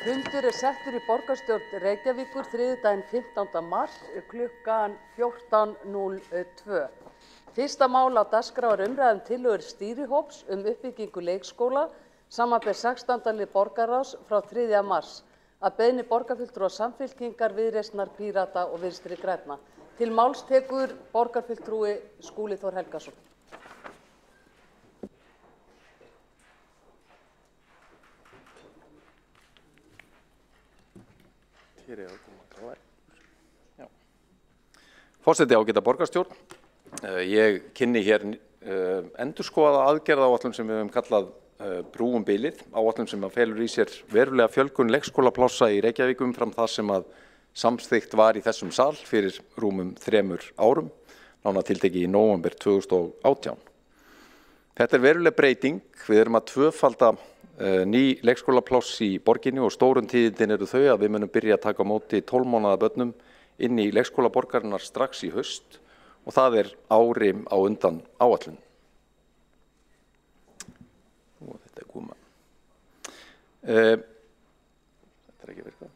Fundur settur í borgarstjórn Reykjavíkur þriðjudaginn 15. mars klukkan 14:02. Fyrsta mál á dagskrá er umræða tillögur stýrihóps uppbyggingu leikskóla, samanber 16. lið borgarráðs frá 3. mars, að beiðni borgarfulltrúa Samfylkingar, Viðreisnar, Pírata og Vinstri grænna. Til máls tekur borgarfulltrúi Skúli Þór Helgason. Forseti, ágæta borgarstjórn. Ég kynni hér endurskoðaða aðgerðaáætlun sem við höfum kallað Brú bilið, áætlun sem felur í sér verulega fjölgun leikskólaplássa í Reykjavík umfram það sem samþykkt var í þessum sal fyrir rúmum 3 árum, nánar tiltekið í nóvember 2018. Þetta er veruleg breyting. Við erum að tvöfalda ný leikskólapláss í borginni og stórun tíðindin eru þau að við munum byrja að taka á móti 12 mánaða börnum inn í leikskóla borgarinnar strax í haust og það er ári á undan áætlun. Þetta er koma. Þetta er ekki virkað.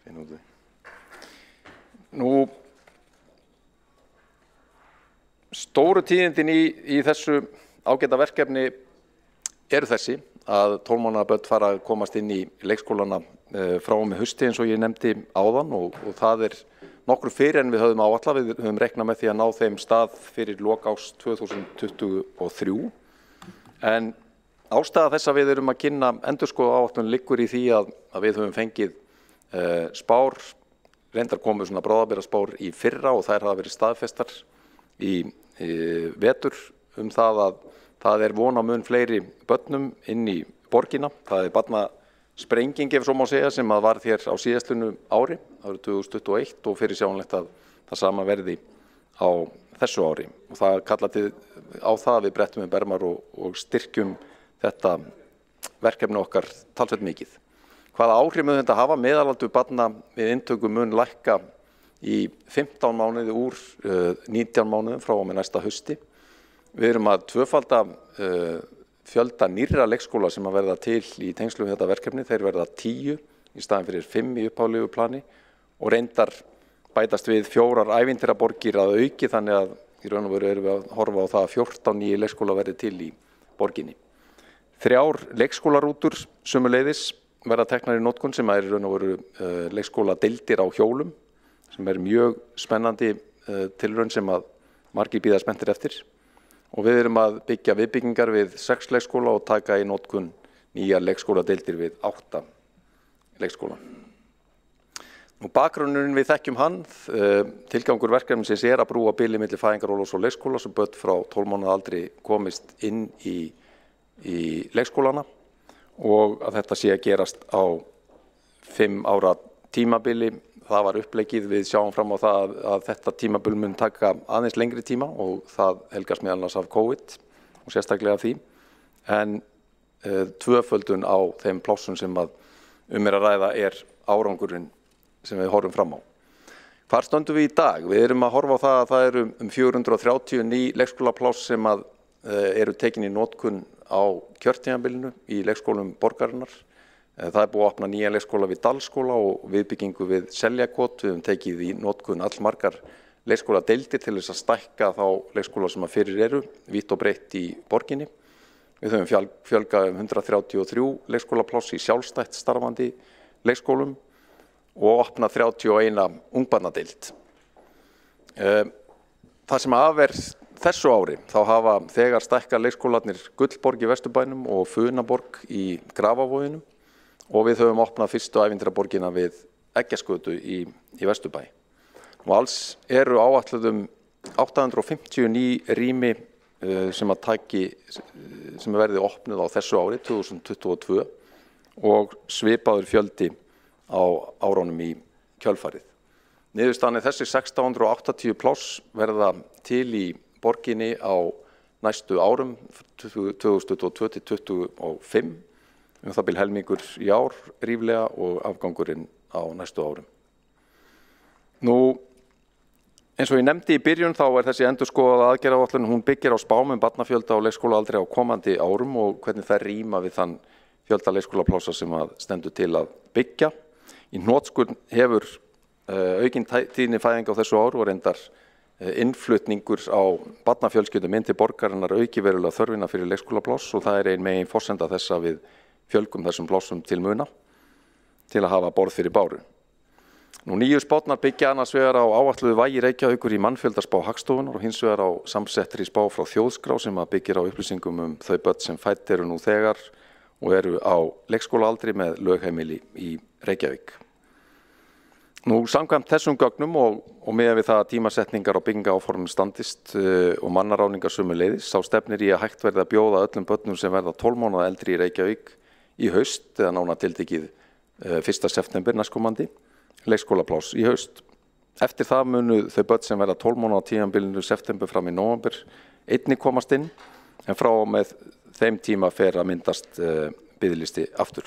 Finn út því. Nú, stóru tíðindin í þessu ágæta verkefni eru þessi að 12 mánaða börn fara að komast inn í leikskólana frá og með hausti eins og ég nefndi áðan og það er nokkru fyrir en við höfum áætlað. Við höfum reiknað með því að ná þeim stað fyrir lok árs 2023. En ástæða þess að við erum að kynna endurskoðaáætlun liggur í því að við höfum fengið spár, reyndar komu svona bráðabirgðaspár í fyrra og þær hafa verið staðfestar í vetur það að það er von á mun fleiri börnum inn í borgina. Það er barnasprenging, ef svo má segja, sem var hér á síðastlunu ári, árið 2021 og fyrirsjáanlegt að það sama verði á þessu ári. Og það kallar á það að við brettum við bermar og styrkjum þetta verkefni okkar talsvert mikið. Hvaða áhrif mun þetta hafa? Meðalaldur barna við inntöku mun lækka í 15 mánuði úr 19 mánuðum frá og með næsta hausti. Við erum að tvöfalda fjölda nýrra leikskóla sem að verða til í tengslum við þetta verkefni. Þeir verða 10 í staðinn fyrir 5 í upphaflegu plani og reyndar bætast við 4 ævintýraborgir að auki, þannig að í raun og veru erum við að horfa á það að 14 nýjir leikskóla verði til í borginni. 3 leikskólarútur sömuleiðis verða teknar í notkun sem er í raun og veru leikskóladeildir á hjólum, sem er mjög spennandi tilraun sem að margir bíða spenntir eftir. Og við erum að byggja viðbyggingar við 6 leikskóla og taka í notkun nýjar leikskóladeildir við 8 leikskóla. Nú, bakgrunnurinn við þekkjum hann. Tilgangur verkefnisins er að brúa bilið milli fæðingarorlofs og leikskóla sem börn frá 12 mánaða aldri komist inn í leikskólana og að þetta sé að gerast á 5 ára tímabili. Það var uppleggið, við sjáum fram á það að þetta tímabil mun taka aðeins lengri tíma og það helgast meðal annars af COVID og sérstaklega af því. En tvöföldun á þeim plássum sem að er að ræða er árangurinn sem við horfum fram á. Hvar stöndum við í dag? Við erum að horfa á það að það eru 430 ný leikskólapláss sem að eru tekin í notkun á kjörtímabilinu í leikskólum borgarinnar. Það er búið að opna nýja leikskóla við Dalskóla og viðbyggingu við Seljakot. Við höfum tekið í notkun allmargar leikskóladeildir til þess að stækka þá leikskóla sem að fyrir eru, vítt og breitt í borginni. Við höfum fjölgað 133 leikskólapláss í sjálfstætt starfandi leikskólum og opnað 31 ungbarnadeild. Það sem af þessu ári, þá hafa þegar stækkað leikskólarnir Gullborg í Vesturbænum og Funaborg í Grafavoginum. Og við höfum opnað fyrstu ævintýraborgina við Eggjasgötu í Vesturbæ. Og alls eru áætluð 850 ný rými sem verði opnuð á þessu ári, 2022, og svipaður fjöldi á árunum í kjölfarið. Niðurstaðan er þessi 1680 pláss verða til í borginni á næstu árum, 2022 til 2025. Það bil helmingur í ár ríflega og afgangurinn á næstu árum. Nú, Eins og ég nefndi í byrjun þá þessi endurskoðaða aðgerðaáætlun, hún byggir á spám barnafjölda á leikskólaaldri á komandi árum og hvernig það ríma við þann fjölda leikskólaplássa sem stendur til að byggja. Í hnotskurn hefur aukin tíðni fæðinga á þessu ári og reyndar innflutningur á barnafjölskyldum inn til borgarinnar auki verulega þörfina fyrir leikskólapláss og það ein megin forsenda þess að við fjölgum þessum plássum til muna til að hafa borð fyrir báru. Nýju spárnar byggja annars vegar á áætluðu vægi Reykjavíkur í mannfjöldaspá Hagstofunnar og hins vegar á samsettri spá frá Þjóðskrá sem byggir á upplýsingum þau börn sem fædd eru nú þegar og eru á leikskólaaldri með lögheimili í Reykjavík. Samkvæmt þessum gögnum og miðað við það að tímasetningar á byggingaáformum standist og mannaráðningar sömuleiðis, þá stefnir í að hægt verði að bjóða öllum börnum sem verða 12 mánaða eldri í Reykjavík í haust, eða nánar tiltekið 1. september næstkomandi, leikskólapláss í haust. Eftir það munu þau börn sem verða 12 mánaða á tímabilinu september fram í nóvember einnig komast inn, en frá og með þeim tíma fer að myndast biðlisti aftur.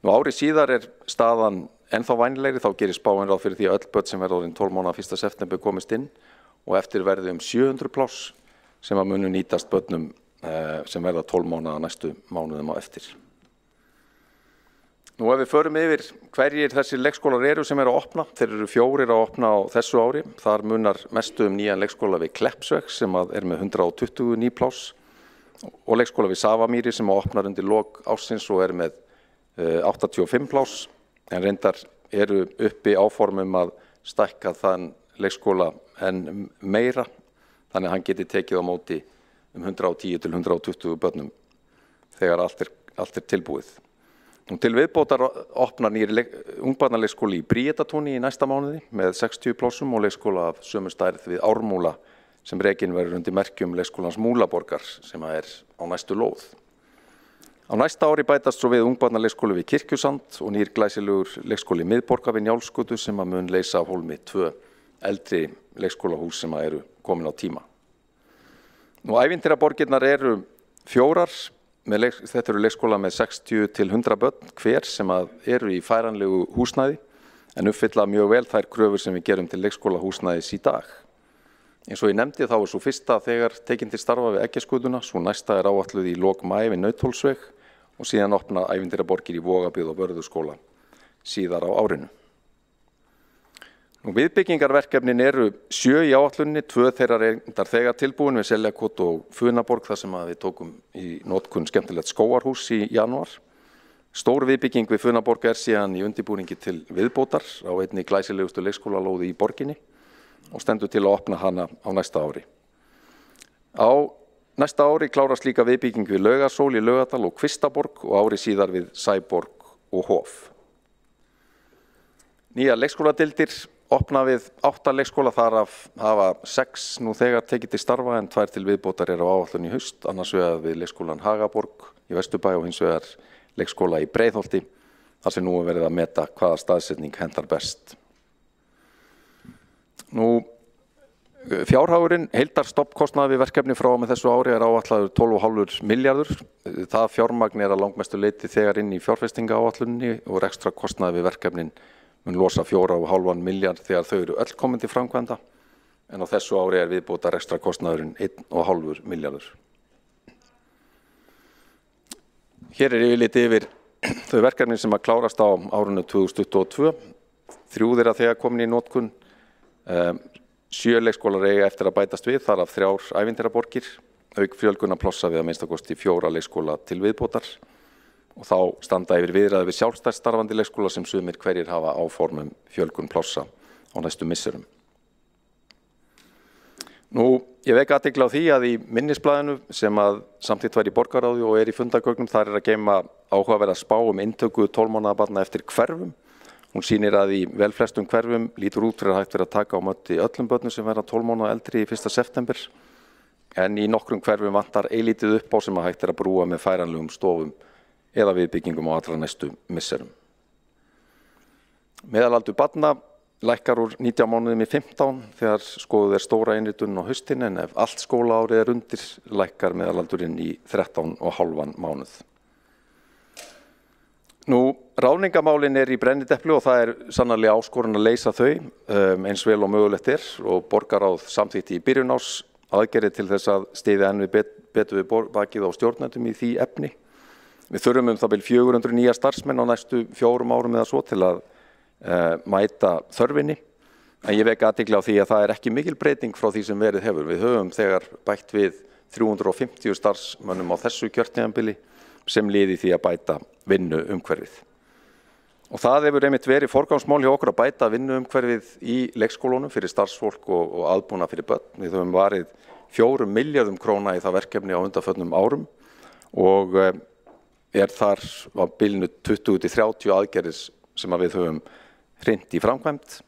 Ári síðar staðan ennþá vænlegri, þá gerir spáin ráð fyrir því að öll börn sem verða orðin 12 mánaða 1. september komist inn og eftir verði 700 pláss sem munu nýtast börnum sem verða 12 mánaða næstu mánuðum á eftir. Ef við förum yfir hverjir þessir leikskólar eru sem eru að opna, þeir eru 4 að opna á þessu ári. Þar munar mestu nýjan leikskóla við Kleppsveg sem með 120 ný pláss og leikskóla við Safamýri sem opnar undir lok ársins og með 85 pláss, en reyndar eru uppi áformum að stækka þann leikskóla en meira, þannig að hann geti tekið á móti 110 til 120 börnum þegar allt tilbúið. Til viðbótar opnar nýr ungbarnaleikskóli í Bríetatúni í næsta mánuði með 60 plássum og leikskóla af sömu stærð við Ármúla sem rekin verður undir merkjum leikskólans Múlaborgar sem á næstu lóð. Á næsta ári bætast svo við ungbarnaleikskóli við Kirkjusand og nýr glæsilegur leikskóli Miðborgar við Njálsgötu sem mun leysa af hólmi 2 eldri leikskólahús sem eru komin á tíma. Ævintýraborgirnar eru 4. Þetta eru leikskóla með 60 til 100 börn hver sem eru í færanlegu húsnæði en uppfylla mjög vel þær kröfur sem við gerum til leikskólahúsnæðis í dag. Eins og ég nefndi þá svo fyrsta þegar tekin til starfa við Eggjaskötuna, svo næsta áætluð í lok maí við Nauthólsveg og síðan opna ævintýraborgir í Vogabyggð og Vörðuskóla síðar á árinu. Viðbyggingarverkefnin eru 7 í áætlunni, 2 þeirra reyndar þegar tilbúin við Seljakot og Funaborg þar sem við tókum í notkun skemmtilegt skógarhús í janúar. Stór viðbygging við Funaborg síðan í undirbúningi til viðbótar á einni glæsilegustu leikskólalóði í borginni og stendur til að opna hana á næsta ári. Á næsta ári klárast líka viðbygging við Laugasól í Laugardal og Kvistaborg og ári síðar við Sæborg og Hof. Nýja leikskóladeildir opna við 8 leikskóla, þar af hafa 6 nú þegar tekið til starfa en 2 til viðbótar á áætlun í haust, annars vegar við leikskólan Hagaborg í Vesturbæ og hins vegar leikskóla í Breiðholti, þar sem nú verið að meta hvaða staðsetning hentar best. Fjárhagurinn, heildarstofnkostnaður við verkefni frá með þessu ári áætlaður 12,5 milljarður. Það fjármagn að langmestu leyti þegar inn í fjárfestingaáætlunni og rekstra kostnaður við verkefnin mun losa 4,5 milljarð þegar þau eru öll komin til framkvæmda, en á þessu ári viðbótar ekstra kostnaðurinn 1,5 milljarður. Hér yfirlit yfir þau verkefni sem klárast á árinu 2022, 3 þeirra þegar komin í notkun, 7 leikskólar eiga eftir að bætast við, þar af 3 ævintýraborgir, auk fjölgunarplássa við að minnstakosti 4 leikskóla til viðbótar. Og þá standa yfir viðræði við sjálfstætt starfandi leikskóla sem sumir hverjir hafa áformum fjölgun plássa á næstu misserum. Ég vek athygli á því að í minnisblaðinu sem samþykkt var í borgarráði og í fundagögnum, þar að geyma áhugaverða spá inntöku 12 mánaða barna eftir hverfum. Hún sýnir að í vel flestum hverfum lítur út fyrir að hægt verið að taka á móti öllum börnum sem verða 12 mánaða eldri í 1. september, en í nokkrum hverfum vantar eilítið upp á sem að hægt að brúa með færanlegum stofum eða viðbyggingum á allra næstu misserum. Meðalaldur barna lækkar úr 19 mánuðum í 15 þegar skoðuð stóra innritun á haustin, en ef allt skólaárið undir lækkar meðalaldurinn í 13,5 mánuð. ráðningamálin í brennidepli og það sannarlega áskorun að leysa þau eins vel og mögulegt og borgarráð samþykkti í byrjun árs aðgerðir til þess að styðja enn betur við bakið á stjórnendum í því efni. Við þurfum það bil 400 nýja starfsmenn á næstu 4 árum eða svo til að mæta þörfinni. En ég vek athygli á því að það ekki mikil breyting frá því sem verið hefur. Við höfum þegar bætt við 350 starfsmönnum á þessu kjörtímabili sem liði því að bæta vinnuumhverfið. Og það hefur einmitt verið forgangsmál hjá okkur að bæta vinnuumhverfið í leikskólunum fyrir starfsfólk og aðbúnað fyrir börn. Við höfum varið 4 milljörðum króna í það verkefni á undanförnum árum og þar á bilinu 20-30 aðgerðir sem við höfum hrint í framkvæmd.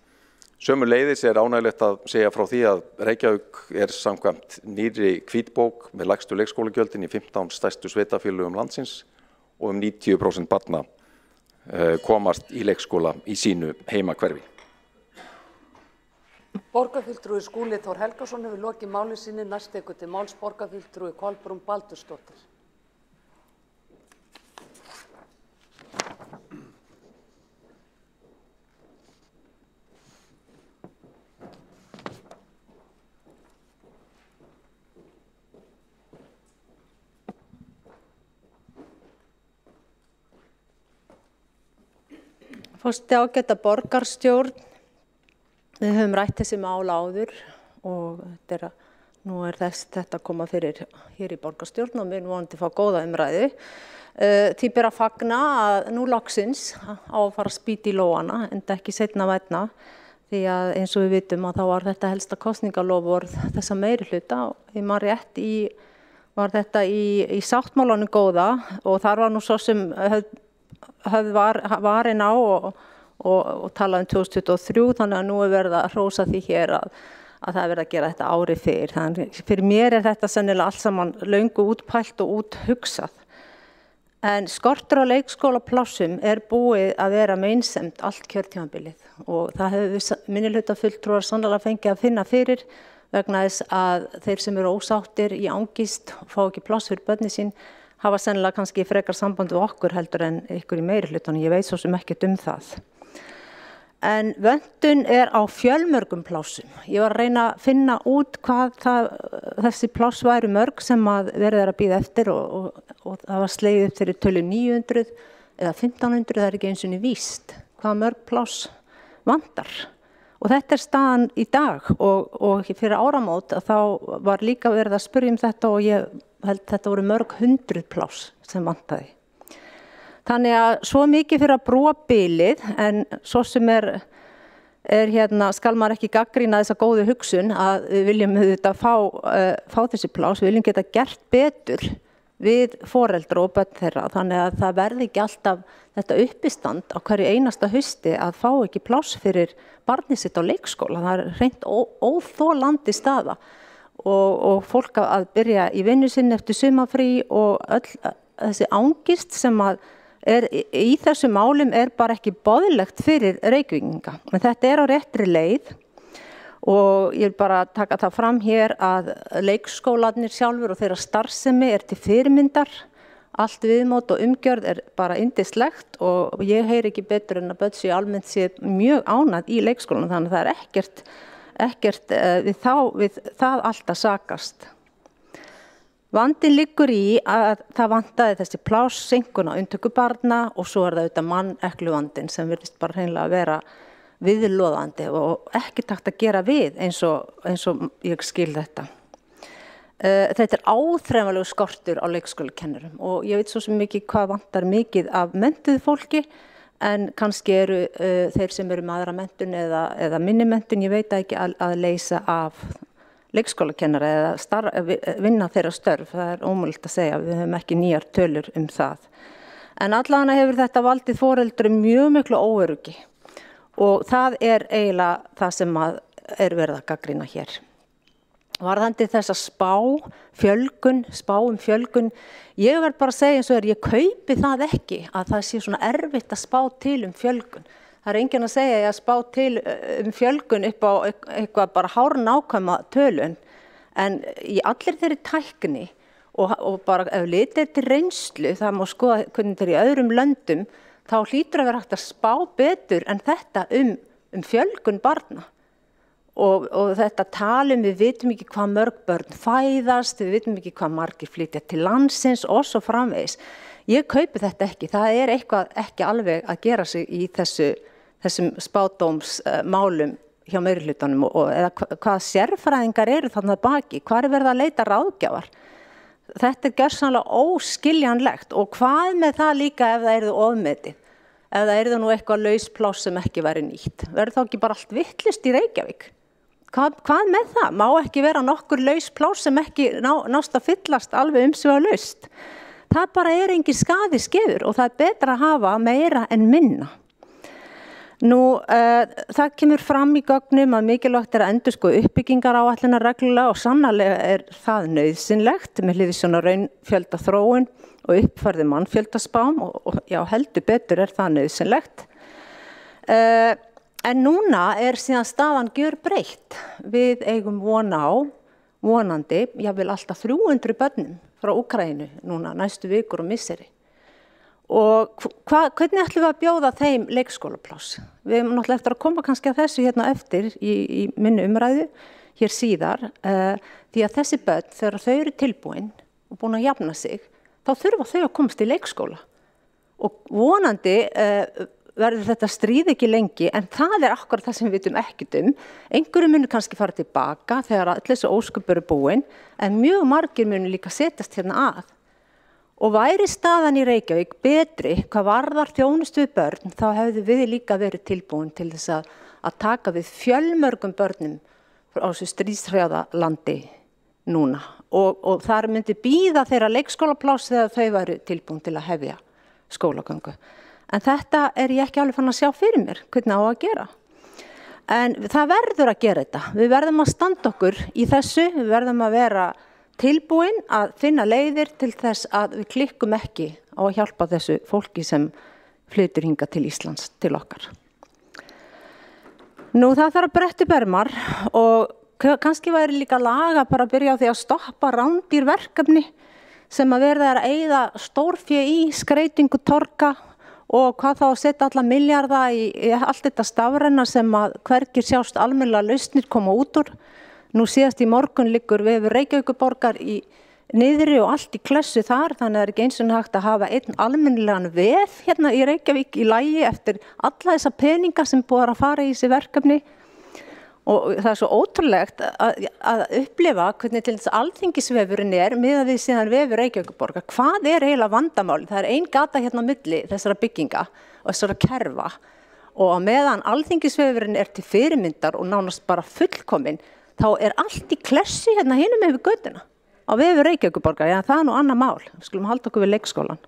Sömuleiðis ánægjulegt að segja frá því að Reykjavík samkvæmt nýrri hvítbók með lægstu leikskólagjöldin í 15 stærstu sveitarfélögum landsins og 90% barna komast í leikskóla í sínu heimahverfi. Borgarfulltrúi Skúli Þór Helgason hefur lokið máli sínu. Næst tekur til máls borgarfulltrúi Kolbrún Baldursdóttir. Forseti, ágæta borgarstjórn, við höfum rætt þessi mál áður og nú þetta að koma fyrir hér í borgarstjórn og við erum vonandi að fá góða umræðu. Því ber að fagna að nú loksins á að fara að spýta í lófana, enda ekki seinna vænna, því að eins og við vitum að þá var þetta helsta kosningaloforð þessa meirihluta og ég man rétt var þetta í sáttmálanum góða og þar var nú svo sem varin á og talað 2023, þannig að nú verið að hrósa því hér að það verið að gera þetta ári fyrr. Þannig fyrir mér þetta sennilega allt saman löngu útpælt og úthugsað. En skortur á leikskólaplássum búið að vera meinsemd allt kjörtímabilið og það hefur minnihlutafulltrúar sannarlega fengið að finna fyrir vegna þess að þeir sem eru ósáttir í angist og fá ekki pláss fyrir börnin sín hafa sennilega kannski frekar samband við okkur heldur en ykkur í meirihlutanum, ég veit svo sem ekkert það. En vöntun á fjölmörgum plássum. Ég var að reyna að finna út hvað þessi pláss væru mörg sem verið að bíða eftir og það var slegið upp fyrir tölu 900 eða 1500, það ekki eins og víst hvað mörg pláss vantar. Og þetta staðan í dag og fyrir áramót að þá var líka verið að spyrja þetta og ég held þetta voru mörg 100 pláss sem vantaði. Þannig að svo mikið fyrir að brúa bilið en svo sem skal maður ekki gagnrýna þessa góðu hugsun að við viljum auðvitað fá þessi pláss, við viljum geta gert betur við foreldra og börn þeirra. Þannig að það verði ekki alltaf þetta uppistand á hverju einasta hausti að fá ekki pláss fyrir barnið sitt á leikskóla. Það hreint óþolandi staða og fólk að byrja í vinnu sinni eftir sumarfrí og öll þessi angist sem í þessu málum bara ekki boðlegt fyrir Reykvíkinga. Men þetta á réttri leið og ég vil bara taka það fram hér að leikskólarnir sjálfur og þeirra starfsemi til fyrirmyndar. Allt viðmót og umgjörð bara yndislegt og ég heyri ekki betur en að börn séu almennt mjög ánægð í leikskólanum, þannig að það ekkert við það allt að sakast. Vandinn liggur í að það vantaði þessi pláss, seinkun á inntöku barna og svo það auðvitað mannekluvandinn sem virðist bara hreinlega að vera viðloðandi og ekki takt að gera við eins og ég skil þetta. Þetta áþreifanlegur skortur á leikskólakennurum og ég veit svo sem mikið hvað vantar mikið af menntuðu fólki en kannski þeir sem eru með aðra menntun eða minni menntun, ég veit ekki að leysa af leikskólakennara eða vinna þeirra störf. Það ómögulegt að segja, við höfum ekki nýjar tölur það. En allavega hefur þetta valdið foreldrum mjög miklu óöryggi og það eiginlega það sem verið að gagnrýna hér. Varðandi þess að spá um fjölgun, ég verð bara að segja eins og ég kaupi það ekki að það sé svona erfitt að spá til fjölgun. Það enginn að segja að spá til fjölgun upp á eitthvað bara hárnákvæma tölun, en í allir þeirri tækni og bara ef litið til reynslu, það má skoða hvernig þetta í öðrum löndum, þá hlýtur að vera hægt að spá betur en þetta fjölgun barna. Og þetta talum, við vitum ekki hvað mörg börn fæðast, við vitum ekki hvað margir flytja til landsins og svo framvegis. Ég kaupi þetta ekki, það er eitthvað ekki alveg að gera sig í þessum spádómsmálum hjá meirihlutanum eða hvað sérfræðingar eru þarna baki, hvað verið að leita ráðgjafar. Þetta gjörsamlega óskiljanlegt og hvað með það líka ef það eru ofmetið, ef það eru nú eitthvað lauspláss sem ekki væri nýtt. Verður þá ekki bara allt vitlaust í Reykjavík? Hvað með það? Má ekki vera nokkur lauspláss sem ekki nást að fyllast alveg umsvifalaust? Það bara er engin skaði skeður og það er betra að hafa meira en minna. Nú, það kemur fram í gögnum að mikilvægt er að endurskoða uppbyggingaráætlunar reglulega og sannarlega er það nauðsynlegt með hliðsjón af raunfjöldaþróun og uppfærði mannfjöldaspám og já, heldur betur er það nauðsynlegt. En núna er síðan staðan gjörbreytt. Við eigum vonandi, jafnvel alltaf 300 börnum frá Úkraínu núna næstu vikur og misseri. Og hvernig ætlum við að bjóða þeim leikskólapláss? Við erum náttúrulega eftir að koma kannski að þessu hérna eftir í minni umræðu hér síðar, því að þessi börn, þegar þau eru tilbúin og búin að jafna sig, þá þurfa þau að komast í leikskóla. Og vonandi verður þetta stríð ekki lengi, en það er akkurat það sem við vitum ekkert Einhverju munu kannski fara tilbaka þegar öll þessi ósköp eru búin, en mjög margir munu líka setjast hérna að. Og væri staðan í Reykjavík betri, hvað varðar þjónustu við börn, þá hefðu við líka verið tilbúin til þess að taka við fjölmörgum börnum á þessu stríðshrjáða landi núna. Og þar myndi bíða þeirra leikskólapláss þegar þau væru tilbúin til að hefja skólagöngu. En þetta er ég ekki alveg fann að sjá fyrir mér, hvernig á að gera. En það verður að gera þetta. Við verðum að standa okkur í þessu, við verðum að vera tilbúin að finna leiðir til þess að við klikkum ekki á að hjálpa þessu fólki sem flytur hingað til Íslands til okkar. Nú það þarf að bretta upp ermar og kannski væri líka laga bara að byrja á því að stoppa rándýr verkefni sem að verða að eyða stórfé í skreytingu torga og hvað þá að setja alla milljarða í allt þetta stafræna sem að hvergi sjást almennilega lausnir koma út úr. Nú síðast í morgun liggur vefur Reykjavíkurborgar í niðri og allt í klessu þar, þannig að það er ekki eins og hægt að hafa einn almennilegan vef hérna í Reykjavík í lagi eftir alla þessa peninga sem búið að fara í þessi verkefni. Og það er svo ótrúlegt að upplifa hvernig til þess alþingisvefurinn miðað við síðan vefur Reykjavíkurborgar. Hvað er eiginlega vandamálið? Það er ein gata hérna á milli þessara bygginga og þessara kerfa og á meðan alþingisvefurinn til fyrirmyndar og nánast bara fullkomin, þá er allt í klessu hérna hinum yfir götuna á vefur Reykjavíkurborgar. Já, það er nú annað mál. Við skulum halda okkur við leikskólan.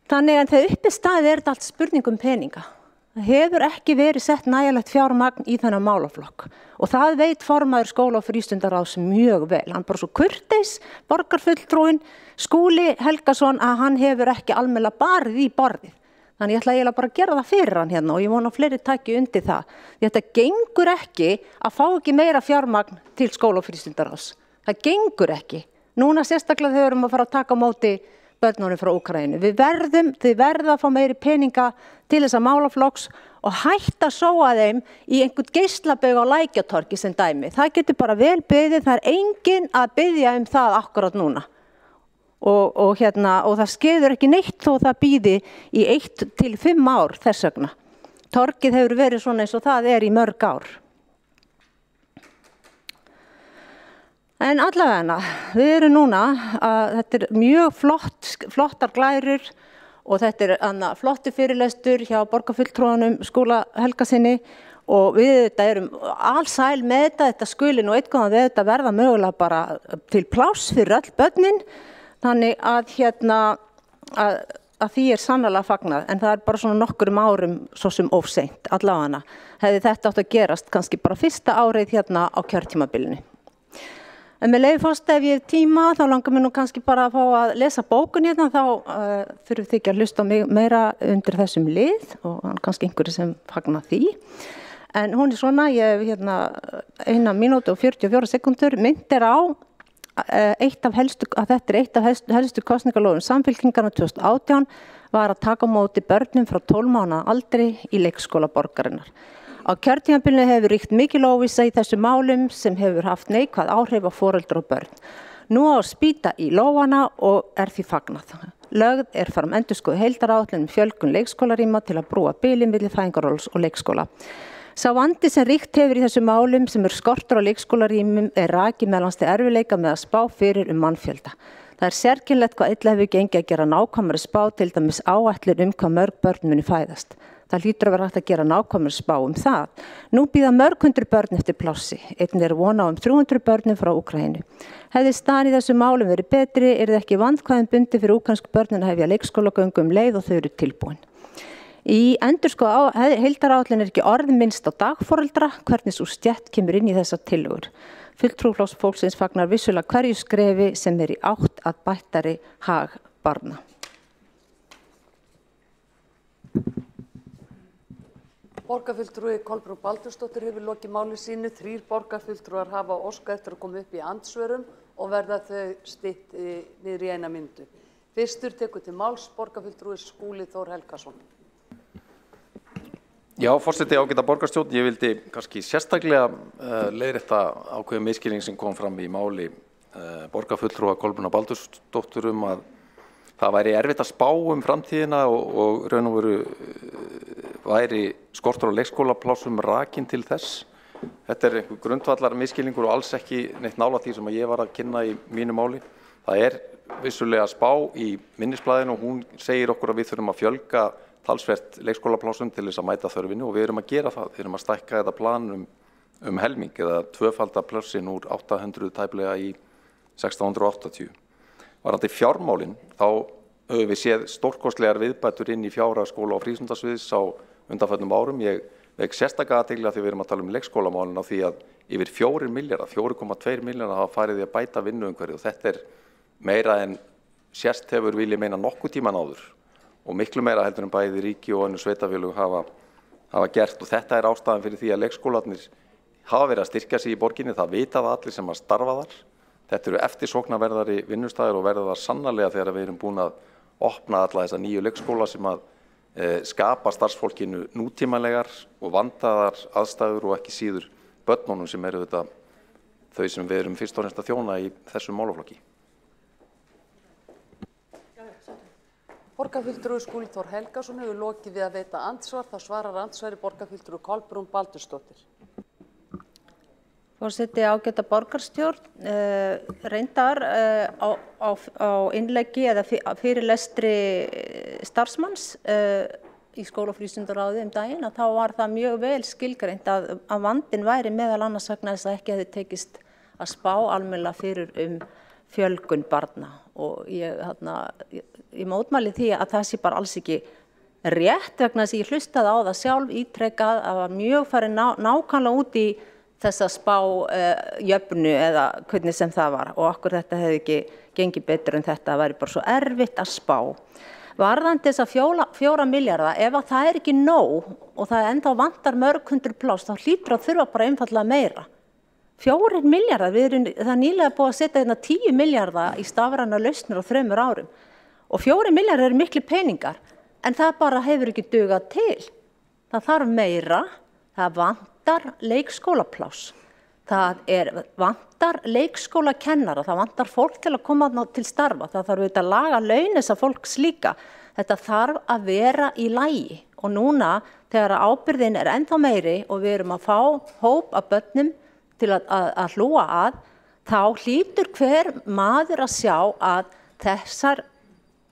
Þannig að þegar uppi staðið þetta allt spurning peninga. Það hefur ekki verið sett nægilegt fjármagn í þennan málaflokk og það veit formaður skóla- og frístundaráðs mjög vel. Hann bara svo kurteis, borgarfulltrúinn Skúli Helgason að hann hefur ekki almennilega barið í borðið. Þannig ég ætla eiginlega bara að gera það fyrir hann hérna og ég vona fleiri taki undir það. Þetta gengur ekki að fá ekki meira fjármagn til skóla- og frístundaráðs. Það gengur ekki. Núna sérstaklega þegar við erum að fara að taka á móti börnunum frá Úkraínu. Þið verða að fá meiri peninga til þessa málaflokks og hætta að sóa þeim í einhvern geislabaug á Lækjatorgi sem dæmi. Það getur bara vel beðið, það er enginn að biðja það akkurat núna. Og það skeður ekki neitt þó það býði í 1 til 5 ár þess vegna. Torgið hefur verið svona eins og það í mörg ár. En allavega, við erum núna að þetta mjög flottar glærur og þetta flottur fyrirlestur hjá borgarfulltrúanum Skúla Helgasyni og við þetta erum alsæl með þetta skuli nú eitthvað við þetta verða mögulega bara til pláss fyrir öll börnin, þannig að því sannarlega fagnað, en það bara svona nokkurum árum svo sem of seint, allavega hefði þetta átt að gerast kannski bara fyrsta árið hérna á kjörtímabilinu. En með leyfi forseta ef ég hef tíma, þá langar mér nú kannski bara að fá að lesa bókun hérna, þá þurfum þið ekki að hlusta meira undir þessum lið og kannski einhverju sem fagnar því. En hún svona, ég hef 1 mínútu og 44 sekúndur, myndir á þetta er eitt af helstu kosningalofum Samfylkingarinnar 2018 var að taka á móti börnum frá 12 mánaða aldri í leikskóla borgarinnar. Á kjörtímabilinu hefur ríkt mikil óvissa í þessu málum sem hefur haft neikvæð áhrif á foreldra og börn. Nú á að spýta í lófana og er því fagnað. Lögð er fram endurskoðuð heildaráætlun fjölgun leikskólarýma til að brúa bilið milli fæðingarorlofs og leikskóla. Sá vandi sem ríkt hefur í þessu málum sem skortur á leikskólarýmum er rakið meðal annars til erfiðleika með að spá fyrir mannfjölda. Það er sérkennilegt hvað illa hefur gengið að gera nákvæmari spá, til dæmis áætlun hvað mörg börn muni fæðast. Það hlýtur að vera hægt að gera nákvæmari spá það. Nú bíða mörg hundruð börn eftir plássi. Einnig er von á 300 börnum frá Úkraínu. Hefði staðan í þessu málum verið betri, er það ekki vandkvæðum bundið fyrir úkraínsku börnin að hefja leikskólagöngu leið og þau eru tilbúin. Í endurskoðuð heildaráætlun er ekki orð minnst á dagforeldra, hvernig sú stétt kemur inn í þessar tillögur. Fulltrúi Flokks fólksins fagnar vissulega hverju skrefi sem er í átt að bættari hag barna. Borgarfulltrúi Kolbrún Baldursdóttir hefur lokið máli sínu. 3 borgarfulltrúar hafa óskað eftir að koma upp í andsvörum og verða þau stytt niður í 1 mínútu. Fyrstur tekur til máls borgarfulltrúi Skúli Þór Helgason. Já, forseti ágæta borgarstjórn, ég vildi kannski sérstaklega leiðrétta ákveðin misskilning sem kom fram í máli borgarfulltrúa Kolbrúnar Baldursdóttur að það væri erfitt að spá framtíðina og raun og veru væri skortur á leikskólaplássum rakinn til þess. Þetta er einhver grundvallar misskilningur og alls ekki neitt nálægt því sem ég var að kynna í mínu máli. Það er vissulega spá í minnisblaðinu og hún segir okkur að við þurfum að fjölga talsvert leikskólaplássum til þess að mæta þörfinu og við erum að gera það. Við erum að stækka þetta plan helming eða tvöfalda plássin úr 800 tæplega í 1680. Varðandi fjármálin, þá höfum við séð stórkostlegar viðbætur inn í fjárhagsskóla og frístundasviðs á undanförnum árum. Ég vek sérstaka athygli að því við erum að tala leikskólamálin á því að yfir 4 milljarðar, 4,2 milljarðar hafa farið í að bæta vinnuumhverfi og þetta er meira en sérst hefur vil ég meina nokkuð tíman áður og miklu meira heldur en bæði ríki og önnur sveitarfélög hafa gert og þetta er ástæðan fyrir því að leikskólarnir hafa verið að styrkja sig í borginni. Það vita það allir sem að starfa þar. Þetta eru eftirsóknarverðari vinnustæður og verða það sannarlega þegar við erum búin að opna alla þessa nýju leikskóla sem að skapa starfsfólkinu nútímalegar og vandaðar aðstæður og ekki síður börnunum sem eru þetta þau sem við erum fyrst og fremst að þjóna í þessum málaflokki. Borgarfulltrúi Skúli Þór Helgason hefur lokið við að veita andsvar. Það svarar andsvari borgarfulltrúi Kolbrún Baldursdóttir. Forseti ágæta borgarstjórn, reyndar á innleggi eða fyrirlestri starfsmanns í skóla- og frístundaráði daginn að þá var það mjög vel skilgreint að vandinn væri meðal annars vegna þess að ekki hefði tekist að spá almennilega fyrir fjölgun barna og ég mótmæli því að það sé bara alls ekki rétt vegna þess að ég hlustaði á það sjálf ítrekað að var mjög farið nákvæmlega út í þessa spájöfnu eða hvernig sem það var og okkur þetta hefði ekki gengið betur en þetta væri bara svo erfitt að spá. Varðandi þess að 4 milljarða, ef að það er ekki nóg og það ennþá vantar mörg hundruð pláss þá hlýtur að þurfa bara einfaldlega meira. 4 milljarðar, það er nýlega búið að setja hérna 10 milljarða í stafrænar lausnir á 3 árum og 4 milljarðar eru miklu peningar en það bara hefur ekki dugað til. Það þarf meira, það vantar leikskólapláss, það vantar leikskólakennara, það vantar fólk til að koma til starfa, það þarf auðvitað að laga laun þessa fólks líka. Þetta þarf að vera í lagi og núna þegar ábyrgðin er ennþá meiri og við erum að fá hóp af börnum til að hlúa að, þá hlýtur hver maður að sjá að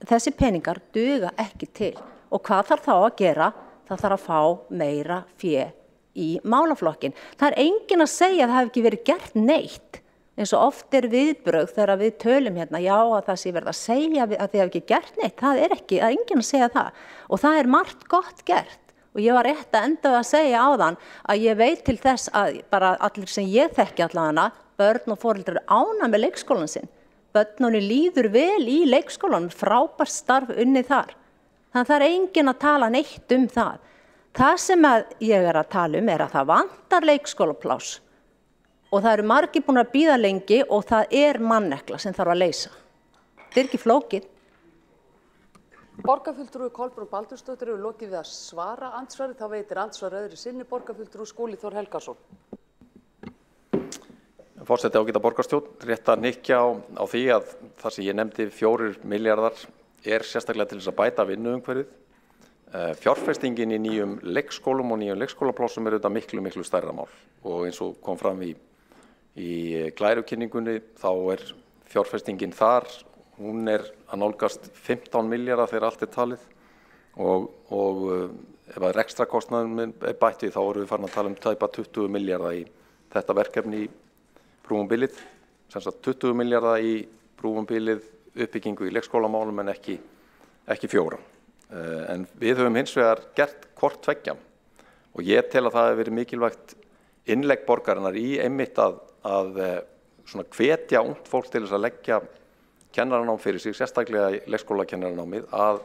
þessi peningar duga ekki til. Og hvað þarf þá að gera? Það þarf að fá meira fé í málaflokkin. Það er enginn að segja að það hefur ekki verið gert neitt. Eins og oft viðbrögð þegar við tölum hérna, já að það sé verið að segja að þið hefur ekki gert neitt. Það er enginn að segja það. Og það er margt gott gert. Og ég var rétt að enda að segja áðan að ég veit til þess að bara allir sem ég þekki allavega, börn og foreldrar ánægð með leikskólann sinn. Börnunum líður vel í leikskólanum, frábært starf unnið þar. Þannig að það er enginn að tala neitt um það. Það sem ég er að tala um er að það vantar leikskólapláss. og það eru margir búin að bíða lengi og það mannekla sem þarf að leysa. Þetta ekki flókið. Borgarfulltrúi Kolbrún Baldursdóttir hefur lokið við að svara andsvari, þá veitir andsvar öðru sinni borgarfulltrúi Skúli Þór Helgason. Forseti ágæta borgarstjórn, rétt að hnykkja á því að það sem ég nefndi 4 milljarðar sérstaklega til þess að bæta vinnuumhverfið. Fjárfestingin í nýjum leikskólum og nýjum leikskólaplássum auðvitað miklu stærra mál og eins og kom fram í glærukynningunni þá fjárfestingin þar, hún að nálgast 15 milljarðar þegar allt talið og ef að rekstrakostnaðurinn bætt við þá erum við farin að tala tæpa 20 milljarða í þetta verkefni í brúum bilið, sem sagt 20 milljarða í brúum bilið uppbyggingu í leikskólamálum en ekki 4. En við höfum hins vegar gert hvort tveggja og ég tel að það hefur verið mikilvægt innlegg borgarinnar í einmitt að svona hvetja ungt fólk til þess að leggja kennaranám fyrir sig, sérstaklega í leikskólakennarannámið, að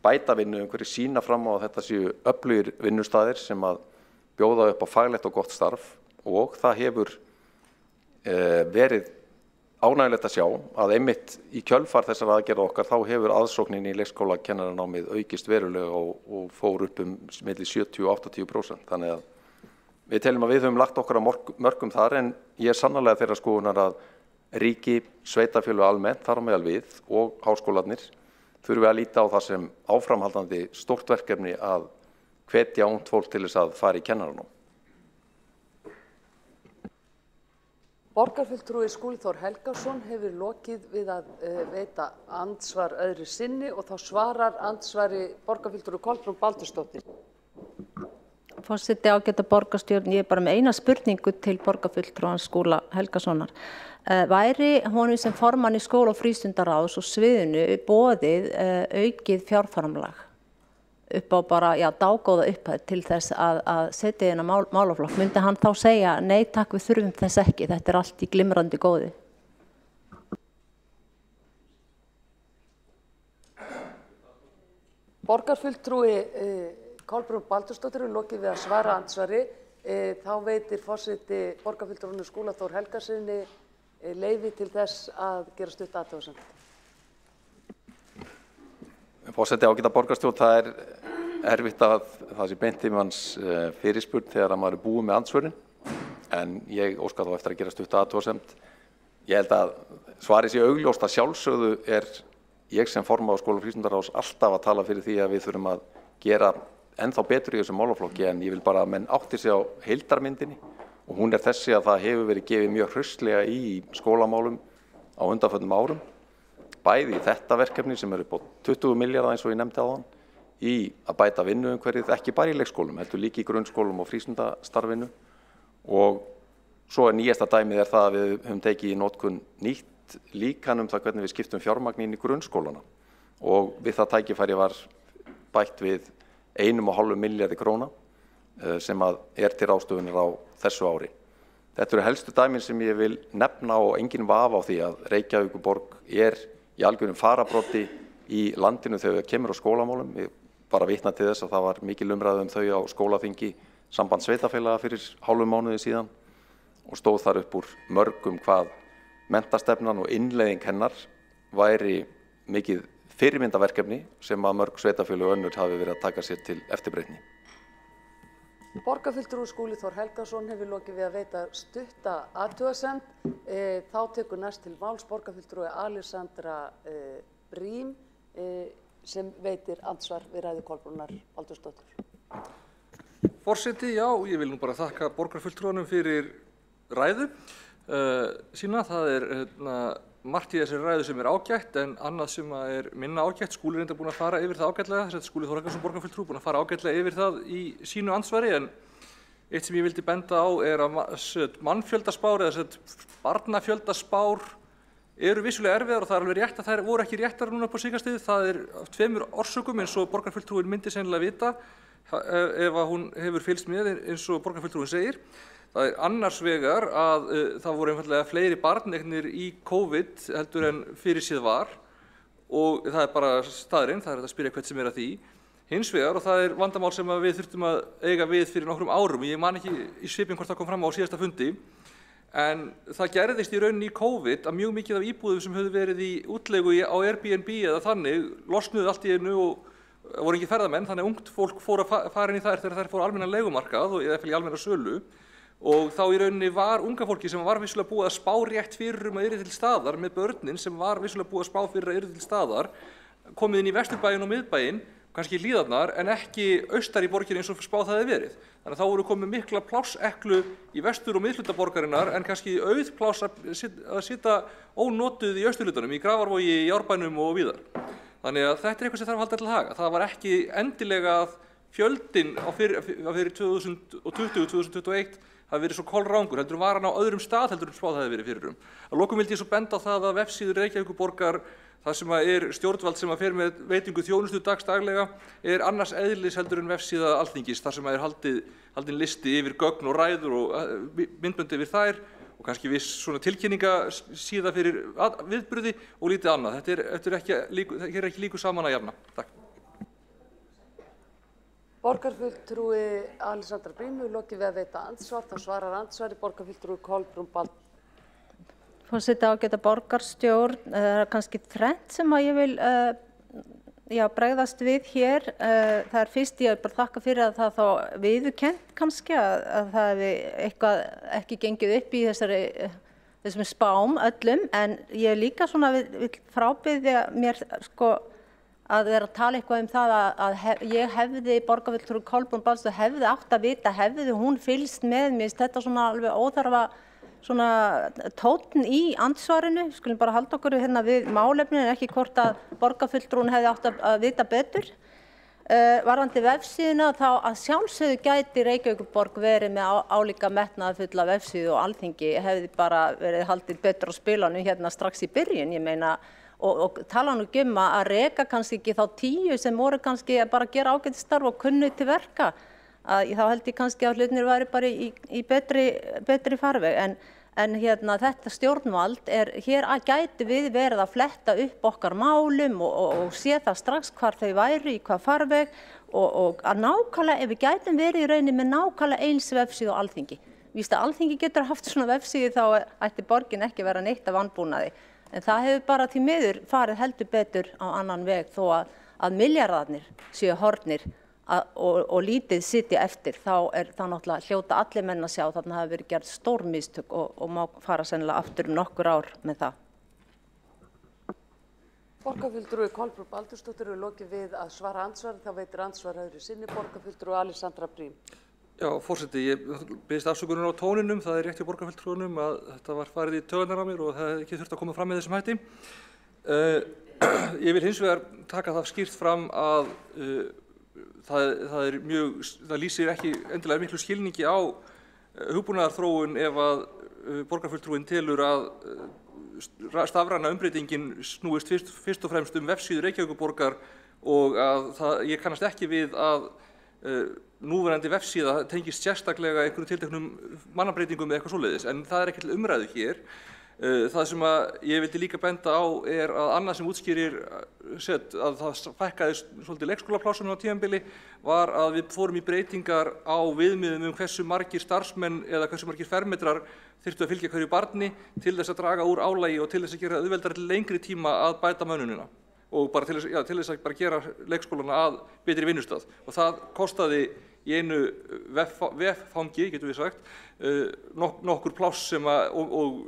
bæta vinnuumhverfi, sýna fram á að þetta séu öflugir vinnustaðir sem að bjóða upp á faglegt og gott starf og það hefur verið ánægjulegt að sjá að einmitt í kjölfar þessar aðgerða okkar þá hefur aðsóknin í leikskólakennarannámið aukist verulega og fór upp milli 70 og 80%. Þannig að við teljum að við höfum lagt okkar að mörkum þar en ég sannarlega þeirra skoðunar að ríki, sveitarfélög almennt, þar á meðal við og háskólarnir þurfi að líta á það sem áframhaldandi stórt verkefni að hvetja ungt fólk til þess að fara í kennaranám. Borgarfulltrúi Skúli Þór Helgason hefur lokið við að veita andsvar öðru sinni og þá svarar andsvari borgarfulltrúi Kolbrún Baldursdóttir. Forseti ágæta borgarstjórn, ég bara með eina spurningu til borgarfulltrúans Skúla Helgasonar. Væri honum sem formanni skóla- og frístundaráðs og sviðinu boðið aukið fjárframlag upp á bara, dágóða upphæð til þess að setja inn á málaflokk? Myndi hann þá segja, nei takk, við þurfum þess ekki, þetta allt í glimrandi góði? Borgarfulltrúi Kolbrún Baldursdóttir hefur lokið við að svara andsvari. Þá veitir forseti borgarfulltrúinu Skúla Þór Helgasyni leyfi til þess að gera stutt athugasemd. Forseti ágæta borgarstjórn, það erfitt að það sé beint í manns fyrirspurn þegar að maður búið með andsvörin en ég óska þá eftir að gera stutt athugasemd. Ég held að svarið sé augljóst að sjálfsögðu ég sem formaður skóla- og frístundaráðs alltaf að tala fyrir því að við þurfum að gera ennþá betur í þessum málaflokki en ég vil bara að menn átti sig á heildarmyndinni og hún þessi að það hefur verið gefið mjög hraustlega í skólamálum á undanförnum árum, bæði í þetta verkefni sem upp á 20 milljarða eins og ég nefndi áðan, í að bæta vinnuumhverfið ekki bara í leikskólum, heldur líka í grunnskólum og frístundastarfinu og svo nýjasta dæmið það að við höfum tekið í notkun nýtt líkan það hvernig við skiptum fjármagn inn í grunnskólana og við það tækifæri var bætt við 1,5 milljarði króna sem til ráðstöfunar á þessu ári. Þetta eru helstu dæmin sem ég vil nefna og engin vafa á því að Reykjavíkurborg í algjörum farabroddi í landinu þegar það kemur á skólamálum. Ég bara vitna til þess að það var mikil umræða þau á skólaþingi samband sveitarfélaga fyrir hálfum mánuði síðan og stóð þar upp úr mörgum hvað menntastefnan og innleiðing hennar væri mikið fyrirmyndaverkefni sem að mörg sveitarfélög og önnur hafi verið að taka sér til eftirbreytni. Borgarfulltrúi Skúli Þór Helgason hefur lokið við að veita stutta athugasemd. Þá tekur næst til máls borgarfulltrúi Alexandra Brím sem veitir andsvar við ræðu Kolbrúnar Baldursdóttur. Forseti, já, ég vil nú bara þakka borgarfulltrúanum fyrir ræðu sína. Það margt í þessari ræðu sem ágætt en annað sem minna ágætt. Skúli reyndar búinn að fara yfir það ágætlega, Skúli Þór Helgason borgarfulltrúi búinn að fara ágætlega yfir það í sínu andsvari en eitt sem ég vildi benda á að mannfjöldaspár eða barnafjöldaspár eru vissulega erfiðar og það alveg rétt að þær voru ekki réttar núna upp á síðkastið. Það af tveimur orsökum eins og borgarfulltrúin myndi sennilega vita ef hún hefur fylgst með eins og borgarfulltrúin segir. Það annars vegar að það voru einfaldlega fleiri barneignir í COVID heldur en fyrirséð var og það bara staðurinn, það að spyrja hvern sem að því. Hins vegar, og það vandamál sem við þurftum að eiga við fyrir nokkrum árum, ég man ekki í svipinn hvort það kom fram á síðasta fundi, En það gerðist í rauninni í COVID að mjög mikið af íbúðum sem höfðu verið í útleigu á Airbnb eða þannig losnuðu allt í einu og voru ekki ferðamenn, þannig að ungt fólk fór að fara inn í þær þegar þær fóru almennan leigumarkað og eða í almenna sölu og þá í rauninni var unga fólki sem var vissulega búið að spá rétt fyrir að yrði til staðar með börnin sem var vissulega búið að spá fyrir að yrði til staðar komið inn í Vesturbæinn og miðbæinn, kannski Hlíðarnar en ekki austar í borginni eins og spáð það hefði verið. Þannig að þá voru komið mikla plásseklu í vestur- og miðhluta borgarinnar en kannski auð pláss að sitja ónotuð í austurhlutanum, í Grafarvogi, í Árbænum og víðar. Þannig að þetta eitthvað sem þarf að halda til haga. Það var ekki endilega að fjöldinn fyrir 2020-2021 hafi verið svo kolrangur, heldur var hann á öðrum stað heldur spáð hefði verið fyrir Að lokum vildi ég svo benda á það að vefsíður Reykjavíkurborgar það sem stjórnvald sem fer með veitingu þjónustu daglega annars eðlis heldur en vefsíða Alþingis þar sem haldinn listi yfir gögn og ræður og myndbönd yfir þær og kannski viss svona tilkynningasíða fyrir viðburði og lítið annað. Þetta er ekki líku saman að jafna. Takk. Borgarfulltrúi Alexandra Brím hefur lokið við að veita andsvar. Þá svarar andsvari borgarfulltrúi Kolbrún Baldursdóttir. Forseti ágæta borgarstjórn, það er kannski þrennt sem að ég vil bregðast við hér. Það fyrst ég bara þakka fyrir að það þá viðurkennt kannski að það hefði eitthvað ekki gengið upp í þessum spám öllum, en ég líka svona vil frábiðja mér að vera að tala eitthvað það að ég hefði, borgarfulltrúi Kolbrún Baldursdóttir hefði átt að vita, hefði hún fylgst með mér, þetta svona alveg óþarfa svona tónn í andsvarinu, skulum bara halda okkur hérna við málefnin en ekki hvort að borgarfulltrúin hefði átt að vita betur. Varðandi vefsíðuna þá að sjálfsögðu gæti Reykjavíkurborg verið með álíka metnaðarfulla vefsíðu og Alþingi hefði bara verið haldið betur á spilunum hérna strax í byrjun, ég meina og tala nú ekki að reka kannski ekki þá 10 sem voru kannski bara að gera ágætistarf og kunnu til verka. Þá held ég kannski að hlutinir væri bara í betri farveg en hérna þetta stjórnvald hér gæti við verið að fletta upp okkar málum og sé það strax hvar þau væri í hvað farveg og að nákvæmlega ef við gætum verið í rauninni með nákvæmlega eins vefsíðu á Alþingi. Víst að Alþingi getur haft svona vefsíðu þá ætti borgin ekki vera neitt af vanbúnaði en það hefur bara því miður farið heldur betur á annan veg þó að milljarðarnir séu horfnir og lítið sitja eftir, þá það náttúrulega hljóta allir menn að sjá, þarna hafi verið gerð stór mistök og má fara sennilega aftur nokkur ár með það. Borgarfulltrúi Kolbrún Baldursdóttir hefur lokið við að svara andsvari, þá veitir andsvar öðru sinni borgarfulltrúi Alexandra Brím. Já, forseti, ég biðst afsökunar á tóninum, það rétt hjá borgarfulltrúinum að þetta var farið í taugarnar á mér og það hefði ekki þurft að koma fram með þessum hætti. Ég vil hins vegar taka það skýrt fram að það lýsir ekki endilega miklu skilningi á hugbúnaðarþróun ef að borgarfulltrúin telur að stafræna umbreytingin snúist fyrst og fremst vefsíðu Reykjavíkurborgar og að ég kannast ekki við að núverandi vefsíða tengist sérstaklega einhverjum tilteknum mannabreytingum eða eitthvað svoleiðis, en það ekki til umræðu hér. Það sem ég vildi líka benda á að annað sem útskýrir að það fækkaði svolítið leikskólaplássum á tímabili var að við fórum í breytingar á viðmiðum hversu margir starfsmenn eða hversu margir fermetrar þyrftu að fylgja hverju barni til þess að draga úr álagi og til þess að gera auðveldara til lengri tíma að bæta mönnunina og bara til þess að bara gera leikskólana að betri vinnustað og það kostaði í einu veffangi, getum við sagt, nokkur pláss sem og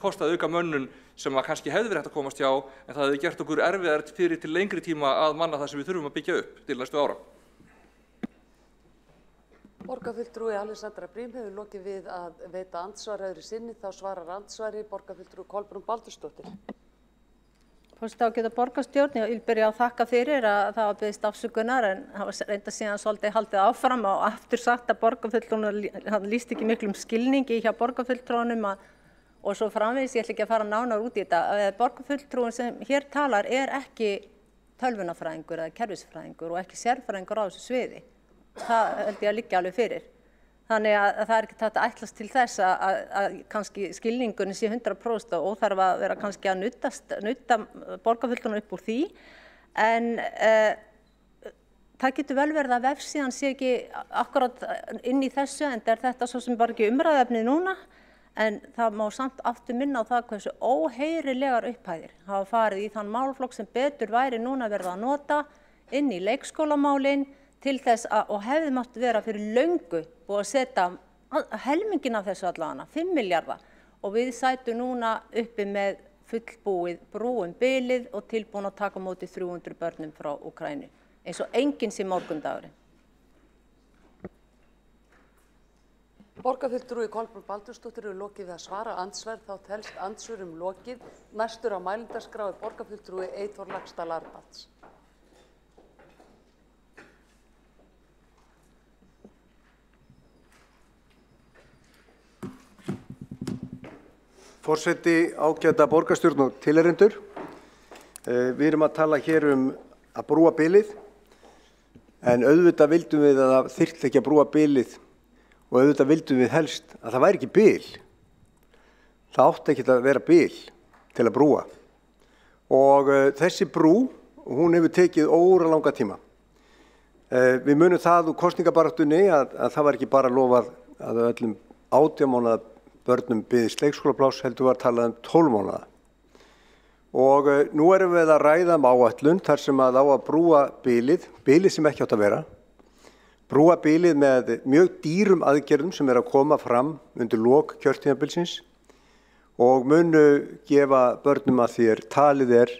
kostaði auka mönnun sem kannski hefði verið hægt að komast hjá en það hefði gert okkur erfiðar fyrir til lengri tíma að manna það sem við þurfum að byggja upp til næstu ára. Borgarfulltrúi Alexandra Brím hefur lokið við að veita andsvar öðru sinni, þá svarar andsvari borgarfulltrúi Kolbrún Baldursdóttir. Forseti ágæta borgarstjórn, ég vil byrja að þakka fyrir að það var beðist afsökunar en það var reynda síðan svolítið haldið áfram og aftur sagt að borgarfulltrúin lýst ekki miklum skilningi hjá borgarfulltrúinum og svo framvegis, ég ætla ekki að fara nánar út í þetta, borgarfulltrúin sem hér talar ekki tölvunarfræðingur eða kerfisfræðingur og ekki sérfræðingur á þessu sviði. Það held ég að liggja alveg fyrir. Þannig að það ekki hægt að ætlast til þess að kannski skilningunni sé 100% og óþarf að vera kannski að nutta borgarfulltrúin upp úr því. En það getur vel verið að vefsíðan sé ekki akkurat inn í þessu, en þetta svo sem bara ekki umræðuefni núna. en það má samt aftur minna á það hversu óheyrilegar upphæðir hafa farið í þann málaflokk sem betur væri núna verið að nota inn í leikskólamálin til þess að, og hefði mátt vera fyrir löngu og að setja helmingin af þessu allavega, 5 milljarða og við sætum núna uppi með fullbúið brúum bilið og tilbúin að taka á móti 300 börnum frá Úkraínu, eins og enginn sé morgundagurinn. Borgarfulltrúi Kolbrún Baldursdóttir er lokið við að svara andsverð, þá telst andsvörum lokið. Næstur á mælendaskrá er borgarfulltrúi Eyþór Laxdal Arnalds. Forseti, ágæta borgarstjórn og tilheyrendur. Við erum að tala hér að brúa bilið, en auðvitað vildum við að það þyrfti ekki að brúa bilið og auðvitað vildum við helst að það væri ekki bil. Það átti ekki að vera bil til að brúa. Og þessi brú, hún hefur tekið óralanga tíma. Við munum það úr kosningabaráttunni að það var ekki bara lofað að öllum 18 mánaða börnum byggðist leikskólapláss, heldur var talað 12 mánaða. Og nú erum við að ræða áætlun þar sem að á að brúa bilið sem ekki átt að vera, brúa bilið með mjög dýrum aðgerðum sem að koma fram undir lok kjörtímabilsins og munu gefa börnum að því talið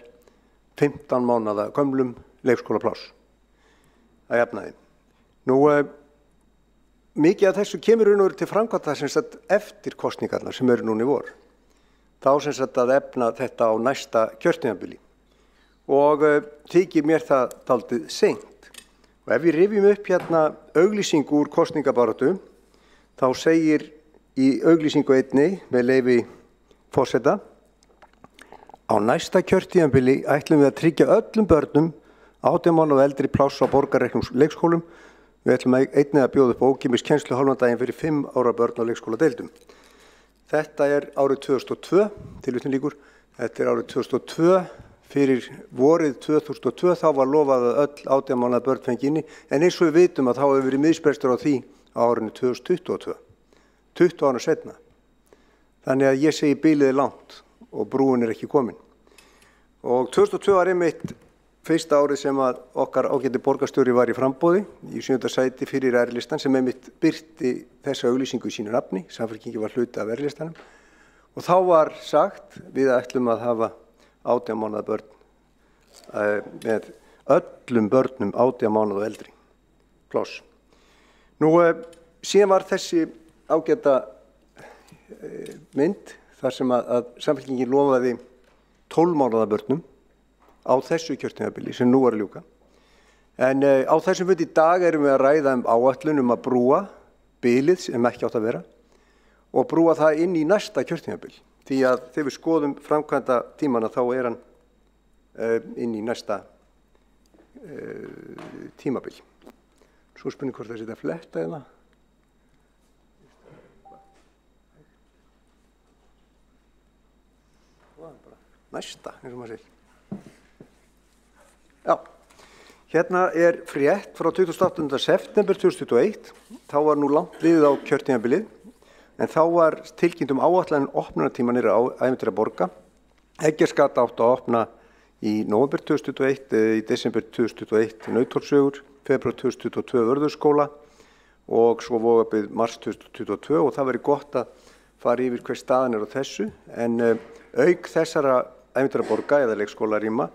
15 mánaða gömlum leikskólapláss að jafnaði. Nú, mikið af þessu kemur raun og veru til framkvæmda sem sagt eftir kosningarnar sem eru núna í vor. Þá sem sagt að efna þetta á næsta kjörtímabili og þykir mér það dálítið seint. Og ef við rifjum upp hérna auglýsingu úr kosningabaráttu, þá segir í auglýsingu einni með leyfi forseta: á næsta kjörtímabili ætlum við að tryggja öllum börnum 18 mánaða og eldri pláss á borgarreknum leikskólum. Við ætlum einnig að bjóða upp ókeypis kennslu hálfan daginn fyrir 5 ára börn á leikskóladeildum. Þetta er árið 2002, tilvitnun lýkur, þetta er árið 2002. Fyrir vorið 2002 þá var lofað að öll 18 mánaða börn fengi inni, en eins og við vitum að þá hefur verið miðsbrestur á því á árinu 2022, 20 ára seinna. Þannig að ég segi bilið langt og brúin ekki komin. Og 2002 var einmitt fyrsta árið sem að okkar ágæti borgarstjóri var í framboði í 7. sæti fyrir R-listan sem einmitt birti þessa auglýsingu í sínu nafni, Samfylkingin var hluti af R-listanum. Og þá var sagt við ætlum að hafa 18 mánaða börn með öllum börnum 18 mánaða og eldri pláss. Nú, síðan var þessi ágæta mynd þar sem að Samfylkingin lofaði 12 mánaða börnum á þessu kjörtímabili sem nú er að ljúka. En á þessum fundi í dag erum við að ræða áætlun að brúa bilið sem ekki átt að vera og brúa það inn í næsta kjörtímabil. Því að þegar við skoðum framkvæmda tímana þá er hann inn í næsta tímabil. Svo spurning hvort það setja fletta eða. Næsta, eins og maður segir. Já, hérna er frétt frá 28. september 2021. Þá var nú langt liðið á kjörtímabilið. En þá var tilkynnt áætlanin opnunartíma niðri á Ævintýraborga. Eggertsgata átti að opna í nóvember 2021, í desember 2021 Nauthólssvegur, febrúar 2022 Vörðuskóla og svo Vogabyggð mars 2022 og það verið gott að fara yfir hver staðan er á þessu. En auk þessara Ævintýraborga eða leikskólarýma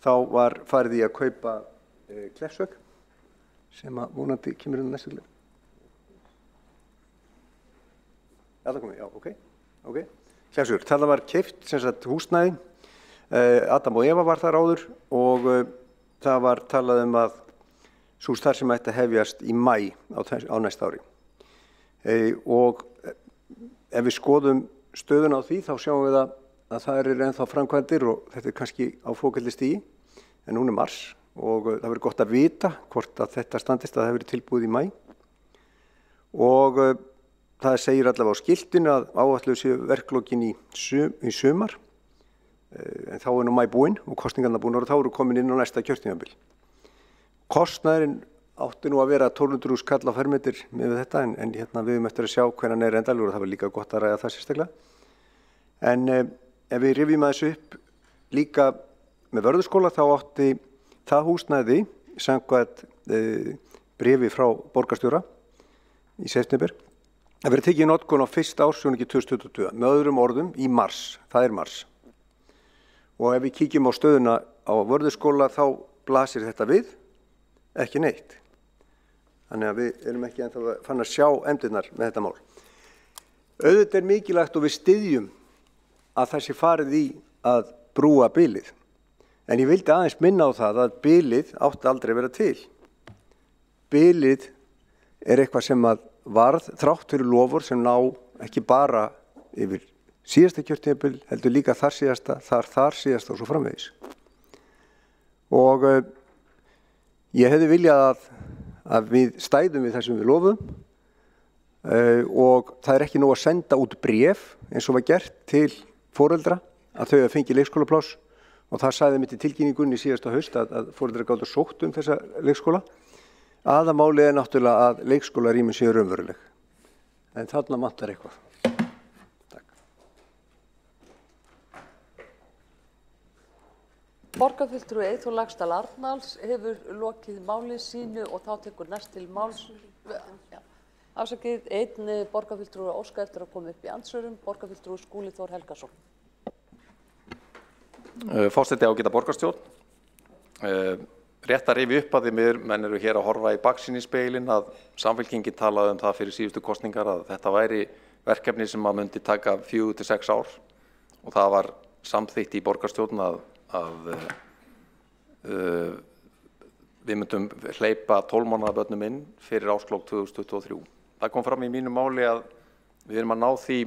þá var farið í að kaupa Kleppsveg sem að vonandi kemur inn á næstu glöð. Já, það komið, já, ok. Kleppsvegur, það var keypt sem sagt húsnæði, Adam og Eva var þar áður og það var talað að sú starfsemi ætti að hefjast í maí á næsta ári. Og ef við skoðum stöðuna á því þá sjáum við að það eru ennþá framkvæmdir og þetta er kannski á flókellistigi, en núna mars og það verður gott að vita hvort að þetta standist að það hefur verið tilbúið í maí. Og það segir allavega á skiltinu að áætluðu séu verklokin í sumar, en þá er nú maí búinn og kosningarnar búnar og þá eru komin inn á næsta kjörtímabil. Kostnaðurinn átti nú að vera 1200 kall á fermetr með þetta en hérna við eftir að sjá hvernig hann er endanlegur og það var líka gott að ræða það sérstaklega. En ef við rifjum aðeins upp líka með Vörðuskóla þá átti það húsnæði samkvæmt bréfi frá borgarstjóra í september að vera tekið í notkun á fyrsta ársfjórðungi 2022, með öðrum orðum í mars, það er mars. Og ef við kíkjum á stöðuna á Vörðuskóla þá blasir þetta við, ekki neitt. Þannig að við erum ekki ennþá fann að sjá efndirnar með þetta mál. Auðvitað er mikilvægt og við styðjum að það sé farið í að brúa bilið. En ég vildi aðeins minna á það að bilið átti aldrei að vera til. Bilið er eitthvað sem að varð þrátt fyrir lofur sem ná ekki bara yfir síðasta kjörtímabil, heldur líka þar síðasta og svo framvegis. Og ég hefði viljað að við stæðum við þessum við lofum og það er ekki nóg að senda út bréf eins og var gert til foreldra að þau að fengi leikskólapláss og það sagði mitt í tilkynningunni síðasta haust að foreldrar gátu sótt þessa leikskóla. Aðamálið er náttúrulega að leikskólarými séu raunveruleg. En þarna vantar eitthvað. Takk. Borgarfulltrúi Eyþór Laxdal Arnalds hefur lokið máli sínu og þá tekur næst til máls. Afsakið, einn borgarfulltrúi óska eftir að koma upp í andsvörum, borgarfulltrúi Skúli Þór Helgason. Forseti ágæta borgarstjórn. Rétt að rifja upp að því menn eru hér að horfa í baksýnisspegilinn að Samfylkingin talaði það fyrir síðustu kosningar að þetta væri verkefni sem að myndi taka 4 til 6 ár og það var samþykkt í borgarstjórn að við myndum hleypa 12 mánaða börnum inn fyrir árslok 2023. Það kom fram í mínu máli að við erum að ná því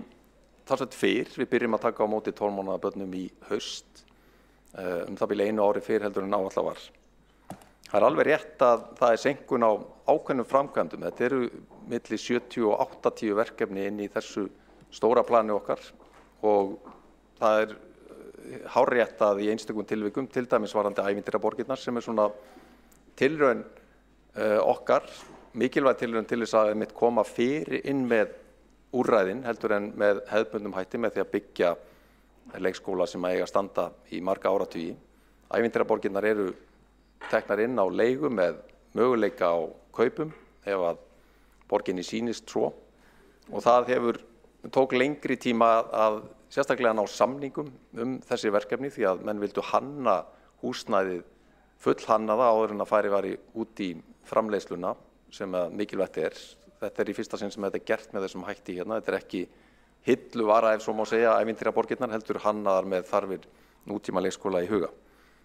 talsvert fyrr, við byrjum að taka á móti 12 mánaða börnum í haust, það byrja 1 ári fyrr heldur en áætlað var. Það er alveg rétt að það er seinkun á ákveðnum framkvæmdum. Þetta eru milli 70 og 80 verkefni inn í þessu stóra plani okkar og það er hárrétt að í einstökum tilvikum, til dæmis varðandi ævintýraborgirnar sem er svona tilraun okkar, mikilvæg tilraun til þess að mitt koma fyrir inn með úrræðin heldur en með hefðbundnum hætti með því að byggja leikskóla sem eiga að standa í marga áratugi. Ævintýraborgirnar eru teknar inn á leigu með möguleika á kaupum ef að borginni sýnist svo og það tók lengri tíma að sérstaklega ná samningum þessi verkefni því að menn vildu hanna húsnæðið fullhannaða áður en að færi var út í framleiðsluna sem mikilvægt er. Þetta í fyrsta sinn sem þetta er gert með þessum hætti hérna. Þetta er ekki hilluvara ef svo má segja ævintýraborgirnar heldur hannaðar með þarfir nútíma leikskóla í huga.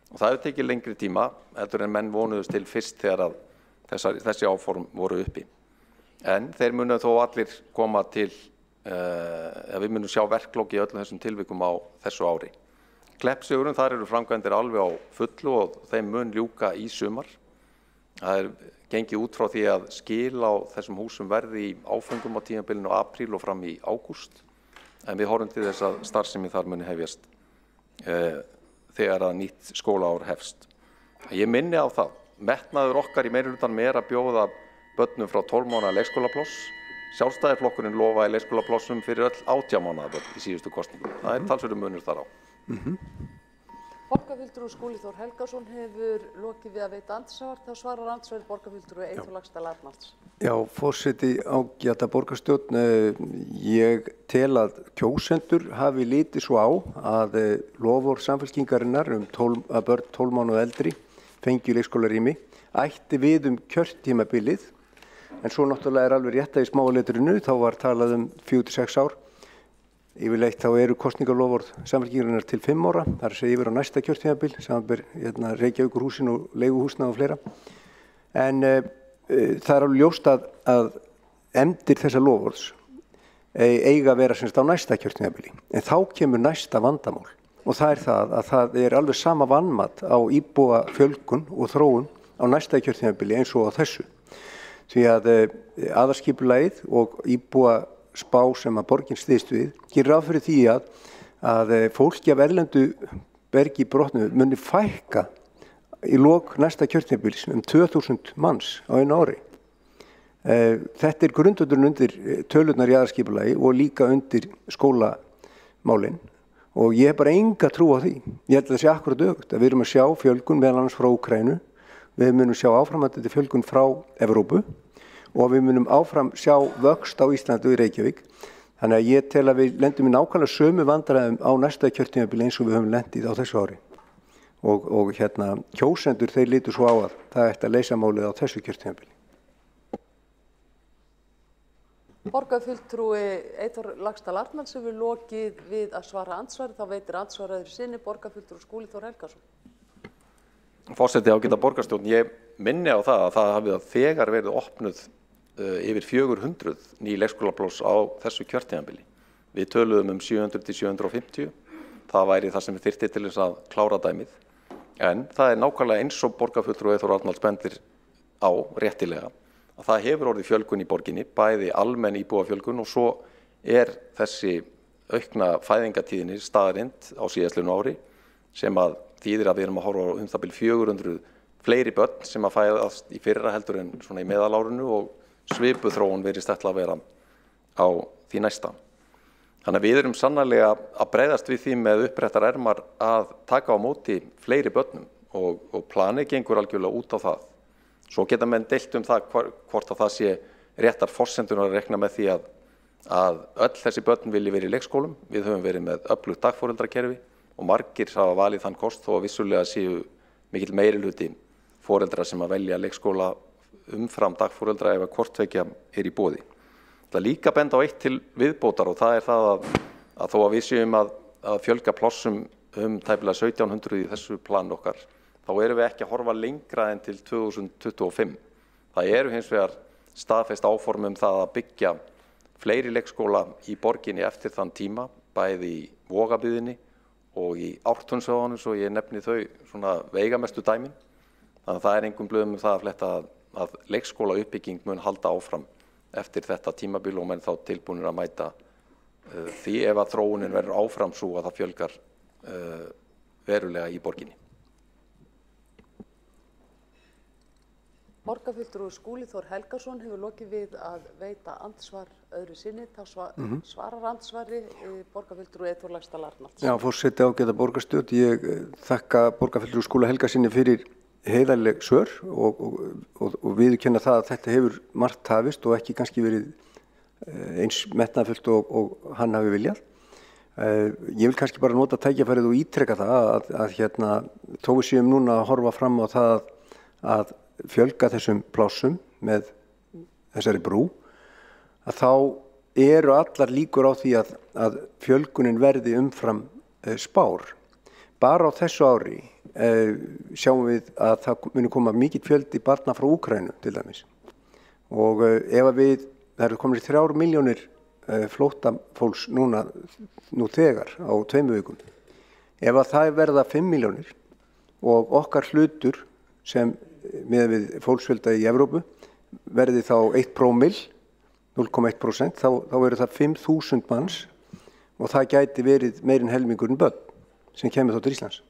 Og það hefur tekið lengri tíma heldur en menn vonuðust til fyrst þegar að þessi áform voru uppi. En þeir munu þó allir koma til, við munum sjá verklok í öllum þessum tilvikum á þessu ári. Kleppsvegurinn, þar eru framkvæmdir alveg á fullu og þeim mun ljúka í sumar. Það er gengið út frá því að skil á þessum húsum verði í áföngum á tímabilinu apríl og fram í ágúst. En við horfum til þess að starfsemi þar muni hefjast þegar að nýtt skólaár hefst. Ég minni á það, metnaður okkar í meirihlutanum er að bjóða börnum frá 12 mánaða leikskólapláss. Sjálfstæðisflokkurinn lofaði leikskólaplássum fyrir öll 18 mánaða börn í síðustu kosningum. Það er talsverður munur þar á. Borgarfulltrúi Skúli Þór Helgason hefur lokið við að veita andsvar, þá svarar andsvari borgarfulltrúi Eyþór Laxdal Arnalds. Já, forseti ágæta borgarstjórn, ég tel að kjósendur hafi litið svo á að loforð Samfylkingarinnar að börn 12 mánaða eldri fengi leikskólarými ætti við kjörtímabilið, en svo náttúrulega er alveg rétt að í smáletrinu þá var talað 4 til 6 ár. Yfirleitt þá eru kosningalofvorð Samfylkingarinnar til 5 ára, þar sé yfir á næsta kjörtímabil, samanber Reykjavíkurhúsin og leiguhúsna og fleira. En það er alveg ljóst að efndir þessa lofvorðs eiga að vera semst á næsta kjörtímabili. En þá kemur næsta vandamál og það er það að það er alveg sama vanmat á íbúa fjölgun og þróun á næsta kjörtímabili eins og á þessu. Því að aðalskipulagið og íbúa spá sem að borgin styðst við gerir ráð fyrir því að fólki af erlendu bergi brotnu muni fækka í lok næsta kjörtímabils 2000 manns á einu ári. Þetta grundvöllurinn undir tölurnar í aðalskipulagi og líka undir skólamálin og ég hef bara enga trú á því. Ég held að það sé akkurat öfugt að við erum að sjá fjölgun meðal annars frá Úkraínu, við munum sjá áframhaldandi fjölgun frá Evrópu og við munum áfram sjá vöxt á Íslandi og í Reykjavík. Þannig að ég tel að við lendum í nákvæmlega sömu vandræðum á næsta kjörtímabili eins og við höfum lendið á þessu ári. Og kjósendur þeir litu svo á að það ætti að leysa málið á þessu kjörtímabili. Borgarfulltrúi Eyþór Laxdal Arnalds hefur lokið við að svara andsvari, þá veitir andsvaraður sinni borgarfulltrúi Skúli Þór Helgason. Forseti ágæta borgarstjórn, ég minni á það að það hafi þegar verið opnuð yfir 400 ný leikskólapláss á þessu kjörtímabili. Við töluðum 700 til 750, það væri það sem við þyrfti til þess að klára dæmið. En það nákvæmlega eins og borgarfulltrúi Eyþór Arnalds bendir á réttilega að það hefur orðið fjölgun í borginni, bæði almenn íbúafjölgun og svo þessi aukna fæðingatíðinni staðarind á síðastliðnu ári sem að þýðir að við erum að horfa á það bil 400 fleiri börn sem að fæðast í fyrra heldur en svona í meðalárinu og svipuð þróun virðist ætla að vera á því næsta. Þannig að við erum sannarlega að bregðast við því með uppréttar ermar að taka á móti fleiri börnum og planið gengur algjörlega út á það. Svo geta menn deilt það hvort að það sé réttar forsendur að rekna með því að öll þessi börn vilji verið í leikskólum. Við höfum verið með öflugt dagforeldrakerfi og margir hafa valið þann kost þó að vissulega séu mikill meirihluti foreldra sem að velja leikskóla umfram dagforeldra ef að hvort tveggja í boði. Það líka benda á eitt til viðbótar og það það að þó að við séum að fjölga plássum tæplega 1700 í þessu plan okkar, þá erum við ekki að horfa lengra en til 2025. Það eru hins vegar staðfest áform það að byggja fleiri leikskóla í borginni eftir þann tíma, bæði í Vogabyggðinni og í Ártúnsvöðunum, svo ég nefni þau svona veigamestu dæmin. Þannig að það engum blöðum það að fletta að leikskóla uppbygging mun halda áfram eftir þetta tímabil og menn þá tilbúnir að mæta því ef að þróunin verður áfram svo að það fjölgar verulega í borginni. Borgarfulltrúi Skúli Þór Helgason hefur lokið við að veita andsvar öðru sinni, þá svarar andsvari borgarfulltrúi Eyþór Laxdal Arnalds. Já, forseti ágæta borgarstjórn, ég þakka borgarfulltrúi Skúla Helgasyni fyrir heiðarleg svör og viðurkenna það að þetta hefur margt hafist og ekki kannski verið eins metnaðarfullt og hann hafi viljað. Ég vil kannski bara nota tækifærið og ítreka það að þó við séum núna að horfa fram á það að fjölga þessum plássum með þessari brú, að þá eru allar líkur á því að fjölgunin verði umfram spár. Bara á þessu ári sjáum við að það muni koma mikill fjöldi barna frá Úkraínu til dæmis. Og ef það eru komin 3 milljónir flóttafólks nú þegar á 2 vikum. Ef að það verða 5 milljónir og okkar hlutur sem með við fólksfjölda í Evrópu verði þá 1 prómill, 0,1%, þá eru það 5.000 manns og það gæti verið meirinn helmingurinn börn sem kemur þá til Íslands.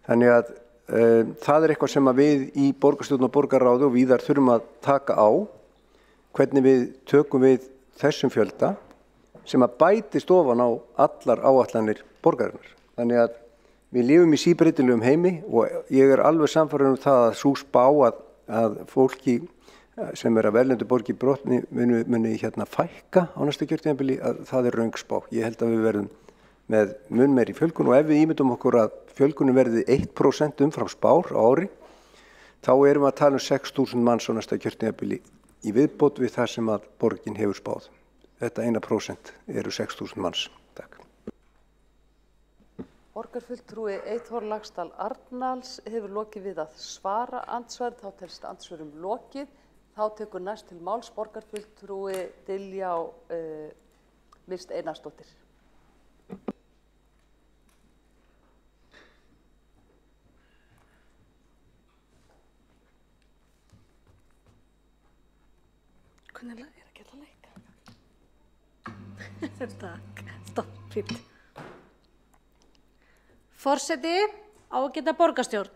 Þannig að það eitthvað sem að við í borgarstjórn og borgarráði og víðar þurfum að taka á, hvernig við tökum við þessum fjölda sem að bætist ofan á allar áætlanir borgarinnar. Þannig að við lifum í síbreytilegum heimi og ég alveg sannfærður það að sú spá að fólki sem að verðlendu borgi brott muni fækka á næsta kjörtímabili, að það röng spá. Ég held að við verðum með mun meiri fjölgun og ef við ímyndum okkur að fjölgunin verði 1% umfram spár á ári, þá erum við að tala 6.000 manns á næsta kjörtímabili í viðbót við það sem að borgin hefur spáð. Þetta 1% eru 6.000 manns. Takk. Borgarfulltrúi Eyþór Laxdal Arnalds hefur lokið við að svara andsvari, þá telst andsvörum lokið. Þá tekur næst til máls borgarfulltrúi Diljá Mist Einarsdóttir. Hvernig er ekki að leika? Takk, stopp, fínt. Forseti, ágæta borgarstjórn.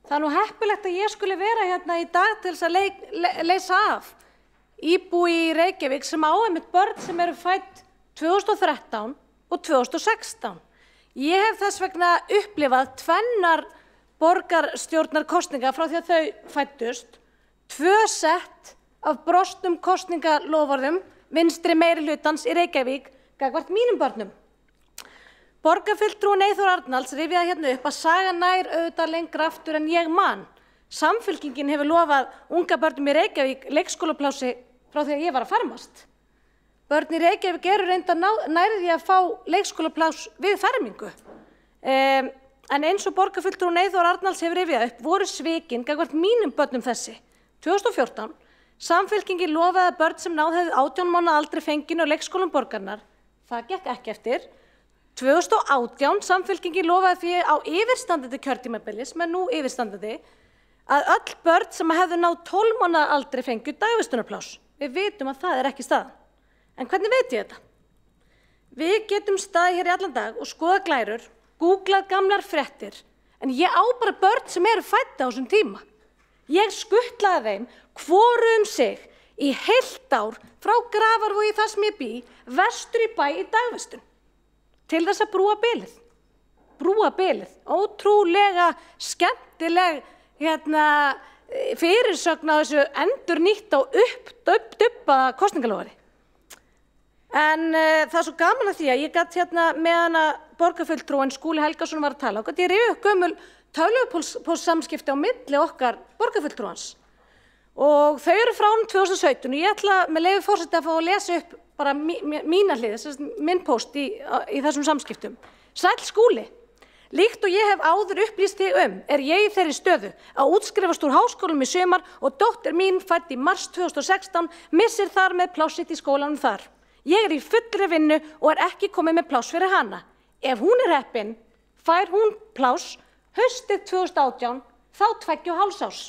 Það nú heppilegt að ég skuli vera hérna í dag til þess að leysa af íbúi í Reykjavík sem á einmitt börn sem eru fædd 2013 og 2016. Ég hef þess vegna upplifað tvennar borgarstjórnarkosninga frá því að þau fæddust, 2 sett af brostnum kosningaloforðum vinstri meirihlutans í Reykjavík gagnvart mínum börnum. Borgarfulltrúinn Eyþór Arnalds rifjaði hérna upp að sagan nær auðvitað lengra aftur en ég man. Samfylkingin hefur lofað unga börnum í Reykjavík leikskólaplási frá því að ég var að fermast. Börn í Reykjavík eru reyndar nærri því að fá leikskólaplás við fermingu. En eins og borgarfulltrúinn Eyþór Arnalds hefur rifjað upp voru svikin gagnvart mínum börnum þessi. 2014, Samfylkingin lofaði að börn sem náð hefðu 18 mánaða aldri fenginu á leikskólum borgarinnar. Það gekk ekki eftir. 2018, Samfylkingin lofaði því á yfirstandandi kjörtímabilis, með nú yfirstandandi, að öll börn sem hefðu náð 12 mánaða aldri fengju dagvistunarplás. Við vitum að það er ekki staðan. En hvernig veit ég þetta? Við getum staðið hér í allan dag og skoða glærur, googlað gamlar fréttir, en ég á bara börn sem eru fædd á þessum tíma. Ég skutlaði þeim hvoru sig í heilt ár frá Grafarvogi þar sem ég bý, vestur í bæ í dagvistun, til þess að brúa bilið. Brúa bilið. Ótrúlega skemmtileg fyrirsögn á þessu endurnýtt á uppdubbaða kosningalofari. En það er svo gaman að því að ég gat meðan að borgarfulltrúinn Skúli Helgason var að tala og gat ég rifið upp gömul tölvupóstsamskipti á milli okkar borgarfulltrúans. Og þau eru frá 2017 og ég ætla með leyfi forseta að fá að lesa upp bara mína hlið, minn póst í þessum samskiptum. Sæll Skúli, líkt og ég hef áður upplýst þig er ég í þeirri stöðu að útskrifast úr háskólum í sumar og dóttir mín fædd í mars 2016 missir þar með pláss sitt í skólanum þar. Ég í fullri vinnu og ekki komið með pláss fyrir hana. Ef hún heppin, fær hún pláss haustið 2018, þá 2,5 árs.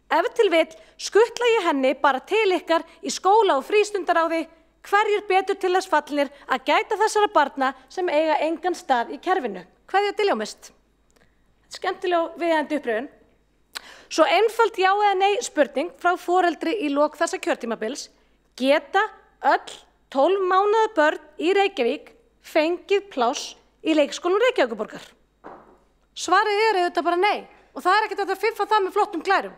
Ef til vill skutla ég henni bara til ykkar í skóla og frístundaráði, hverjir betur til þess fallnir að gæta þessara barna sem eiga engan stað í kerfinu. Kveðja Diljá-Mist. Skemmtileg viðeigandi uppröðun. Svo einföld já eða nei spurning frá foreldri í lok þessa kjörtímabils, geta öll 12 mánaða börn í Reykjavík fengið pláss í leikskólum Reykjavíkurborgar? Svarið auðvitað bara nei og það ekkert hægt að fiffa það með flottum glærum.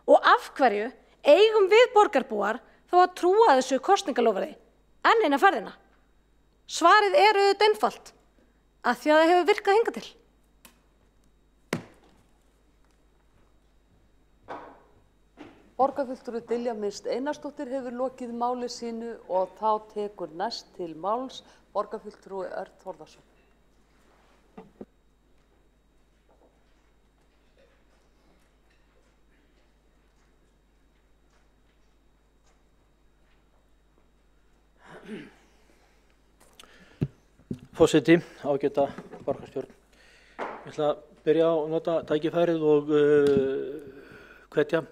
Og af hverju eigum við borgarbúar þó að trúa þessu kosningalofari enn eina ferðina? Svarið auðvitað einfalt, að því að það hefur virkað hingað til. Borgarfulltrúi Diljá-Mist Einarsdóttir hefur lokið máli sínu og þá tekur næst til máls borgarfulltrúi Örn Þórðarson. Forseti, ágæta borgarstjórn. Ég ætla að byrja á að nota tækifærið og hvetja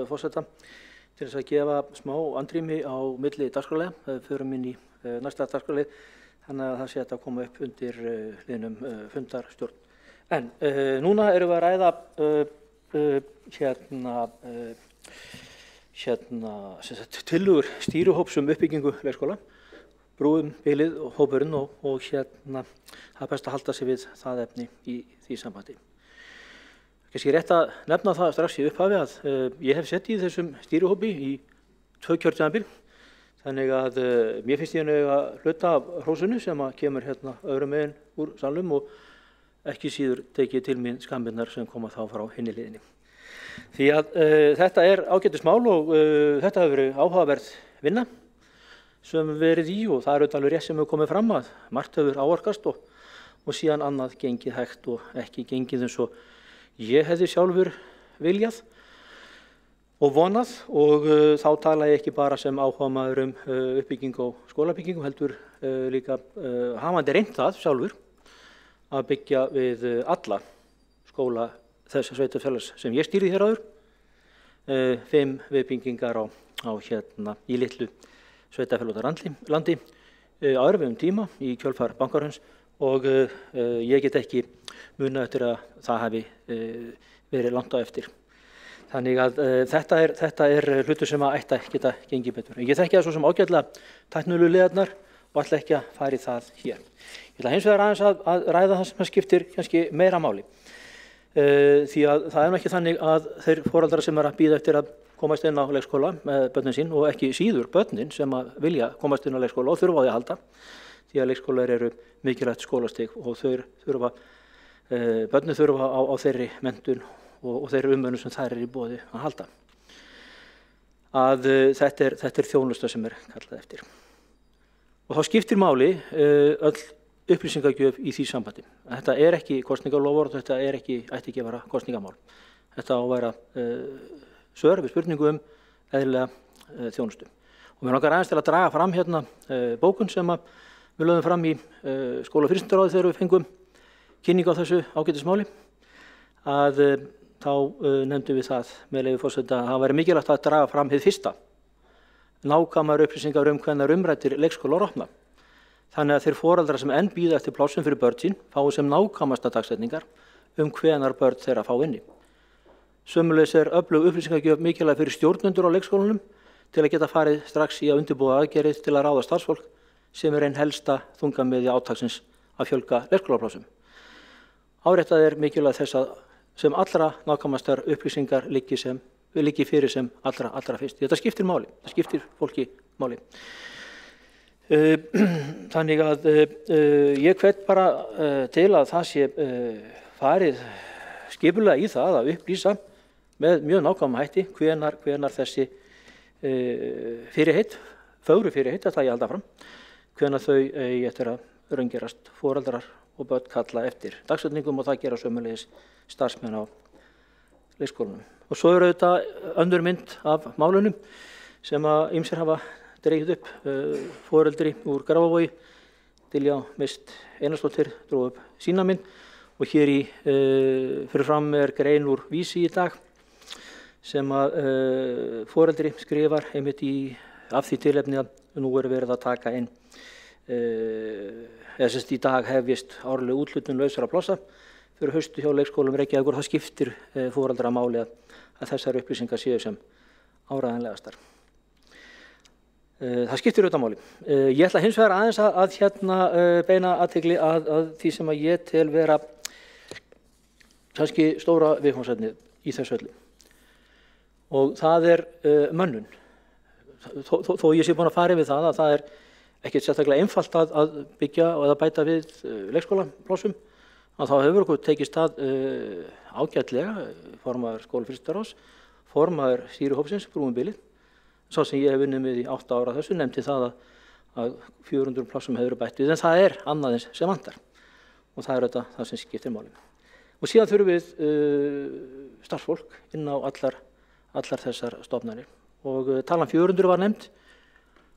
forseta til þess að gefa smá andrými á milli dagskrárliða. Það förum inn í næsta dagskrárlið, þannig að það sé að koma upp undir liðnum fundarstjórn. En núna erum við að ræða tillögur stýrihóps uppbyggingu leikskóla, brúum bilið og hópurinn og það er best að halda sig við það efni í því sambandi. Kannski rétt að nefna það strax í upphafi að ég hef sett í þessum stýrihópi í 2 kjörtímabil, þannig að mér finnst ég að hluta af hrósinu sem kemur öðrum megin úr salnum og ekki síður tekið til mín skammirnar sem koma þá frá hinni hliðinni. Því að þetta er ágætismál og þetta hefur verið áhugaverð vinna sem verið í og það er auðvitað alveg rétt sem hefur komið fram að margt hefur áorkast og síðan annað gengið hægt og ekki gengið eins og ég hefði sjálfur viljað og vonað og þá tala ég ekki bara sem áhugamaður uppbyggingu og skólabyggingum heldur líka hafandi reynt það sjálfur að byggja við alla skóla þess sveitarfélags sem ég stýrði hér áður, 5 viðbyggingar í litlu sveitarfélagslandi á erfiðum tíma í kjölfar bankaruns og ég get ekki munað eftir að það hafi verið langt á eftir. Þannig að þetta er hlutur sem að ætti að geta gengið betur. Ég þekki það svo sem ágætlega tæknilegu liðarnar og ætla ekki að fara í það hér. Ég ætla hins vegar aðeins að ræða það sem skiptir kannski meira máli. Því að það er nú ekki þannig að þeir foreldrar sem að bíða eftir að komast inn á leikskóla með börnin sín og ekki síður börnin sem að vilja komast inn á leikskóla og þurfa á því að halda, því að leikskólar eru mikilvægt skólastig og börnin þurfa á þeirri menntun og þeirri umönnun sem þær í boði að halda. Þetta er þjónusta sem er kallað eftir. Og þá skiptir máli öll upplýsingagjöf í því sambandi. Þetta er ekki kosningaloforð, þetta ætti ekki að vera kosningamál. Þetta á að vera svör við spurningu eðlilega þjónustu. Og mér langar aðeins til að draga fram hérna bókun sem við lögðum fram í skóla- og frístundaráði þegar við fengum kynningu á þessu ágætismáli. Þá nefndum við það með leyfi forseta að það væri mikilvægt að draga fram hið fyrsta, nákvæmar upplýsingar hvenær umræddir leikskólar opna. Þannig að þeir foreldrar sem enn bíða eftir plássum fyrir börn sín fái sem nákvæmasta dagsetningar hvenær börn þeirra fá inni. Sömuleiðis er öflug upplýsingagjöf mikilvæg fyrir stjórnendur á leikskólanum til að geta farið strax í að undirbúa aðgerðir til að ráða starfsfólk sem er einn helsta þungamiðja átaksins að fjölga leikskólaplássum. Áréttað er mikilvægt þess að sem allra nákvæmastar upplýsingar liggi fyrir sem allra fyrst. Þetta skiptir máli, það skiptir fólki máli. Þannig að ég hvet bara til að það sé farið skipulega í það að upplýsa með mjög nákvæma hætti hvenær þessi fyrirheit, fögru fyrirheit, þetta ég halda fram, hvenær þau eigi eftir að raungerast foreldrar og börn kalla eftir dagsetningum og það gera sömulegis starfsmenn á leikskólanum. Og svo eru auðvitað önnur mynd af málunum sem að ýmsir hafa dregið upp. Foreldri úr Grafarvogi, Diljá Mist Einarsdóttir, dró upp sína mynd og hér fyrir fram er grein úr Vísi í dag sem að foreldri skrifar einmitt af því tilefni að nú er verið að taka inn í dag hefjist árleg úthlutun lausra plássa fyrir haustu hjá leikskólum Reykjavíkur. Það skiptir foreldra máli að þessar upplýsingar séu sem áreiðanlegastar. Það skiptir auðvitað máli. Ég ætla hins vegar aðeins að beina athygli að því sem að ég tel vera kannski stóra viðfangsefnið í þessu öllu. Og það er mönnun. Þó ég sé búin að fara yfir það að það er ekkert sérstaklega einfalt að byggja og að bæta við leikskólaplássum, að þá hefur okkur tekist það ágætlega, formaður skóla- og frístundaráðs, formaður stýrihópsins, Brúum bilið, svo sem ég hef unnið með í 8 ára þessu, nefndi það að 400 plássum hefur bætt við, en það er annaðins sem vantar og það er þetta það sem skiptir máli. Og síðan þurfum við starfsfólk inn á allar þessar stofnanir og talan 400 var nefnd.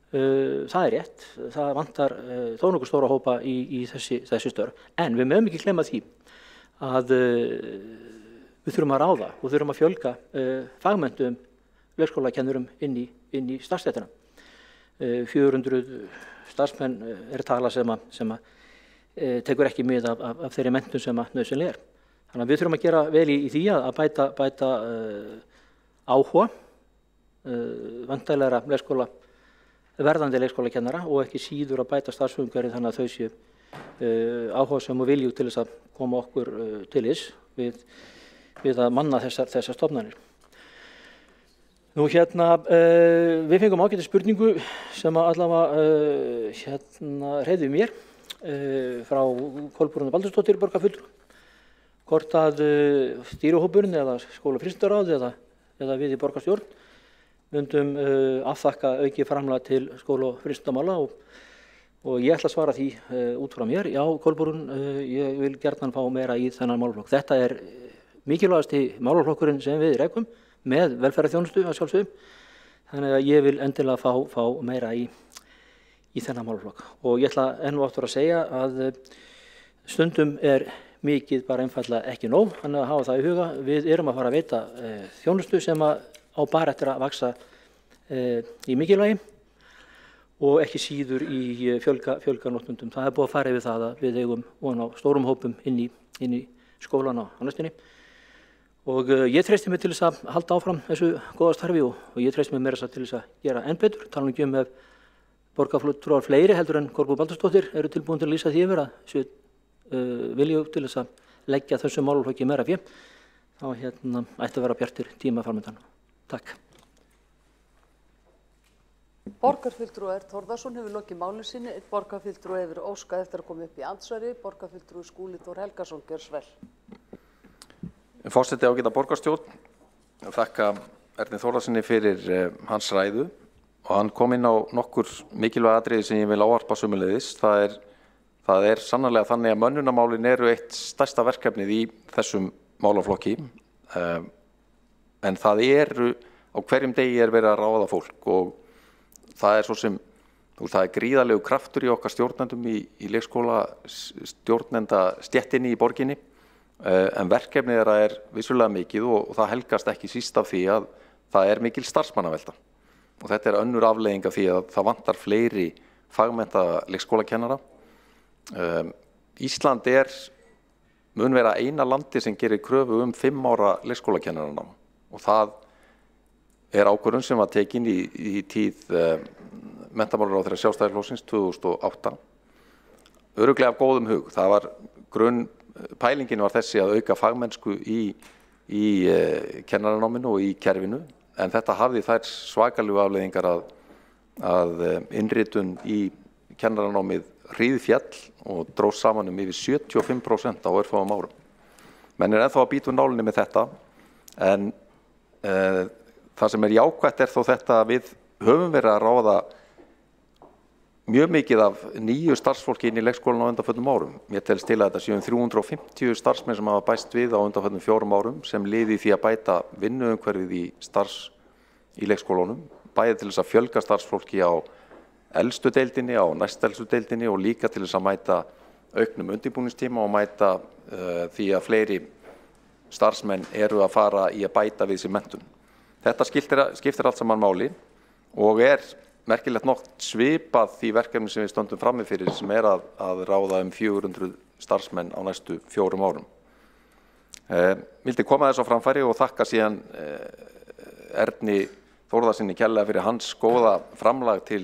Það er rétt, það vantar þó nokkuð stóra hópa í þessi störf, en við mögum ekki glemma því að við þurfum að ráða og þurfum að fjölga fagmenntuðum leikskólakennurum inn í starfsstéttina. 400 starfsmenn er tala sem að tekur ekki mið af þeirri menntun sem að nauðsynleg er. Þannig að við þurfum að gera vel í því að bæta áhuga væntanlegra verðandi leikskólakennara og ekki síður að bæta starfsumhverfi þannig að þau séu áhugasöm og viljug til þess að koma okkur til þess við að manna þessar stofnanir. Nú við fengum ágætis spurningu sem allavega hreyfði mér frá Kolbrúnu Baldursdóttir borgarfulltrúa, hvort að stýrihópurinn eða skóla- og frístundaráð eða við í borgarstjórn myndum afþakka aukið framlag til skóla- og frístundamála og ég ætla að svara því út frá mér. Já, Kolbrún, ég vil gjarnan fá meira í þennan málaflokk. Þetta er mikilvægasti málaflokkurinn sem við rekum með velferðarþjónustu að sjálfsögum. Þannig að ég vil endilega fá meira í þennan málaflokk. Og ég ætla enn og aftur að segja að stundum er mikið bara einfaldlega ekki nóg, þannig að hafa það í huga. Við erum að fara að veita þjónustu sem á bara eftir að vaksa í mikilvægi og ekki síður í fjölga notendum. Það búið að fara yfir það að við eigum von á stórum hópum inn í skólan á næstunni. Og ég treysti mig til þess að halda áfram þessu góða starfi og ég treysti mig meira til þess að gera enn betur. Tala ekki ef borgarfulltrúar fleiri heldur en Kolbrún Baldursdóttir eru tilbúin til að lýsa því yfir að þessu vilju til þess að leggja þessu málaflokki meira fé. Þá ætti að vera bjartir tíma framundan. Takk. Borgarfulltrúi Þórðarson hefur lokið máli sinni. Einn borgarfulltrúi hefur óskað eftir að koma upp í andsvari. Borgarfulltrúi Skúli Þór Helgason, gjörðu svo vel. Forseti ágæta borgarstjórn, þakka Erni Þórðarsyni fyrir hans ræðu og hann kom inn á nokkur mikilvæg atriði sem ég vil ávarpa sömuleiðis. Það er sannarlega þannig að mönnunarmálin eru eitt stærsta verkefnið í þessum málaflokki en það eru á hverjum degi er verið að ráða fólk og það er svo sem það er gríðarlegu kraftur í okkar stjórnendum í leikskóla stjórnenda stéttinni í borginni en verkefnið þeirra er vissulega mikið og það helgast ekki síst af því að það er mikil starfsmannavelta og þetta er önnur afleiðing af því að það vantar fleiri fagmenntaða leikskólakennara. Ísland mun vera eina landi sem gerir kröfu 5 ára leikskólakennaranám og það er ákvörðun sem var tekin í tíð menntamálaráðherra Sjálfstæðisflokksins 2008. Örugglega af góðum hug. Það var pælingin var þessi að auka fagmennsku í kennaranáminu og í kerfinu en þetta hafði þær svakalegu afleiðingar að innritun í kennaranámið hríðfjall og dróst saman yfir 75% á örfáum árum. Menn er ennþá að bíta úr nálinni með þetta en það sem er jákvætt er þó þetta að við höfum verið að ráða mjög mikið af nýju starfsfólki inn í leikskólan á undanförnum árum. Mér telst til að þetta séu 350 starfsmenn sem hafa bæst við á undanförnum 4 árum sem liði því að bæta vinnuumhverfið í leikskólanum, bæði til þess að fjölga starfsfólki á elstu deildinni, á næstelstu deildinni og líka til þess að mæta auknum undirbúningstíma og mæta því að fleiri starfsmenn eru að fara í að bæta við sér menntun. Þetta skiptir allt saman máli og er merkilegt nokk svipað því verkefni sem við stöndum frammi fyrir sem er að ráða 400 starfsmenn á næstu 4 árum. Vildi koma þess á framfæri og þakka síðan Erni Þórðarsyni kærlega fyrir hans góða framlag til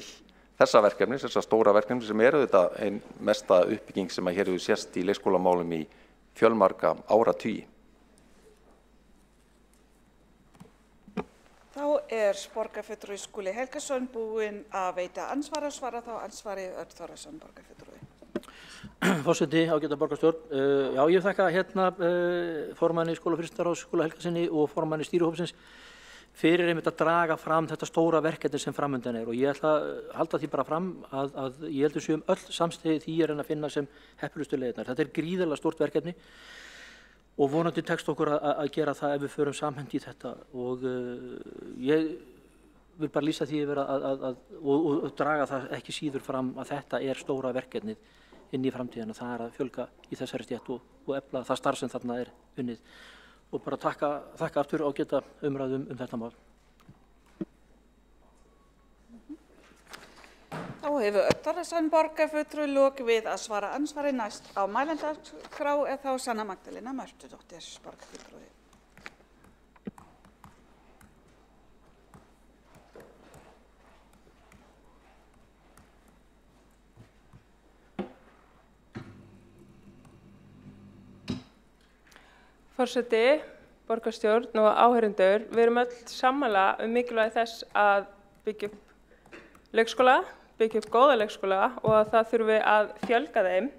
þessa verkefnis, þessa stóra verkefni sem eru þetta ein mesta uppbygging sem að hér hefur sést í leikskólamálum í fjölmarga áratugi. Þá borgarfulltrúi Skúli Helgason búinn að veita ansvar og svara þá ansvari Örn Þórðarson, borgarfulltrúi. Forseti, ágæta borgarstjórn. Já, ég þakka formanni skólafrýstindaráðs Skúla Helgasyni og formanni stýrihópsins fyrir einmitt að draga fram þetta stóra verkefni sem framundan og ég ætla að halda því bara fram að ég heldur séum öll samstöðu því að reyna að finna sem heppilegustu leiðirnar. Þetta er gríðarlega stórt verkefni og vonandi tekst okkur að gera það ef við förum samhent í þetta og ég vil bara lýsa því yfir og draga það ekki síður fram að þetta er stóra verkefnið inn í framtíðina. Það er að fjölga í þessari stétt og efla það starf sem þarna er unnið og bara þakka aftur ágæta umræðum þetta mál. Þá hefur Örn Þórðarson borgarfulltrúi lokið við að svara ansvari næst á mælendaskrá þá Sanna Magdalena Mörtudóttir, borgarfulltrúi. Forseti, borgarstjórn og áheyrendur, við erum öll sammála mikilvægi þess að byggja upp leikskóla, byggja upp góða leikskóla og að það þurfi að fjölga þeim.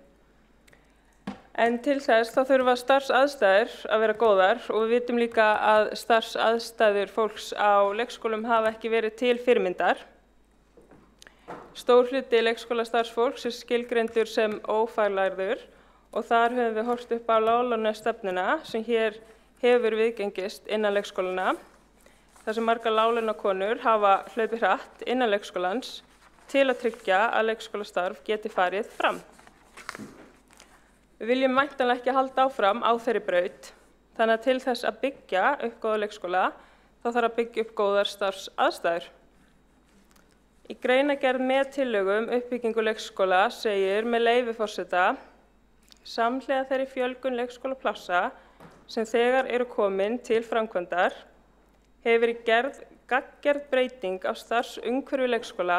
En til þess þá þurfa starfsaðstæður að vera góðar og við vitum líka að starfsaðstæður fólks á leikskólum hafa ekki verið til fyrirmyndar. Stór hluti leikskólastarfsfólks er skilgreindur sem ófaglærður og þar höfum við horft upp á láglaunastefnuna sem hér hefur viðgengist innan leikskólana. Þar sem margar láglaunakonur hafa hlaupið hratt innan leikskólans til að tryggja að leikskólastarf geti farið fram. Við viljum væntanlega ekki halda áfram á þeirri braut, þannig að til þess að byggja upp góða leikskóla þá þarf að byggja upp góðar starfsaðstæður. Í greinargerð með tillögum uppbyggingu leikskóla segir með leyfi forseta: samhliða þeirri fjölgun leikskólaplássa sem þegar eru komin til framkvæmdar hefur verið gerð gagngerð breyting á starfsumhverfi leikskóla,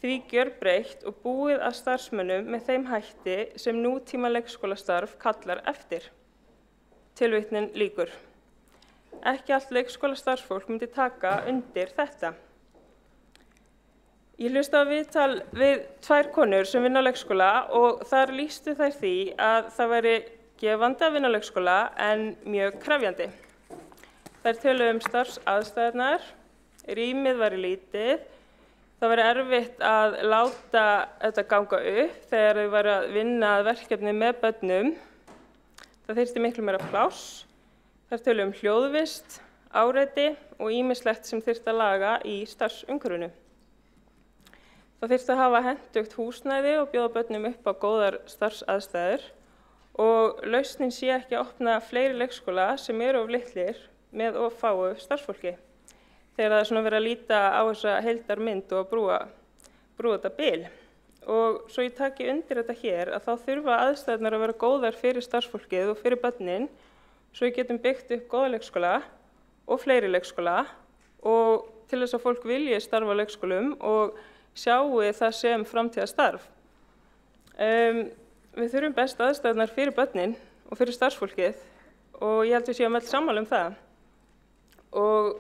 því gjörbreytt og búið að starfsmönnum með þeim hætti sem nútíma leikskólastarf kallar eftir. Tilvitnun lýkur. Ekki allt leikskólastarfsfólk myndi taka undir þetta. Ég hlusta á viðtal við 2 konur sem vinna á leikskóla og þar lýstu þær því að það væri gefandi að vinna á leikskóla en mjög krefjandi. Þær töluðu starfsaðstæðurnar, rýmið væri lítið, það væri erfitt að láta þetta ganga upp þegar þau væru að vinna verkefni með börnum. Það þyrfti miklu meira pláss. Þær töluðu hljóðvist, áreiti og ýmislegt sem þyrfti að laga í starfsumhverfinu. Það þyrfti að hafa hentugt húsnæði og bjóða börnum upp á góðar starfsaðstæður og lausnin sé ekki að opna fleiri leikskóla sem eru of litlir með of fáu starfsfólki. Þegar það er svona verið að líta á þessa heildarmynd og að brúa þetta bil. Og svo ég taki undir þetta hér að þá þurfa aðstæðurnar að vera góðar fyrir starfsfólkið og fyrir börnin svo við getum byggt upp góða leikskóla og fleiri leikskóla og til þess að fólk vilji starfa á leikskólum og sjáu það sem framtíðarstarf. Við þurfum best aðstæðurnar fyrir börnin og fyrir starfsfólkið og ég held við séum öll sammála um það. Og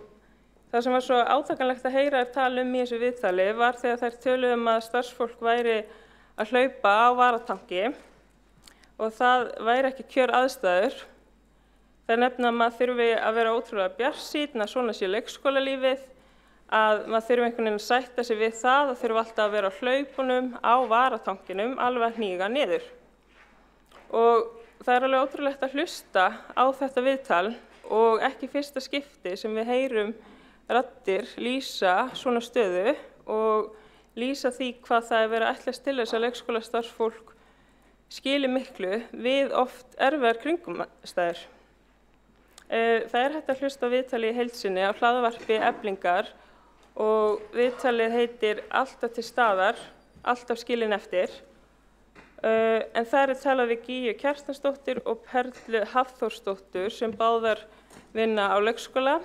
það sem var svo átakanlegt að heyra tala í þessu viðtali var þegar þær töluðu að starfsfólk væri að hlaupa á varatanki og það væri ekki kjör aðstæður. Það nefna að maður þurfi að vera ótrúlega bjartsýnn að svona sé leikskólalífið, að maður þurfi einhvern veginn að sætta sig við það þurfi alltaf að vera á hlaupunum, á varatankinum, alveg að hníga niður. Og það er alveg ótrúlegt að hlusta á þetta viðtal og ekki fyrsta skipti sem við heyrum raddir lýsa svona stöðu og lýsa því hvað það er verið að ætlast til þess að leikskólastarfsfólk skili miklu við oft erfiðar kringumstæður. Það er hægt að hlusta á viðtali í heild sinni á hlaðvarpi Eflingar og viðtalið heitir Alltaf til staðar, alltaf skilin eftir. En þar er talað við Gígju Kjartansdóttur og Perlu Hafþórsdóttur sem báðar vinna á leikskóla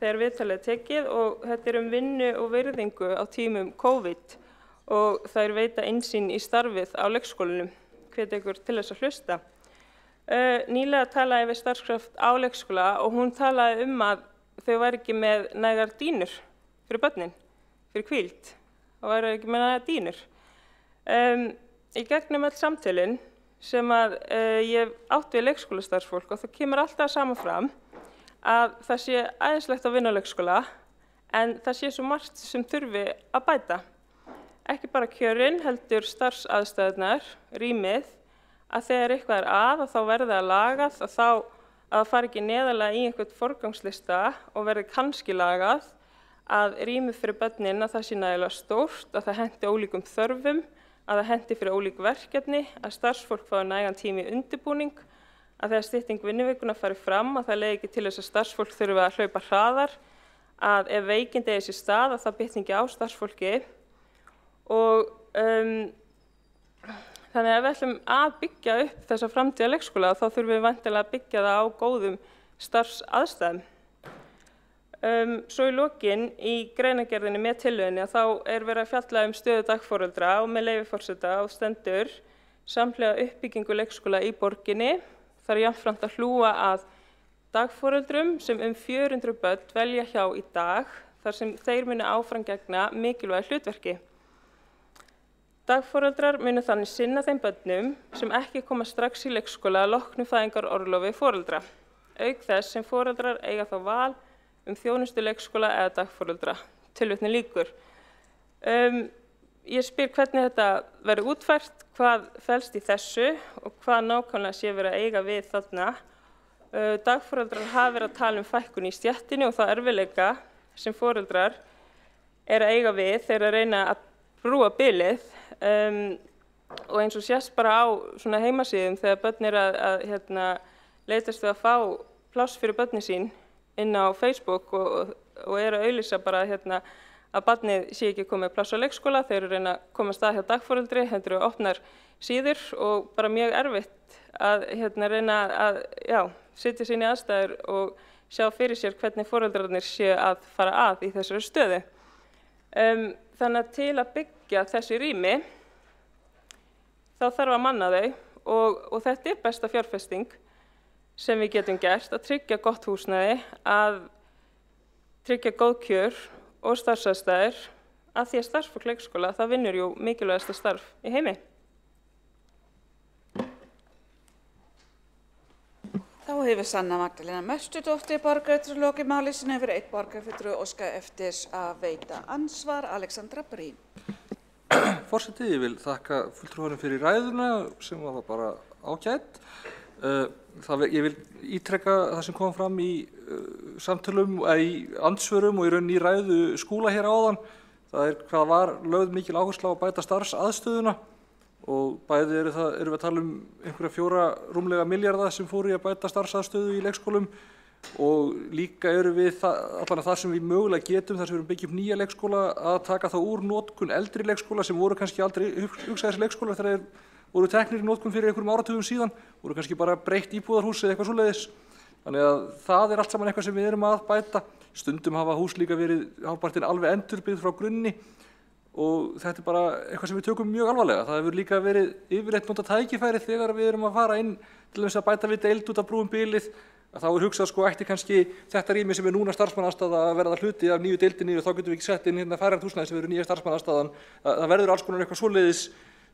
þegar viðtalið er tekið og þetta er vinnu og virðingu á tímum COVID og þær veita innsýn í starfið á leikskólanum. Hvet ykkur til þess að hlusta. Nýlega talaði við starfskraft á leikskóla og hún talaði að þau væri ekki með nægar dýnur fyrir börnin, fyrir hvíld. Það væri ekki með nægar dýnur. Í gegnum öll samtölin sem ég átt við leikskólastarfsfólk og það kemur alltaf saman fram að það sé æðislegt að vinna á leikskóla en það sé svo margt sem þurfi að bæta. Ekki bara kjörin, heldur starfsaðstæðurnar, rýmið, að þegar eitthvað er að þá verði að lagað og þá að það fari ekki neðarlega í einhvern forgangslista og verði kannski lagað, að rýmið fyrir börnin að það sé nægilega stórt, að það henti ólíkum þörfum, að það henti fyrir ólík verkefni, að starfsfólk fái nægan tími í undirbúning, að þegar stytting vinnuvikuna fari fram, að það leiði ekki til þess að starfsfólk þurfi að hlaupa hraðar, að ef veikindi eigi sér stað að það bitni ekki á starfsfólki og þannig að ef við ætlum að byggja upp þessa framtíða leikskóla þá þurfum við væntanlega að byggja það á góðum starfsaðstæðum. Svo í lokin í greinargerðinni með tillögunni að þá er verið að fjalla stöðu dagforeldra og með leyfi forseta og stendur samhliða uppbyggingu leikskóla í borginni. Það er jafnframt að hlúa að dagforeldrum sem 400 börn dvelja hjá í dag þar sem þeir muni áfram gegna mikilvægu hlutverki. Dagforeldrar munu þannig sinna þeim börnum sem ekki koma strax í leikskóla að loknu fæðingarorlofi foreldra. Auk þess sem foreldrar eiga þá val þjónustu leikskóla eða dagforeldra. Tilvitnun lýkur. Ég spyr hvernig þetta verður útfært, hvað felst í þessu og hvað nákvæmlega sé verið að eiga við þarna. Dagforeldrar hafa verið að tala fækkun í stéttinni og þá erfiðleika sem foreldrar að eiga við þegar að reyna að brúa bilið og eins og sést bara á svona heimasíðum þegar börn að leitast við að fá pláss fyrir börnin sín inn á Facebook og að auglýsa bara að barnið sé ekki komið pláss á leikskóla, þau eru að reyna að komast að hjá dagforeldri, heldur eru opnar síður og bara mjög erfitt að reyna að setja sig inn í aðstæður og sjá fyrir sér hvernig foreldrarnir séu að fara að í þessari stöðu. Þannig að til að byggja þessi rými þá þarf að manna þau og þetta er besta fjárfesting sem við getum gert, að tryggja gott húsnæði, að tryggja góð kjör og starfsaðstæður, að því að starfsfólk leikskóla, það vinnur jú mikilvægasta starf í heimi. Þá hefur Sanna Magdalena Mörtudóttir borgarfulltrúi lokið máli sínu, hefur einn borgarfulltrúi óskað eftir að veita ansvar, Alexandra Brím. Forseti, ég vil þakka fulltrúanum fyrir ræðuna sem var bara ágætt. Ég vil ítreka það sem kom fram í samtölum, í andsvörum og í rauninni í ræðu skúla hér áðan. Það hvað var lögð mikil áhersla á að bæta starfsaðstöðuna og bæði erum við að tala einhverja 4 rúmlega milljarða sem fóru í að bæta starfsaðstöðu í leikskólum og líka erum við allan að það sem við mögulega getum þar sem við erum byggjum nýja leikskóla að taka þá úr notkun eldri leikskóla sem voru kannski aldrei hugsaðis leikskóla þegar þeir voru teknir í notkun fyrir einhverjum áratugum síðan, voru kannski bara breytt íbúðarhús eða eitthvað svoleiðis. Þannig að það allt saman eitthvað sem við erum að bæta. Stundum hafa hús líka verið hálfpartinn alveg endurbyggð frá grunni og þetta bara eitthvað sem við tökum mjög alvarlega. Það hefur líka verið yfirleitt notað tækifæri þegar við erum að fara inn til þess að bæta við deild út af brúum bilið. Þá hugsað ætti kannski þetta rými sem núna starfsmannaðaðstaða að verða hluti af nýju deildinni og þá getum við ekki sett inn færandi húsnæði sem verður nýja starfsmannaðaðstaðan. Það verður alls konar eitthvað svoleiðis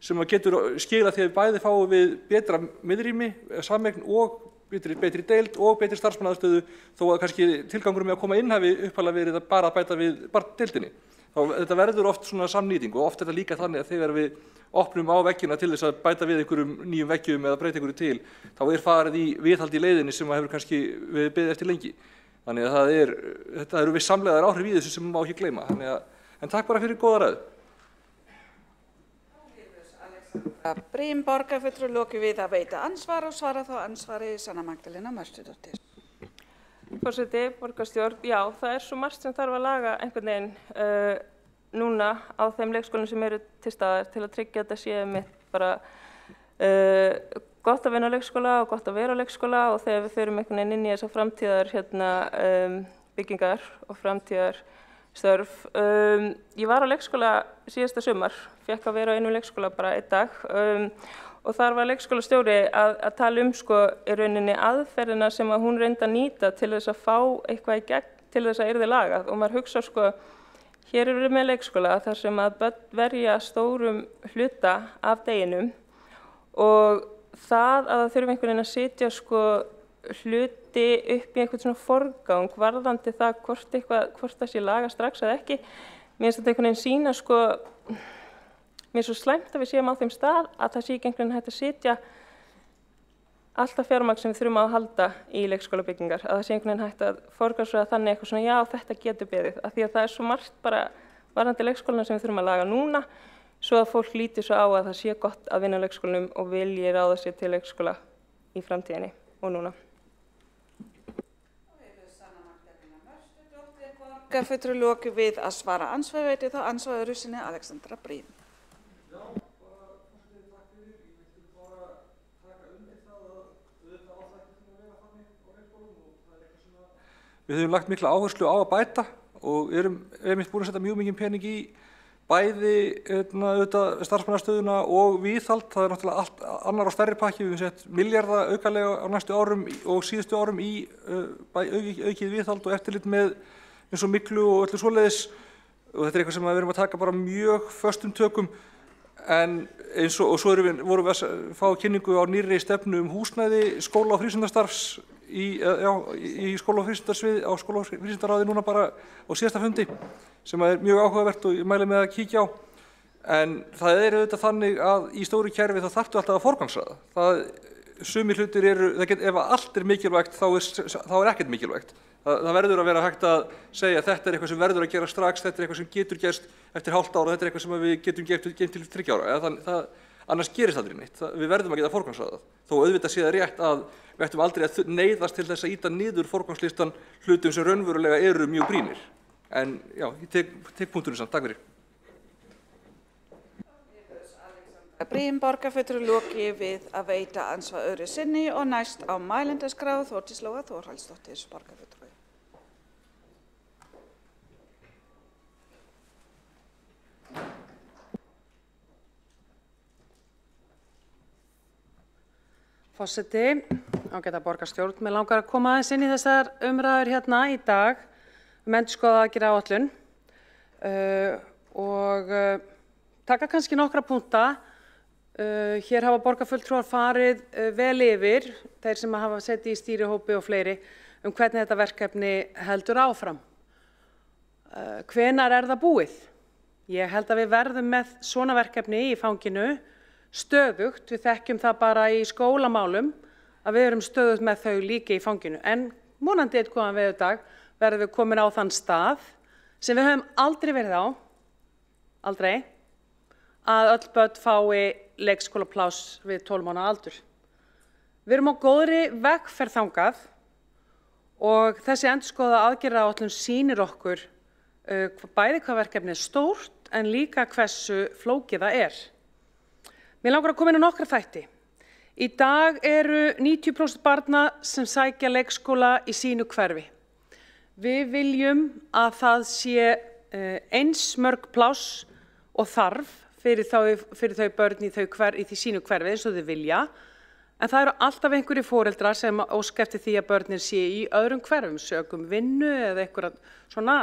sem getur skilað því að við bæði fáum við betra miðrými, sameign og betri deild og betri starfsmannaðaðstöðu þó að kannski tilgangur með að koma inn hafi upphaflega verið að bara bæta við deildinni. Þetta verður oft svona samnýting og oft er þetta líka þannig að þegar við opnum á veggina til þess að bæta við einhverjum nýjum veggjum eða breyta einhverju til, þá farið í viðhald í leiðinni sem hefur kannski við beðið eftir lengi. Þannig að þetta eru við samlegaðar áhrif í þessu sem má ekki gleyma. En takk bara fyrir góða ræðu. Brím borgarfulltrúi lokið við að veita ansvar og svara þá ansvari Sanna Magdalena Mörtudóttir. Forseti, borgarstjórn, já, það svo margt sem þarf að laga einhvern veginn núna á þeim leikskólum sem eru til staðar til að tryggja þetta sé mitt bara gott að vinna á leikskóla og gott að vera á leikskóla og þegar við förum einhvern veginn inn í þessa framtíðar byggingar og framtíðar störf. Ég var á leikskóla síðasta sumar, fékk að vera á einum leikskóla bara einn dag og þar var leikskólastjóri að tala í rauninni aðferðina sem að hún reyndi að nýta til þess að fá eitthvað í gegn til þess að yrði lagað og maður hugsa hér eru við með leikskóla þar sem að börn verja stórum hluta af deginum og það að það þurfi einhvern veginn að setja hluti upp í einhvern svona forgang varðandi það hvort það sé laga strax eða ekki. Mér finnst þetta einhvern veginn sýna mér svo slæmt að við séum á þeim stað að það sé ekki einhvern veginn hægt að setja alltaf fjármagn sem við þurfum að halda í leikskólabyggingar, að það sé einhvern veginn hægt að forgangsraða þannig eitthvað svona já þetta getur beðið, af því að það svo margt bara varðandi leikskólana sem við þurfum að laga núna svo að fólk líti svo á að það sé gott að vinna á leikskólanum og vilji ráða sér til leikskóla í framtíðinni og núna. Borgarfulltrúi lokið við að svara ansvari veiti þá ansvari sinni Alexandra Brím. Við höfum lagt mikla áherslu á að bæta og erum einmitt búin að setja mjög mikið pening í bæði starfsmannastöðuna og viðhald. Það náttúrulega allt annar og stærri pakki. Við höfum sett milljarða aukalega á næstu árum og síðustu árum í aukið viðhald og eftirlit með eins og myglu og öllu svoleiðis og þetta eitthvað sem við erum að taka bara mjög föstum tökum. En svo vorum við að fá kynningu á nýrri stefnu húsnæði skóla- og frístundastarfs í skóla- og frístundasvið á skóla- og frístundaráði núna bara á síðasta fundi sem mjög áhugavert og ég mæli með að kíkja á. En það auðvitað þannig að í stóru kerfi þá þarftu alltaf að forgangsraða. Sumir hlutir ef allt mikilvægt þá ekkert mikilvægt. Það verður að vera hægt að segja að þetta eitthvað sem verður að gera strax, þetta eitthvað sem getur gerst eftir hálft ára og þetta eitthvað sem við getum gert til 3 ára. Annars gerist aldrei neitt. Við verðum að geta forgangsraðað. Þó auðvitað sé það rétt að við ættum aldrei að neyðast til þess að ýta niður forgangslistan hlutum sem raunverulega eru mjög brýnir. En já, ég tek punkturinn samt. Takk fyrir. Brím borgarfulltrúi lokið við að veita ansvar öðru sinni og næst á mælendaskrá Þórdís Lóa Þórhallsdóttir borgarfulltrúi. Forseti, ágæta borgarstjórn, mig langar að koma aðeins inn í þessar umræður hérna í dag endurskoðaða aðgerðaáætlun og taka kannski nokkra punkta. Hér hafa borgarfulltrúar farið vel yfir, þeir sem hafa setið í stýrihópi og fleiri, hvernig þetta verkefni heldur áfram. Hvenær það búið? Ég held að við verðum með svona verkefni í fanginu stöðugt, við þekkjum það bara í skólamálum að við erum stöðugt með þau líka í fanginu. En vonandi einn góðan veðurdag verðum við komin á þann stað sem við höfum aldrei verið á, aldrei, að öll börn fái leikskólapláss við 12 mánaða aldur. Við erum á góðri vegferð þangað og þessi endurskoðaða aðgerðaáætlun sýnir okkur bæði hvað verkefnið er stórt en líka hversu flókið það er. Mér langar að koma inn á nokkra þætti. Í dag eru 90% barna sem sækja leikskóla í sínu hverfi. Við viljum að það sé eins mörg pláss og þarf fyrir þau börn í því sínu hverfi eins og þau vilja, en það eru alltaf einhverjir foreldrar sem óska eftir því að börnin sé í öðrum hverfum, sögum vinnu eða einhverja svona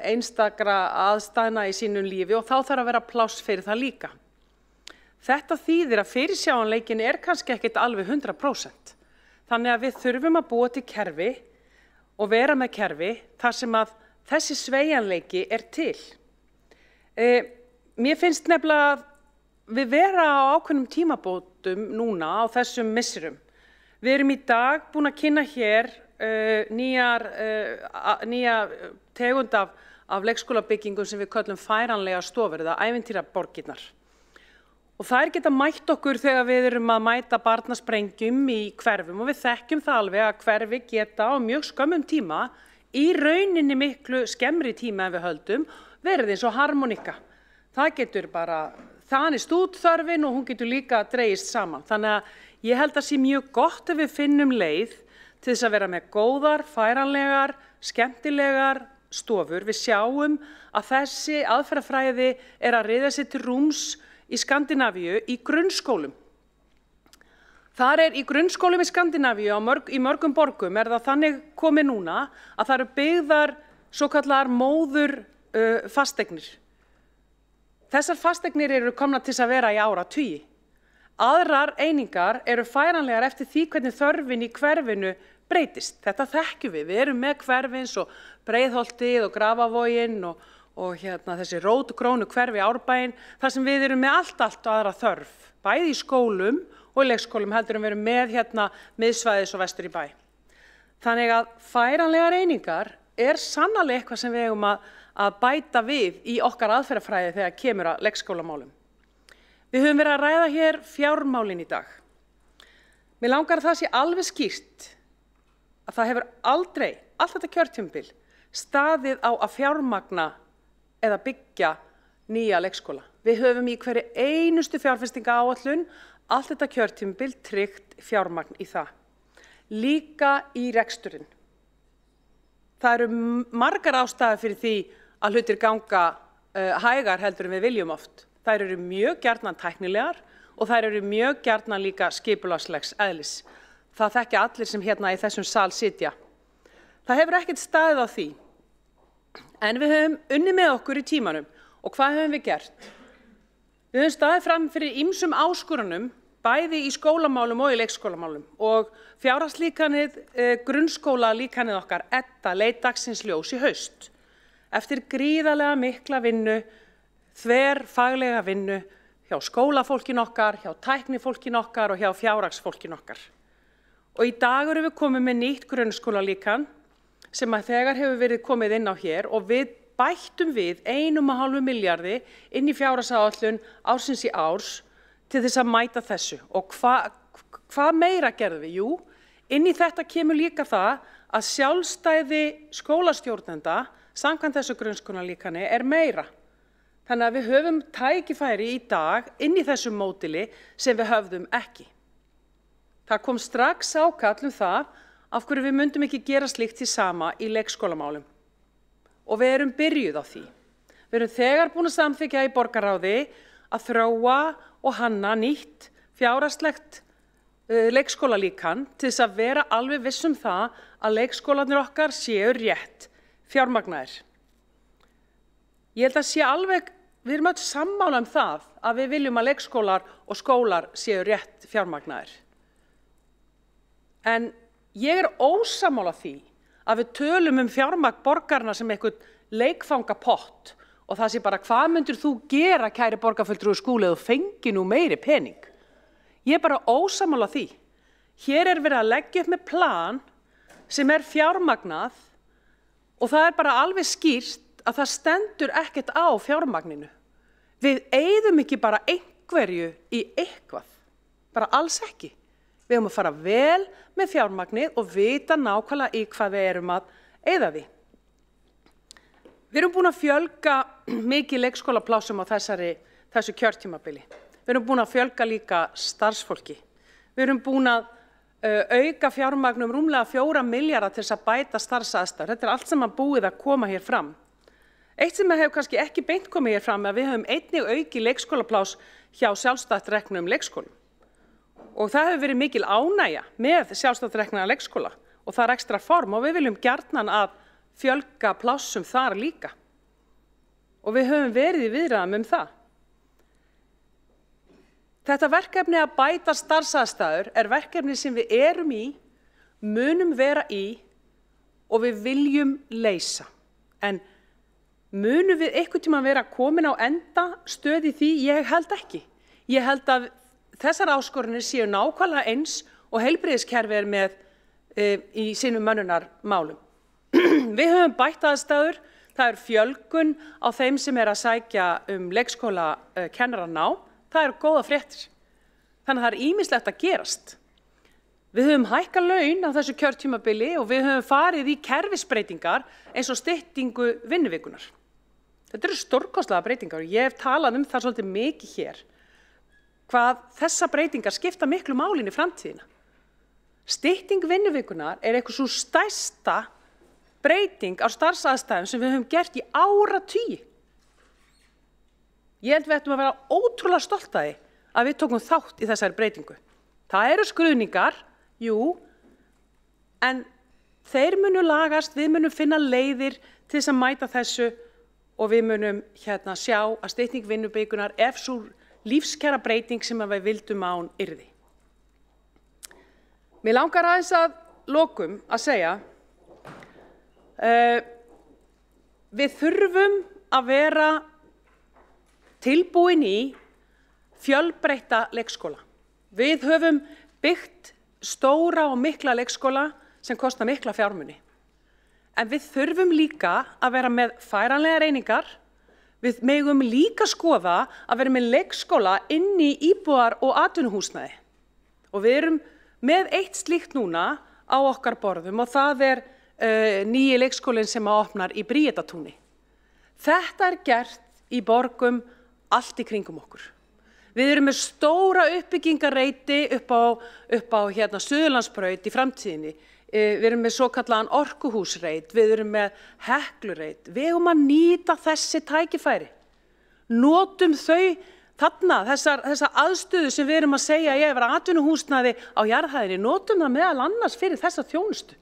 einstakra aðstæðna í sínum lífi og þá þarf að vera pláss fyrir það líka. Þetta þýðir að fyrirsjáanleikin er kannski ekkert alveg 100%. Þannig að við þurfum að búa til kerfi og vera með kerfi þar sem að þessi sveigjanleiki er til. Mér finnst nefnilega að við vera á ákveðnum tímabótum núna á þessum misserum. Við erum í dag búin að kynna hér nýja tegund af leikskólabyggingum sem við köllum færanlega stofur eða ævintýraborgirnar. Og þær geta mætt okkur þegar við erum að mæta barnasprengjum í hverfum og við þekkjum það alveg að hverfi geta á mjög skömmum tíma, í rauninni miklu skemmri tíma en við höldum, verið eins og harmonika. Það getur bara þanist út þörfin og hún getur líka dregist saman. Þannig að ég held að sé mjög gott ef við finnum leið til þess að vera með góðar, færanlegar, skemmtilegar stofur. Við sjáum að þessi aðferðafræði er að ryðja sig til rúms í Skandinavíu í grunnskólum. Þar er í grunnskólum í Skandinavíu í mörgum borgum er það þannig komið núna að það eru byggðar svokallaðar móður fasteignir. Þessar fasteignir eru komnar til að vera í áratugi. Aðrar einingar eru færanlegar eftir því hvernig þörfin í hverfinu breytist. Þetta þekkjum við. Við erum með hverfins og Breiðholtið og Grafavoginn og þessi rótgrónu hverfi Árbæinn, þar sem við erum með allt aðra þörf, bæði í skólum og í leikskólum heldur við erum með miðsvæðis og vestur í bæ. Þannig að færanlegar einingar er sannarlega eitthvað sem við eigum að bæta við í okkar aðferðafræði þegar kemur að leikskólamálum. Við höfum verið að ræða hér fjármálin í dag. Mér langar að það sé alveg skýrt að það hefur aldrei, allt þetta kjörtímabil, staðið á að fjármagna eða byggja nýja leikskóla. Við höfum í hverju einustu fjárfestingaáætlun allt þetta kjörtímabil tryggt fjármagn í það. Líka í reksturinn. Það eru margar ástæður fyrir því að hlutir ganga hægar heldur en við viljum oft. Þær eru mjög gjarnan tæknilegar og þær eru mjög gjarnan líka skipulagslegs eðlis. Það þekkja allir sem hérna í þessum sal sitja. Það hefur ekkert staðið á því. En við höfum unnið með okkur í tímanum og hvað höfum við gert? Við höfum staðið fram fyrir ýmsum áskorunum, bæði í skólamálum og í leikskólamálum og fjárhagslíkanið, grunnskólalíkanið okkar, EDDA, leit dagsins ljós í haust. Eftir gríðarlega mikla vinnu, þverfaglega vinnu hjá skólafólkin okkar, hjá tæknifólkin okkar og hjá fjárhagsfólkin okkar. Og í dag erum við komið með nýtt grunnskólalíkan sem að þegar hefur verið komið inn á hér og við bættum við 1,5 milljarði inn í fjárhagsáætlun ársins í árs til þess að mæta þessu. Og hvað meira gerðum við? Jú, inn í þetta kemur líka það að sjálfstæði skólastjórnenda samkvæmt þessu grunnskólalíkani meira. Þannig að við höfum tækifæri í dag inn í þessu módeli sem við höfðum ekki. Það kom strax ákall það af hverju við myndum ekki gera slíkt því sama í leikskólamálum. Og við erum byrjuð á því. Við erum þegar búin að samþykkja í borgarráði að þróa og hanna nýtt fjárhagslegt leikskólalíkan til þess að vera alveg viss það að leikskólarnir okkar séu rétt fjármagnaðir. Ég held að sé alveg, við erum öll sammála það að við viljum að leikskólar og skólar séu rétt fjármagnaðir. En ég ósammála því að við tölum fjármagn borgarna sem einhvern leikfangapott og það sé bara hvað myndir þú gera kæri borgarfulltrúi Skúli ef þú fengi nú meiri pening. Ég bara ósammála því. Hér verið að leggja upp með plan sem fjármagnað og það bara alveg skýrt að það stendur ekkert á fjármagninu. Við eyðum ekki bara einhverju í eitthvað, bara alls ekki. Við höfum að fara vel með fjármagnið og vita nákvæmlega í hvað við erum að eyða því. Við erum búin að fjölga mikið leikskólaplássum á þessu kjörtímabili. Við erum búin að fjölga líka starfsfólki. Við erum búin að auka fjármagnum rúmlega 4 milljarða til þess að bæta starfsaðstæður. Þetta allt saman búið að koma hér fram. Eitt sem hefur kannski ekki beint komið hér fram að við höfum einnig auki leikskólapláss hjá sjálfstætt reknum leikskólum. Og það hefur verið mikil ánægja með sjálfstætt rekna leikskóla og það ekstra form og við viljum gjarnan að fjölga plássum þar líka. Og við höfum verið í viðræðum það. Þetta verkefni að bæta starfsaðstæður verkefni sem við erum í, munum vera í og við viljum leysa. En munum við einhvern tímann vera komin á enda stöð í því? Ég held ekki. Ég held að þessar áskoranir séu nákvæmlega eins og heilbrigðiskerfið með í sínum mönnunarmálum. Við höfum bætt aðstæður, það fjölgun á þeim sem að sækja leikskólakennaranám. Það góða fréttir. Þannig að það ýmislegt að gerast. Við höfum hækkað laun á þessu kjörtímabili og við höfum farið í kerfisbreytingar eins og styttingu vinnuvikunar. Þetta eru stórkostlega breytingar og ég hef talað það svolítið mikið hér. Hvað þessa breytingar skipta miklu máli í framtíðina. Stytting vinnuvikunar eitthvað svo stærsta breyting á starfsaðstæðum sem við höfum gert í áratugi. Ég held við ættum að vera ótrúlega stolt af því að við tókum þátt í þessari breytingu. Það eru skruðningar, jú, en þeir munu lagast, við munum finna leiðir til þess að mæta þessu og við munum sjá að stytting vinnuvikunar svo lífskjara breyting sem við vildum án yrði. Mér langar aðeins að lokum að segja, við þurfum að vera tilbúin í fjölbreytta leikskóla. Við höfum byggt stóra og mikla leikskóla sem kosta mikla fjármuni. En við þurfum líka að vera með færanlegar einingar. Við megum líka skoða að vera með leikskóla inn í íbúðar- og atvinnuhúsnæði. Og við erum með eitt slíkt núna á okkar borðum og það nýji leikskólinn sem opnar í Bríetatúni. Þetta gert í borgum allt í kringum okkur. Við erum með stóra uppbyggingareiti upp á Suðurlandsbraut í framtíðinni. Við erum með svokallaðan orkuhúsreit, við erum með Heklureit. Við eigum að nýta þessi tækifæri. Notum þau þarna, þessa aðstöðu sem við erum að segja ég vera atvinnuhúsnæði á jarðhæðinni, notum það meðal annars fyrir þessa þjónustu.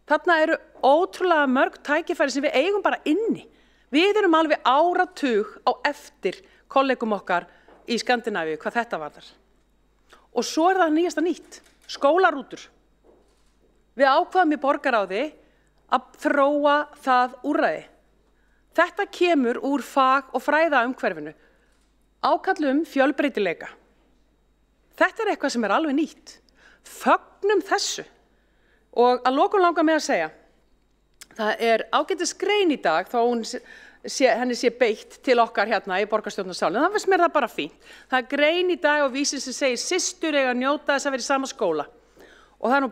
Þarna eru ótrúlega mörg tækifæri sem við eigum bara inni. Við erum alveg áratug á eftir kollegum okkar í Skandinavíu hvað þetta varðar. Og svo það nýjasta nýtt, skólarútur. Við ákvaðum í borgarráði að þróa það úrræði. Þetta kemur úr fag- og fræðaumhverfinu. Ákall fjölbreytileika. Þetta eitthvað sem alveg nýtt. Fögnum þessu. Og að lokum langar mig að segja, það ágætis grein í dag, þó henni sé beitt til okkar hérna í borgarstjórnarsalnum, það finnst mér það bara fínt. Það grein í dag á Vísi sem segir systur eiga að njóta þess að vera í sama skóla. Og það nú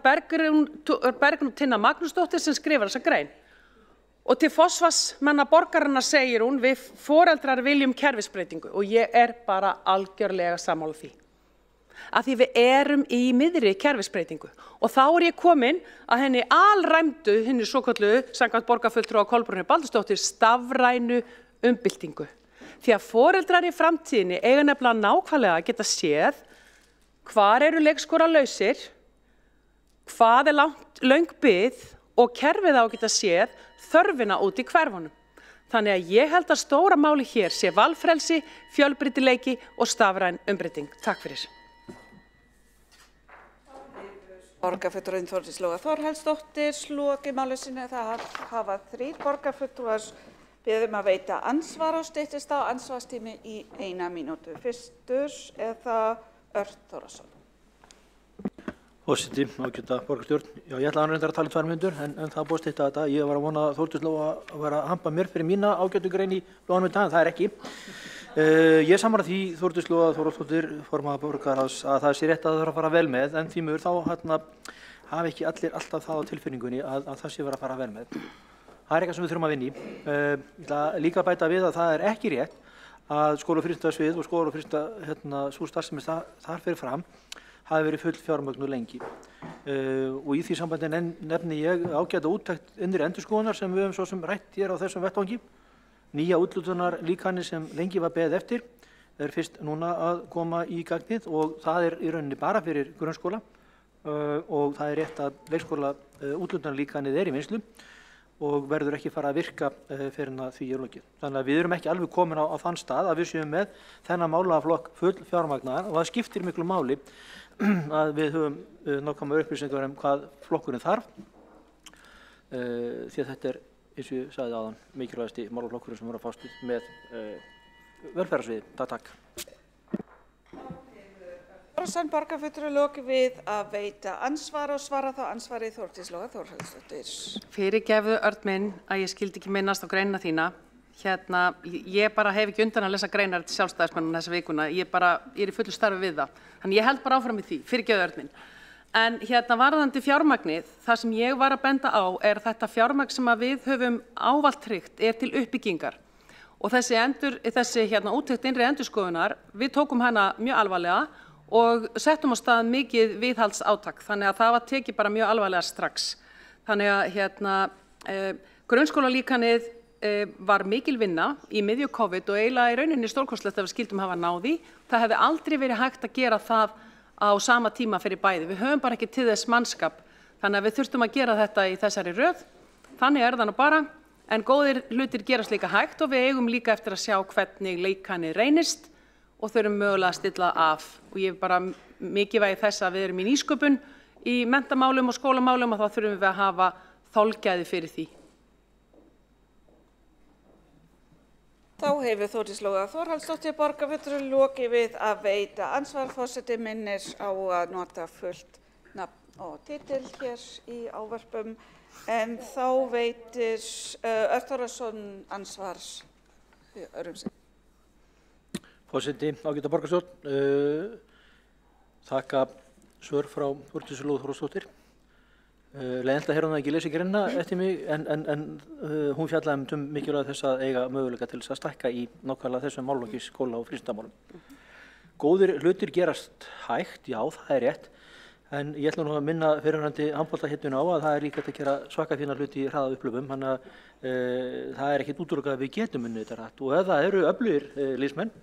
Bergrún Tinna Magnúsdóttir sem skrifar þessa grein. Og til forsvarsmanna borgarinnar segir hún, við foreldrar viljum kerfisbreytingu og ég bara algjörlega sammála því. Af því við erum í miðri kerfisbreytingu og þá ég komin að henni alræmdu, henni svokölluðu, samkvæmt borgarfulltrúa Kolbrúnu Baldursdóttur, stafrænu umbyltingu. Því að foreldrar í framtíðinni eiga nefnilega nákvæmlega að geta séð hvar eru leikskólalausir, hvað löng bið og kerfið á að geta séð þörfina út í hverfunum. Þannig að ég held að stóra máli hér sé valfrelsi, fjölbreytileiki og stafræn umbreyting. Takk fyrir. Borgarfulltrúinn Þórdís Lóa Þórhallsdóttir lokið máli sínu. Það hafa 3 borgarfulltrúar beðið að veita ansvar og styttist á ansvarstími í 1 mínútu. Fyrstur það Örn Þórðarson. Forseti, ágæta borgarstjórn. Já, ég ætla að reyndar að tala í 2 mínútur en það búið að stytta þetta. Ég var að vona að Þórdís Lóa að vera að hampa mér fyrir mína ágætu grein í blóðanum í dag, en það ekki. Ég sammála því Þórdís Lóa Þórhallsdóttir, formaður borgarráðs, að það sé rétt að það þarf að fara vel með, en því miður þá hafa ekki allir alltaf það á tilfinningunni að það sé verið að fara vel með. Það eitthvað sem við þurfum að vinna í. Ég ætla líka að bæta við að það ekki rétt að skóla- og frístundasvið og skóla- og frístunda sú starfsemi þar fyrir fram hafi verið full fjármögnuð lengi. Og í því sambandi nefni ég ágæta úttekt innri endurskoðunar sem við höfum svo sem rætt hér á þessum vettvangi. Nýja úthlutunarlíkanið sem lengi var beðið eftir fyrst núna að koma í gagnið og það í rauninni bara fyrir grunnskóla og það rétt að leikskóla úthlutunarlíkanið í vinnslu og verður ekki fara að virka fyrir því lokið. Þannig að við erum ekki alveg komin á þann stað að við séum með þennan málaflokk full fjármagnaðan og það skiptir miklu máli að við höfum nákvæmar upplýsingar hvað flokkurinn þarf því að þetta eins og ég sagði áðan, mikilvægasti málaflokkurinn sem voru að fást með velferðarsviði. Takk. Borgarfulltrúi lokið við að veita ansvar og svara þá ansvarið Þórdís Lóa Þórhallsdóttir. Fyrirgefðu Örn minn að ég skildi ekki minnast á greinina þína. Ég bara hef ekki undan að lesa greinar til sjálfstæðismannum þessa vikuna. Ég er í fullu starfi við það. Þannig ég held bara áfram í því. Fyrirgefðu Örn minn. En varðandi fjármagnið, það sem ég var að benda á þetta fjármagn sem að við höfum ávallt tryggt til uppbyggingar. Og þessi úttekt innri endurskoðunar, við tókum hana mjög alvarlega og settum á stað mikið viðhaldsátak. Þannig að það var tekið bara mjög alvarlega strax. Þannig að grunnskólalíkanið var mikil vinna í miðju COVID og eiginlega í rauninni stórkostlegt að við skildum hafa náði. Það hefði aldrei verið hægt að gera það á sama tíma fyrir bæði. Við höfum bara ekki til þess mannskap. Þannig að við þurftum að gera þetta í þessari röð. Þannig það nú bara. En góðir hlutir gerast líka hægt og við eigum líka eftir að sjá hvernig líkanið reynist og þurfum mögulega að stilla af. Og ég bara mikilvægi þess að við erum í nýsköpun í menntamálum og skólamálum og þá þurfum við að hafa þolgæði fyrir því. Þá hefur Þórdís Lóa Þórhallsdóttir borgarfulltrúi lokið við að veita ansvar. Forseti minnir á að nota fullt nafn og titil hér í ávörpum. En þá veitir Örn Þórðarson ansvar Örumsinn. Forseti, ágæta borgarstjórn, þakka svör frá Þórdísi Lóu Þórðardóttur. Leiðinlega heyra hún ekki lesi greinina eftir mig en hún fjallaði mikilvægt þess að eiga möguleika til þess að stækka í nákvæmlega þessum málaflokki skóla- og frístundamálum. Góðir hlutir gerast hægt, já það rétt, en ég ætla nú að minna fyrirverandi handboltahetjuna á að það líka að gera svaka fína hluti í hraða upplöfum, þannig að það ekkert útilokað að við getum unnið þetta hratt og ef það eru öflugir liðsmenn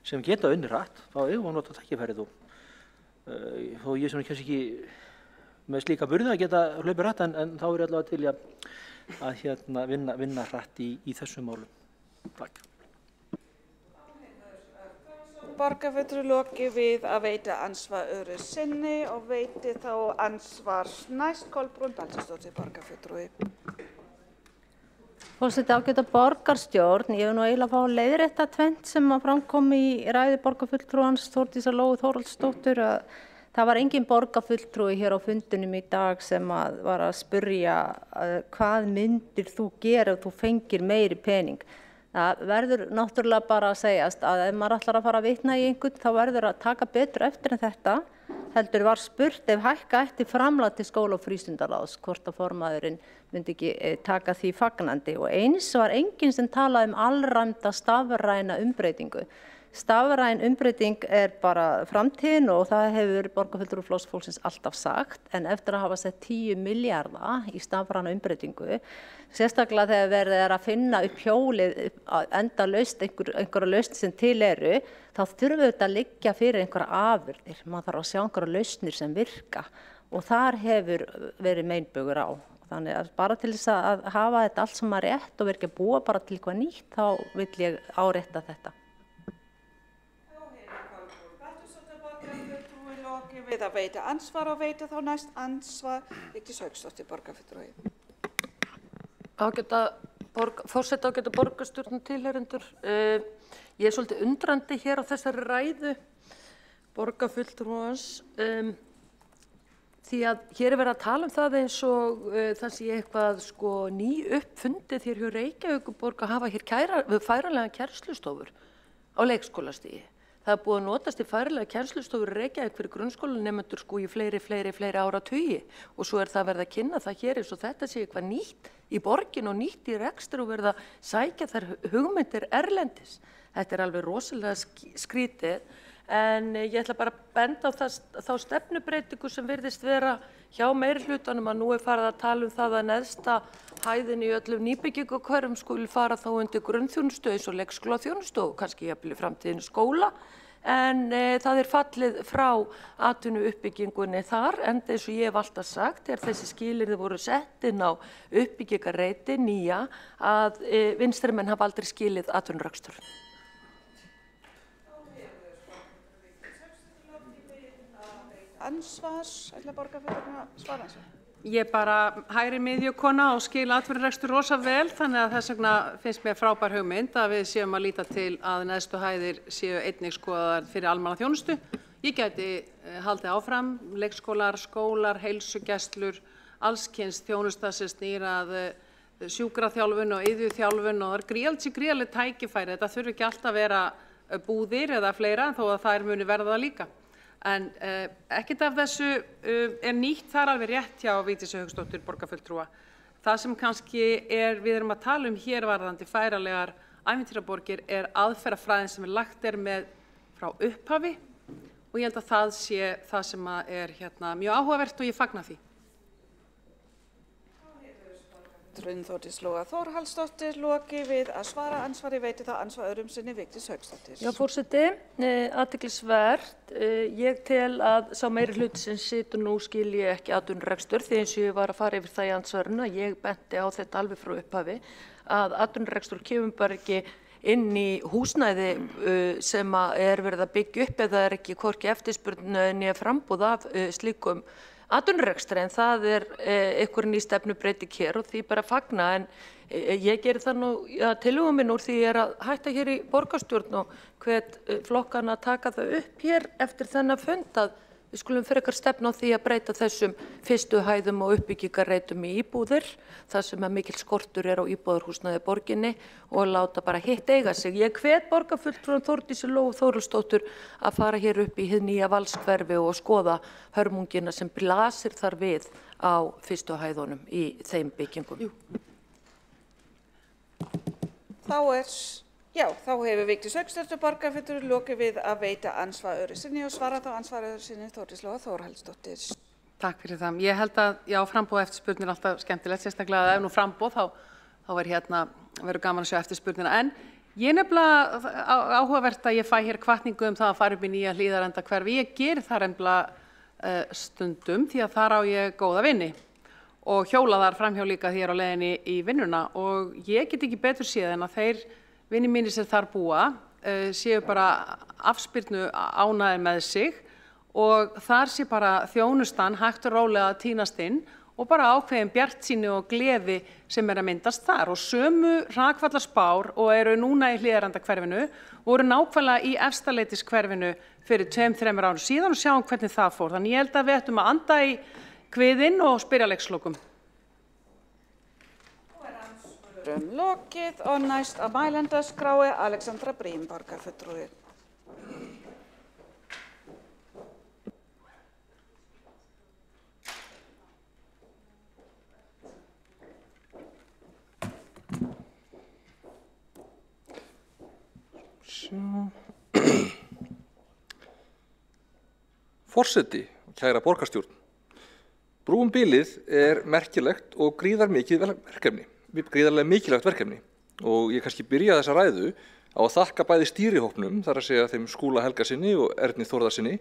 sem geta unnið hratt, þá eigum við að nota tækifærið og ég sem kannski ekki með slíka burði að geta hlaupið hratt en þá er allavega til að vinna hratt í þessum málum. Takk. Borgarfulltrúi lokið við að veita ansvar öðru sinni og veiti þá ansvar næst Kolbrún Baldursdóttir borgarfulltrúi. Forseti, ágæta borgarstjórn, ég hef nú eiginlega að fá að leiðrétta tvennt sem að framkom í ræðu borgarfulltrúans Þórdísar Lóu Þórhallsdóttur að það var engin borgarfulltrúi hér á fundinum í dag sem var að spurja hvað myndir þú gera ef þú fengir meiri pening. Það verður náttúrulega bara að segjast að ef maður ætlar að fara að vitna í einhvern þá verður að taka betur eftir en þetta heldur var spurt ef hækka ætti framlag til skóla- og frístundaráðs, hvort að formaðurinn myndi ekki taka því fagnandi. Og eins var enginn sem talaði alræmda stafræna umbreytingu. Stafræn umbreyting bara framtíðin og það hefur borgarfulltrúi Flokks fólksins alltaf sagt, en eftir að hafa sett 10 milljarða í stafræna umbreytingu, sérstaklega þegar verið að finna upp hjólið, enda laust einhverja lausn sem til eru, þá þurfum við að liggja fyrir einhverja afurðir. Man þarf að sjá einhverja lausnir sem virka og þar hefur verið meinbugur á. Þannig að bara til þess að hafa þetta allt sem rétt og verið ekki að búa bara til eitthvað nýtt, þá vil ég árétta þetta. Við að veita ansvar og veita þá næst ansvar Vigdís Hauksdóttir, borgarfulltrúi. Forseti ágæta borgarstjórnar tilheyrendur. Ég svolítið undrandi hér á þessari ræðu borgarfulltrúans því að hér verið að tala það eins og það sé eitthvað ný uppfundið hér hjá Reykjavíkurborg að hafa hér færanlega kennslustofur á leikskólastigi. Það búið að notast í færanlega kennslustofur í Reykjavík fyrir grunnskólanemendur í fleiri áratugi og svo það verið að kynna það hér eins og þetta sé eitthvað nýtt í borgin og nýtt í rekstur og verið að sækja þær hugmyndir erlendis. Þetta alveg rosalega skrítið. En ég ætla bara að benda á þá stefnubreitingu sem virðist vera hjá meirihlutanum að nú farið að tala það að neðsta hæðin í öllum nýbyggingahverfum skuli fara þá undir grunnþjónustu eins og leikskólaþjónustu og kannski jafnvel í framtíðinni skóla. En það fallið frá atvinnuuppbyggingunni þar, enda eins og ég hef alltaf sagt, þessi skilyrði voru sett inn á uppbyggingarreiti nýja að vinstrimenn hafa aldrei skilið atvinnurekstur. Ansvars, ætla borgarfulltrúa að svara þessu? Ég bara hægri miðjukona og skil atvinnurekstur rosa vel, þannig að þess vegna finnst mér frábær hugmynd að við séum að líta til að neðstu hæðir séu einnig skoðaðar fyrir almannaþjónustu. Ég gæti haldið áfram, leikskólar, skólar, heilsugæslur, allskyns þjónusta sem snýr að sjúkraþjálfun og iðjuþjálfun og það gríðarleg tækifæri. Þetta þurfi ekki alltaf að vera búðir eða fleira þó að þær muni verða það líka. En ekkert af þessu nýtt, það alveg rétt hjá Vigdísi Hauksdóttur borgarfulltrúa. Það sem kannski við erum að tala hér varðandi færanlegar ævintýraborgir aðferðafræðin sem lagt með frá upphafi og ég held að það sé það sem mjög áhugavert og ég fagna því. Þórdís Lóa Þórhallsdóttir loki við að svara ansvari, veiti þá ansvar öðrum sinni Vigdís Hauksdóttir. Já, forseti, athyglisvert. Ég tel að sá meirihluti sem situr nú skilji ekki atvinnurekstur því eins og ég var að fara yfir það í ansvarinu að ég benti á þetta alveg frá upphafi að atvinnurekstur kemur bara ekki inn í húsnæði sem verið að byggja upp eða ekki hvorki eftirspurn né frambúð af slíkum atvinnurekstri, en það einhver ný stefnubreiting hér og því bara fagna, en ég geri það nú tillögu minn úr því ég að hætta hér í borgarstjórn og hvet flokkana að taka það upp hér eftir þennan fund að við skulum frekar stefna á því að breyta þessum fyrstu hæðum og uppbyggingarreitum í íbúðir, þar sem mikil skortur á íbúðarhúsnæði borginni og láta bara hitt eiga sig. Ég hvet borgarfulltrúan Þórdísi Lóu Þórhallsdóttur að fara hér upp í hið nýja Valshverfi og skoða hörmungina sem blasir þar við á fyrstu hæðunum í þeim byggingum. Þá hefur Vigdís Hauksdóttir borgarfulltrúi lokið við að veita ansvar öðru sinni og svara þá ansvar öðru sinni Þórdís Lóa Þórhallsdóttir. Takk fyrir það. Ég held að framboð eftirspurn alltaf skemmtilegt, sérstaklega að ef nú framboð þá verður gaman að sjá eftirspurnina. En ég nefnilega áhugavert að ég fæ hér hvatningu það að fara upp í nýja Hlíðarenda hverfi. Ég geri það nefnilega stundum því að þar á ég góða vini og hjóla þar framhjá líka hér á leiðinni í vinnuna og ég get ekki betur séð en að þeir vinir mínir sem þar búa séu bara afspyrnu ánægðir með sig og þar sé bara þjónustan hægt og rólega að tínast inn og bara ákveðin bjartsýni og gleði sem að myndast þar og sömu hrakfallaspár og eru núna í Hlíðarendahverfinu voru nákvæmlega í Efstaleitiskverfinu fyrir 2-3 árum síðan og sjáum hvernig það fór. Þannig ég held að við ættum að anda í kviðinn og spyrja leikslokum. Lokið og næst á mælendaskrái Alexandra Brím borgarfulltrúi. Forseti, kæra borgarstjórn. Brú bilið merkilegt og gríðarlega mikilvægt verkefni og ég kannski byrja þessa ræðu á að þakka bæði stýrihópnum, þar að segja þeim Skúla Helgasyni og Erni Þórðarsyni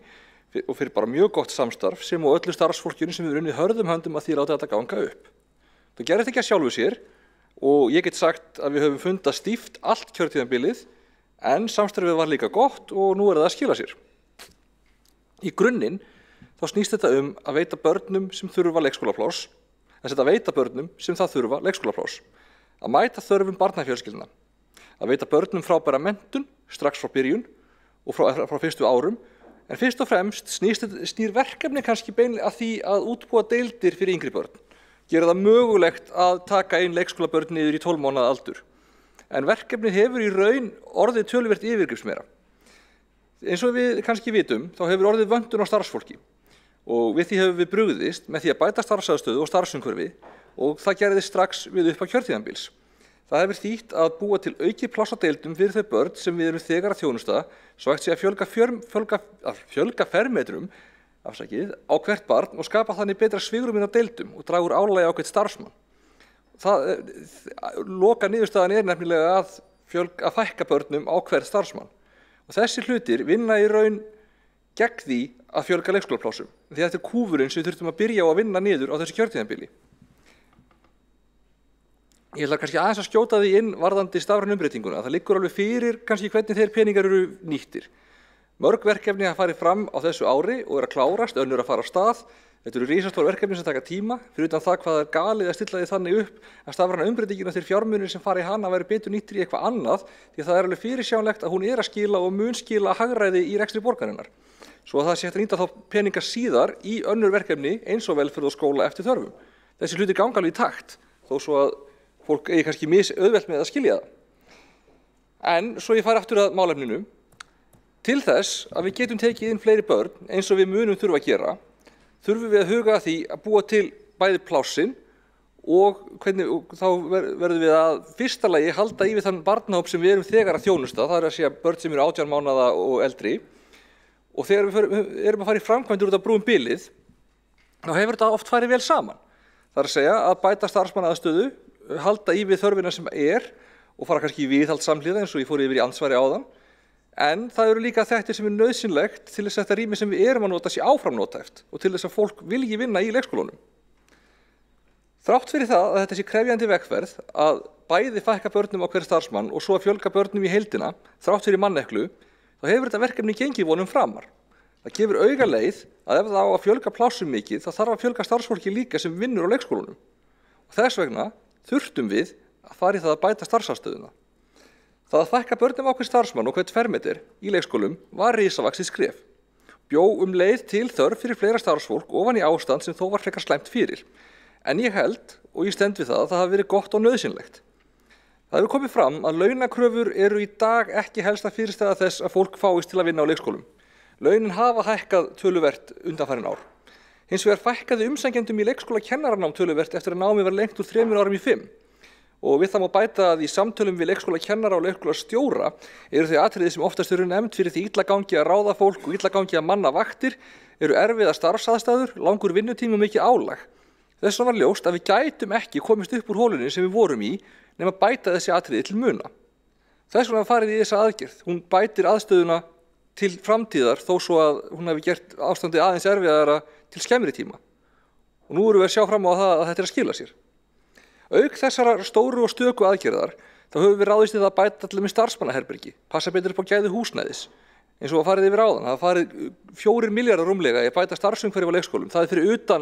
og fyrir bara mjög gott samstarf sem og öllu starfsfólkinu sem við unnið hörðum höndum að því láta þetta ganga upp. Það gerðist ekki að sjálfu sér og ég get sagt að við höfum fundað stíft allt kjörtíðanbilið en samstarfið var líka gott og nú það að skila sér. Í grunninn þá snýst þetta að veita börnum sem þurfa leikskólapláss, að veita börnum sem það þurfa leikskólapláss, að mæta þörfum barnafjölskyldna, að veita börnum frábæra menntun strax frá byrjun og frá fyrstu árum, en fyrst og fremst snýr verkefni kannski beinlega að því að útbúa deildir fyrir yngri börn, gera það mögulegt að taka inn leikskólabörn niður í 12 mánaða aldur. En verkefnið hefur í raun orðið töluvert yfirgripsmeira. Eins og við kannski vitum, þá hefur orðið vöntun á starfsfólki og við því hefur við brugðist með því að bæta starfsaðstöðu og starfsumhverfi og það gerðist strax við upphaf kjörtíðanbils. Það hefur þýtt að búa til aukið pláss á deildum fyrir þau börn sem við erum þegar að þjónusta, svo hægt sé að fjölga fermetrum á hvert barn og skapa þannig betra svigrúm inn á deildum og draga úr álagi á hvern starfsmann. Loka niðurstaðan nefnilega að fækka börnum á hvern starfsmann. Og þessi hlutir vinna í raun gegn því að fjölga leikskólaplássum, því þetta kúfurinn sem við þurftum að byrja á að vinna niður á þessu kjörtíðanbili. Ég ætla kannski aðeins að skjóta því inn varðandi stafrænu umbreytinguna. Það liggur alveg fyrir kannski hvernig þeir peningar eru nýttir. Mörg verkefni hafa farið fram á þessu ári og að klárast, önnur að fara af stað. Þetta eru risastór verkefni sem taka tíma, fyrir utan það hvað galið að stilla því þannig upp að stafræna umbreytingin þeir fjármunir sem fara í hana væri betur nýttir í eitthvað annað, því að það alveg fyrirsjánlegt að hún að skila og mun skila hagræði í rekstri borgarinnar. Svo að það sé hægt að nýta þá peninga síðar í önnur verkefni eins og velferð og skóla eftir þörfum. Þessi hlutir ganga alveg í takt, þó svo að fólk eigi kannski misauðvelt með að skilja það. En svo ég fari aftur að málefninu. Til þess að við getum tekið inn fleiri börn eins og við munum þurfa að gera, þurfum við að huga að því að búa til bæði plássin og þá verðum við að fyrsta lagi halda í við þann barnahóp sem við erum þegar að þjónusta, það að segja börn sem eru 18 mánaða og eldri. Og þegar við erum að fara í framkvæmdur út af brúum bilið, þá hefur þetta oft farið vel saman. Það að segja að bæta starfsmannaaðstöðu, halda í við þörfina sem og fara kannski í viðhald samhliða eins og ég fór yfir í andsvari áðan. En það eru líka þættir sem nauðsynlegt til þess að þetta rými sem við erum að nota sé áfram notæft og til þess að fólk vilji vinna í leikskólunum. Þrátt fyrir það að þetta sé krefjandi vegferð að bæði fækka börnum á hver starfsmann og svo að fjölga börnum í heildina, þrátt fyrir manneklu, þá hefur þetta verkefni gengið vonum framar. Það gefur augaleið að ef það á að fjölga plássum mikið, þá þarf að fjölga starfsfólki líka sem vinnur á leikskólunum. Og þess vegna þurftum við að fara í það að bæta starfsaðstöðuna. Það að fækka börnum á hvern starfsmann og hvern fermeter í leikskólum var risavaxið skref. Bjó leið til þörf fyrir fleira starfsfólk ofan í ástand sem þó var frekar slæmt fyrir. En ég held, og ég stend við það, að það hafi verið gott og nauðsynlegt. Það hefur komið fram að launakröfur eru í dag ekki helsta fyrirstaða þess að fólk fáist til að vinna á leikskólum. Launin hafa hækkað töluvert undanfarin ár. Hins vegar fækkaði umsækjendum í leikskólakennaranám töluvert eftir að námið var lengt úr 3 árum í 5. Og við það má bæta að í samtölum við leikskólakennara og leikskólastjóra eru þau atriði sem oftast eru nefnd fyrir því illa gangi að ráða fólk og illa gangi að manna vaktir, eru erfiðar starfsaðstæður, langur vinnutími og mikið álag. Þess vegna var ljóst að við gætum ekki komist upp úr hólunni sem við vorum í nema bæta þessi atriði til muna. Þess vegna var farið í þessa aðgerð. Hún bætir aðstöðuna til framtíðar þó svo að hún hafi gert ástandið aðeins erfiðara til skemmri tíma. Og nú erum við að sjá fram á það að þetta að skila sér. Auk þessara stóru og stöku aðgerðar, þá höfum við ráðist í það að bæta allir með starfsmannaherbergi, passa betur upp á gæði húsnæðis, eins og að farið yfir áðan. Það farið 4 milljarðar rúmlega í að bæta starfsumhverfi á leikskólum. Það fyrir utan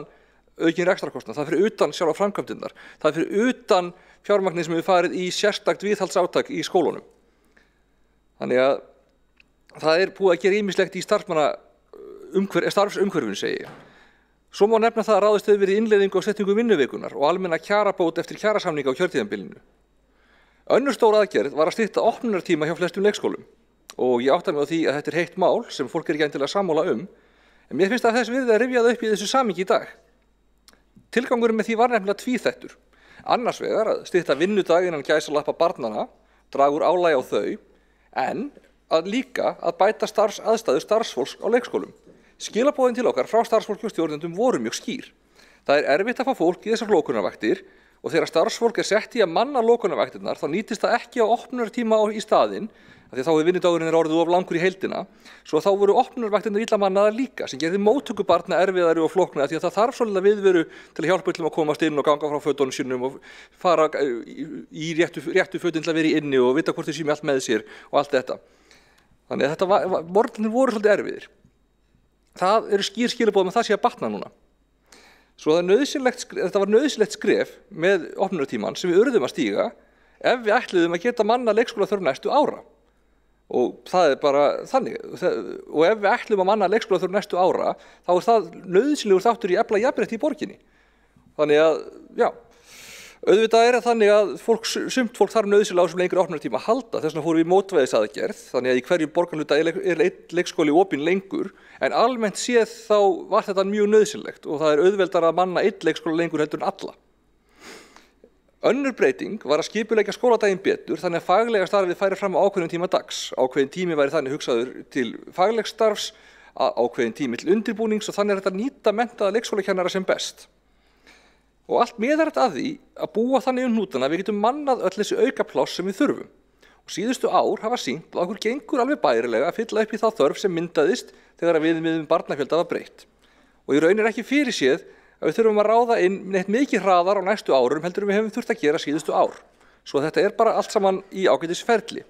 aukin rekstrarkostnað, það fyrir utan sjálfa framkvæmdirnar, það fyrir utan fjármagnið sem við farið í sérstakt viðhaldsátak í skólunum. Þannig að það búið að gera ýmislegt í starfsumhverfinu, segi ég. Svo má nefna það að ráðist hefur verið í innleiðingu og setningu vinnuvikunar og almenna kjarabót eftir kjarasamninga á kjörtíðanbilinu. Önnur stór aðgerð var að stytta opnunartíma hjá flestum leikskólum og ég átta mig á því að þetta heitt mál sem fólk ekki endilega sammála en mér finnst að þess virði að rifja það upp í þessu samhengi í dag. Tilgangurinn með því var nefnilega tvíþættur. Annars vegar að stytta vinnudag innan gæsalappa barnanna, draga úr álagi á þau, en líka að bæta starfsaðstæður starfsfólks á leikskólum. Skilaboðin til okkar frá starfsfólki og stjórnendum voru mjög skýr. Það er erfitt að fá fólk í þessar lokunarvaktir og þegar starfsfólk er sett í að manna lokunarvaktirnar þá nýtist það ekki á opnunartíma í staðinn, af því að þá er vinnudagurinn orðið of langur í heildina, svo þá voru opnunarvaktirnar illa mannaðar líka, sem gerði móttöku barna erfiðari og flóknari, því að það þarf svolítið viðveru til að hjálpa öllum að komast inn og ganga frá fötunum sínum og fara í réttu fötin til að vera í inni og vita hvort þeir séu með allt með sér og allt þetta. Þannig að morgnarnir voru svolítið erfiðir. Það eru skýr skilaboð með það sé að batna núna. Svo þetta var nauðsynlegt skref með opnunartímann sem við urðum að stíga ef við ætluðum að geta manna leikskólaþörf næstu ára. Og það er bara þannig. Og ef við ætlum að manna leikskólaþörf næstu ára, þá er það nauðsynlegur þáttur í efla jafnrétti í borginni. Þannig að, já, auðvitað er það þannig að sumt fólk þarf nauðsynlega á þessum lengri opnunartíma að halda, þess vegna fórum við í mótvægisaðgerð, þannig að í hverjum borgarhluta er einn leikskóli opinn lengur, en almennt séð þá var þetta mjög nauðsynlegt og það er auðveldara að manna einn leikskóla lengur heldur en alla. Önnur breyting var að skipuleggja skóladaginn betur þannig að faglega starfið færi fram á ákveðnum tíma dags. Ákveðin tími væri þannig hugsaður til faglegs starfs, ákveðin tími til undirbúnings og þannig er þetta að nýta menntaða leikskólakennara sem best. Og allt miðar þetta að því að búa þannig hnútana að við getum mannað öll þessi aukapláss sem við þurfum. Og síðustu ár hafa sýnt að okkur gengur alveg bærilega að fylla upp í þá þörf sem myndaðist þegar viðmiðum barnafjölda var breytt. Og í raun er ekki fyrirséð að við þurfum að ráða inn neitt mikið hraðar á næstu árum heldur en við hefum þurft að gera síðustu ár. Svo þetta er bara allt saman í ágætisferli.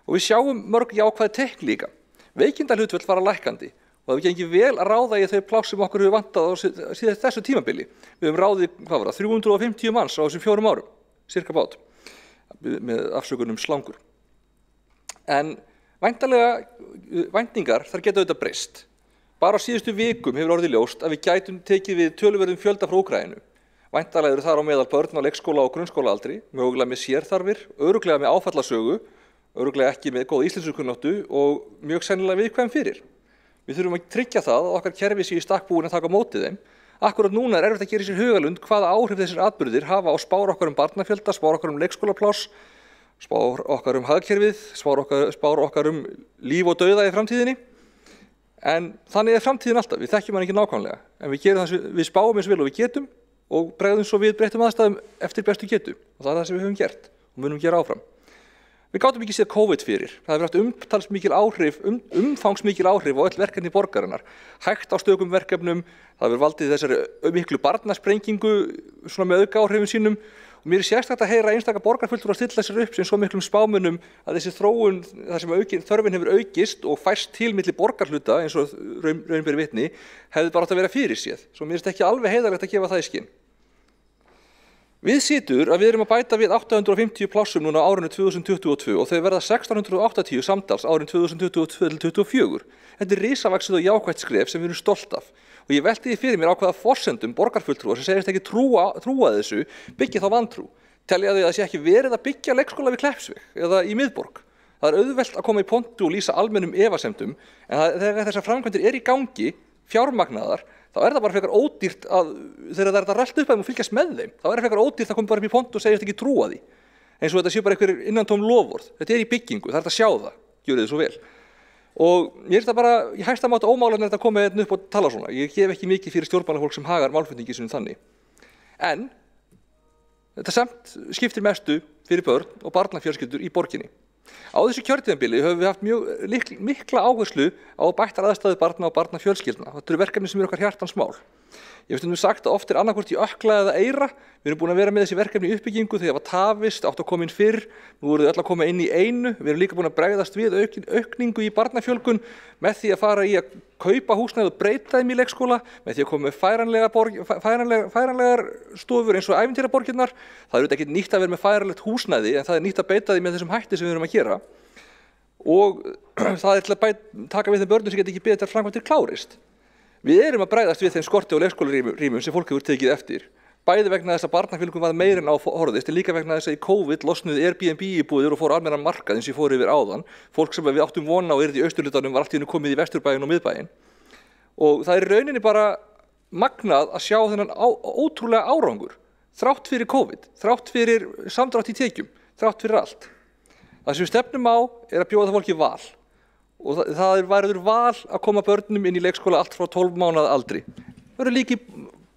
Og við sjáum mörg jákvæð teikn líka. Veikindahlutföll fara lækkandi og það hefur gengið vel að ráða í þau pláss sem okkur hefur vantað á síðan þessu tímabili. Við höfum ráðið, 350 manns á þessum 4 árum, cirka bát, með afsökunum slangur. En væntingar þar geta auðvitað breyst. Bara á síðustu vikum hefur orðið ljóst að við gætum tekið við töluverðum fjölda frá Úkraínu. Væntanlega eru þar á meðal börn á leikskóla og grunnskólaaldri, mögulega með sérþarfir, örugglega með áfallasögu, örugglega ekki með góða íslenskukunnáttu og mjög sennilega viðkvæm fyrir. Við þurfum að tryggja það að okkar kerfi sé í stakk búin að taka á móti þeim. Akkúrat núna er erfitt að gera sér hugalund hvaða áhrif þessir atburðir hafa á spár okkar barnafjölda, spár okkar leikskólapláss, spár okkar hagkerfið, spár okkar líf og dauða í framtíðinni. En þannig er framtíðin alltaf, við þekkjum hann ekki nákvæmlega, en við spáum eins vel og við getum og bregðum svo við breyttum aðstæðum eftir bestu getu og það er það sem við höfum gert og munum gera áfram. Við gátum ekki séð COVID fyrir, það hefur haft umfangsmikil áhrif á öll verkefni borgarinnar, hægt á stökum verkefnum, það hefur valdið þessari miklu barnasprengingu svona með aukaáhrifum sínum og mér er sérstakt að heyra einstaka borgarfulltrúar stilla sér upp sem svo miklum spámunum að þessi þróun, þar sem þörfin hefur aukist og færst til milli borgarhluta eins og raun ber vitni, hefði bara átt að vera fyrirséð. Svo mér finnst ekki alveg heiðarlegt að gefa það í skinn. Við situr að við erum að bæta við 850 plássum núna á árinu 2022 og þau verða 1680 samtals árin 2022-2024. Þetta er risavaxið og jákvætt skref sem við erum stolt af. Og ég velti því fyrir mér á hvaða forsendum borgarfulltrúar sem segist ekki trúa þessu byggja þá vantrú. Telja þau að það sé ekki verið að byggja leikskóla við Kleppsveg eða í miðborg. Það er auðvelt að koma í pontu og lýsa almennum efasemdum en þegar þessar framkvæmdir er í gangi, fjármagnaðar, þá er það bara frekar ódýrt að þegar það er að rölda upp að þeim og fylgjast með þeim. Þá er það frekar ódýrt að koma bara upp í pontu og segist ekki trúa því. Eins og þetta sé bara einhver innantóm loforð. Þetta er í byggingu, það er að sjá það. Gjörið þið svo vel. Og mér er þetta bara, ég hægst að máta ómálan er þetta að koma hérna upp og tala svona. Ég gef ekki mikið fyrir stjórnmálafólk sem hagar málflutningi sinni þannig. En þetta samt skiptir mestu fyrir börn og barnafjölskyldur í borginni. Á þessu kjörtímabili höfum við haft mjög mikla áherslu á bættar aðstæður barna og barnafjölskyldna. Þetta eru verkefni sem eru okkar hjartans mál. Ég hef stundum sagt að oft er annaðhvort í ökla eða eyra. Við erum búin að vera með þessi verkefni í uppbyggingu þegar það var tafist, átt að koma inn fyrr. Nú voru þau öll að koma inn í einu. Við erum líka búin að bregðast við aukningu í barnafjölgun með því að fara í að kaupa húsnæði og breyta þeim í leikskóla, með því að koma með færanlegar stofur eins og ævintýraborgirnar. Það er auðvitað ekki nýtt að vera með færanlegt húsnæði en það er nýtt að beita því með þessum hætti sem við erum að gera. Og það er til að taka við þeim börnum sem geta ekki beðið til framkvæmdir klárist. Við erum að bregðast við þeim skorti og leikskólarýmum sem fólk hefur tekið eftir. Bæði vegna þess að barnafjölgun var meira en á horfðist, en líka vegna þess að í COVID losnuðu Airbnb íbúðir og fóru almennan markað eins og ég fór yfir áðan. Fólk sem við áttum vona og yrði í austurhlutanum var allt í einu komið í vesturbæinn og miðbæinn. Og það er í rauninni bara magnað að sjá þennan ótrúlega árangur, þrátt fyrir COVID, þrátt fyrir samdrátt í tekjum, þrátt fyrir allt. Það sem við stefnum á er að bjóða það fólki val. og það verður val að koma börnum inn í leikskóla allt frá 12 mánaða aldri. Það verður líka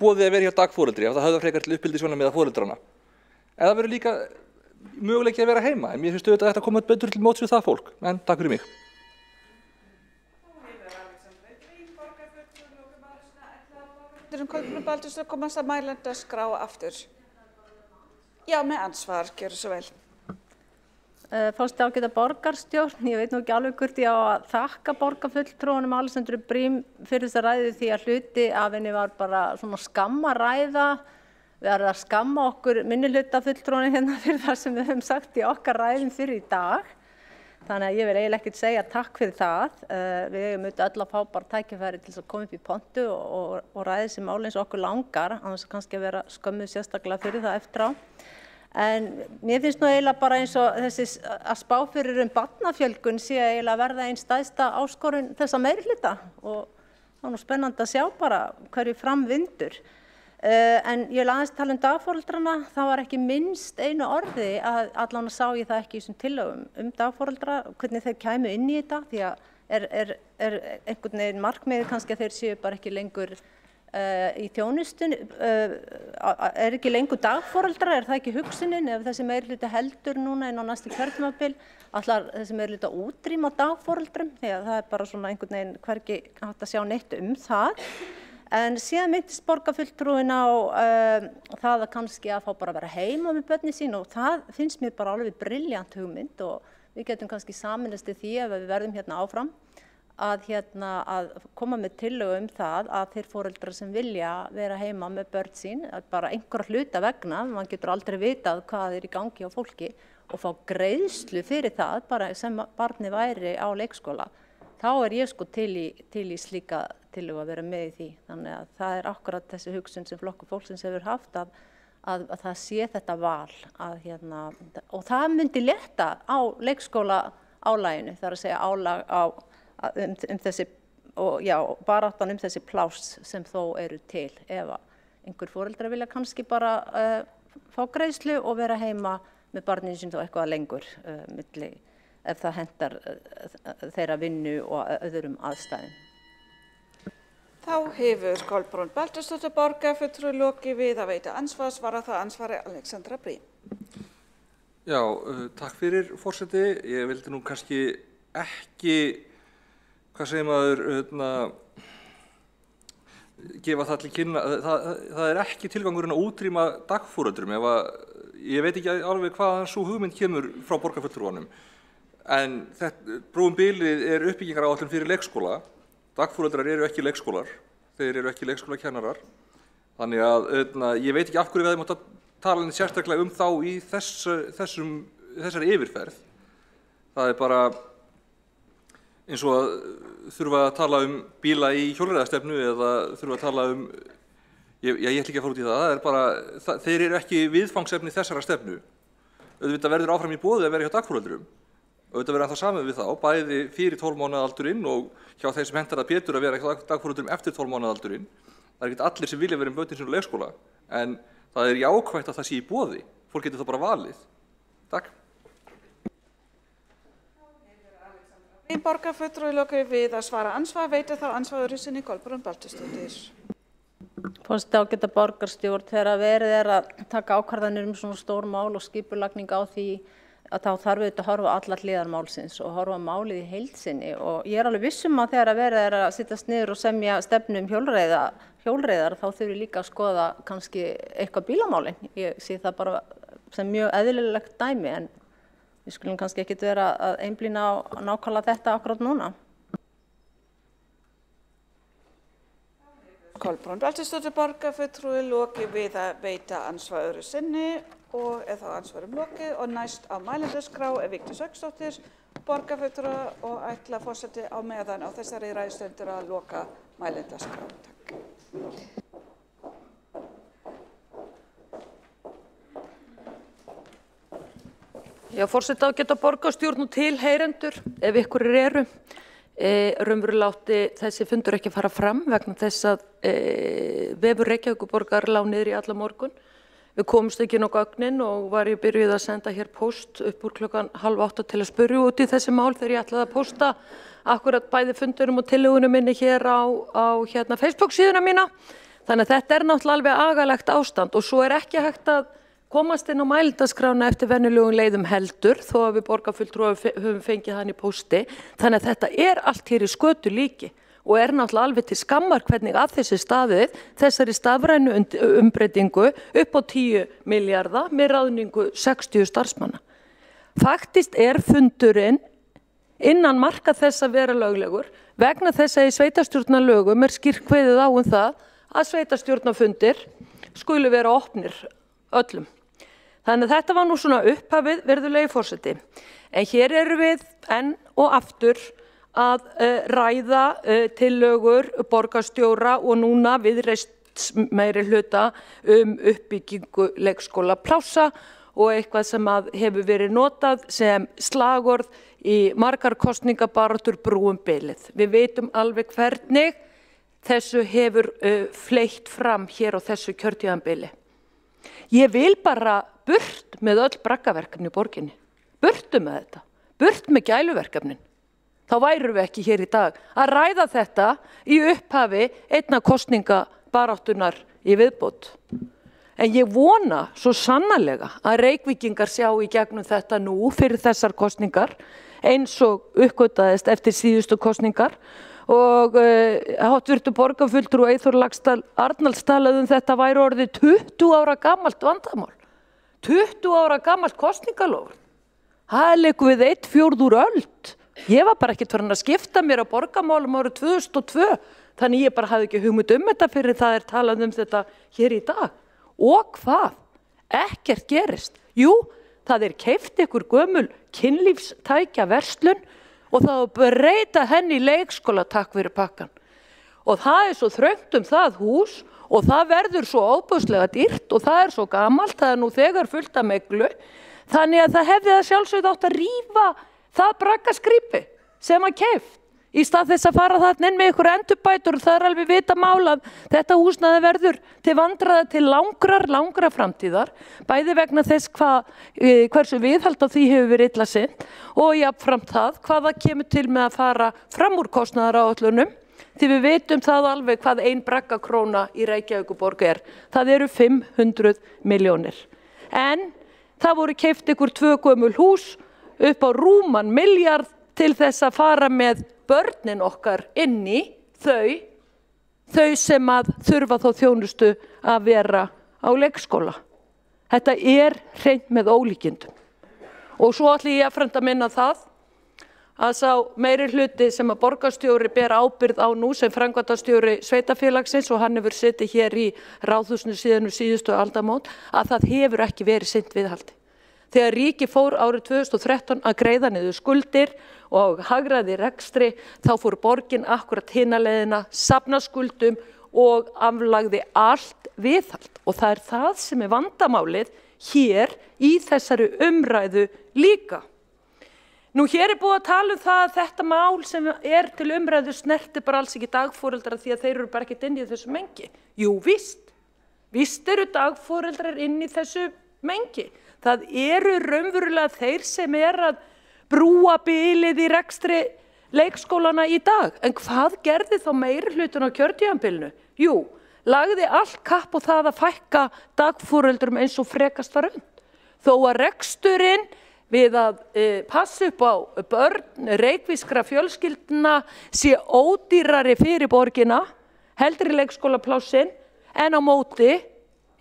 boðið að vera hjá dagforeldri ef það höfðar frekar til uppeldissjónarmiða foreldrana. En það verður líka möguleiki að vera heima, en mér finnst auðvitað að þetta koma betur til móts við það fólk. En takk fyrir mig. Kolbrún Baldursdóttir komast að mælendaskrá aftur. Já, með ansvar, gjörðu svo vel. Forseti ágæta borgarstjórn, ég veit nú ekki alveg hvort ég á að þakka borgarfulltrúanum Alexandru Brím fyrir þessa ræðu því að hluti af henni var bara svona skamma ræða. Við erum að skamma okkur minnihlutafulltrúanum hérna fyrir það sem við höfum sagt í okkar ræðum fyrir í dag. Þannig að ég vil eiginlega ekkert segja takk fyrir það. Við eigum auðvitað öll að fá bara tækifæri til að koma upp í pontu og ræða þessi mál eins og okkur langar, annars kannski að vera skömmuð sérstaklega fyrir það eftir á. En mér finnst nú eiginlega bara eins og þessi að spá fyrir barnafjölgun sé eiginlega verða einn stærsta áskorun þessa meirihluta og það er nú spennandi að sjá bara hverju fram vindur. En ég vil aðeins tala dagforeldrana, það var ekki minnst einu orði að allan sá ég það ekki í þessum tillögum dagforeldra, hvernig þeir kæmu inn í þetta, því að er einhvern veginn markmiðið kannski að þeir séu bara ekki lengur í þjónustunni, er ekki lengur dagforeldra, er það ekki hugsunin, ef þessi meirihluti heldur núna inn á næstu kjörtímabil, ætlar þessi meirihluti að útrýma dagforeldrum, því að það er bara svona einhvern veginn hvergi hægt að sjá neitt það. En síðan myndist borgarfulltrúin á það að kannski að fá bara að vera heima með börnin sín og það finnst mér bara alveg brilljant hugmynd og við getum kannski sameinast í því ef við verðum hérna áfram að koma með tillögu það að þeir foreldrar sem vilja vera heima með börn sín, bara einhverja hluta vegna, man getur aldrei vitað hvað er í gangi á fólki og fá greiðslu fyrir það bara sem barni væri á leikskóla. Þá er ég sko til í slíka tillögu að vera með í því. Þannig að það er akkurat þessi hugsun sem Flokkur fólksins hefur haft að það sé þetta val. Og það myndi létta á leikskóla álaginu, það er að segja álag þessi, baráttan þessi pláss sem þó eru til. Ef einhver foreldrar vilja kannski bara fá greiðslu og vera heima með barninu sín þó eitthvað lengur milli. Ef það hentar þeirra vinnu og öðrum aðstæðum. Þá hefur Kolbrún Baldursdóttir borgarfulltrúi lokið við að veita ansvar, svara það ansvari Alexandra Brím. Já, takk fyrir forseti. Ég vildi nú kannski ekki, hvað segir maður, gefa það til kynna, það er ekki tilgangurinn að útrýma dagforeldrum. Ég veit ekki alveg hvaðan sú hugmynd kemur frá borgarfulltrúanum. En brúum bilið er uppbyggingaráætlun fyrir leikskóla. Dagforeldrar eru ekki leikskólar, þeir eru ekki leikskólakennarar. Þannig að ég veit ekki af hverju við hefum átt að tala sérstaklega þá í þessari yfirferð. Það er bara eins og að þurfa að tala bíla í hjólreiðastefnu eða þurfa að tala ég ætla ekki að fara út í það, er bara, þeir eru ekki viðfangsefni þessara stefnu. Auðvitað verður áfram í boði að vera hjá dagforeldrum. Auðvitað verður ennþá samið við þá, bæði fyrir 12 mánaða aldurinn og hjá þeim sem hentar það betur að vera hjá dagforeldrum eftir 12 mánaða aldurinn. Það er ekki allir sem vilja vera börnin sín á leikskóla, en það er jákvætt að það sé í boði. Fólk getur það bara valið. Takk. Borgarfulltrúi lokið við að svara ansvar, veita þá ansvaru sinni Kolbrún Baldursdóttir. Forseti ágæta borgarstjórn, þegar verið er að taka ákvarðanir svona stór mál og skipulagning á því að þá þarf auðvitað að horfa á allar hliðar málsins og horfa málið í heild sinni og ég er alveg viss að þegar verið er að sittast niður og semja stefnu hjólreiðar þá þurfi líka að skoða kannski eitthvað bílamálin. Ég sé það bara sem mjög eðlilegt dæmi en við skulum kannski ekkert vera að einblína á nákvæmlega þetta akkurat núna. Kolbrún Baldursdóttir borgarfulltrúi lokið við að veita ansvaru sinni og er þá ansvarum lokið og næst á mælendaskrá er Vigdís Hauksdóttir borgarfulltrúi og ætla forseti á meðan á þessari ræðustundir að loka mælendaskrá. Takk. Já, forseti ágæta borgarstjórn og tilheyrendur ef ykkur eru. Raunverulega átti þessi fundur ekki að fara fram vegna þess að vefur Reykjavíkurborgar lá niður í alla morgun. Við komumst ekki inn á gögnin og var ég byrjuð að senda hér póst upp úr klukkan 7:30 til að spyrja út í þessi mál þegar ég ætlaði að pósta akkurat bæði fundurum og tillögunum minni hér á Facebook síðuna mína. Þannig að þetta er náttúrulega alveg agalegt ástand og svo er ekki hægt að komast inn á mældaskrána eftir venjulegum leiðum heldur þó að við borgarfulltrúar höfum fengið hann í pósti. Þannig að þetta er allt hér í skötu líki. Og er náttúrulega alveg til skammar hvernig að þessi staðið, þessari stafrænu umbreytingu upp á 10 milljarða með ráðningu 60 starfsmanna. Faktist er fundurinn innan marka þess að vera löglegur vegna þess að í sveitarstjórnarlögum er skýrt kveðið á það að sveitarstjórnarfundir skuli vera opnir öllum. Þannig að þetta var nú svona upphafið, virðulegi forseti. En hér erum við enn og aftur að ræða tillögur borgarstjóra og núna Viðreisn meirihluta uppbyggingu leikskólaplássa og eitthvað sem hefur verið notað sem slagorð í margar kosningabaráttur brúum bilið. Við veitum alveg hvernig þessu hefur fleytt fram hér á þessu kjörtíðanbili. Ég vil bara burt með öll braggaverkefni í borginni. Burtu með þetta. Burt með gæluverkefnin. Þá værum við ekki hér í dag að ræða þetta í upphafi einna kosningabaráttunar í viðbót. En ég vona svo sannarlega að Reykvíkingar sjá í gegnum þetta nú fyrir þessar kosningar eins og uppgötaðist eftir síðustu kosningar og háttvirtur borgarfulltrúi Eyþór Laxdal Arnalds talaði þetta væri orðið 20 ára gamalt vandamál. 20 ára gamalt kosningalofur. Það leikur við 1/4 öld. Ég var bara ekkert farin að skipta mér á borgarmálum árið 2002, þannig ég bara hafði ekki hugmynd þetta fyrir það talað þetta hér í dag. Og hvað? Ekkert gerist. Jú, það keypt ykkur gömul kynlífstækja verslun og það að breyta henni í leikskóla takk fyrir pakkan. Og það svo þröngt það hús og það verður svo óbúslega dýrt og það svo gamalt, það nú þegar fullt af meglu, þannig að það hefði það sjálfsögð átt að rífa það braggaskrípi sem keypt í stað þess að fara þarna inn með ykkur endurbætur og það alveg vita mál að þetta húsnæði verður til vandræða til langra framtíðar, bæði vegna þess hversu viðhald á því hefur verið illa sinnt og jafnframt það hvað það kemur til með að fara fram úr kostnaðaráætlunum, því við vitum það alveg hvað ein braggakróna í Reykjavíkurborg það eru 500 milljónir. En það voru keypt ykkur 2 gömul hús upp á rúman milljarð til þess að fara með börnin okkar inn í þau sem þurfa þá þjónustu að vera á leikskóla. Þetta hreint með ólíkindum. Og svo ætla ég jafnframt að minna það að sá meirihluti sem borgarstjóri ber ábyrgð á nú sem framkvæmdastjóri sveitarfélagsins og hann hefur setið hér í ráðhúsinu síðan síðustu aldamót að það hefur ekki verið sinnt viðhaldi. Þegar ríki fór árið 2013 að greiða niður skuldir og hagræði rekstri, þá fór borgin akkurat hina leiðina, safna skuldum og aflagði allt viðhald. Og það það sem vandamálið hér í þessari umræðu líka. Nú hér búið að tala það að þetta mál sem til umræðu snerti bara alls ekki dagforeldra því að þeir eru bara ekkert inn í þessu mengi. Jú, víst. Víst eru dagforeldrar inn í þessu mengi. Það eru raunverulega þeir sem að brúa bilið í rekstri leikskólana í dag. En hvað gerði þá meirihlutinn á kjörtímabilinu? Jú, lagði allt kapp á það að fækka dagforeldrum eins og frekast var unnt. Þó að reksturinn við að passa upp á börn reykvískra fjölskyldna sé ódýrari fyrir borgina, heldur í leikskólaplássin, en á móti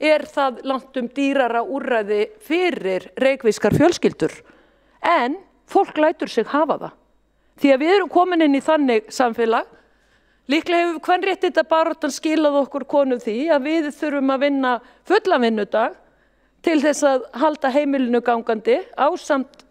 það langt dýrara úrræði fyrir reykvískar fjölskyldur. En fólk lætur sig hafa það. Því að við erum komin inn í þannig samfélag, líklega hefur kvenréttindabaráttan skilað okkur konum því að við þurfum að vinna fullan vinnudag til þess að halda heimilinu gangandi ásamt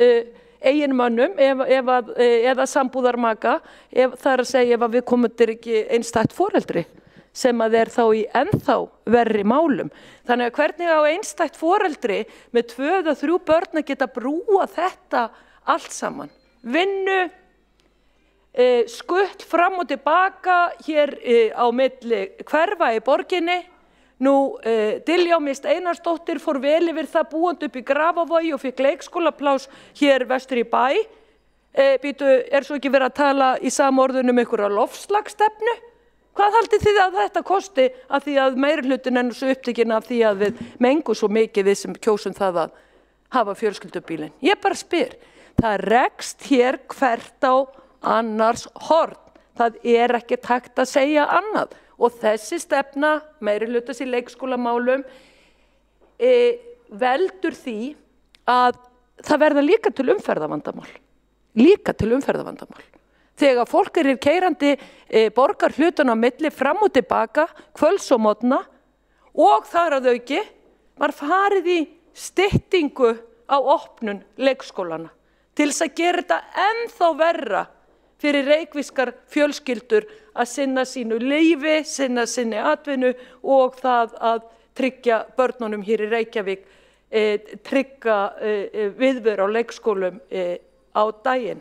eiginmönnum eða sambúðarmaka, það að segja ef við komum ekki einstætt foreldri sem þá í ennþá verri málum. Þannig að hvernig á einstætt foreldri með 2 eða 3 börn að geta brúa þetta allt saman. Vinnu, skutt fram og tilbaka hér á milli hverfa í borginni, Diljá Mist Einarsdóttir fór vel yfir það búandi upp í Grafavogi og fikk leikskólaplás hér vestur í bæ. Svo ekki verið að tala í samorðunum einhverja loftslagsstefnu? Hvað haldið þið að þetta kosti af því að meirihlutin er svo upptekinn af því að við mengum svo mikið við sem kjósum það að hafa fjölskyldubílinn? Ég bara spyr. Það rekst hér hvert á annars horn. Það er ekki hægt að segja annað. Og þessi stefna, meirihlutas í leikskólamálum, veldur því að það verða líka til umferðarvandamál. Þegar fólk keyrandi borgar hlutana á milli fram og tilbaka, kvölds og morgna, og þar að auki var farið í styttingu á opnun leikskólana til þess að gera þetta ennþá verra fyrir reykvískar fjölskyldur að sinna sínu lífi, sinna sinni atvinnu og það að tryggja börnunum hér í Reykjavík, tryggja viðveru á leikskólum á daginn.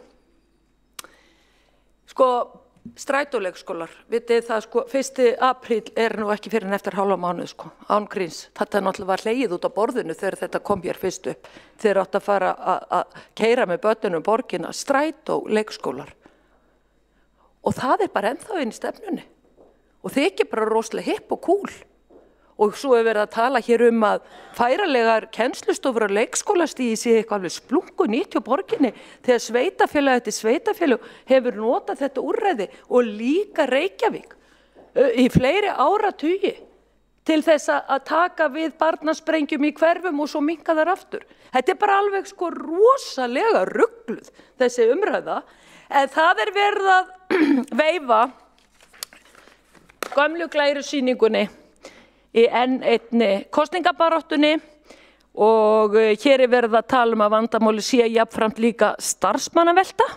Strætóleikskólar, vitið það 1. apríl er nú ekki fyrir en eftir hálfa mánuð án gríns. Þetta náttúrulega var hlegið út á borðinu þegar þetta kom hér fyrst upp. Þeir áttu að fara að keyra með börnunum borgina, strætóleikskólar. Og það bara ennþá inn í stefnunni. Og þykir bara rosalega hipp og cool. Og svo verið að tala hér að færalegar kennslustofur á leikskólastígi sé eitthvað alveg splungu nýtt hjá borginni þegar sveitafélag eftir sveitafélag hefur notað þetta úrræði og líka Reykjavík í fleiri áratugi til þess að taka við barnasprengjum í hverfum og svo minnka þar aftur. Þetta bara alveg rosalega rugluð þessi umræða. En það verið að veifa gömlu glærusýningunni í enn einni kosningabaráttunni og hér verið að tala að vandamáli sé jafnframt líka starfsmannavelta.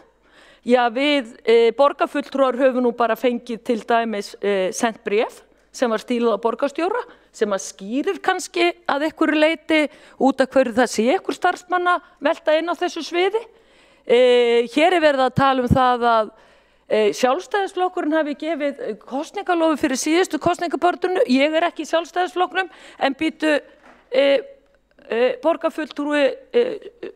Já, við borgarfulltrúar höfum nú bara fengið til dæmis sent bréf sem var stílað á borgarstjóra sem að skýrir kannski að einhverju leyti út af hverju það sé einhver starfsmannavelta inn á þessu sviði. Hér verið að tala það að Sjálfstæðisflokkurinn hafi gefið kosningalofi fyrir síðustu kosningabaráttunni. Ég ekki í Sjálfstæðisflokknum en býtu borgarfulltrúi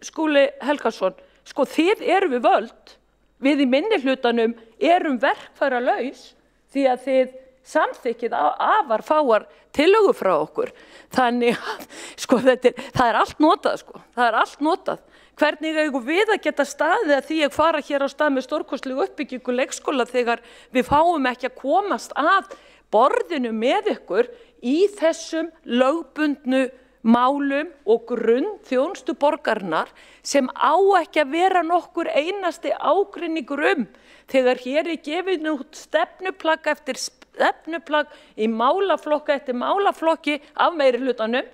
Skúli Helgason. Þið við völd, við í minnihlutanum verkfæralaus því að þið samþykkið afar fáar tillögur frá okkur. Þannig að það allt notað, það allt notað. Hvernig eigum við að geta staðið að því að fara hér á stað með stórkostlegu uppbyggingu leikskóla þegar við fáum ekki að komast að borðinu með ykkur í þessum lögbundnu málum og grunnþjónustu borgarinnar sem á ekki að vera nokkur einasti ágreiningur þegar hér gefið út stefnuplagg eftir stefnuplagg í málaflokka eftir málaflokki af meirihlutanum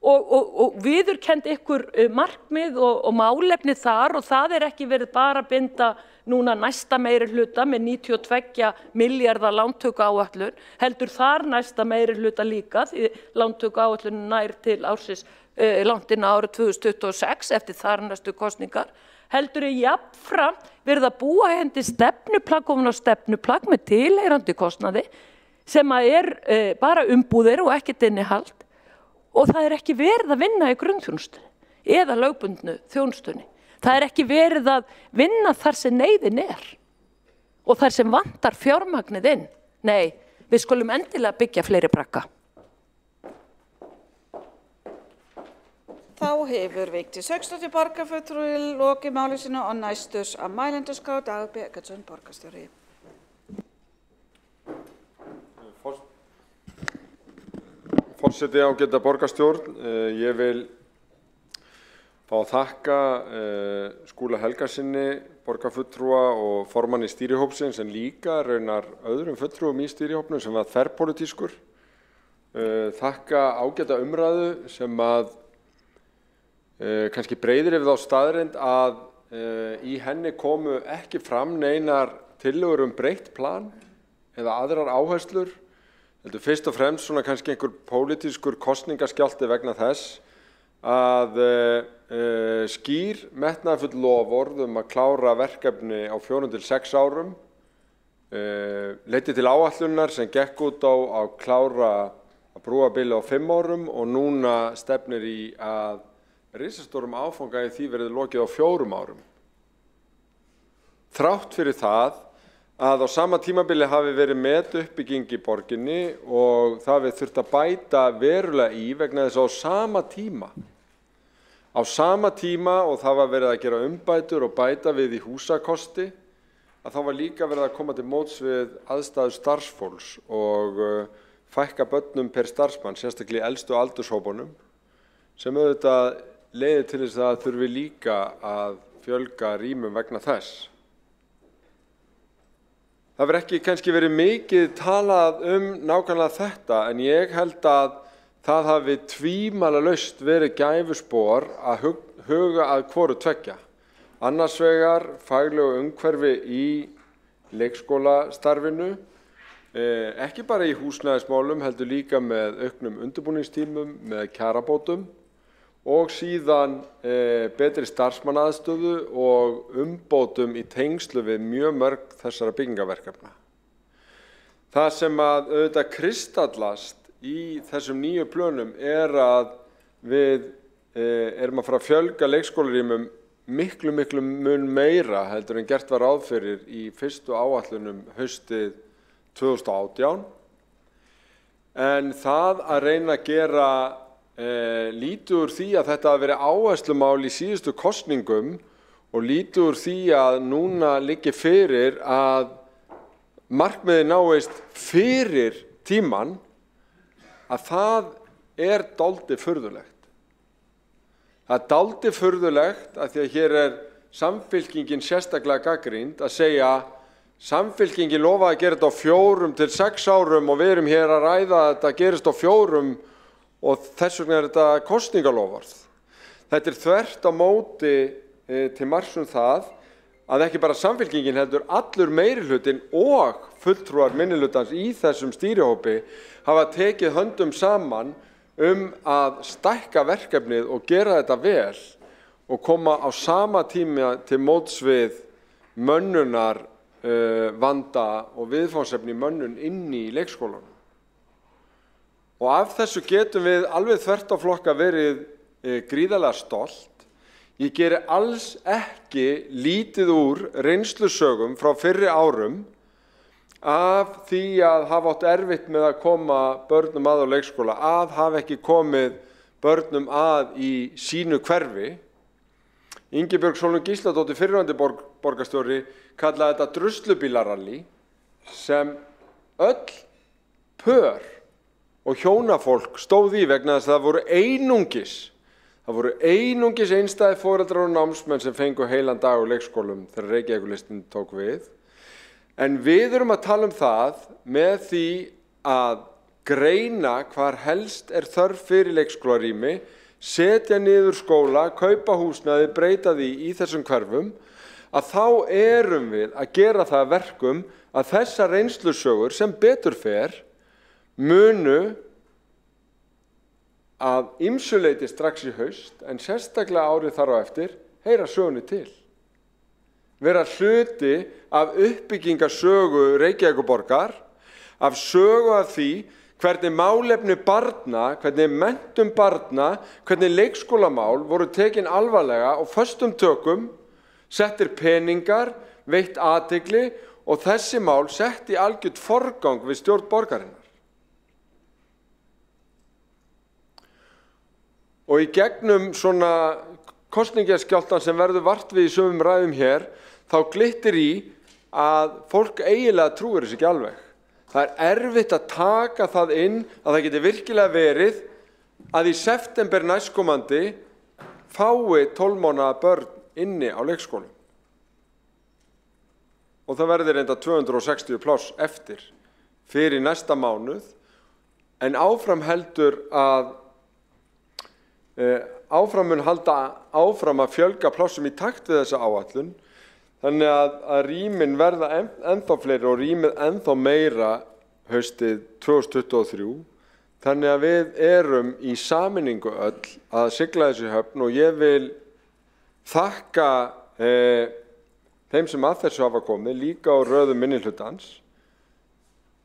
og viðurkennt ykkur markmið og málefni þar og það ekki verið bara að binda núna næsta meirihluta með 92 milljarða lántökuáætlun, heldur þar næsta meirihluta líka því lántökuáætlun nær til ársins langt inn á árið 2026 eftir þar næstu kosningar, heldur jafnframt verið að búa hendi stefnuplagg ofan á stefnuplagg með tilheyrandi kostnaði sem bara umbúðir og ekkert innihald. Og það ekki verið að vinna í grunnþjónustunni eða lögbundnu þjónustunni. Það ekki verið að vinna þar sem neyðin og þar sem vantar fjármagnið inn. Nei, við skulum endilega byggja fleiri bragga. Þá hefur Vigdís Hauksdóttir borgarfulltrúi lokið máli sínu og næstus á mælendaskrá Dagur B. Eggertsson borgarstjóri. Forseti ágæta borgarstjórn, ég vil fá að þakka Skúla Helgasyni, borgarfulltrúa og formanni stýrihópsins en líka raunar öðrum fulltrúum í stýrihópnum sem var þverpólitískur. Þakka ágæta umræðu sem að kannski breiðir yfir þá staðreynd að í henni komu ekki fram neinar tillögur breytt plan eða aðrar áherslur. Heldur fyrst og fremst svona kannski einhver pólitískur kosningaskjálfti vegna þess að skýr metnaðarfull loforð að klára verkefni á 4 til 6 árum leiddi til áætlunar sem gekk út á að klára að brúa bilið á 5 árum og núna stefnir í að risastórum áfanga í því verði lokið á 4 árum. Þrátt fyrir það að á sama tímabili hafi verið metuppbygging í borginni og það við þurft að bæta verulega í vegna þess að á sama tíma og það var verið að gera umbætur og bæta við í húsakosti, að þá var líka verið að koma til móts við aðstæður starfsfólks og fækka börnum per starfsmann, sérstaklega í elstu aldurshópunum, sem auðvitað leiðir til þess að þurfi líka að fjölga rýmum vegna þess. Það verður ekki kannski verið mikið talað nákvæmlega þetta, en ég held að það hafi tvímælalaust verið gæfuspor að huga að hvoru tveggja. Annars vegar faglegu umhverfi í leikskólastarfinu, ekki bara í húsnæðismálum, heldur líka með auknum undirbúningstímum, með kjarabótum og síðan betri starfsmannaaðstöðu og umbótum í tengslu við mjög mörg þessara byggingaverkefna. Það sem að auðvitað kristallast í þessum nýju plönum að við erum að fara að fjölga leikskólarýmum miklu mun meira heldur en gert var ráð fyrir í fyrstu áætlunum haustið 2018. En það að reyna að gera lítið úr því að þetta hafi verið áherslumál í síðustu kosningum og lítið úr því að núna liggi fyrir að markmiðið náist fyrir tímann, að það dálítið furðulegt. Það dálítið furðulegt að því að hér Samfylkingin sérstaklega gagnrýnd að segja Samfylkingin lofaði að gera þetta á 4 til 6 árum og við erum hér að ræða að þetta gerist á 4 og þess vegna þetta kosningaloforð. Þetta þvert á móti til marks það að ekki bara Samfylkingin heldur allur meirihlutinn og fulltrúar minnihlutans í þessum stýrihópi hafa tekið höndum saman að stækka verkefnið og gera þetta vel og koma á sama tíma til móts við mönnunar vanda og viðfangsefni mönnun inni í leikskólanum. Og af þessu getum við alveg þvert á flokka verið gríðarlega stolt. Ég geri alls ekki lítið úr reynslusögum frá fyrri árum af því að hafa átt erfitt með að koma börnum að á leikskóla, að hafa ekki komið börnum að í sínu hverfi. Ingibjörg Sólrún Gísladóttir, fyrrverandi borgarstjóri, kallaði þetta druslubílaralli sem öll pör og hjónafólk stóð í vegna þess að það voru einungis einstæðir foreldrar og námsmenn sem fengu heilan dag á leikskólum þegar Reykjavíkurlistinn tók við. En við erum að tala það með því að greina hvar helst þörf fyrir leikskólarými, setja niður skóla, kaupa húsnæði, breyta því í þessum hverfum, að þá erum við að gera það verkum að þessar reynslusögur sem betur fer munu að ýmsu leyti strax í haust, en sérstaklega árið þar á eftir, heyra sögunni til. Vera hluti af uppbyggingarsögu Reykjavíkurborgar, af sögu af því hvernig málefni barna, hvernig menntun barna, hvernig leikskólamál voru tekin alvarlega og föstum tökum, settir peningar, veitt athygli og þessi mál sett í algjört forgang við stjórn borgarinnar. Og í gegnum svona kosningaskjálftan sem verður vart við í sumum ræðum hér, þá glittir í að fólk eiginlega trúir þessu ekki alveg. Það erfitt að taka það inn að það geti virkilega verið að í september næstkomandi fái 12 mánaða börn inni á leikskólum. Og það verður enda 260 pláss eftir fyrir næsta mánuð, en áfram heldur að áfram mun halda áfram að fjölga plássum í takt við þessa áætlun, þannig að rýmin verða ennþá fleiri og rýmið ennþá meira haustið 2023. Þannig að við erum í sameiningu öll að sigla þessu höfn og ég vil þakka þeim sem að þessu hafa komið, líka á röðum minnihlutans.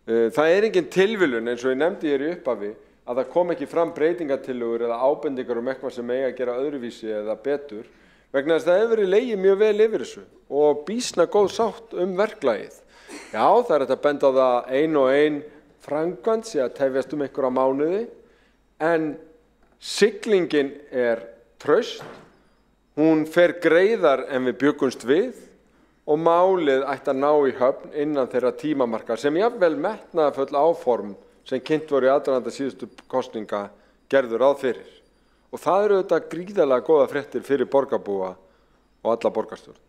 Það engin tilviljun, eins og ég nefndi hér í upphafi, að það kom ekki fram breytingatillögur eða ábendingar eitthvað sem eigi að gera öðruvísi eða betur, vegna þess að það hefur verið legið mjög vel yfir þessu og býsna góð sátt verklagið. Já, það er þetta benda á það ein og ein framkvæmd sé að tefjast einhverja mánuði, en siglingin traust, hún fer greiðar en við bjuggumst við og málið ætti að ná í höfn innan þeirra tímamarka sem jafnvel metnaðarfull áform sem kynnt voru í aðdraganda síðustu kosninga gerðu ráð fyrir. Og það eru auðvitað gríðarlega góða fréttir fyrir borgarbúa og alla borgarstjórn.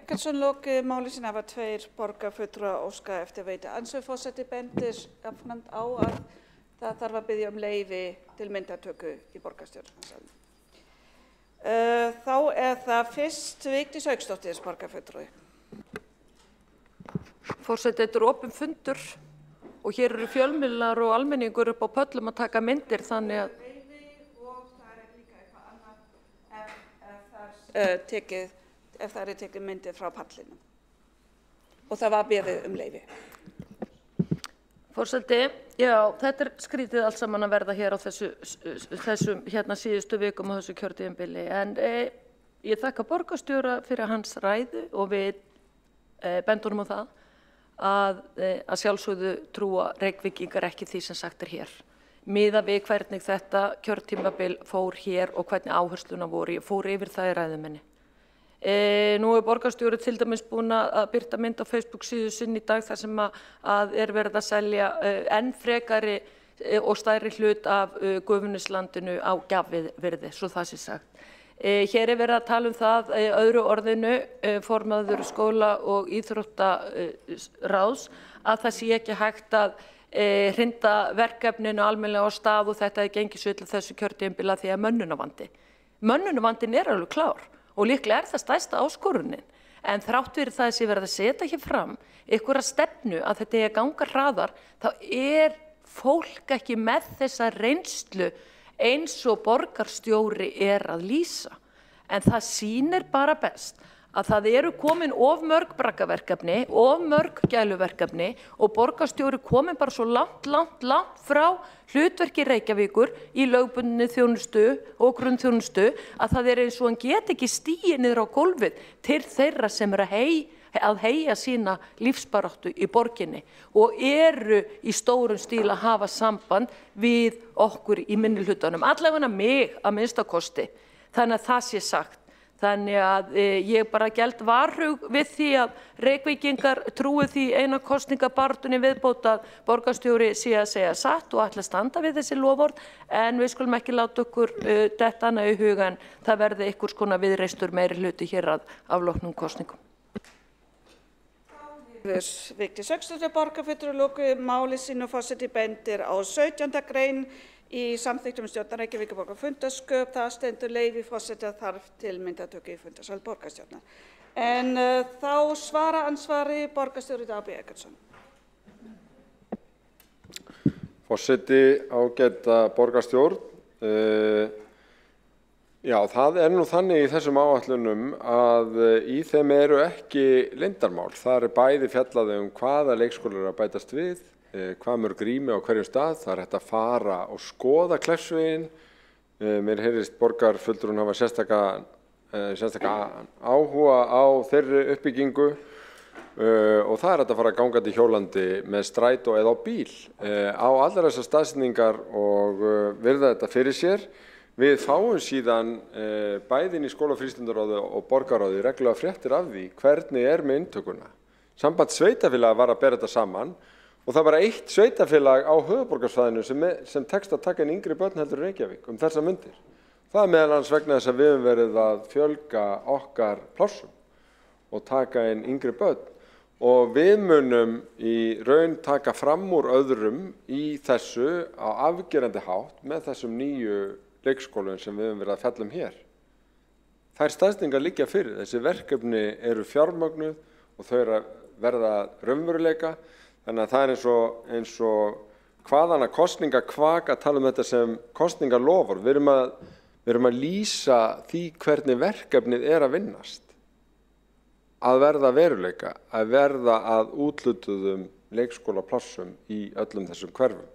Eggertsson lokið máli sín hafa 2 borgarfulltrúar óska eftir veita andsvör. Forseti bendir jafnframt á að það þarf að biðja leyfi til myndatöku í borgarstjórnarsalnum. Þá það fyrst Vigdís Hauksdóttir borgarfulltrúi. Forseti, þetta opinn fundur og hér eru fjölmiðlar og almenningur upp á pöllum að taka myndir, þannig að Og það líka eitthvað annað ef það tekið myndir frá pallinum. Og það var beðið leyfi. Forseti, já, þetta skrítið allt saman að verða hér á þessum síðustu vikum á þessu kjörtímabili, en ég þakka borgarstjóra fyrir hans ræðu og við bendum á það að sjálfsögðu trúa Reykvíkingar ekki því sem sagt hér. Miðað við hvernig þetta kjörtímabil fór hér og hvernig áhersluna voru, ég fór yfir það í ræðu minni. Nú borgarstjóri til dæmis búin að birta mynd á Facebook síðu sinni í dag þar sem að verið að selja enn frekari og stærri hlut af Gufuneslandinu á gjafvirði, svo það sé sagt. Hér verið að tala það öðru orðinu, formaður skóla- og íþróttaráðs, að það sé ekki hægt að hrinda verkefninu almennilega á stað og þetta gengið svo illa þessu kjörtímabila því að mönnunarvandi. Mönnunarvandinn alveg klár. Og líklega það stærsta áskorunin, en þrátt fyrir það sem verið að setja hér fram einhverja stefnu að þetta að ganga hraðar, þá fólk ekki með þessa reynslu eins og borgarstjóri að lýsa. En það sýnir bara best að það eru komin of mörg braggaverkefni, of mörg gæluverkefni og borgarstjóri komin bara svo langt frá hlutverki Reykjavíkur í lögbundinni þjónustu og grunnþjónustu að það eins og hann get ekki stigið niður á gólfið til þeirra sem að heyja sína lífsbaráttu í borginni og í stórum stíl að hafa samband við okkur í minnihlutanum, allavega mig að minnsta kosti, þannig að það sé sagt. Þannig að ég bara geld varhug við því að Reykvíkingar trúi því eina kosningabaráttunni viðbót að borgarstjóri sé að segja satt og ætla að standa við þessi loforð, en við skulum ekki láta okkur detta annað í huga en það verði einhvers konar viðreistur meiri hluti hér að afloknum kosningum. Vigdís Hauksdóttir borgarfulltrúi lokið máli sínu. Forseti bendir á 17. grein í samþykktum stjórnar Reykjavíkurborgar fundarsköp. Það stendur leyfi forseta þarf til myndatöku í fundarsal borgarstjórnar. En þá svara ansvari borgarstjóri Dag B. Eggertsson. Forseti, ágæta borgarstjórn. Já, það nú þannig í þessum áætlunum að í þeim eru ekki leyndarmál. Það bæði fjallað hvaða leikskólar að bætast við, hvað mörg rými á hverjum stað. Það hægt að fara og skoða Kleppsveginn. Mér heyrist borgarfulltrúinn hafa sérstaka áhuga á þeirri uppbyggingu og það hægt að fara gangandi hjólandi með strætó eða á bíl á allar þessar staðsetningar og virða þetta fyrir sér. Við fáum síðan bæðin í skólafrístundaráði og borgarráði reglulega fréttir af því hvernig með inntökuna. Samband sveitarfélaga var að bera þetta saman og það var eitt sveitafélag á höfuðborgarsvæðinu sem tekst að taka inn yngri börn heldur Reykjavík þessar mundir. Það meðal annars vegna þess að við höfum verið að fjölga okkar plássum og taka inn yngri börn. Og við munum í raun taka fram úr öðrum í þessu á afgerandi hátt með þessum nýju leikskólum sem við höfum verið að fjalla hér. Þær staðsetningar liggja fyrir. Þessi verkefni eru fjármögnuð og þau verða raunveruleika. Þannig að það eins og hvaðan að kosningakvak að tala þetta sem kosningalofur. Við erum að lýsa því hvernig verkefnið að vinnast. að verða veruleika, að verða að úthlutuðum leikskólaplássum í öllum þessum hverfum.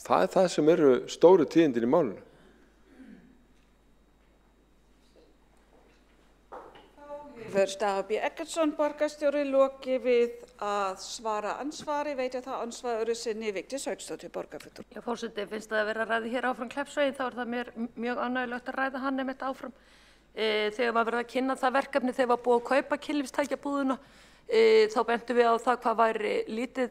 Það það sem eru stóru tíðindin í málinu. Dagur B. Eggertsson, borgarstjóri, loki við að svara ansvari, veita það ansvar öðru sinni Vigdís Hauksdóttir, borgarfulltrúi. Já, forseti, finnst það að vera að ræða hér áfram Kleppsveginn, þá það mér mjög ánægjulegt að ræða hann einmitt áfram. Þegar var verið að kynna það verkefni, þegar var búið að kaupa kynlífstækjabúðina, þá bentum við á það hvað væri lítið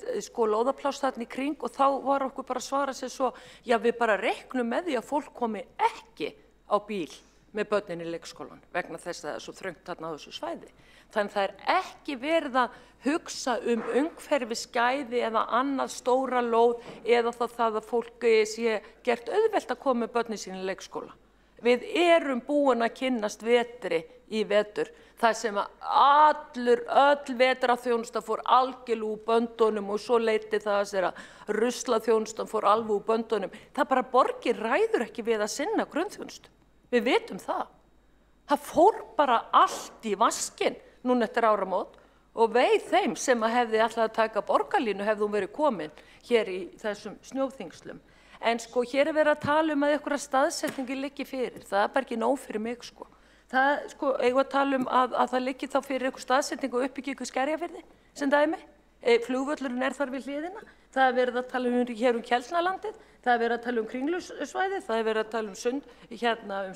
lóðapláss þarna í kring og þá var okkur bara að svara sér svo, já við bara reiknum með því að fólk komi ekki á bíl með börnin í leikskólan vegna þess að það er svo þröngt þarna á þessu svæði. Þannig það er ekki verið að hugsa umhverfisgæði eða annað stóra lóð eða það að fólki sé gert auðvelt að koma með börnin sín í leikskóla. Við erum búin að kynnast vetri í vetur, þar sem öll vetrarþjónusta fór algjörlega úr böndunum og svo leiti það að sér að ruslaþjónustan fór alveg úr böndunum. Það bara borgin ræður ekki við að sinna grunnþjónustu. Við vitum það. Það fór bara allt í vaskinn núna eftir áramót og veið þeim sem að hefði alltaf að taka borgarlínu hefði hún verið komin hér í þessum snjóþingslum. En sko hér er verið að tala um að einhverja staðsetningi liggi fyrir. Það er bara ekki nóg fyrir mig sko. Það sko eigum að tala um að það liggi þá fyrir einhver staðsetningu og uppbyggingu Skerjafirði sem dæmi. Flugvöllurinn er þar við hliðina. Það er verið að tala hér Keldnalandið. Það er verið að tala Kringlusvæðið. Það er verið að tala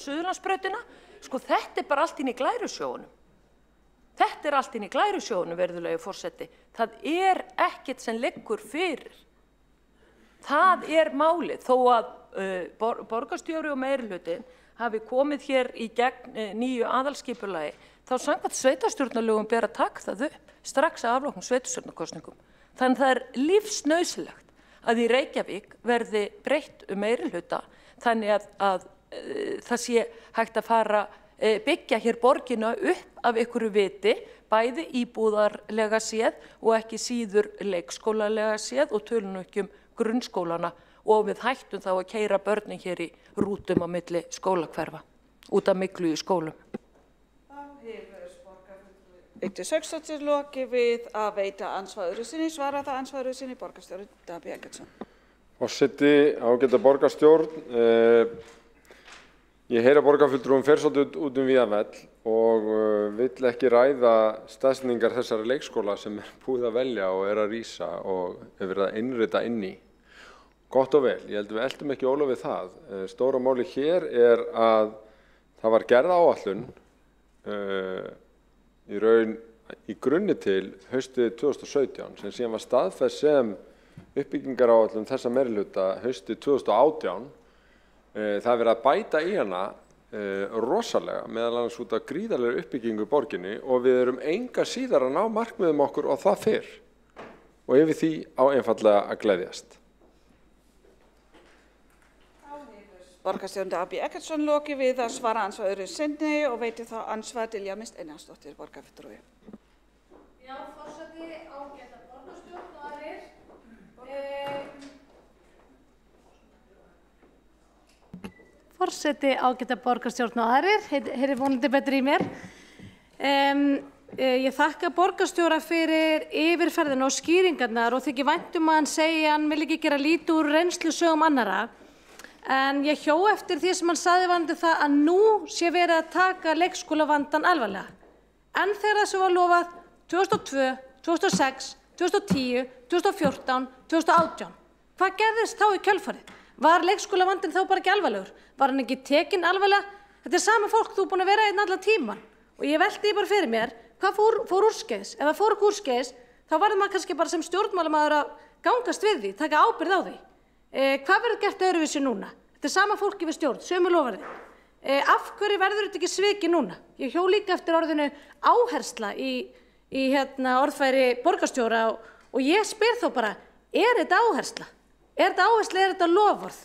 Suðurlandsbrautina. Sko þetta er bara allt inn í glærusjónum. Þetta er allt inn í glærusjónum, virðulegi forseti. Það er ekkert sem liggur fyrir. Það er málið, þó að borgarstjóri og meirihlutinn hafi komið hér í gegn nýju aðalskipulagi, þá samkvæmt sveitarstjórnarlögum ber að taka það upp strax að afloknum sveitarstjórnarkosningum. Þannig það er lífsnauðsynlegt að í Reykjavík verði breytt meirihluta þannig að það sé hægt að fara byggja hér borgina upp af einhverju viti, bæði íbúðarlega séð og ekki síður leikskólalega séð og tölum ekki grunnskólana og við hættum þá að keyra börnin hér í rútum á milli skólahverfa út af myglu í skólum. Vigdís Hauksdóttir loki við að veita ansvar öðru sinni, svara það ansvar öðru sinni, borgarstjóri Dagur B. Eggertsson. Forseti, ágæta borgarstjórn, ég heyra borgarfulltrúum fer svolítið út víðan völl og vill ekki ræða staðsetningar þessara leikskóla sem er búið að velja og er að rísa og er verið að innrita inn í. Gott og vel, ég held við eltum ekki óla við það. Stóra máli hér er að það var gerð áætlun í raun í grunni til haustið 2017 sem síðan var staðfest sem uppbyggingaráætlun þessa meirihluta haustið 2018. Það er verið að bæta í hana rosalega meðal annars út af gríðarlegri uppbyggingu í borginni og við erum enga síðar að ná markmiðum okkur og það fyrr og yfir því á einfaldlega að gleðjast. Borgarstjóri Dagur B. Eggertsson loki við að svara ansvar öðru sinni og veiti þá ansvar Diljá Mist Einarsdóttir, borgarfulltrúi. Já, forseti, ágæta borgarstjórn og aðrir. Forseti, ágæta borgarstjórn og aðrir, heyri vonandi betur í mér. Ég þakka borgarstjóra fyrir yfirferðina og skýringarnar og þykir vænt að hann segi að hann vil ekki gera lítið úr reynslusögum annarra. En ég hjó eftir því sem hann sagði varðandi það að nú sé verið að taka leikskólavandann alvarlega. En þegar þessu var lofað 2002, 2006, 2010, 2014, 2018. Hvað gerðist þá í kjölfarið? Var leikskólavandinn þá bara ekki alvarlegur? Var hann ekki tekinn alvarlega? Þetta er sama fólk, þú er búin að vera einn allan tíman. Og ég velti því bara fyrir mér, hvað fór úrskeiðis? Ef það fór ekki úrskeiðis, þá verður maður kannski bara sem stjórnmálamaður að gangast við því, taka ábyrgð á því. Hvað verður gert öðruvísi núna? Þetta er sama fólki við stjórn, sömu loforðin. Af hverju verður þetta ekki svikið núna? Ég hjó líka eftir orðinu áhersla í orðfæri borgarstjóra og ég spyr þá bara, er þetta áhersla? Er þetta áhersla, er þetta loforð?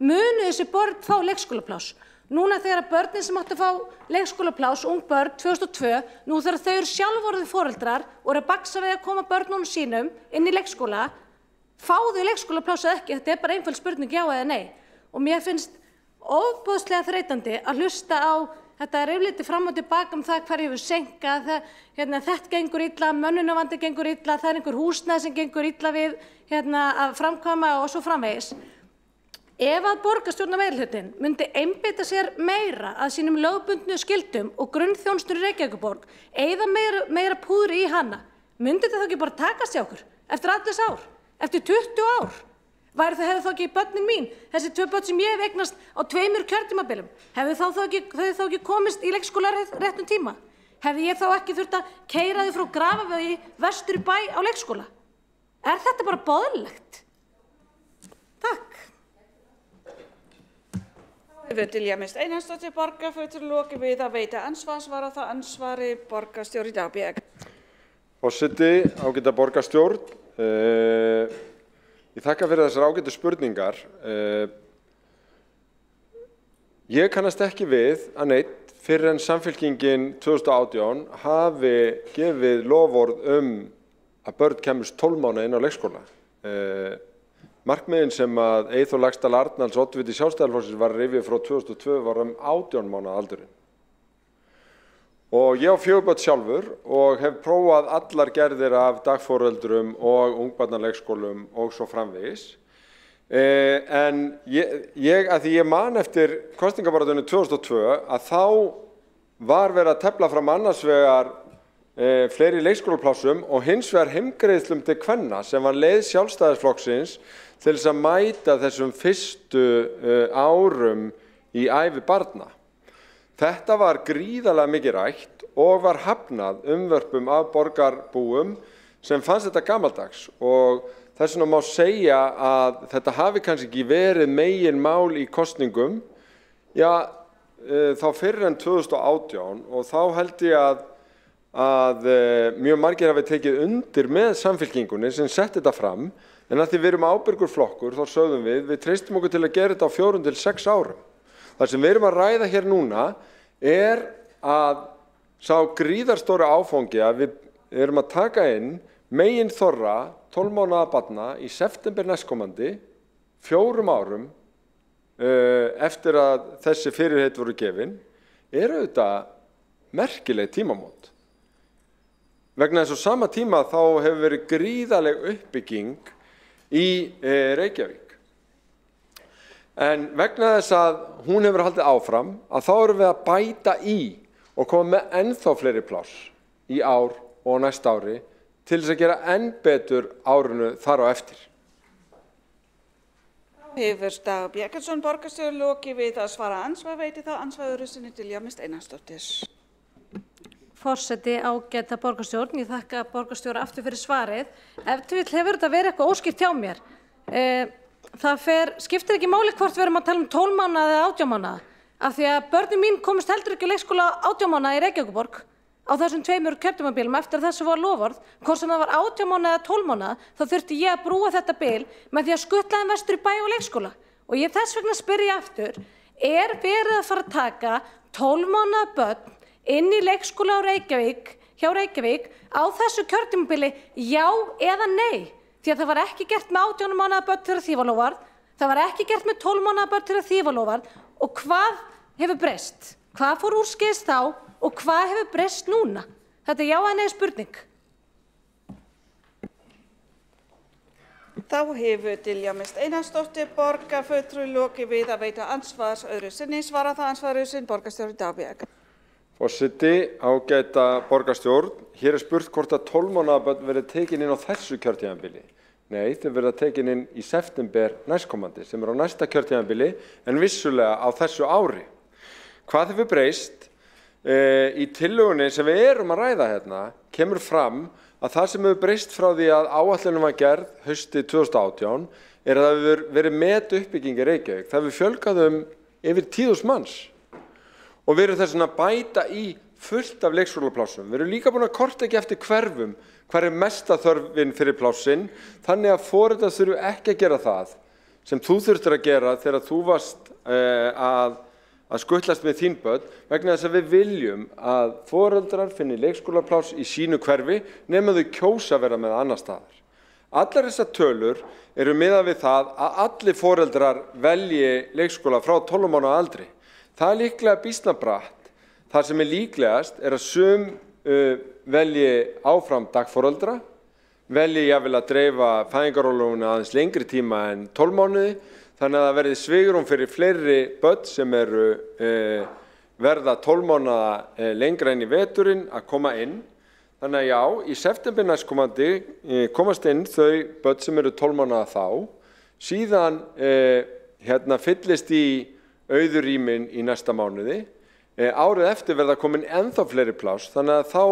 Munu þessi börn fá leikskólapláss? Núna þegar börnin sem áttu að fá leikskólapláss, ung börn 2002, nú þegar þau eru sjálf orðin foreldrar og eru að baksa við að koma börnunum sínum inn í leikskóla, fá þau leikskólapláss eða ekki, þetta er bara einföld spurning já eða nei. Og mér finnst ofboðslega þreytandi að hlusta á Þetta er yfirleitt fram og tilbaka það hver hefur seinkað, þetta gengur illa, mönnunarvandi gengur illa, það einhver húsnæði sem gengur illa við að framkvæma og svo framvegis. Ef að borgarstjórnarmeirihlutin myndi einbeita sér meira að sínum lögbundnu skyldum og grunnþjónustur í Reykjavíkurborg, eyða meira púðri í hana, myndi þetta þá ekki bara takast hjá okkur eftir allir þessi ár, eftir 20 ár? Hefðu þá ekki börnin mín, þessi 2 börn sem ég hef eignast á 2 kjörtímabilum, hefðu þá ekki komist í leikskóla réttum tíma? Hefði ég þá ekki þurft að keyra þau frá Grafavegi vestur í bæ á leikskóla? Er þetta bara boðlegt? Takk. Dilja Mist Einarsdóttir, borgarfulltrúi, lokið við að veita andsvarsvar og það ansvari borgarstjóri Dagbjörg. Forseti, ágæta borgarstjórn, ég þakka fyrir þessar ágætu spurningar. Ég kannast ekki við að neitt fyrir en Samfylkingin 2018 hafi gefið loforð að börn kemust 12 mánuði inn á leikskóla. Markmiðin sem að Eyþór Laxdal Arnalds oddviti Sjálfstæðisflokksins var að rifja frá 2002 var 18 mánaða aldurinn. Og ég á 4 börn sjálfur og hef prófað allar gerðir af dagforeldrum og ungbarnaleikskólum og svo framvegis. En að því ég man eftir kosningabaráttunni 2002 að þá var verið að tefla fram annars vegar fleiri leikskólaplássum og hins vegar heimgreiðslum til kvenna sem var leið Sjálfstæðisflokksins til þess að mæta þessum fyrstu árum í ævi barna. Þetta var gríðarlega mikið rætt og var hafnað umvörpum af borgarbúum sem fannst þetta gamaldags og þess vegna má segja að þetta hafi kannski ekki verið meginmál í kosningum, þá fyrr en 2018 og þá held ég að mjög margir hafi tekið undir með Samfylkingunni sem sett þetta fram, en að því við erum ábyrgur flokkur þá sögðum við treystum okkur til að gera þetta á 4 til 6 árum. Það sem við erum að ræða hér núna að sá gríðarstóri áfangi að við erum að taka inn meginþorra 12 mánaða barna í september næstkomandi 4 árum eftir að þessi fyrirheit voru gefin, þetta merkileg tímamót. Vegna þess að sama tíma þá hefur verið gríðarleg uppbygging í Reykjavík. En vegna þess að hún hefur haldið áfram að þá erum við að bæta í og koma með ennþá fleiri pláss í ár og næsta ári til þess að gera enn betur árinu þar á eftir. Hefur Dagur Bjarkason, borgarstjóri, lokið við að svara andsvar, veiti þá ansvarinu sinni Dilja Mist Einarsdóttir. Forseti, ágæta borgarstjórn, ég þakka borgarstjóra aftur fyrir svarið. Ef til vill hefur þetta verið eitthvað óskipt hjá mér. Það skiptir ekki máli hvort við erum að tala 12 mánaða eða 18 mánaða, af því að börnin mín komist heldur ekki á leikskóla 18 mánaða í Reykjavíkurborg á þessum 2 kjörtímabilum eftir að þessu var loforð, hvort sem það var 18 mánaða eða 12 mánaða, þá þurfti ég að brúa þetta bil með því að skutla þeim vestur í bæ og leikskóla. Og ég þess vegna spyr ég aftur, verið að fara að taka 12 mánaða börn inn í leikskóla hjá Reykjavík á þessu kjörtímabili, já eða nei? Því að það var ekki gert með 18 mánaða börn þegar því var loforð, það var ekki gert með 12 mánaða börn þegar því var loforð, og hvað hefur breyst? Hvað fór úrskeiðis þá og hvað hefur breyst núna? Þetta já eða nei spurning. Þá hefur Dilja Mist Einarsdóttir, borgarfulltrúi, lokið við að veita ansvars öðru sinni, svara það ansvarinu sinni borgarstjóri Dagbjörg. Forseti, ágæta borgarstjórn, hér spurt hvort að 12 mánaða börn verið tekin inn á þessu kjörtímabili. Nei, þau verða tekin inn í september næstkomandi sem á næsta kjörtímabili en vissulega á þessu ári. Hvað hefur breyst? Í tillögunni sem við erum að ræða hérna kemur fram að það sem hefur breyst frá því að áætlunin var gerð haustið 2018 að það hefur verið metuppbygging í Reykjavík. Það hefur fjölgað yfir 10.000 manns. Og við erum þess að bæta í fullt af leikskólaplássum. Við erum líka búin að kortleggja eftir hverfum hvar mesta þörfin fyrir plássin, þannig að foreldrar þurfu ekki að gera það sem þú þurftir að gera þegar þú varst að skutlast með þín börn, vegna þess að við viljum að foreldrar finni leikskólapláss í sínu hverfi nema þau kjósa að vera með annar staðar. Allar þessar tölur eru miðað við það að allir foreldrar velji leikskóla frá 12 mánaða aldri. Það líklega býsna bratt Það sem líklegast að sum velji áfram dagforeldra, velji jafnvel að dreifa fæðingarorlofinu aðeins lengri tíma en 12 mánuði, þannig að það verði svigrúm fyrir fleiri börn sem eru verða 12 mánaða lengra inn í veturinn að koma inn. Þannig að já, í september næstkomandi komast inn þau börn sem eru 12 mánaða þá, síðan fyllist í auðurrýmin í næsta mánuði, árið eftir verða komin ennþá fleiri pláss, þannig að þá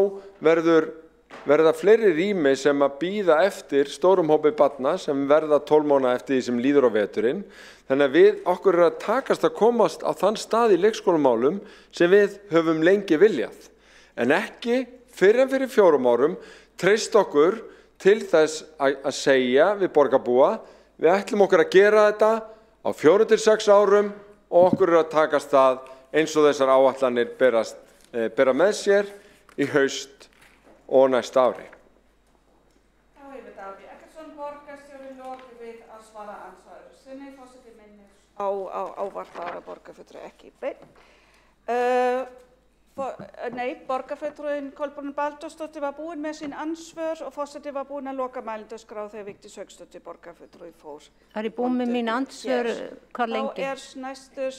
verða fleiri rými sem að bíða eftir stórum hópi barna sem verða 12 mánaða eftir því sem líður á veturinn. Þannig að okkur að takast að komast á þann stað í leikskólamálum sem við höfum lengi viljað. En ekki fyrr en fyrir 4 árum treyst okkur til þess að segja við borgarbúa, við ætlum okkur að gera þetta á 4 til 6 árum og okkur að takast það eins og þessar áætlanir bera með sér í haust og næsta ári. Þá hefur Davíð Eggertsson, borgarstjóri, lokið við að svara andsvari sinni. Forseti minnir á ávarpaða borgarfulltrúa ekki beint. Borgarfulltrúinn Kolbrún Baldursdóttir var búin með sín andsvör og forseti var búin að loka mælendaskrá þegar Vigdís Hauksdóttir borgarfulltrúi fór. Er ég búin með mín andsvör hvað lengi? Þá næstur.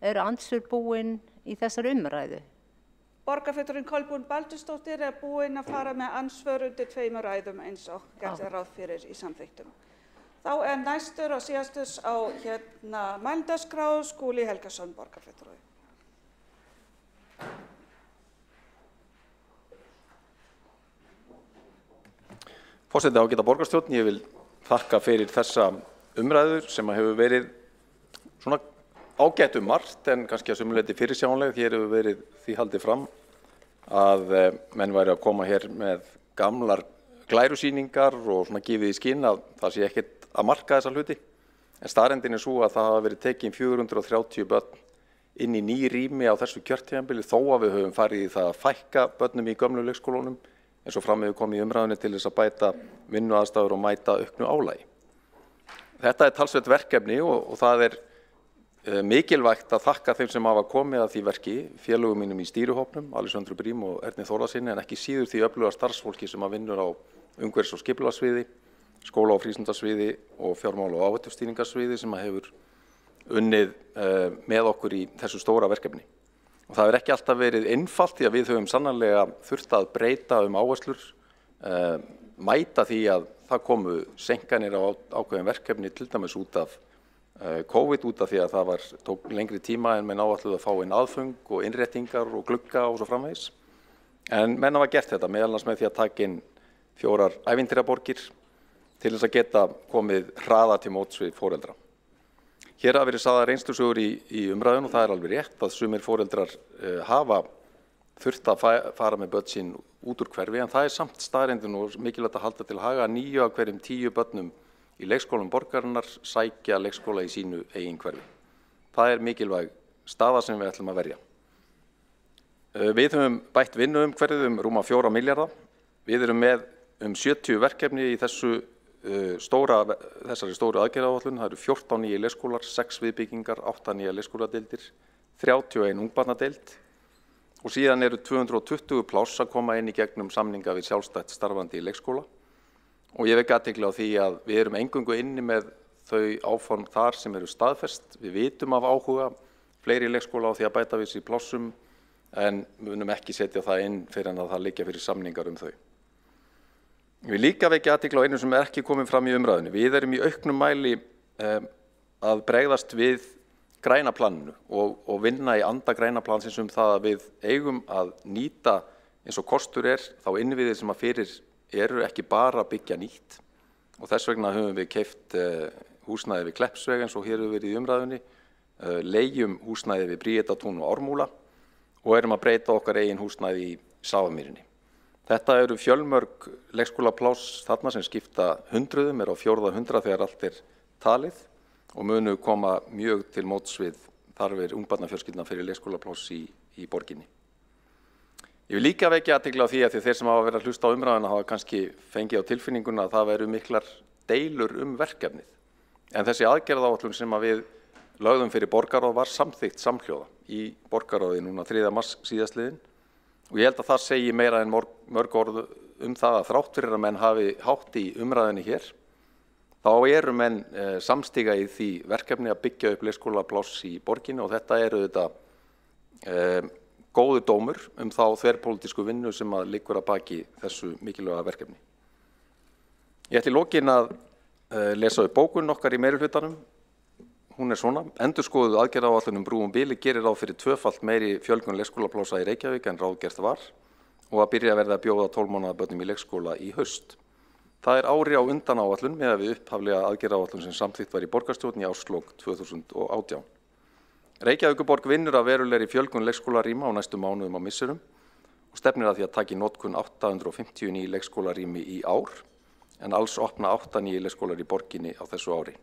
Eru andsvör búin í þessar umræðu? Borgarfulltrúinn Kolbrún Baldursdóttir búin að fara með andsvör undir 2 ræðum eins og gert ráð fyrir í samþykktum. Þá næstur og síðastur á mælendaskrá Skúli Helgason borgarfulltrúi. Forseti ágæta borgarstjórn, ég vil þakka fyrir þessa umræður sem hefur verið svona ágætt margt en kannski að sumu leyti fyrirsjáanleg. Hér hefur verið því haldið fram að menn væri að koma hér með gamlar glærusýningar og svona gefið í skinn að það sé ekkert að marka þessa hluti. En staðreyndin svo að það hafa verið tekin 430 börn inn í ný rými á þessu kjörtímabili þó að við höfum farið í það að fækka börnum í gömlu leikskólunum eins og fram hefur komið í umræðunni til þess að bæta vinnuaðstæður og mæta auknu álagi. Þetta talsvert verkefni og það mikilvægt að þakka þeim sem hafa komið að því verki, félögum mínum í stýrihópnum, Alexandru Brím og Erni Þórðarsyni, en ekki síður því öfluga starfsfólki sem vinnur á umhverfis- og skipulagssviði, skóla- og frístundasviði og fjármála- og áhættustýringarsviði sem hefur unnið með okkur í þessu stóra verkefni. Og það hefur ekki alltaf verið einfalt því að við höfum sannarlega þurft að breyta áherslur, mæta því að það komu seinkanir á ákveðin verkefni til dæmis út af COVID út af því að það tók lengri tíma en menn áætluðu að fá inn aðföng og innréttingar og glugga og svo framvegis. En menn hafa gert þetta meðal annars með því að taka inn 4 ævintýraborgir til þess að geta komið hraða til móts við foreldra. Hér hafa verið sagðar reynslusögur í umræðun og það alveg rétt að sumir foreldrar hafa þurft að fara með börn sín út úr hverfi en það samt staðreyndin og mikilvægt að halda til haga 9 af hverjum 10 börnum í leikskólum borgarinnar sækja leikskóla í sínu eigin hverfi. Það mikilvæg staða sem við ætlum að verja. Við höfum bætt vinnuumhverfið rúma 4 milljarða. Við erum með 70 verkefni í þessari stóru aðgerðaáætlun. Það eru 14 nýjir leikskólar, 6 viðbyggingar, 8 nýjar leikskóladeildir, 31 ungbarnadeild og síðan eru 220 pláss að koma inn í gegnum samninga við sjálfstætt starfandi í leikskóla. Og ég vek athygli á því að við erum eingöngu inni með þau áform þar sem eru staðfest. Við vitum af áhuga fleiri leikskóla á því að bæta við sér plássum en við munum ekki setja það inn fyrir en að það liggja fyrir samningar þau. Við líka vekja athygli á einu sem ekki komið fram í umræðunni. Við erum í auknum mæli að bregðast við græna planinu og vinna í anda græna plansins það að við eigum að nýta eins og kostur þá innviðir sem að fyrir eru ekki bara að byggja nýtt og þess vegna höfum við keypt húsnæði við Kleppsveg eins og hér hefur verið í umræðunni, leigjum húsnæði við Bríetatún og Ármúla og erum að breyta okkar eigin húsnæði í Safamýrinni. Þetta eru fjölmörg leikskólapláss þarna sem skipta hundruðum, á 400 þegar allt talið og munu koma mjög til móts við þarfir ungbarnafjölskyldna fyrir leikskólapláss í borginni. Ég vil líka vekja athygli á því að þeir sem hafa verið að hlusta á umræðuna hafa kannski fengið á tilfinninguna að það veru miklar deilur verkefnið. En þessi aðgerðaáætlun sem við lögðum fyrir borgarráð var samþykkt samhljóða í borgarráði núna 3. mars síðastliðinn og ég held að það segi meira en mörg orð það að þrátt fyrir að menn hafi hátt í umræðinni hér, þá eru menn samstiga í því verkefni að byggja upp leikskólapláss í borginni og þetta auðvitað góður dómur þá þverpólitísku vinnu sem að liggur að baki þessu mikilvæga verkefni. Ég ætla í lokin að lesa upp bókun okkar í meirihlutanum. Hún svona: Endurskoðuð aðgerðaáætlun brú bili gerir ráð fyrir tvöfalt meiri fjölgun leikskólaplássa í Reykjavík en ráðgert var og að byrja verði að bjóða 12 mánaða börnum í leikskóla í haust. Það ári á undan áætlun miðað við upphaflega aðgerðaáætlun sem samþykkt var í borgarstjórn í árslok 2018. Reykjavíkurborg vinnur að verulegri fjölgun leikskólarýma á næstu mánuðum og misserum og stefnir að því að taka í notkun 850 ný leikskólarými í ár en alls opna 8 nýjir leikskólar í borginni á þessu ári.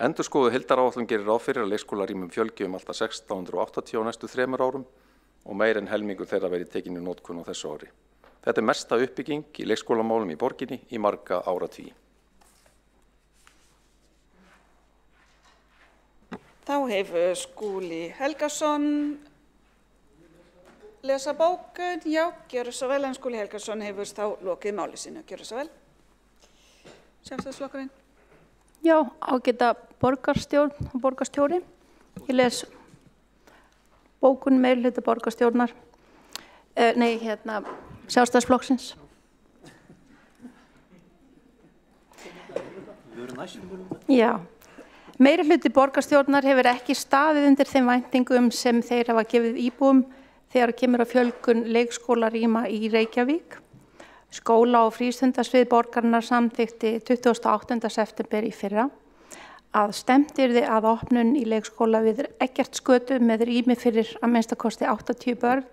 Endurskoðuð heildaráætlun gerir ráð fyrir að leikskólarýmum fjölgi alltaf 1680 á næstu 3 árum og meir en helmingur þeirra verið tekin í notkun á þessu ári. Þetta mesta uppbygging í leikskólamálum í borginni í marga áratugi. Þá hefur Skúli Helgason lesa bókun. Já, gjörðu svo vel, en Skúli Helgason hefur þá lokið máli sínu. Gjörðu svo vel. Sjálfstæðisflokkurinn. Já, ágæta borgarstjórn og borgarstjóri. Ég les bókun meirihluta borgarstjórnar. Sjálfstæðisflokksins. Já. Meirihluti borgarstjórnar hefur ekki staðið undir þeim væntingum sem þeir hafa gefið íbúum þegar kemur að fjölgun leikskólarýma í Reykjavík. Skóla- og frístundasvið borgarinnar samþykkti 28. september í fyrra að stefnt yrði að opnun í leikskóla við Eggertsgötu með rými fyrir að minnstakosti 80 börn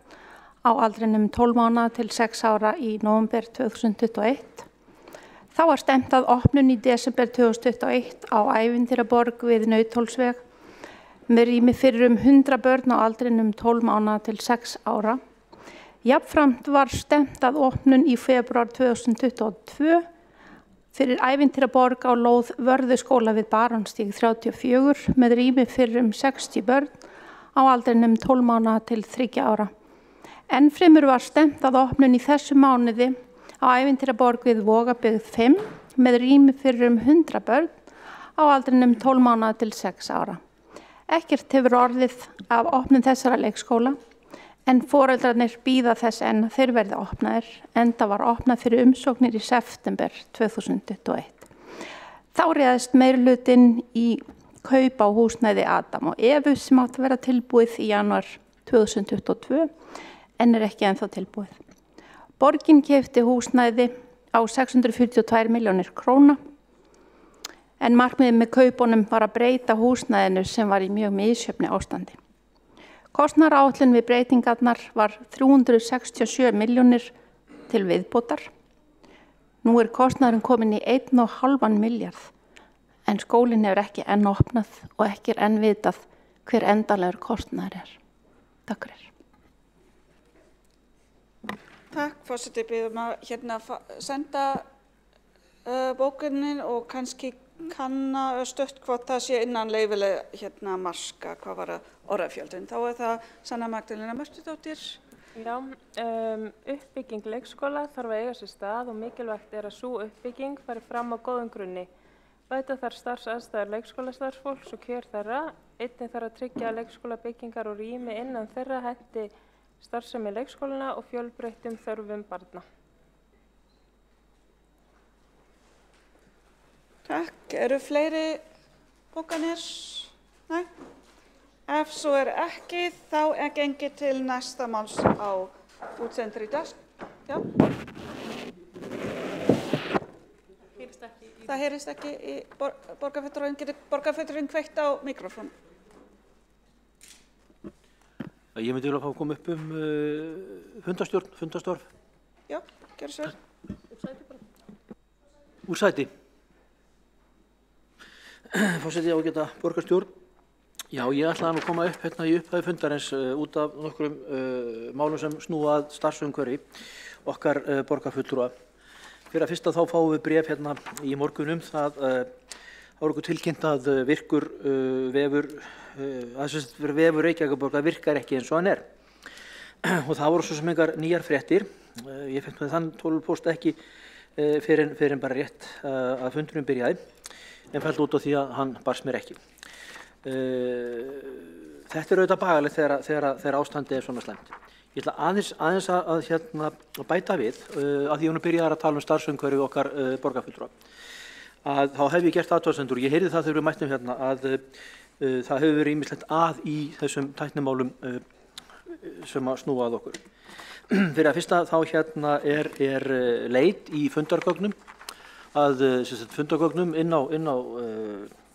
á aldrinum 12 mánaða til 6 ára í nóvember 2021. Þá var stefnt að opnun í desember 2021 á Ævintýraborg við Nauthólsveg með rými fyrir 100 börn á aldrinum 12 mánaða til 6 ára. Jafnframt var stefnt að opnun í febrúar 2022 fyrir Ævintýraborg á lóð Vörðuskóla við Barónsstíg 34 með rými fyrir 60 börn á aldrinum 12 mánaða til 3 ára. Ennfremur var stefnt að opnun í þessu mánuði á Ævintýraborg við Vogabyggð 5 með rými fyrir 100 börn á aldrinum 12 mánaða til 6 ára. Ekkert hefur orðið af opnun þessara leikskóla en foreldrarnir bíða þess enn að þeir verði opnaðir, enda var opnað fyrir umsóknir í september 2021. Þá réðist meirihlutinn í kaup á húsnæði Adam og Evu sem átti að vera tilbúið í janúar 2022 en ekki ennþá tilbúið. Borgin keypti húsnæði á 642 milljónir króna en markmiðið með kaupunum var að breyta húsnæðinu sem var í mjög misjöfnu ástandi. Kostnaðaráætlun við breytingarnar var 367 milljónir til viðbótar. Nú kostnaðurinn komin í 1,5 milljarð en skólinn hefur ekki enn opnað og ekki enn vitað hver endanlegur kostnaður Takk fyrir. Takk, forseti, biðum að senda bókunin og kannski kanna stödd hvort það sé innan leyfilega marka hvað var orðafjöldin. Þá það Sanna Magdalena Mörtudóttir. Já, uppbygging leikskóla þarf að eiga sér stað og mikilvægt að sú uppbygging fari fram á góðum grunni. Bæta þarf starfsaðstæður leikskólastarfsfólks og kjör þeirra. Einnig þarf að tryggja leikskólabyggingar og rými innan þeirra henti starfsemi leikskólana og fjölbreyttum þörfum barna. Takk. Eru fleiri bókanir? Nei? Ef svo ekki, þá gengið til næsta máls á útsendri dags. Já? Það heyrist ekki í borgarfulltrúinn. Getur borgarfulltrúinn kveikt á mikrofón? Ég myndi vilja fá að koma upp fundarstörf. Já, gjörðu svo vel. Úr sæti. Forseti ágæta borgarstjórn. Já, ég ætlaði að koma upp í upphæði fundarins út af nokkrum málum sem snúa að starfsumhverfi okkar borgarfulltrúa. Fyrir að fyrsta þá fáum við bréf í morgunum það var okkur tilkynnt að virkur vefur vefur Reykjavíkurborgar virkar ekki eins og hann er. Og það voru svo sem engar nýjar fréttir. Ég fekk með þann tölvupóst ekki fyrir en bara rétt að fundurinn byrjaði, en fælt út á því að hann barst mér ekki. Þetta er auðvitað bagalegt þegar ástandið er svona slæmt. Ég ætla aðeins að bæta við, að því hún byrjaði að tala um starfsumhverfi okkar borgarfulltrúa, að þá hef ég gert athugasemdir. Ég heyrði það þegar við mættum hérna að það hefur verið ýmislegt að í þessum tæknimálum sem að snúa að okkur. Fyrir að fyrsta þá er leit í fundargögnum, fundargögnum inn á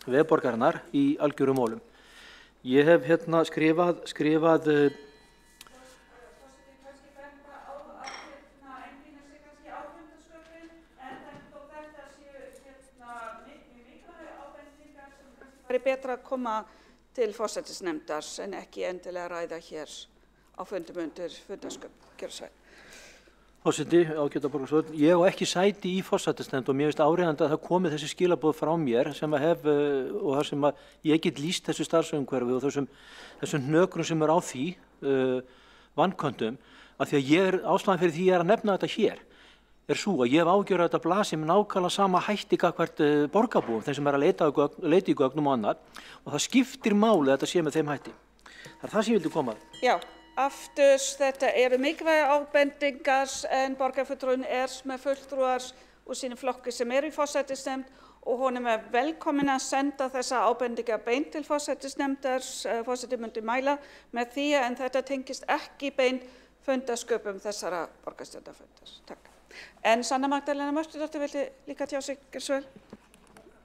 vefborgarinnar í algjörum mólum. Ég hef skrifað Það er betra að koma til forsætisnefndar en ekki endilega ræða hér á fundum undir fundarsköp. Gjörðu svo vel. Forseti, ágæta borgarstjórn, ég á ekki sæti í forsætisnefnd og mér finnst áríðandi að það komi þessi skilaboð frá mér sem að hef og þar sem að ég get lýst þessu starfsumhverfi og þessum hnökrum sem er á því vankantum, að því að ástæðan fyrir því ég er að nefna þetta hér er svo að ég hef ágjörð að þetta blasi með nákvæmlega sama hætti gagnvart borgarbúum, þeim sem er að leita í gögnum og annað, og það skiptir máli að þetta sé með þeim hætti. Það er það sem ég vildi koma að. Já, aftur þetta eru mikilvægar ábendingar en borgarfulltrúinn er með fulltrúar úr sínum flokki sem eru í forsætisnefnd og honum er velkomin að senda þessa ábendingar beint til forsætisnefndar. Forseti myndi mæla með því en þetta tengist ekki beint fundarsköpum þessara borgarstjórnarfundar. Takk. En Sanna Magdalena Mörtudóttir vildi líka tjá sig, gjörðu svo vel.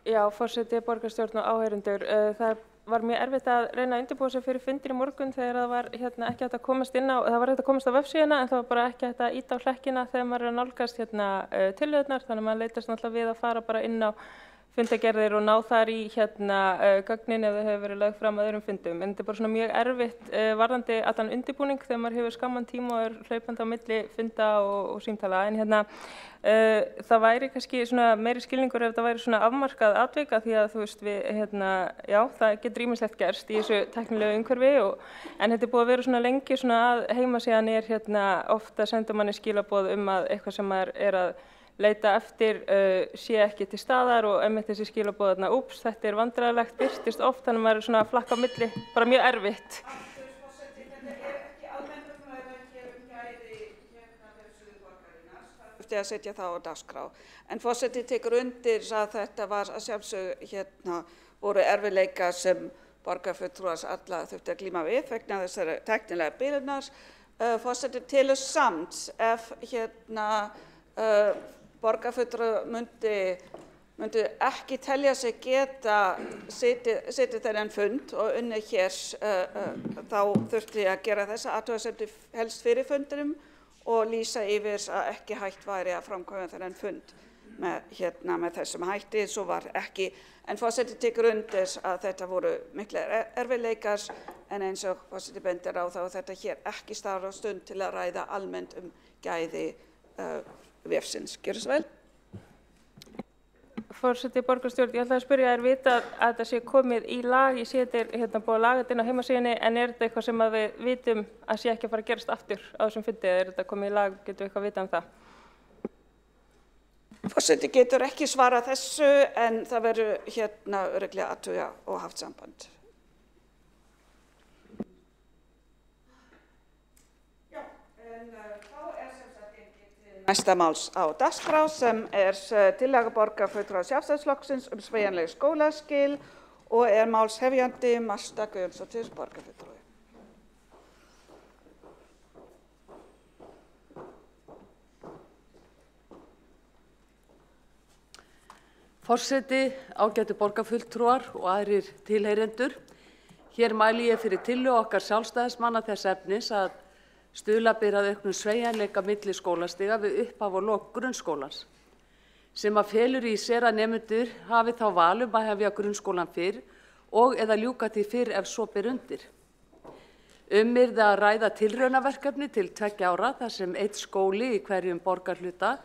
Já, forseti, borgarstjórn og áheyrendur. Það var mjög erfitt að reyna að undirbúa sig fyrir fundir í morgun þegar það var ekki hægt að komast inn á, það var hægt að komast á vefsíðuna en það var bara ekki hægt að ýta á hlekkina þegar maður er að nálgast tillögurnar, þannig að maður leitast náttúrulega við að fara bara inn á fundagerðir og ná þar í gögnin ef þau hefur verið lögð fram að öðrum fundum. En þetta er bara svona mjög erfitt varðandi allan undirbúning þegar maður hefur skamman tíma og er hlaupandi á milli funda og símtala. En það væri kannski svona meiri skilningur ef það væri svona afmarkað atvik því að þú veist já, það getur ýmislegt gerst í þessu tæknilegu umhverfi en þetta er búið að vera svona lengi svona að heimasíðan er ofta sendur manni skilaboð að eitthvað sem maður er að leita eftir sé ekki til staðar og einmitt þessi skilaboð úps, þetta er vandræðalegt, birtist oft, þannig að maður er svona að flakka á milli, bara mjög erfitt. Þetta er ekki almennt umræða hér gæði þessu borgarinnar, það þurfti að setja það á dagskrá. En forseti tekur undir að þetta var að sjálfsögðu voru erfiðleikar sem borgarfulltrúar alla þurfti að glíma við vegna þessari tæknilega bilunar. Forseti telur samt ef borgarfulltrúar myndu ekki telja sig geta setið þennan fund og unnið hér þá þurfti að gera þessa athugasemdir helst fyrir fundinum og lýsa yfir að ekki hægt væri að framkvæma þennan fund með þessum hætti, svo var ekki. En forseti tekur undir að þetta voru miklir erfiðleikar en eins og forseti bendir á þá þetta hér ekki staðar á stund til að ræða almennt gæði vefsins. Gjörðu svo vel. Forseti, borgarstjórn, ég ætla að spyrja vita að þetta sé komið í lag, ég sé þetta er búið að laga þetta inn á heimasíðunni, en er þetta eitthvað sem að við vitum að sé ekki að fara að gerast aftur á þessum fundi, eða er þetta komið í lag, getum við eitthvað að vita um það? Forseti getur ekki svarað þessu en það verður örugglega að athuga og haft samband. Já, en þá er sem sagt næsta máls á dagskrá sem er tillaga borgarfulltrúa Sjálfstæðisflokksins sveigjanleg skólaskil og er málshefjandi Marta Guðjónsdóttir borgarfulltrúi. Forseti, ágætu borgarfulltrúar og aðrir tilheyrendur. Hér mæli ég fyrir tillögu okkar sjálfstæðismanna þess efnis að stuðla beri að auknum sveigjanleika milli skólastiga við upphaf og lok grunnskólans, sem að felur í sér að nemendur hafi þá val að hefja grunnskólan fyrr og eða ljúka því fyrr ef svo ber undir. Yrði að ræða tilraunaverkefni til 2 ára þar sem einn skóli í hverjum borgarhluta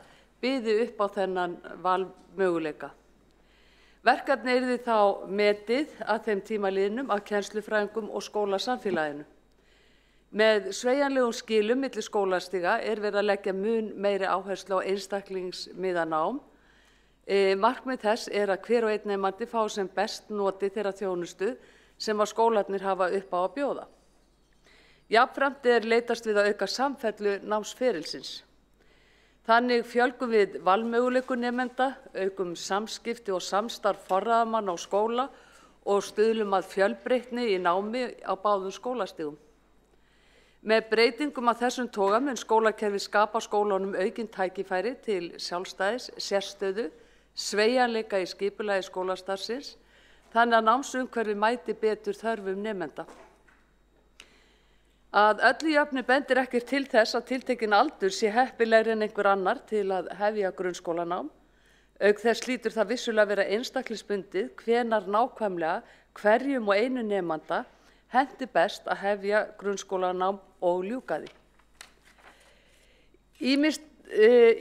byði upp á þennan valmöguleika. Verkefni yrði þá metið að þeim tíma liðnum af kennslufræðingum og skólasamfélaginu. Með sveigjanlegum skilum milli skólastiga verið að leggja mun meiri áherslu á einstaklingsmiðað nám. Markmið þess að hver og einn nemandi fái sem best notið þeirra þjónustu sem að skólarnir hafa upp á að bjóða. Jafnframt leitast við að auka samfellu námsferilsins. Þannig fjölgum við valmöguleikum nemenda, aukum samskipti og samstarf forráðamanna á skóla og stuðlum að fjölbreytni í námi á báðum skólastigum. Með breytingum af þessum toga mun skólakerfi skapa skólunum aukin tækifæri til sjálfstæðis, sérstöðu, sveigjanleika í skipulagi skólastarfsins, þannig að námsumhverfi mæti betur þörfum nemenda. Að öllu jöfnu bendir ekkert til þess að tiltekinn aldur sé heppilegri en einhver annar til að hefja grunnskólanám. Auk þess hlýtur það vissulega vera einstaklingsbundið hvenær nákvæmlega hverjum og einu nemanda henti best að hefja grunnskólanám og ljúka því.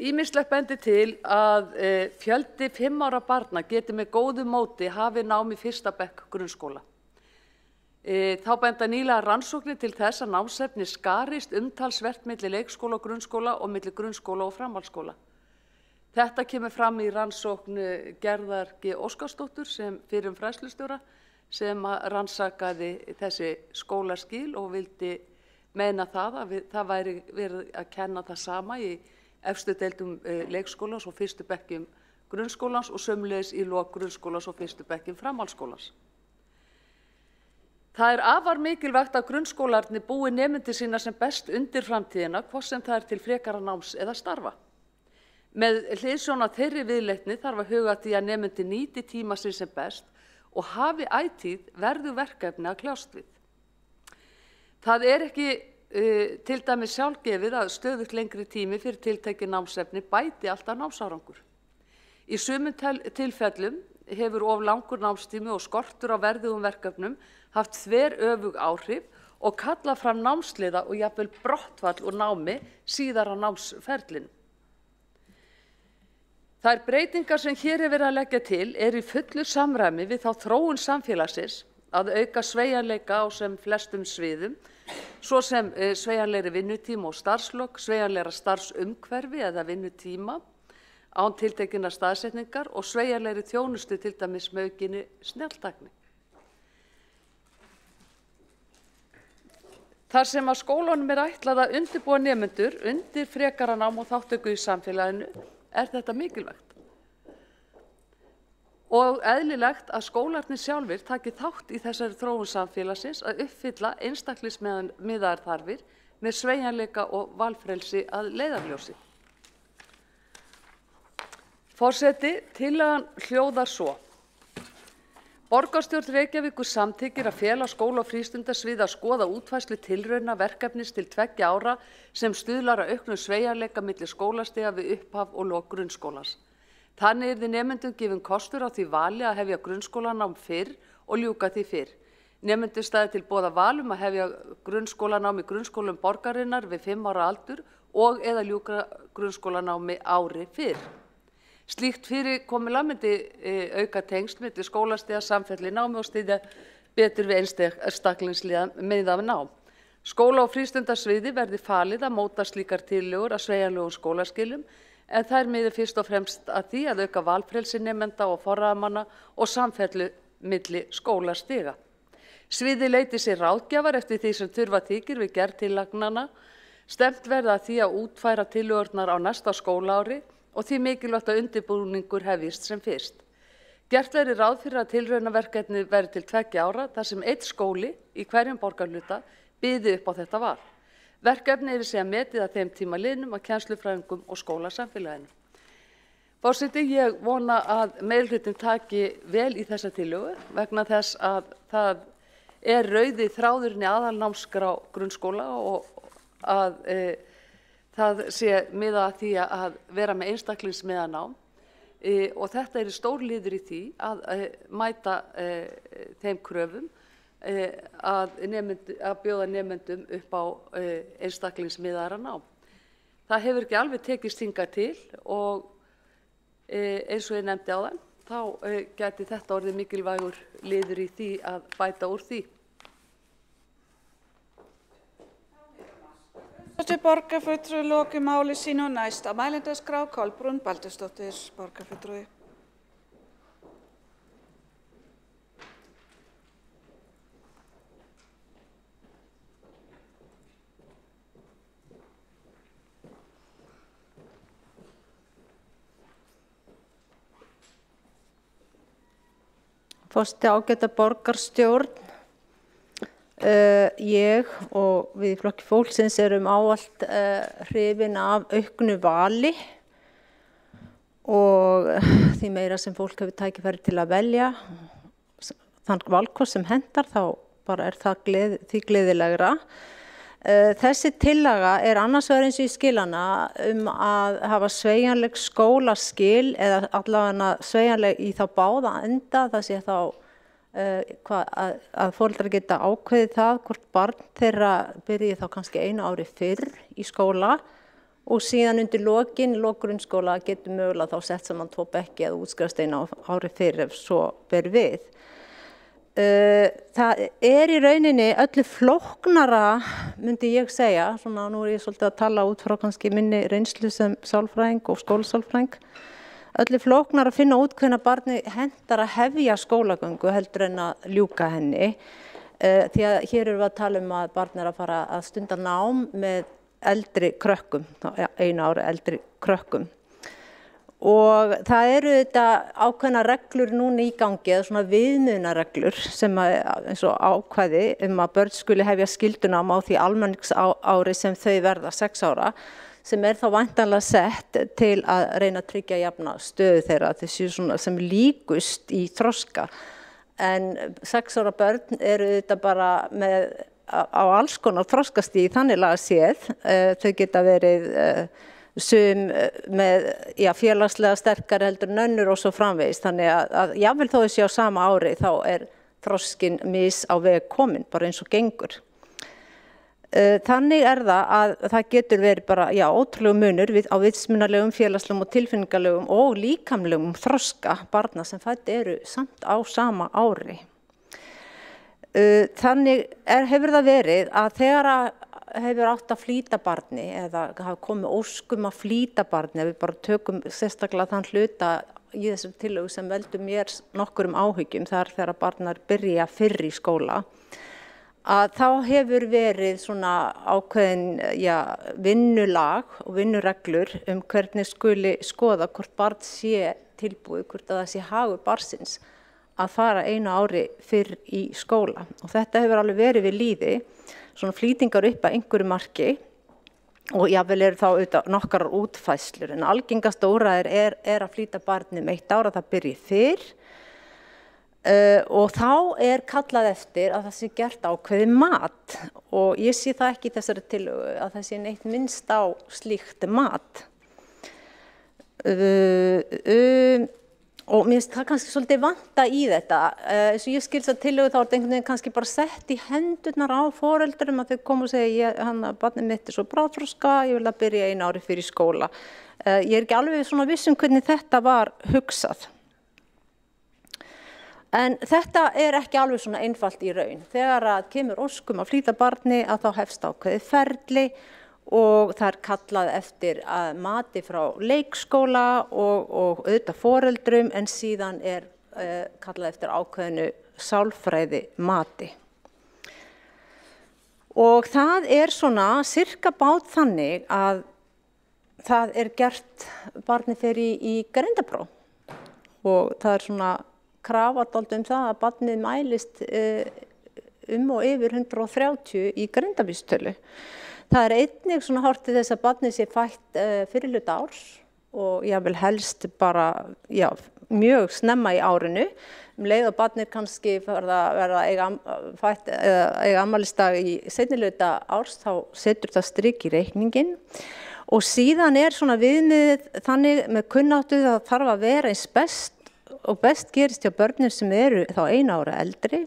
Ýmislegt bendir til að fjöldi 5 ára barna geti með góðu móti hafið nám í 1. bekk grunnskóla. Þá benda nýlega rannsóknir til þess að námsefni skarist umtalsvert milli leikskóla og grunnskóla og milli grunnskóla og framhaldsskóla. Þetta kemur fram í rannsókn Gerðar G. Óskarsdóttur sem fyrrum fræðslustjóra sem rannsakaði þessi skólaskil og vildi meina það að það væri verið að kenna það sama í efstu deildum leikskólans og 1. bekkjum grunnskólans og sömuleiðis í lok grunnskólans og 1. bekkjum framhaldsskólans. Það afar mikilvægt að grunnskólarnir búi nemendur sína sem best undir framtíðina, hvort sem það til frekara náms eða starfa. Með hliðsjón af þeirri viðleitni þarf að huga að því að nemendur nýti tíma sinn sem best og hafi ætíð verðu verkefni að kljást við. Það ekki til dæmis sjálfgefið að stöðugt lengri tími fyrir tiltekin námsefni bæti alltaf námsárangur. Í sumum tilfellum hefur of langur námstími og skortur á verðugum verkefnum haft þveröfug áhrif og kalla fram námsleiða og jafnvel brottfall úr námi síðar á námsferlinu. Þær breytingar sem hér verið að leggja til í fullu samræmi við þá þróun samfélagsins að auka sveigjanleika á sem flestum sviðum, svo sem sveigjanlegri vinnutíma og starfslok, sveigjanlegra starfsumhverfi eða vinnutíma án tiltekinnar staðsetningar og sveigjanlegri þjónustu til dæmis með aukinni snjalltækni. Þar sem að skólunum ætlað að undirbúa nemendur undir frekara nám og þátttöku í samfélaginu þetta mikilvægt. Og eðlilegt að skólarnir sjálfir taki þátt í þessari þróun samfélagsins að uppfylla einstaklingsmiðaðar þarfir með sveigjanleika og valfrelsi að leiðarljósi. Forseti, tillagan hljóðar svo. Borgarstjórn Reykjavíkur samþykkir að fela skóla- og frístundasvið að skoða útfærslu tilrauna verkefnis til 2 ára sem stuðlar að auknum sveigjanleika milli skólastiga við upphaf og lok grunnskólans. Þannig yrði nemendum gefinn kostur á því vali að hefja grunnskólanám fyrr og ljúka því fyrr. Nemendum stæði til boða val að hefja grunnskólanám í grunnskólum borgarinnar við 5 ára aldur og eða ljúka grunnskólanámi ári fyrr. Slíkt fyrirkomulag myndi auka tengsl milli skólastiga, samfellu í námi og styðja betur við einstaklingsmiðað nám. Skóla- og frístundasviði verði falið að móta slíkar tillögur að sveigjanlegum skólaskilum en þær miði fyrst og fremst að því að auka valfrelsi nemenda og forráðamanna og samfellu milli skólastiga. Sviðið leiti sér ráðgjafar eftir því sem þurfa þykir við gerð tillagnanna. Stefnt verði að því að útfæra tillögurnar á næsta skólaári og því mikilvægt að undirbúningur hefjist sem fyrst. Gert verði ráð fyrir að tilraunaverkefni verði til 2 ára þar sem 1 skóli í hverjum borgarhluta byði upp á þetta val. Verkefni síðan metið að þeim tíma liðnum að kennslufræðingum og skólasamfélaginu. Forseti, ég vona að meirihlutinn taki vel í þessa tillögu vegna þess að það rauði þráðurinn í aðalnámskrá grunnskóla og að það sé miðað að því að vera með einstaklingsmiðað nám og þetta stór liður í því að mæta þeim kröfum að bjóða nemendum upp á einstaklingsmiðaðra nám. Það hefur ekki alveg tekist hingað til og eins og ég nefndi áðan, þá gæti þetta orðið mikilvægur liður í því að bæta úr því. Borgarfulltrúi lokið máli sínu og næst á mælendaskrá Kolbrún Baldursdóttir, borgarfulltrúi. Forseti, ágæta borgarstjórn, ég og við í Flokki fólksins erum ávallt hrifin af auknu vali og því meira sem fólk hefur tækifæri til að velja þann valkost sem hentar, þá bara er það því gleðilegra. Þessi tillaga er annars vegar eins og í skilana að hafa sveigjanleg skólaskil eða allavega sveigjanleg í þá báða enda, það sé þá að foreldrar geta ákveðið það hvort barn þeirra byrji þá kannski einu ári fyrr í skóla og síðan undir lok grunnskóla getur mögulega þá sett saman 2 bekki eða útskrifast einu ári fyrr ef svo ber við. Það er í rauninni öllu flóknara, myndi ég segja, svona nú er ég svolítið að tala út frá kannski minni reynslu sem sálfræðing og skólasálfræðing, öllu flóknar að finna út hvenær barni hentar að hefja skólagöngu heldur en að ljúka henni, því að hér erum við að tala um að barn er að fara að stunda nám með eldri krökkum, einu ári eldri krökkum. Og það eru þetta ákveðna reglur núna í gangi, eða svona viðmiðunarreglur sem eins og ákvæði að börn skuli hefja skyldunám á því almenningsári sem þau verða 6 ára, sem er þá væntanlega sett til að reyna að tryggja jafna stöðu þeirra þessu svona sem líkust í þroska. En 6 ára börn eru þetta bara með á alls konar þroskastig þannig laga séð, þau geta verið sum með félagslega sterkari heldur en önnur og svo framvegis, þannig að jafnvel þó þessi á sama ári þá er þroskin mis á veg komin, bara eins og gengur. Þannig er það að það getur verið bara ótrúlegu munur á vitsmunalegum, félagslegum og tilfinningalegum og líkamlegum þroska barna sem fædd eru samt á sama ári. Þannig hefur það verið að þegar hefur átt að flýta barni eða hafa komið óskum að flýta barni, ef við bara tökum sérstaklega þann hluta í þessum tillögu sem veldur mér nokkurum áhyggjum, þar þegar barnar byrja fyrr í skóla, að þá hefur verið svona ákveðin vinnulag og vinnureglur hvernig skuli skoða hvort barn sé tilbúið, hvort að það sé hagur barnsins að fara einu ári fyrr í skóla. Og þetta hefur alveg verið við lýði, svona flýtingar upp að einhverju marki og jafnvel eru þá auðvitað nokkrar útfæslur, en algengasta úrræðið er að flýta barni 1 ár að það byrji fyrr. Og þá er kallað eftir að það sé gert ákveðið mat og ég sé það ekki í þessari tillögu að það sé neitt minnst á slíkt mat. Og mér finnst það kannski svolítið vanta í þetta, eins og ég skil þessa tillögu þá er þetta einhvern veginn kannski bara sett í hendurnar á foreldurum að þau koma og segja barnið mitt er svo bráðþroska, ég vil að byrja 1 ári fyrir skóla. Ég er ekki alveg svona viss hvernig þetta var hugsað. En þetta er ekki alveg svona einfalt í raun. Þegar að kemur óskum að flýta barni að þá hefst ákveðið ferli og það er kallað eftir að mati frá leikskóla og auðvitað foreldrum, en síðan er kallað eftir ákveðinu sálfræði mati. Og það er svona sirka bát þannig að það er gert barni fyrir í greindarpróf og það er svona krafa dálítið það að barnið mælist og yfir 130 í greindarvísitölu. Það er einnig svona horft til þess að barnið sé fætt fyrir hluta árs og jafnvel helst bara mjög snemma í árinu. Leið og barnið kannski verða eiga afmælisdag í seinni hluta árs, þá setur það strik í reikninginn. Og síðan er svona viðmiðið þannig með kunnáttu það þarf að vera eins best og best gerist hjá börnum sem eru þá 1 ára eldri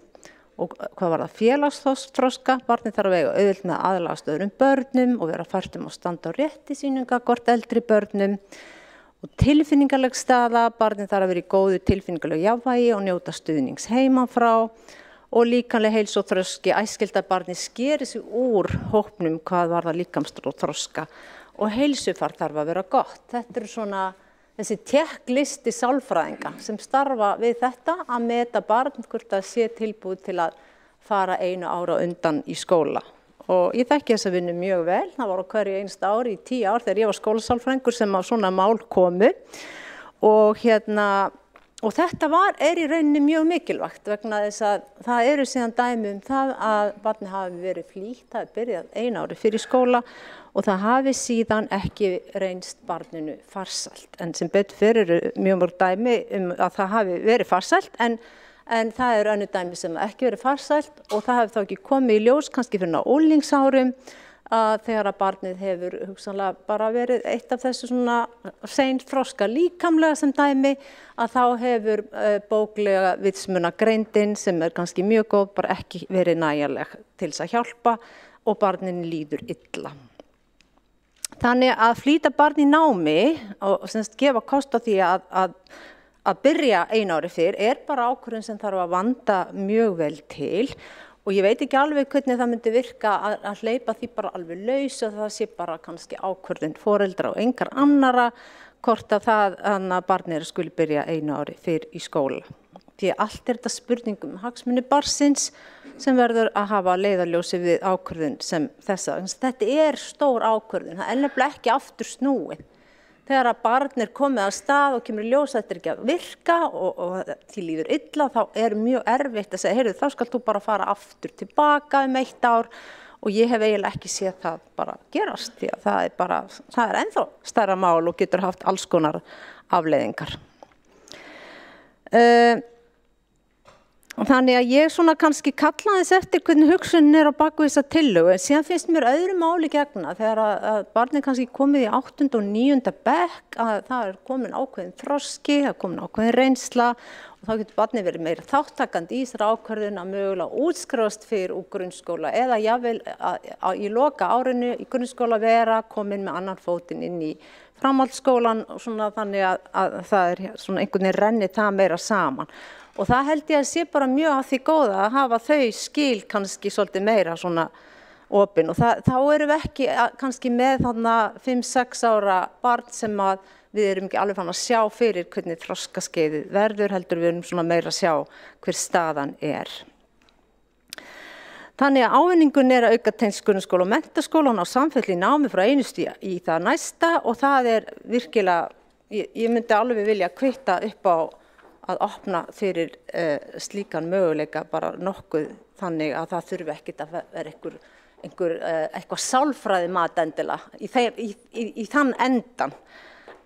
og hvað var það félagsþroska, barnið þarf að eiga auðvelt með aðlagast öðrum börnum og vera fært að standa á rétti sínum gagnvart eldri börnum og tilfinningaleg staða, barnið þarf að vera í góðu tilfinningalegu jafnvægi og njóta stuðnings heima frá og líkamleg heilsu og þroski, æskilt að barnið skeri sig úr hópnum hvað varðar líkamsþroska og þroska og heilsufar þarf að vera gott. Þetta eru svona þessi tékklisti sálfræðinga sem starfa við þetta að meta barn hvort það sé tilbúið til að fara 1 ára undan í skóla. Og ég þekki þessa vinnu mjög vel, það var á hverju einsta ári í 10 ár þegar ég var skólasálfræðingur sem að svona mál komu og þetta er í rauninni mjög mikilvægt vegna þess að það eru síðan dæmi það að barnið hafi verið flýtt, það byrjað 1 ári fyrir skóla og það hafi síðan ekki reynst barninu farsælt. En sem betur fyrir mjög mörg dæmi að það hafi verið farsælt en það eru önnur dæmi sem ekki verið farsælt og það hefur þá ekki komið í ljós kannski fyrir úlingsárum þegar að barnið hefur hugsanlega bara verið eitt af þessu svona seint þroska líkamlega sem dæmi að þá hefur bóklega vitsmunagreindin sem kannski mjög góð bara ekki verið nægjanleg til þess að hjálpa og barninu líður illa. Þannig að flýta barn í námi og gefa kost á því að byrja 1 ári fyrr bara ákvörðun sem þarf að vanda mjög vel til og ég veit ekki alveg hvernig það myndi virka að hleypa því bara alveg laus og það sé bara kannski ákvörðun foreldra og engar annara hvort að barnið skuli byrja 1 ári fyrr í skóla. Því allt þetta spurningum hagsmuni barnsins sem verður að hafa leiðarljósi við ákvörðun sem þessa. Þetta stór ákvörðun, það nefnilega ekki aftur snúið. Þegar að barn komið að stað og kemur í ljós að þetta ekki að virka og því líður illa, þá mjög erfitt að segja, heyrðu, þá skal þú bara fara aftur tilbaka 1 ár og ég hef eiginlega ekki séð það bara gerast því að það ennþá stærra mál og getur haft alls konar afleiðingar. Þannig að ég svona kannski kalla þess eftir hvernig hugsunin á baku þessa tillögu, en síðan finnst mér öðru máli gegna þegar að barnið kannski komið í 8. og 9. bekk að það komin ákveðin þroski, það komin ákveðin reynsla og þá getur barnið verið meira þáttakandi í þessari ákvörðun að mögulega útskrifast fyrr úr grunnskóla eða jafnvel í loka árinu í grunnskóla vera komin með annan fótinn inn í framhaldsskólan og svona þannig að það svona einhvern veginn renni það meira saman. Og það held ég að sé bara mjög að því góða að hafa þau skil kannski svolítið meira svona opin og þá erum við ekki kannski með þarna 5-6 ára barn sem að við erum ekki alveg fann að sjá fyrir hvernig þroskaskeiðið verður heldur við erum svona meira að sjá hver staðan Þannig að ávinningun að auka tengsl grunnskóla og menntaskóla og samfellu í námi frá einu stigi í það næsta og það virkilega, ég myndi alveg vilja kvitta upp á að opna fyrir slíkan möguleika bara nokkuð þannig að það þurfi ekkert að vera eitthvað sálfræði mat endilega í þann endan.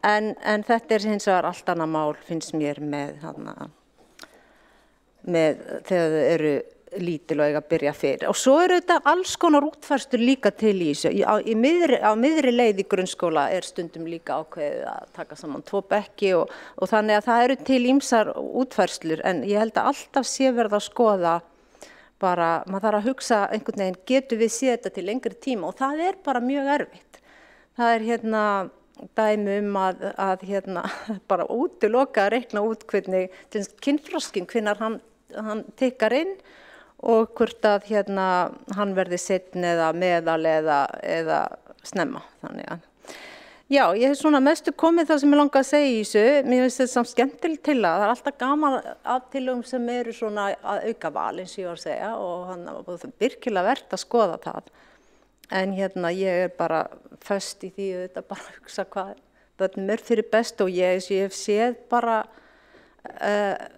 En þetta hins vegar allt annað mál finnst mér með þegar þau eru lítil og eiga að byrja fyrir. Og svo þetta alls konar útfærslur líka til í þessu. Á miðri leið í grunnskóla stundum líka ákveðið að taka saman 2 bekki og þannig að það eru til ýmsar útfærslur en ég held að alltaf sé verið að skoða bara, maður þarf að hugsa einhvern veginn, getur við séð þetta til lengri tíma og það bara mjög erfitt. Það dæmi að bara útiloka að reikna út hvernig kynþroskinn, hvenær hann tikkar inn og hvort að hann verði seinni eða meðal eða snemma. Þannig að, já, ég hef svona mestu komið það sem ég langa að segja í þessu. Mér finnst þetta samt skemmtileg til það er alltaf gaman af tillögum sem eru svona að auka val eins og ég var að segja og það virkilega verðt að skoða það. En ég bara föst í því að þetta bara hugsa hvað börnum fyrir best og ég hef séð bara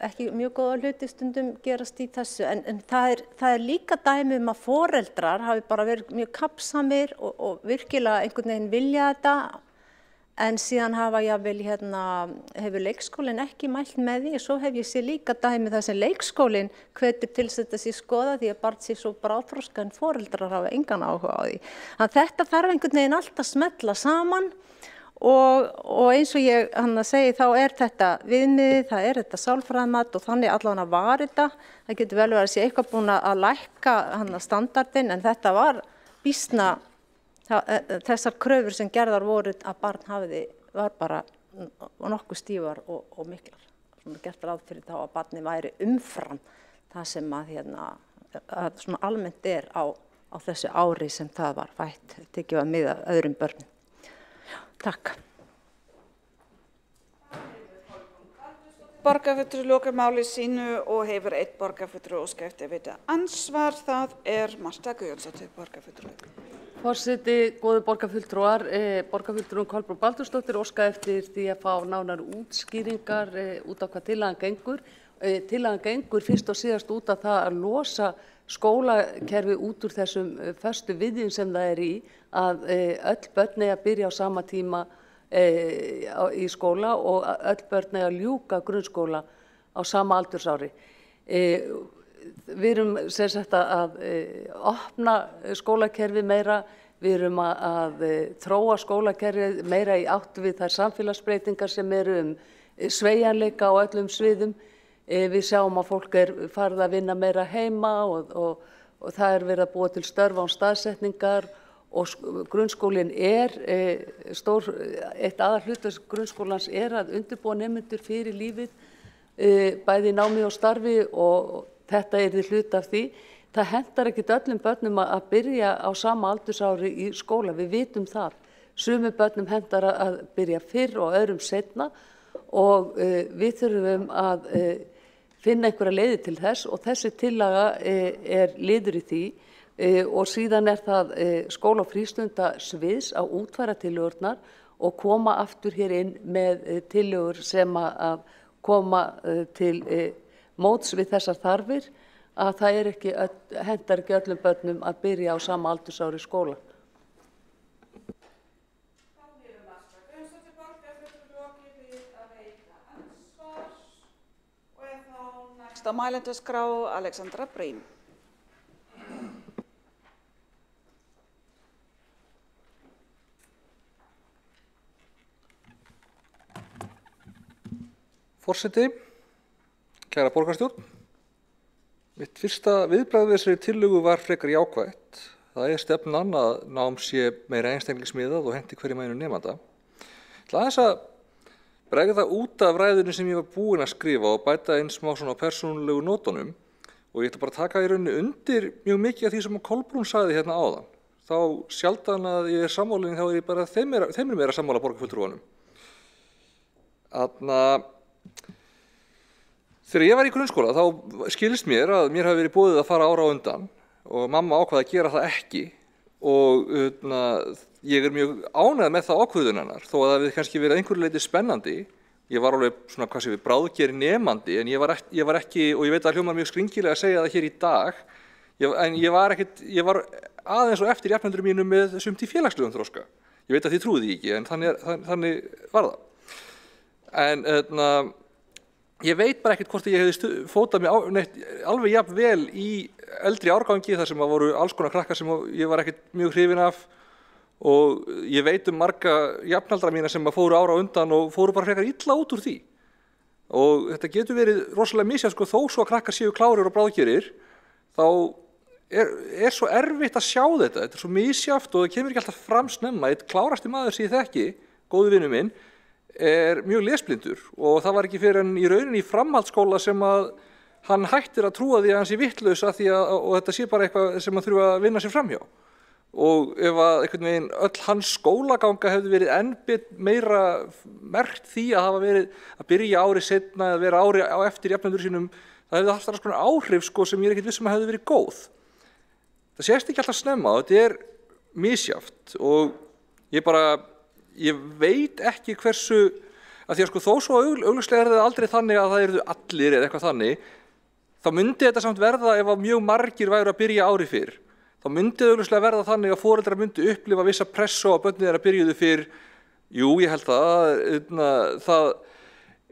ekki mjög góða hluti stundum gerast í þessu en það líka dæmi að foreldrar hafi bara verið mjög kappsamir og virkilega einhvern veginn vilja þetta en síðan hafa hefur leikskólinn ekki mælt með því og svo hef ég séð líka dæmi það sem leikskólinn hvetur til þess að þetta sé skoða því að barn sé svo bráðþroska en foreldrar hafa engan áhuga á því. Þannig þetta þarf einhvern veginn alltaf smella saman og eins og ég segi þá þetta viðmiðið, það þetta sálfræðimat og þannig allavega var þetta. Það getur vel verið að sé eitthvað búin að lækka standardinn en þetta var býsna þessar kröfur sem gerðar voru að barn var bara nokkuð stífar og miklar. Svona gert ráð fyrir þá að barnið væri umfram það sem að, að svona almennt á þessu ári sem það var fætt, tekið að miða öðrum börnum. Takk. Borgarfulltrúi lokar máli sínu og hefur einn borgarfulltrúi óskað eftir að veita ansvar. Það Marta Guðjónsdóttir, borgarfulltrúi. Forseti, góðir borgarfulltrúar, borgarfulltrúin Kolbrún Baldursdóttir óskað eftir því að fá nánari útskýringar út á hvað tillagan gengur. Tillagan gengur fyrst og síðast út af það að losa skólakerfi út úr þessum föstu viðjum sem það í, að öll börn eigi að byrja á sama tíma í skóla og öll börn eigi að ljúka grunnskóla á sama aldursári. Við erum sem sagt að opna skólakerfi meira, við erum að þróa skólakerfi meira í átt við þær samfélagsbreytingar sem eru sveigjanleika á öllum sviðum. Við sjáum að fólk farið að vinna meira heima og það verið að búa til störf án staðsetningar og grunnskólinn eitt aðalhlutverk grunnskólans að undirbúa nemendur fyrir lífið, bæði í námi og starfi og þetta yrði hluti af því. Það hentar ekkert öllum börnum að byrja á sama aldursári í skóla, við vitum það. Sumum börnum hentar að byrja fyrr og öðrum seinna og við þurfum að finna einhverja leiði til þess og þessi tillaga liður í því og síðan það skóla- og frístundasviðs að útfæra tillögurnar og koma aftur hér inn með tillögur sem að koma til móts við þessar þarfir, að það hentar ekki öllum börnum að byrja á sama aldursári skóla. Næst á mælendaskrá Alexandra Brím. Forseti, kæra borgarstjórn, mitt fyrsta viðbragð við þessari tillögu var frekar jákvætt. Það stefnan að nám sé meira einstaklingsmiðað og henti hverjum einum nemanda. Ég ætla aðeins að bregða út af ræðunni sem ég var búinn að skrifa og bæta inn smá svona persónulegu nótunum og ég ætla bara að taka í rauninni undir mjög mikið af því sem Kolbrún sagði hérna áðan. Þá sjaldan að ég sammála þá ég bara þeim meira sammála borgarfulltrúanum. Þegar ég var í grunnskóla þá skilst mér að mér hafi verið boðið að fara ára á undan og mamma ákvaði að gera það ekki og ég mjög ánægð með það ákvörðun hennar þó að það hefði kannski verið einhverju leyti spennandi. Ég var alveg svona hvað sem við bráðgeri nemandi en ég var ekki, og ég veit að hljómar mjög skringilega að segja það hér í dag, en ég var aðeins og eftir jafnendur mínu með sumt í félagslegum þroska. Ég veit að þið trúið því ekki en þannig var það. En ég veit bara ekkert hvort ég hefði fótað mig alveg jafn vel í eldri árgangi þar sem voru alls konar krakkar sem ég var ekkert mjög hrifinn af og ég veit marga jafnaldra mína sem fóru ára á undan og fóru bara frekar illa út úr því. Og þetta getur verið rosalega misjafnt sko, þó svo að krakkar séu klárir og bráðgerir, þá svo erfitt að sjá þetta. Þetta svo misjafnt og það kemur ekki alltaf fram snemma. Eitt klárasti maður sem ég þekki, góðu vinur minn, mjög lesblindur og það var ekki fyrir en í rauninni í framhaldsskóla sem að hann hættir að trúa því að hann sé vittlaus og þetta sé bara eitthvað sem hann þurfa að vinna sér framhjá. Og ef að einhvern veginn öll hans skólaganga hefði verið enn meira merkt því að hafa verið að byrja ári seinna eða vera ári á eftir jafnendur sínum, það hefði haft alls konar áhrif sko, sem ég ekkert vissum að hefði verið góð. Það sést ekki alltaf snemma og þetta misjafnt og ég veit ekki hversu, að því að sko þó svo augljóslega það aldrei þannig að það eru allir eða eitthvað þannig, þá myndi þetta samt verða ef að mjög margir væru að byrja ári fyrr. Þá myndi augljóslega verða þannig að foreldrar myndi upplifa vissa pressu á börnin þeirra byrjuðu fyrr. Jú, ég held það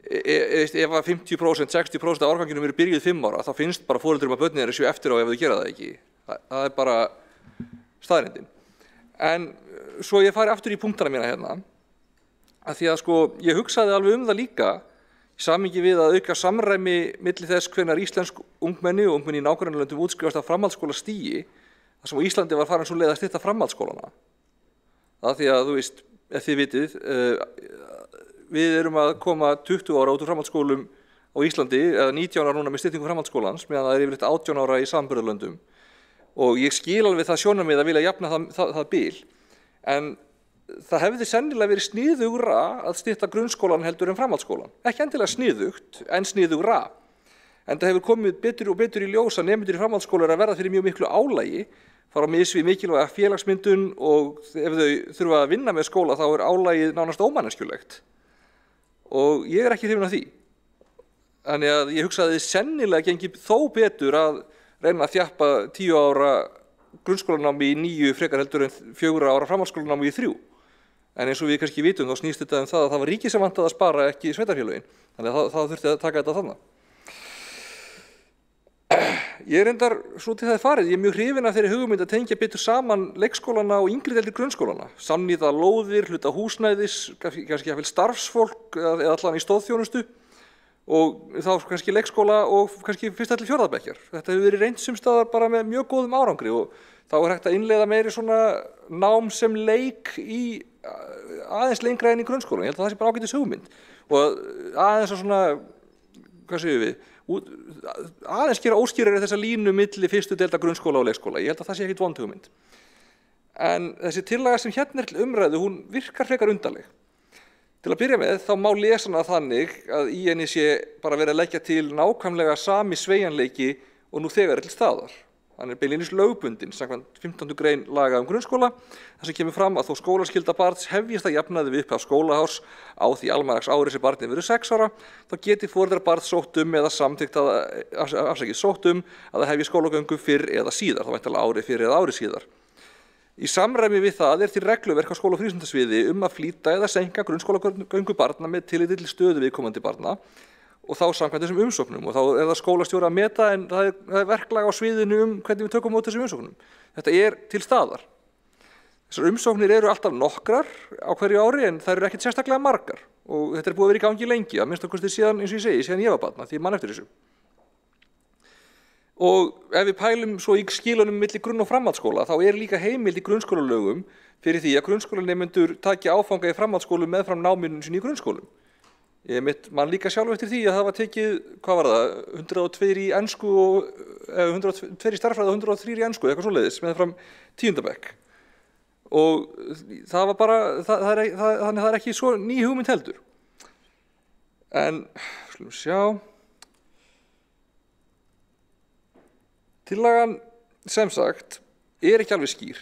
ef að 50%, 60% af árganginum eru byrjuð 5 ára, þá finnst bara foreldrum að börnin þeirra séu eftir á ef þau gera það ekki. Það bara staðreyndin. En svo ég fari aftur í punktana mína hérna, að því að sko ég hugsaði alveg það líka í samhengi við að auka samræmi milli þess hvenær íslensk ungmenni og ungmenni í nágrannalöndum útskrifast af framhaldsskóla stigi, þar sem á Íslandi var farin svo leið að stytta framhaldsskólana. Það því að þú veist, ef þið vitið, við erum að koma 20 ára út úr framhaldsskólum á Íslandi, eða 19 ára núna með styttingu framhaldsskólans, meðan það yfirleitt 18 ára í samanburðarlöndum. Og ég skil alveg það sjónarmið að vilja jafna það bil. En það hefði sennilega verið sniðugra að stytta grunnskólan heldur en framhaldsskólan. Ekki endilega sniðugt, en sniðugra. En það hefur komið betur og betur í ljós að nemendur í framhaldsskóla eru að verða fyrir mjög miklu álagi, fara á mis við mikilvæga félagsmyndun og ef þau þurfa að vinna með skóla þá er álagið nánast ómanneskjulegt. Og ég er ekki hrifinn af því. Þannig að ég hugsa að þið sennilega gengi þó betur að reyna að þjappa 10 ára grunnskólanámi í 9 frekar heldur en 4 ára framhaldsskólanámi í 3. En eins og við kannski vitum þá snýst þetta það að það var ríkið sem vantaði að spara, ekki sveitarfélögin. Þannig að það þurfti að taka þetta þannig. Ég er reyndar svo til það farið, ég er mjög hrifinn af þeirri hugmynd að tengja betur saman leikskólana og yngri deildir grunnskólana. Samnýta lóðir, hluta húsnæðis, kannski jafnvel starfsfólk eða allan í stóðþjónustu og þá kannski leikskóla og kannski 1. til 4. bekkjar. Þetta hefur verið reynt sums staðar bara með mjög góðum árangri og þá er hægt að innleiða meiri svona nám sem leik í aðeins lengra en í grunnskólan. Ég held að það sé bara ágætis hugmynd og aðeins að svona, hvað segjum við, aðeins gera óskýrari þessa línu milli 1. deilda grunnskóla og leikskóla. Ég held að það sé ekkit vond hugmynd. En þessi tillaga sem hérna er til umræðu, hún virkar frekar undarleg. Til að byrja með þá má lesa hana þannig að í henni sé bara verið að leggja til nákvæmlega sami sveigjanleiki og nú þegar er til staðar. Hann er beinlínis lögbundinn samkvæmt 15. grein laga grunnskóla, þar sem kemur fram að þó skólaskylda barns hefjist að jafnaði við upphaf skólaárs á því almanaks ári sem barnið verður 6 ára, þá geti foreldrar barns sótt eða samþykkt að sótt að það hefji skólagöngu fyrr eða síðar, þá væntanlega ári fyrr eða ári síðar. Í samræmi við það er til regluverk á skóla- og frístundasviði að flýta eða seinka grunnskólagöngu barna með tilliti til stöðu viðkomandi barna og þá samkvæmt þessum umsóknum og þá er það skólastjóra að meta en það er verklag á sviðinu hvernig við tökum á þessum umsóknum. Þetta er til staðar. Þessar umsóknir eru alltaf nokkrar á hverju ári en það eru ekkert sérstaklega margar og þetta er búið að vera í gangi lengi, að minnsta kosti síðan, eins og ég segi, síðan ég var barn, því ég man eftir þessu. Og ef við pælum svo í skilunum milli grunn- og framhaldsskóla þá er líka heimild í grunnskólalögum fyrir því að grunnskólanemendur taki áfanga í framhaldsskólum meðfram náminu sinni í grunnskólum. Ég man líka sjálf eftir því að það var tekið, hvað var það, 102 í ensku og 102 í starffræði og 103 í ensku, eitthvað svoleiðis, meðfram 10. bekk. Og það var bara, þannig að það er ekki svo ný hugmynd heldur. En, skulum sjá. Tillagan, sem sagt, er ekki alveg skýr.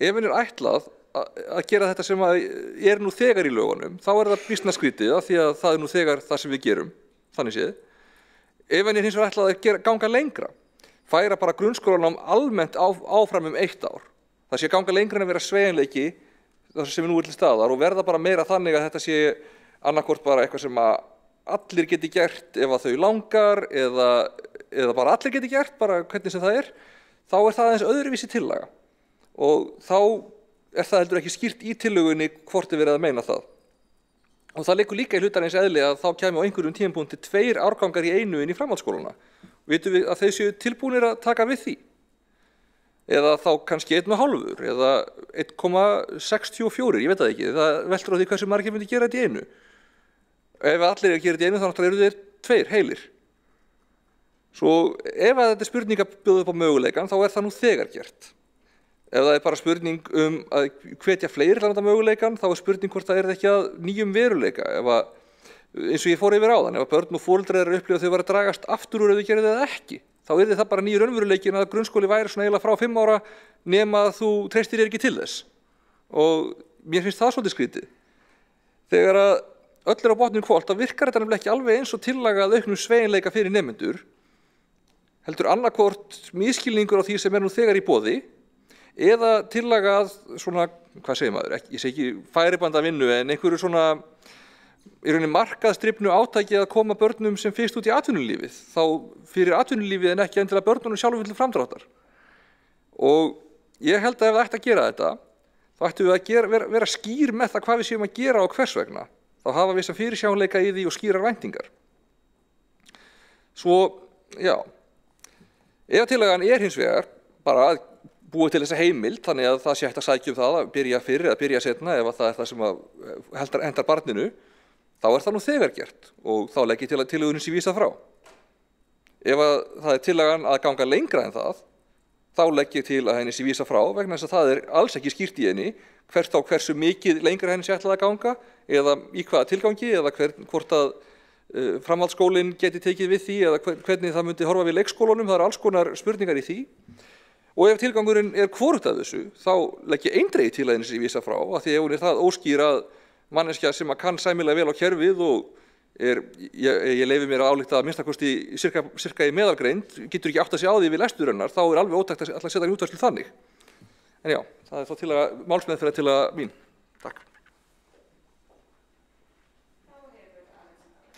Ef henni er ætlað að gera þetta sem er nú þegar í lögunum, þá er það býsna skrítið af því að það er nú þegar það sem við gerum, þannig séð. Ef henni er hins vegar ætlað að ganga lengra, færa bara grunnskólanám almennt áfram 1 ár. Það sé ganga lengra en að vera sveigjanleiki þar sem við nú til staðar og verða bara meira þannig að þetta sé annarkvort bara eitthvað sem að allir geti gert ef að þau langar eða bara allir geti gert, bara hvernig sem það er, þá er það aðeins öðruvísi tillaga. Og þá er það heldur ekki skýrt í tillögunni hvort er verið að meina það. Og það leikur líka í hlutarins eðli að þá kæmi á einhverjum tímapunkti 2 árgangar í einu inn í framhaldsskólana. Vitum við að þeir séu tilbúnir að taka við því? Eða þá kannski 1,5 eða 1,64, ég veit það ekki. Það veltur á því hversu margir myndi gera þetta í einu. Ef allir gera þetta í einu þá náttúrulega eru þeir 2 heilir. Svo ef að þetta er spurning að bjóða upp á möguleikan þá er það nú þegar gert. Ef það er bara spurning að hvetja fleiri til að nota möguleikan, þá er spurning hvort það er ekki að nýjum veruleika. Eins og ég fór yfir áðan, ef börn og foreldrar eru að upplifa að þau var að dragast aftur úr ef þau gerðu það ekki, þá er það bara nýjur raunveruleikin að grunnskóli væri svona eiginlega frá 5 ára nema að þú treystir þér ekki til þess. Og mér finnst það svolítið skrítið. Þegar að öll er á botninu hvolft, þá virkar þetta nefnilega ekki alveg eins og tillaga að auknum sveigjanleika fyrir nemendur, heldur annarkvort misskilningur á því sem er nú þegar í boði, eða tillaga að svona, hvað segir maður, ég segi ekki færibanda vinnu en einhverju svona í rauninni markaðstrifnu átaki að koma börnum sem fyrst út í atvinnulífið, þá fyrir atvinnulífið en ekki endilega börnunum sjálfum til framdráttar. Og ég held að ef það ætti að gera þetta, þá ættum við að vera skýr með það hvað við séum að gera og hvers vegna. Þá hafa við sem fyrirsjáanleika í því og skýrar væntingar. Svo, já, ef tillagan er hins vegar bara að búið til þessa heimild, þannig að það sé hægt að sækja það að byrja fyrr eða byrja seinna ef það er það sem hendar barninu, þá er það nú þegar gert og þá legg ég til að tillögunni sé vísað frá. Ef að það er tillagan að ganga lengra en það, þá legg ég til að henni sé vísað frá vegna þess að það er alls ekki skýrt í henni hversu mikið lengra henni sé ætlað að ganga eða í hvaða tilgangi eða hvort að framhaldsskólinn geti tekið við því eða hvernig það myndi horfa við leikskólunum, það eru alls konar spurningar í því. Og ef tilgangurinn er hvorugt af þessu, þá legg ég eindregið til að henni sé vísað frá af því ef hún er það óskýr að manneskja sem að kann sæmilega vel á kerfið og ég leyfi mér að álykta að minnstakosti sirka í meðalgreind, getur ekki átt að segja á því við lestur hennar, þá er alveg ótækt að setja henni útfærslu þannig. En já, það er þá til að málsmeðferð til að mín. Takk.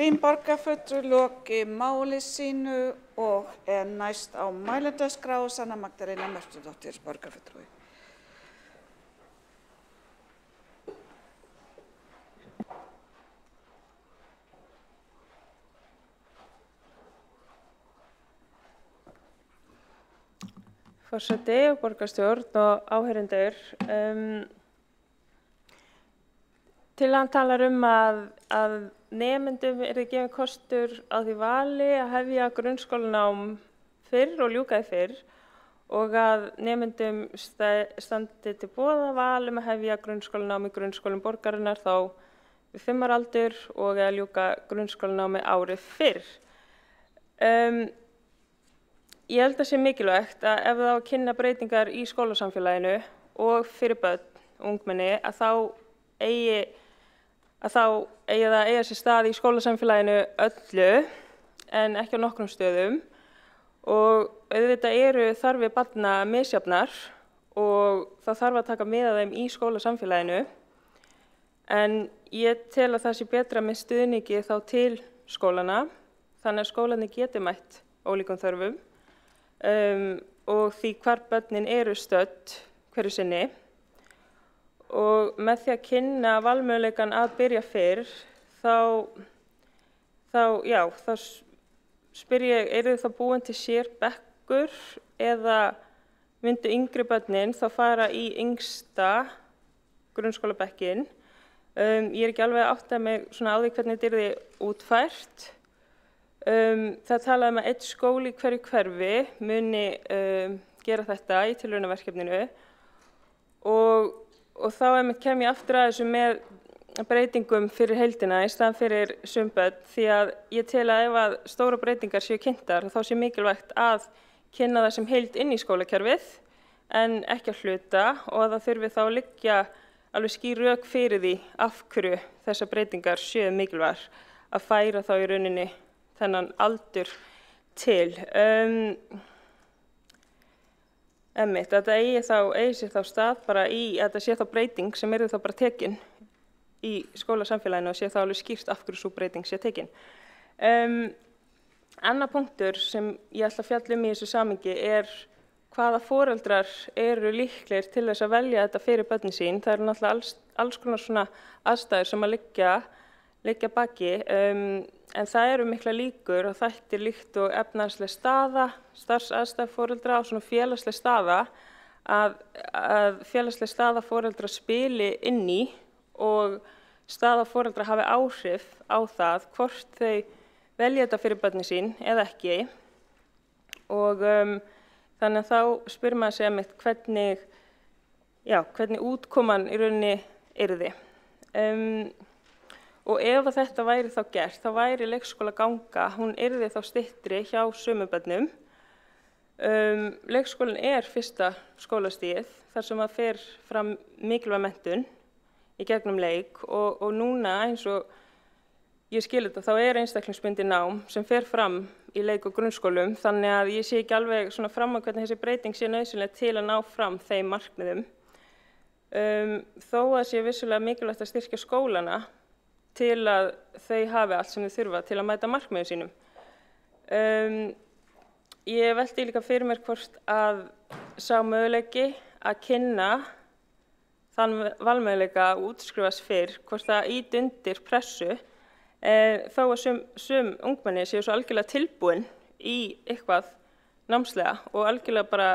Borgarfulltrúi lokið máli sínu og er næst á mælendaskrá Sanna Magdalena Mörtudóttir, borgarfulltrúi. Forseti og borgarstjórn og áheyrendur. Tillagan talar að nemendum yrði gefinn kostur á því vali að hefja grunnskólanám fyrr og ljúka því fyrr og að nemendum standi til boða val að hefja grunnskólanám í grunnskólum borgarinnar þá við 5 ára aldur og að ljúka grunnskólanámi ári fyrr. Ég held að sé mikilvægt að ef það á að kynna breytingar í skólasamfélaginu og fyrir börn og ungmenni að þá eigi það eiga sér stað í skólasamfélaginu öllu en ekki á nokkrum stöðum og auðvitað eru þarfir barna misjafnar og það þarf að taka mið af þeim í skólasamfélaginu en ég tel að það sé betra með stuðningi þá til skólana þannig að skólarnir geti mætt ólíkum þörfum og því hvar börnin eru stödd hverju sinni. Og með því að kynna valmöguleikann að byrja fyrr, þá spyr ég, eru það búin til sér bekkur eða myndu yngri börnin þá fara í yngsta grunnskólabekkin? Ég er ekki alveg að átta mig svona á því hvernig þetta yrði útfært. Það talaði um að einn skóli í hverju hverfi muni gera þetta í tilraunaverkefninu og þá kem ég aftur að þessu með breytingum fyrir heildina í staðan fyrir sum börn því að ég tel að ef að stóra breytingar séu kynntar þá sé mikilvægt að kynna það sem heild inn í skólakerfið en ekki að hluta og að það þurfi þá að liggja alveg skýr rök fyrir því af hverju þessar breytingar séu mikilvægar að færa þá í rauninni þennan aldur til. Þetta eigi sér þá stað bara í, þetta sé þá breyting sem yrði þá bara tekin í skólasamfélaginu og sé þá alveg skýrt af hverju sú breyting sé tekin. Annar punktur sem ég ætla að fjalla í þessu samhengi er hvaða foreldrar eru líklegir til þess að velja þetta fyrir börnin sín. Það eru náttúrulega alls konar svona aðstæður sem að liggja baki en það eru mikla líkur og þættir líkt og efnahagsleg staða, starfsaðstæður foreldra og svona félagsleg staða að félagsleg staða foreldra spili inn í og staða foreldra hafi áhrif á það hvort þau velja þetta fyrir börnin sín eða ekki og þannig að þá spyr maður sig einmitt hvernig útkoman í rauninni yrði. Og ef þetta væri þá gert, þá væri leikskólaganga, hún yrði þá styttri hjá sumum börnum. Leikskólinn er fyrsta skólastigið þar sem að fer fram mikilvæg menntun í gegnum leik og núna eins og ég skil þetta þá er einstaklingsbundið nám sem fer fram í leik- og grunnskólum þannig að ég sé ekki alveg svona fram á hvernig þessi breyting sé nauðsynleg til að ná fram þeim markmiðum. Þó að sé vissulega mikilvægt að styrkja skólana til að þau hafi allt sem þau þurfa til að mæta markmiðum sínum. Ég velti líka fyrir mér hvort að sá möguleiki að kynna þann valmöguleika að útskrifast fyrr, hvort það ýti undir pressu, þó að sum ungmenni séu svo algjörlega tilbúin í eitthvað námslega og algjörlega bara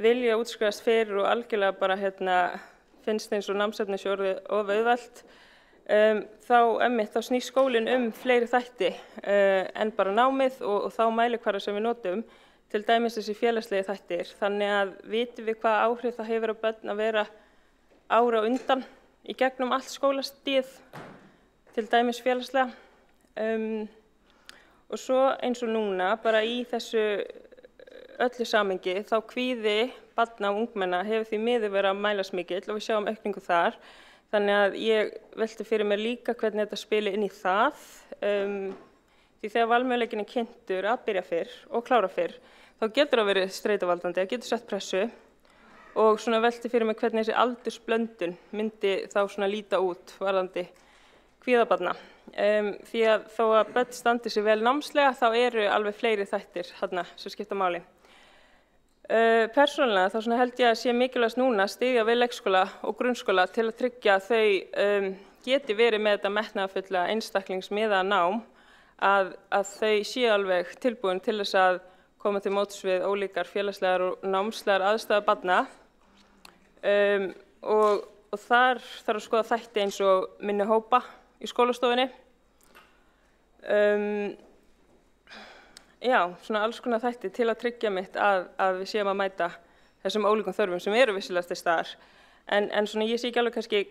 vilja útskrifast fyrr og algjörlega bara finnst eins og námsefni sé orðið of auðvelt. þá snýst skólinn fleiri þætti en bara námið og þá mælikvarða sem við notum, til dæmis þessi félagslegi þættir. Þannig að vitum við hvað áhrif það hefur á börn að vera ára undan í gegnum allt skólastigið, til dæmis félagslega. Og svo eins og núna, bara í þessu öllu samengi, þá kvíði barna og ungmenna hefur því miður verið að mælast mikill og við sjáum aukningu þar. Þannig að ég velti fyrir mér líka hvernig þetta spili inn í það. Því þegar valmöguleikinn er kynntur að byrja fyrr og klára fyrr, þá getur það verið streituvaldandi, það getur sett pressu og svona velti fyrir mér hvernig þessi aldursblöndun myndi þá svona líta út varðandi kvíðabarna. Því að þó að börn standi sig vel námslega þá eru alveg fleiri þættir þarna sem skipta máli. Persónulega þá svona held ég að sé mikilvægast núna að styðja við leikskóla og grunnskóla til að tryggja að þau geti verið með þetta metnaðarfulla einstaklingsmiðaða nám, að þau séu alveg tilbúin til þess að koma til móts við ólíkar félagslegar og námslegar aðstæður barna. Og þar þarf að skoða þætti eins og minni hópa í skólastofunni. Já, svona alls konar þætti til að tryggja mitt að við séum að mæta þessum ólíkum þörfum sem eru vissilega til staðar. En svona ég sé ekki alveg kannski,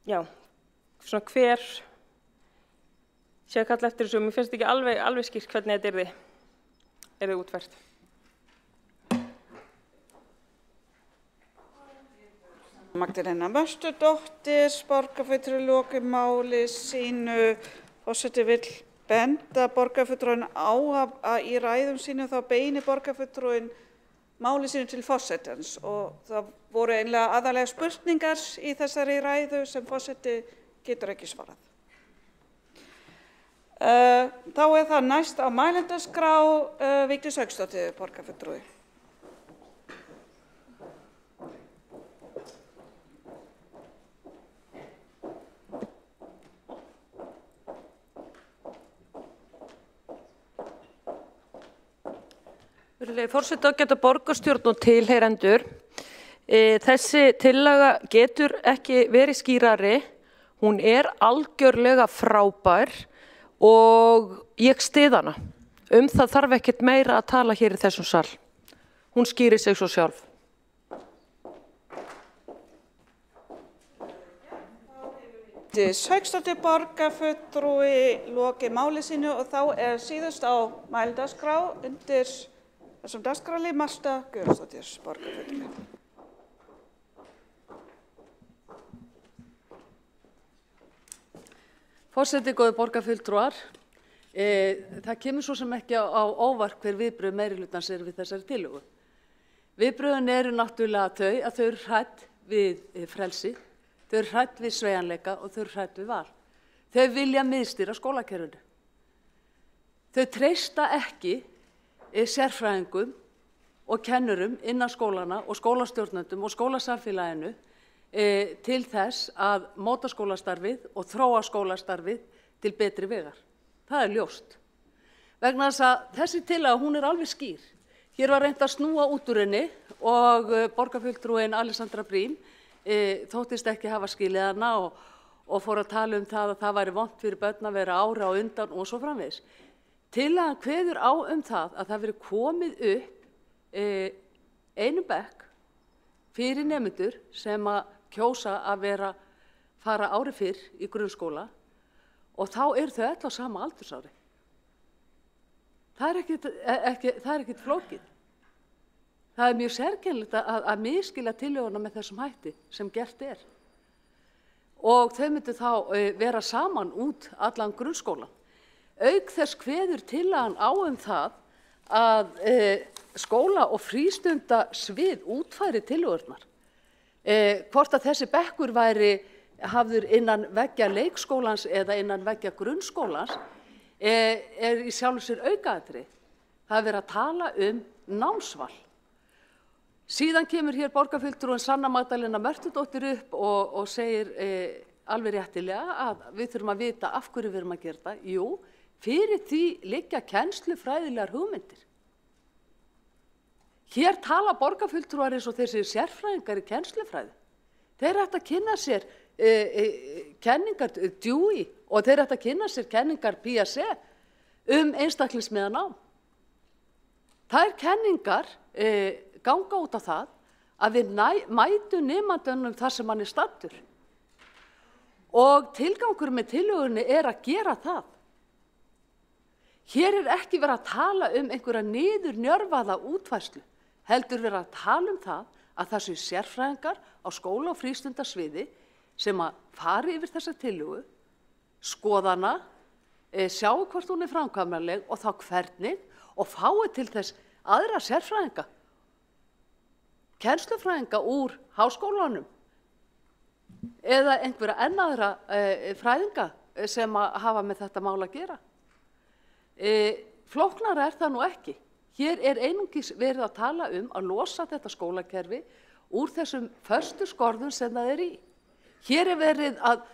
já, svona hver sé að kalla eftir þessu og mér finnst ekki alveg skýrt hvernig þetta yrði útfært. Magdalena Möstudóttir, borgarfulltrúi loki máli sínu. Forseti vill benda borgarfulltrúinn á að í ræðum sínum þá beinir borgarfulltrúinn máli sínu til forsetans og það voru einlega aðalega spurningar í þessari ræðu sem forseti getur ekki svarað. Þá það næst á mælendaskrá Vigdís Hauksdóttir, borgarfulltrúi. Forseti ágæta borgarstjórn og tilheyrendur. Þessi tillaga getur ekki verið skýrari. Hún er algjörlega frábær og ég styð hana. Það þarf ekkert meira að tala hér í þessum sal. Hún skýrir sig svo sjálf. Vigdís Hauksdóttir, borgarfulltrúi loki máli sínu og þá síðust á mælendaskrá undir þessum dagskrárlið Marta Guðjónsdóttir, borgarfulltrúi. Forseti, góðir borgarfulltrúar, það kemur svo sem ekki á óvart hver viðbrögð meirihlutans eru við þessari tillögu. Viðbrögðin eru náttúrulega að þau eru hrædd við frelsi, þau eru hrædd við sveigjanleika og þau eru hrædd við val. Þau vilja miðstýra skólakerfinu. Þau treysta ekki sérfræðingum og kennurum innan skólana og skólastjórnendum og skólasamfélaginu til þess að móta skólastarfið og þróa skólastarfið til betri vegar. Það ljóst. Vegna þess að þessi tillaga, hún alveg skýr. Hér var reynt að snúa út úr henni og borgarfulltrúin Alexandra Briem þóttist ekki hafa skilið hana og fór að tala það að það væri vont fyrir börn að vera ára á undan og svo framvegis. Tillagan kveður á það að það veri komið upp einum bekk fyrir nemendur sem að kjósa að fara ári fyrr í grunnskóla og þá þau öll á sama aldursári. Það ekkert flókið. Það mjög sérkennilegt að misskilja tillöguna með þessum hætti sem gert og þau myndu þá vera saman út allan grunnskólan. Auk þess kveður tillagan á það að skóla- og frístundasvið útfæri tillögurnar. Hvort að þessi bekkur væri hafður innan veggja leikskólans eða innan veggja grunnskólans í sjálfu sér aukaatriði. Það verið að tala námsval. Síðan kemur hér borgarfulltrúin Sanna Magdalena Mörtudóttir upp og segir alveg réttilega að við þurfum að vita af hverju við erum að gera þetta. Jú, fyrir því liggja kennslufræðilegar hugmyndir. Hér tala borgarfulltrúar eins og þessi sérfræðingar í kennslufræði. Þeir ættu að kynna sér kenningar Dewey og þeir ættu að kynna sér kenningar Piaget einstaklingsmiðað nám. Þær kenningar ganga út á það að við mætum nemandunum þar sem hann staddur. Og tilgangur með tillögunni að gera það. Hér ekki verið að tala einhverja niðurnjörvaða útfærslu, heldur verið að tala það að séu sérfræðingar á skóla- og frístundasviði sem að fari yfir þessa tillögu, skoðana, sjáu hvort hún framkvæmanleg og þá hvernig og fái til þess aðra sérfræðinga, kennslufræðinga úr háskólanum eða einhverja aðra fræðinga sem að hafa með þetta mál að gera. Flóknara það nú ekki. Hér einungis verið að tala að losa þetta skólakerfi úr þessum föstu skorðum sem það í. Hér verið að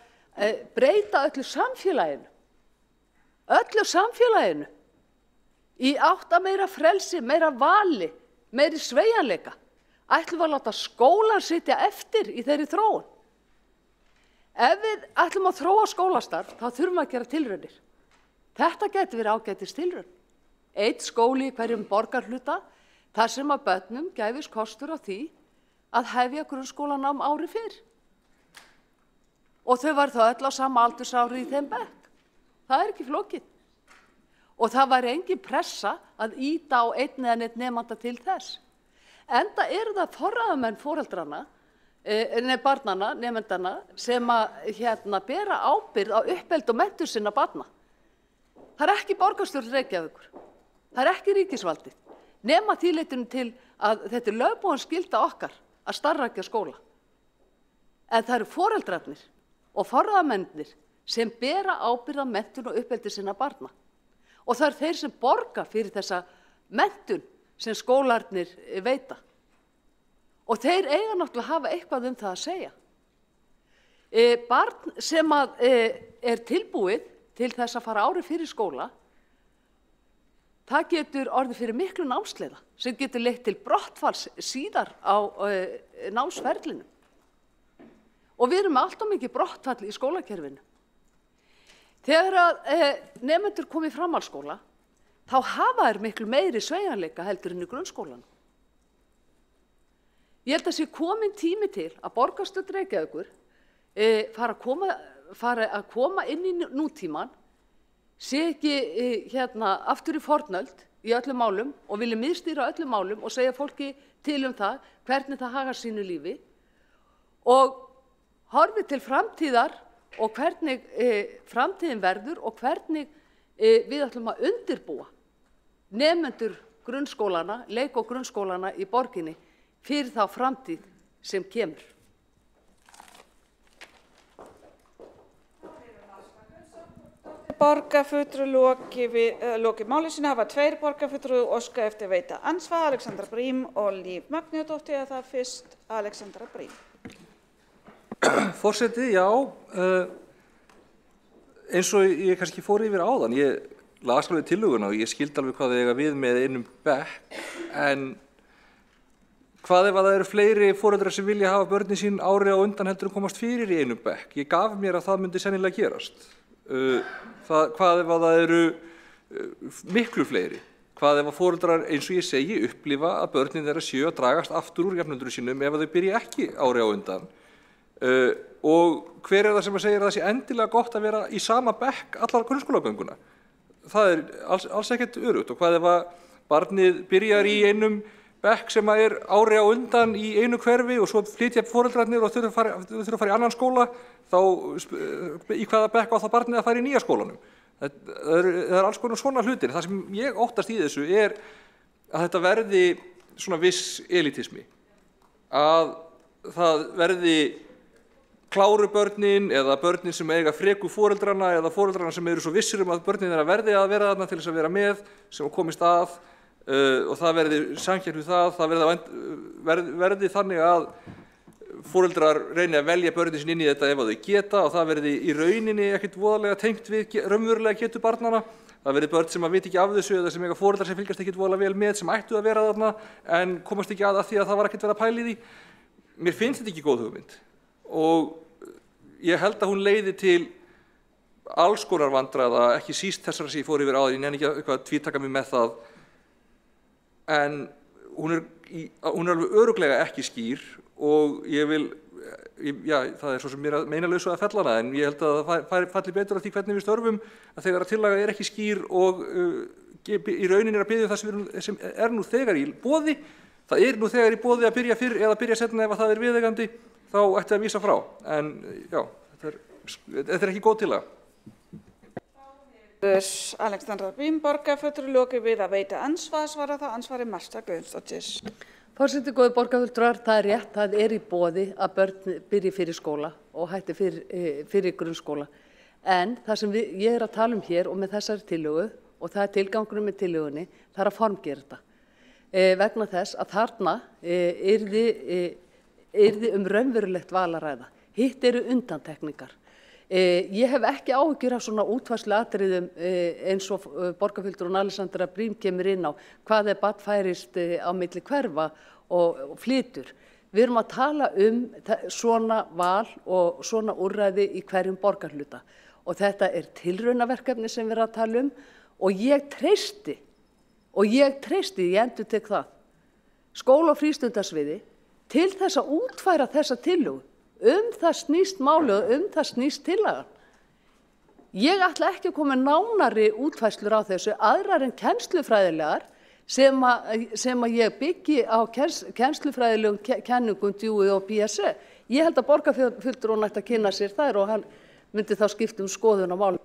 breyta öllu samfélaginu í átt að meira frelsi, meira vali, meiri sveigjanleika. Ætlum við að láta skólan sitja eftir í þeirri þróun. Ef við ætlum að þróa skólastarf, þá þurfum við að gera tilraunir. Þetta gæti verið ágætis tilraun. Einn skóli í hverjum borgarhluta, þar sem að börnum gæfist kostur á því að hefja grunnskólanám ári fyrr. Og þau var þá öll á sama aldursári í þeim bekk. Það ekki flókið. Og það var engin pressa að ýta á einn eða neitt nemanda til þess. Enda það forráðamenn foreldrana, barnanna, nemendana, sem að bera ábyrgð á uppeldi og menntun sinna barna. Það ekki borgarstjórn Reykjavíkur. Það ekki ríkisvaldið. Nema því leytinu til að þetta lögbúin skylda okkar að starfrækja skóla. En það foreldrarnir og forráðamennir sem bera ábyrgð á menntun og uppeldi sinna barna. Og það þeir sem borga fyrir þessa menntun sem skólarnir veita. Og þeir eiga náttúrulega að hafa eitthvað það að segja. Barn sem tilbúið til þess að fara ári fyrir skóla, það getur orðið fyrir miklu námsleiða sem getur leitt til brottfalls síðar á námsferlinu. Og við erum með allt of mikið brottfall í skólakerfinu. Þegar nemendur komi í framhaldsskóla, þá hafa þeir miklu meiri sveigjanleika heldur en í grunnskólanum. Ég held að sé komin tími til að borgarstjórn Reykjavíkur fara að koma inn í nútíman, sé ekki aftur í fornöld í öllum málum og vilja miðstýra öllum málum og segja fólki til það hvernig það hagar sínu lífi og horfi til framtíðar og hvernig framtíðin verður og hvernig við ætlum að undirbúa nemendur grunnskólana, leik- og grunnskólana í borginni fyrir þá framtíð sem kemur. Borgarfulltrúi loki máli sínu hafa tveir borgarfulltrúi óska eftir að veita andsvar, Alexandra Brím og Líf Magnúsdóttir. Það fyrst Alexandra Brím. Forseti, já, eins og ég kannski fór yfir áðan, ég las alveg tillöguna og ég skildi alveg hvað þau eiga við með einum bekk, en hvað ef að það eru fleiri foreldrar sem vilja hafa börnin sín ári á undan heldur en komast fyrir í einum bekk? Ég gaf mér að það myndi sennilega gerast. Hvað ef að það eru miklu fleiri? Hvað ef að foreldrar, eins og ég segi, upplifa að börnin þeirra séu að dragast aftur úr jafnöldrum sínum ef að þau byrja ekki ári á undan? Og hver það sem að segja að það sé endilega gott að vera í sama bekk allar grunnskólagönguna? Það alls ekkert öruggt. Og hvað ef að barnið byrjar í einum bekk sem að ári á undan í einu hverfi og svo flytja foreldrarnir og þurfa að fara í annan skóla, þá í hvaða bekk á það barnið að fara í nýja skólanum? Það alls konar svona hlutir. Það sem ég óttast í þessu að þetta verði svona viss elitismi. Að það verði kláru börnin eða börnin sem eiga freku foreldrana eða foreldrana sem eru svo vissir að börnin þeirra verði að vera þarna til þess að vera með sem komist að og það verði samkeppni við það verði þannig að foreldrar reyni að velja börnin sín inn í þetta ef þau geta og það verði í rauninni ekkert voðalega tengt við raunverulega getu barnanna. Það verði börn sem að vita ekki af þessu eða sem eiga foreldrar sem fylgjast ekkert voðalega vel með sem ættu að vera þarna en komast ekki að því að það var ekkert verið að pæla í því. Mér finnst þetta ekki góð hugmynd og ég held að hún leiði til alls konar vandræða, ekki síst þessara sem ég fór yfir áður, ég nenni ekki eitthvað að tvítaka mig með það, en hún er alveg örugglega ekki skýr og ég vil, já, það er svo sem mér að meina lausu að fella hana, en ég held að það falli betur af því hvernig við störfum, að þegar að tillaga er ekki skýr og í rauninni er að biðja það sem er nú þegar í boði, það er nú þegar í boði að byrja fyrr eða byrja seinna ef það er viðeigandi, þá ætti að vísa frá, en já, þetta er ekki góð tillaga. Alexandra Brím, borgarfulltrúi, lokið við að veita ansvar, svara það ansvari Marta Guðjónsdóttir. Forseti, góðir borgarfulltrúar, það er rétt, það er í boði að börn byrji fyrir skóla og hætti fyrir grunnskóla. En það sem ég er að tala um hér og með þessari tillögu, og það er tilgangurinn með tillögunni, það er að formgera þetta. Vegna þess að þarna yrði raunverulegt val að ræða. Hitt eru undantekningar. Ég hef ekki áhyggjur af svona útfærsluatriðum eins og borgarfulltrúinn Alexandra Brím kemur inn á hvað barn færist á milli hverfa og flytur. Við erum að tala um svona val og svona úrræði í hverjum borgarhluta og þetta er tilraunaverkefni sem við erum að tala um og ég treysti, ég endurtek það, skóla- og frístundasviði til þess að útfæra þessa tillögu. Það snýst málið og það snýst tillagan. Ég ætla ekki að koma nánari útfærslur á þessu aðrar en kennslufræðilegar sem að ég byggi á kennslufræðilegum kenningum Dewey og BSE. Ég held að borgarfulltrúinn ætti að kynna sér þær og hann myndi þá skipta skoðun á málum.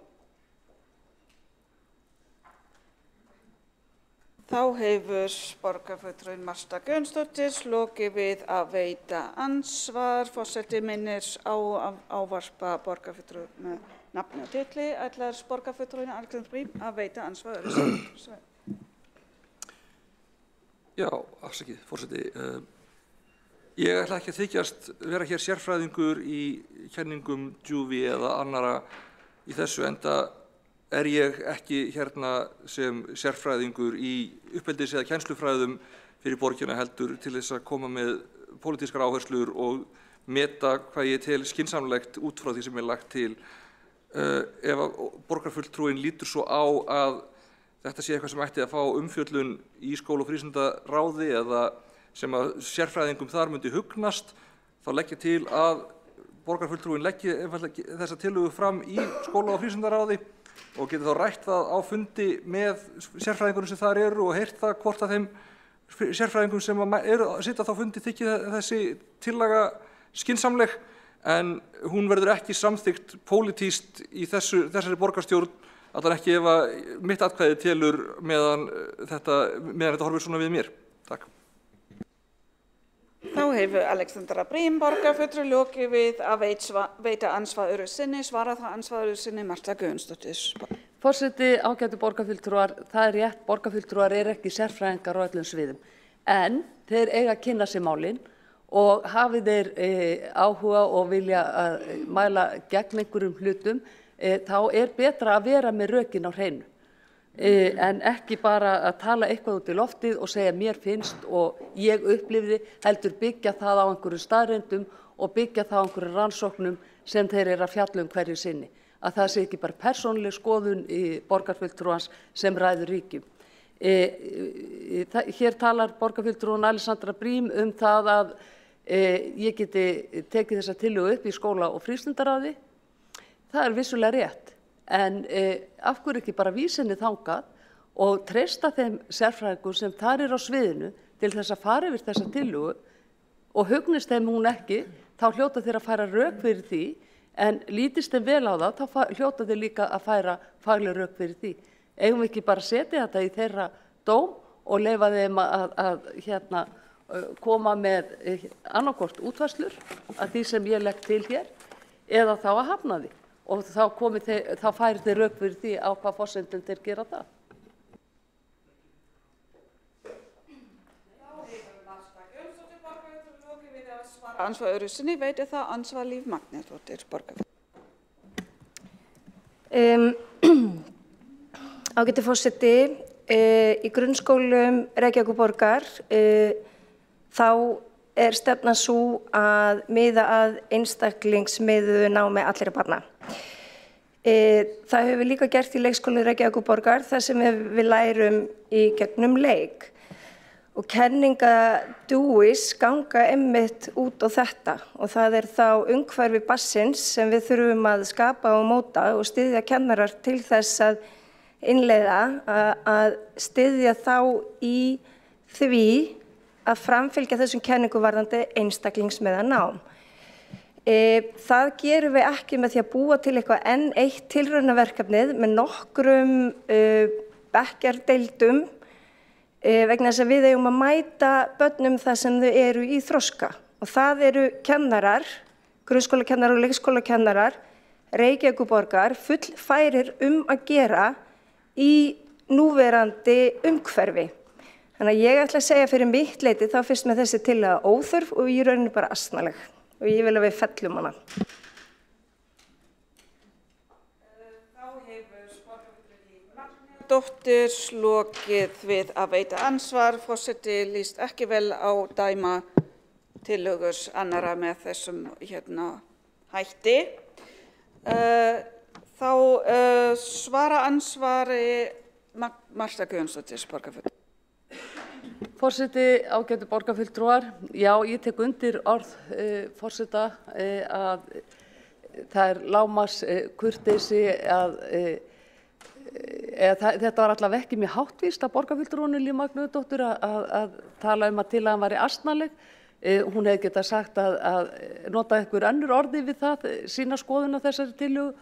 Þá hefur borgarfulltrúinn Marta Guðjónsdóttir lokið við að veita ansvar. Forseti minnir á að ávarpa borgarfulltrúi með nafni og titli. Ætlar borgarfulltrúinn Alexandra Brím að veita ansvar? Já, afsakið, forseti. Ég ætla ekki að þykjast vera hér sérfræðingur í kenningum Dewey eða annara í þessu, enda er ég ekki hérna sem sérfræðingur í uppeldis- eða kennslufræðum fyrir borgina heldur til þess að koma með pólitískar áherslur og meta hvað ég tel skynsamlegt út frá því sem er lagt til. Ef borgarfulltrúinn lítur svo á að þetta sé eitthvað sem ætti að fá umfjöllun í skóla- og frístundaráði eða sem að sérfræðingum þar myndi hugnast, þá leggja til að borgarfulltrúinn leggi þessa tillögu fram í skóla- og frístundaráði og geti þá rætt það á fundi með sérfræðingunum sem þar eru og heyrt það hvort að þeim sérfræðingum sem sitja þá fundi þykir þessi tillaga skynsamleg, en hún verður ekki samþykkt pólitískt í þessari borgarstjórn, allan ekki ef að mitt atkvæði telur meðan þetta horfir svona við mér. Takk. Þá hefur Alexandra Brím, borgarfulltrúi, lokið við að veita ansvar öðru sinni, svara það ansvar öðru sinni Marta Guðjónsdóttir. Forseti, ágætu borgarfulltrúar, það er rétt, borgarfulltrúar eru ekki sérfræðingar á öllum sviðum, en þeir eiga að kynna sér málin og hafi þeir áhuga og vilja að mæla gegn einhverjum hlutum, þá er betra að vera með rökin á hreinu. En ekki bara að tala eitthvað út í loftið og segja mér finnst og ég upplifði, heldur byggja það á einhverjum staðreyndum og byggja það á einhverjum rannsóknum sem þeir eru að fjalla hverju sinni. Að það sé ekki bara persónuleg skoðun í borgarfulltrúans sem ræður ríkjum. Hér talar borgarfulltrúinn Alexandra Brím það að ég geti tekið þessa tillögu upp í skóla- og frístundaráði. Það er vissulega rétt. En af hverju ekki bara vísa henni þangað og treysta þeim sérfræðingum sem þar á sviðinu til þess að fara yfir þessa tillögu og hugnist þeim hún ekki, þá hljóta þeir að færa rök fyrir því, en lítist þeim vel á það, þá hljóta þeir líka að færa fagleg rök fyrir því. Eigum við ekki bara að setja þetta í þeirra dóm og leyfa þeim að koma með annarkvort útfærslur að því sem ég legg til hér eða þá að hafna því. Og þá færi þeir rök fyrir því á hvað forsendum þeir gera það. Ansvar öðru sinni veitir það ansvar Líf Magnúsdóttir, borgarfulltrúi. Ágæti forseti, í grunnskólum Reykjavíkurborgar þá er stefnan sú að miða að einstaklingsmiðuðu námi allra barna. Það hefur við líka gert í leikskóla Reykjavíkurborgar þar sem við lærum í gegnum leik. Og kenninga DUIS ganga einmitt út á þetta og það er þá umhverfi barnsins sem við þurfum að skapa og móta og styðja kennarar til þess að innleiða að styðja þá í því að framfylgja þessum kenningum varðandi einstaklingsmiðað nám. Það gerum við ekki með því að búa til eitthvað enn eitt tilraunaverkefnið með nokkrum bekkjardeildum vegna þess að við eigum að mæta börnum þar sem þau eru í þroska. Og það eru kennarar, grunnskólakennarar og leikskólakennarar, Reykjavíkurborgar fullfærir að gera í núverandi umhverfi. Þannig að ég ætla að segja fyrir mitt leyti þá finnst mér þessi tillaga óþörf og í rauninni bara asnaleg. Og ég vil að við fellum hana. Dóttir lokið við að veita ansvar. Forseti líst ekki vel á dæma tillögur annarra með þessum hætti. Þá svara ansvari Marta Guðjónsdóttir, borgarfulltrúi. Forseti, ágætu borgarfulltrúar, já, ég tek undir orð forseta að það er lágmarks kurteisi að þetta var allavega ekki mjög háttvíst að borgarfulltrúinu Líf Magnúsdóttur að tala að tillagan væri asnaleg. Hún hefði getað sagt að nota einhver önnur orði við það, sína skoðun á þessari tillögu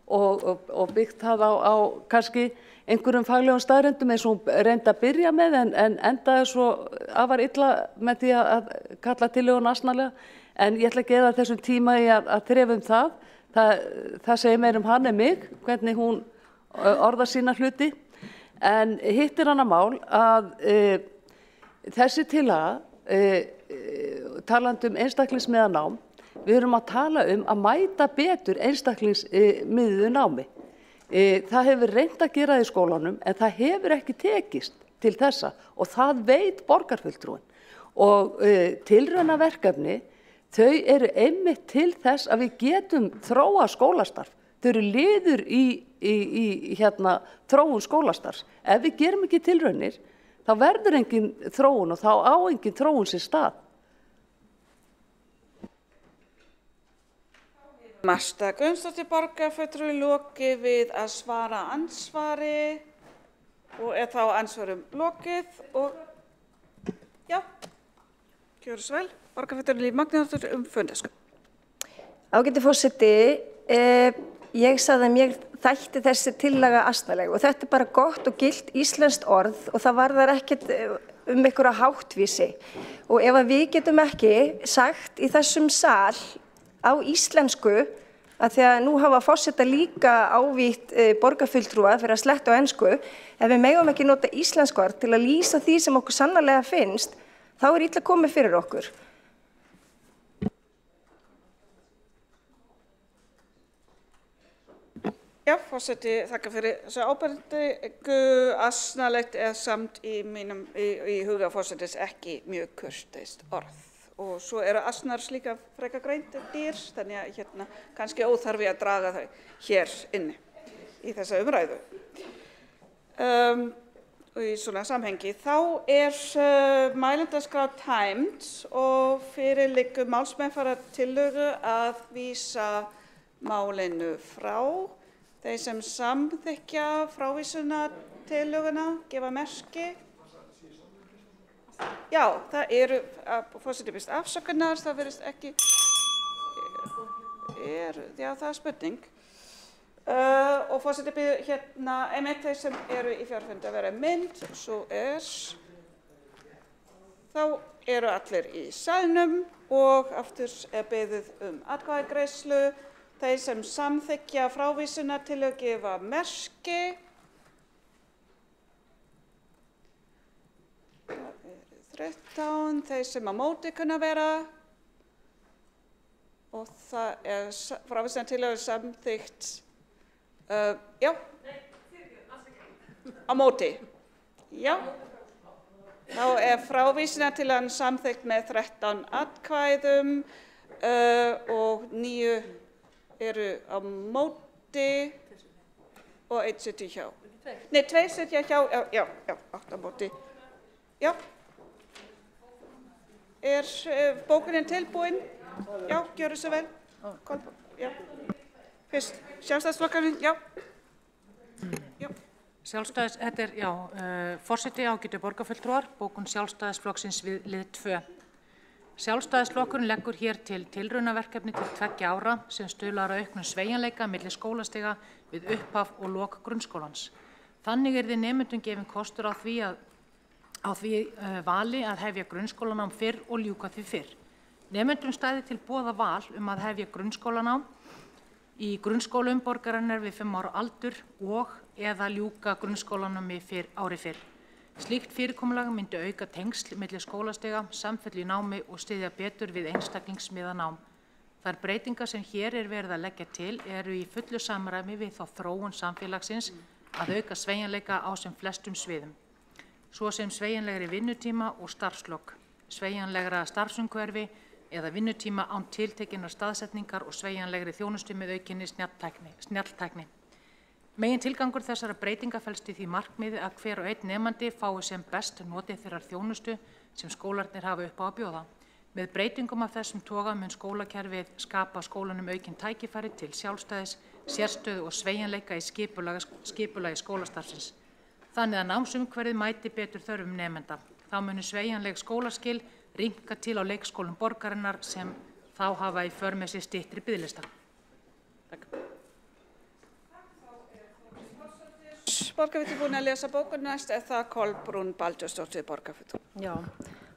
og byggt það á kannski einhverjum faglegum staðreyndum eins og hún reyndi að byrja með en endaði svo afar illa með því að kalla tillöguna asnalega. En ég ætla ekki eða þessum tíma í að þrefa það. Það segir meir um hann en mig, hvernig hún orðar sína hluti. En hitt er annað mál að þessi tillaga, talandi einstaklingsmiðað nám, við erum að tala að mæta betur einstaklingsmiðuðu námi. Það hefur reynt að gera það í skólanum en það hefur ekki tekist til þessa og það veit borgarfulltrúin. Og tilraunaverkefni, þau eru einmitt til þess að við getum þróa skólastarf. Þau eru liður í þróun skólastarfs. Ef við gerum ekki tilraunir, þá verður engin þróun og þá á engin þróun sér stað. Marta Guðjónsdóttir, borgarfulltrúi, lokið við að svara ansvari og er þá ansvarum lokið og já, gjörðu svo vel, borgarfulltrúi Líf Magnúsdóttir fundarstjórn. Ágæti forseti, ég sagði að mér þætti þessi tillaga asnaleg og þetta er bara gott og gilt íslenskt orð og það varðar ekkert einhverja háttvísi. Og ef við getum ekki sagt í þessum sal á íslensku, að því að nú hafa forseta líka ávítt borgarfulltrúa fyrir að sletta á ensku, ef við megum ekki nota íslensku orð til að lýsa því sem okkur sannarlega finnst, þá er illa komið fyrir okkur. Já, forseti, þakka fyrir þessu ábendingu. Asnalegt er samt í huga forsetis ekki mjög kurteist orð. Og svo eru asnar líka frekar greind dýr, þannig að kannski óþarfi að draga þau hér inni í þessa umræðu. Og í svona samhengi. Þá er mælendaskrá tæmd og fyrir liggur málsmeðferðartillögu að vísa málinu frá. Þeir sem samþykkja frávísunartillöguna gefa merki. Já, það eru, forseti biðst afsökunar, það virðist ekki, já það er spurning. Og forseti biður einmitt þeir sem eru í fjarfundi að vera mynd, svo þá eru allir í salnum og aftur er beðið atkvæðagreiðslu. Þeir sem samþykkja frávísunartillögu gefa merki. Það eru 13, þeir sem á móti kunna vera. Og það er frávísunartillögu samþykkt. Já. Á móti. Já. Þá frávísunartillagan samþykkt með 13 atkvæðum og 9 eru á móti og 1 situr hjá. Nei, 2 sitja hjá, já, 8 á móti. Já. Bókunin tilbúin? Já, gjöru svo vel. Kolbrún, já. Fyrst, Sjálfstæðisflokkurinn, já. Þetta forseti ágætu borgarfulltrúar, bókun Sjálfstæðisflokksins við lið 2. Sjálfstæðisflokkurinn leggur hér til tilraunaverkefni til 2 ára sem stuðlar að auknum sveigjanleika milli skólastiga við upphaf og lok grunnskólans. Þannig yrði nemendum gefinn kostur á því vali að hefja grunnskólanám fyrr og ljúka því fyrr. Nemendum stæði til boða val að hefja grunnskólanám í grunnskólum borgarinnar við 5 ára aldur og eða ljúka grunnskólanámi ári fyrr. Slíkt fyrirkomulag myndi auka tengsl milli skólastiga, samfellu í námi og styðja betur við einstaklingsmiðað nám. Þær breytingar sem hér verið að leggja til eru í fullu samræmi við þá þróun samfélagsins að auka sveigjanleika á sem flestum sviðum, svo sem sveigjanlegri vinnutíma og starfslok, sveigjanlegra starfsumhverfi eða vinnutíma án tiltekinnar staðsetningar og sveigjanlegri þjónustu með aukinni snjalltækni. Megin tilgangur þessara breytinga felst í því markmiði að hver og einn nemandi fái sem best notið þeirrar þjónustu sem skólarnir hafa upp á að bjóða. Með breytingum af þessum toga mun skólakerfið skapa skólanum aukin tækifæri til sjálfstæðis, sérstöðu og sveigjanleika í skipulagi skólastarfsins. Þannig að námsumhverfið mæti betur þörfum nemenda. Þá munu sveigjanleg skólaskil rýmka til á leikskólum borgarinnar sem þá hafa í för með sér styttri biðlista. Borgarfulltrúi búin að lesa bókun, næst það Kolbrún Baldursdóttir, borgarfulltrúi. Já,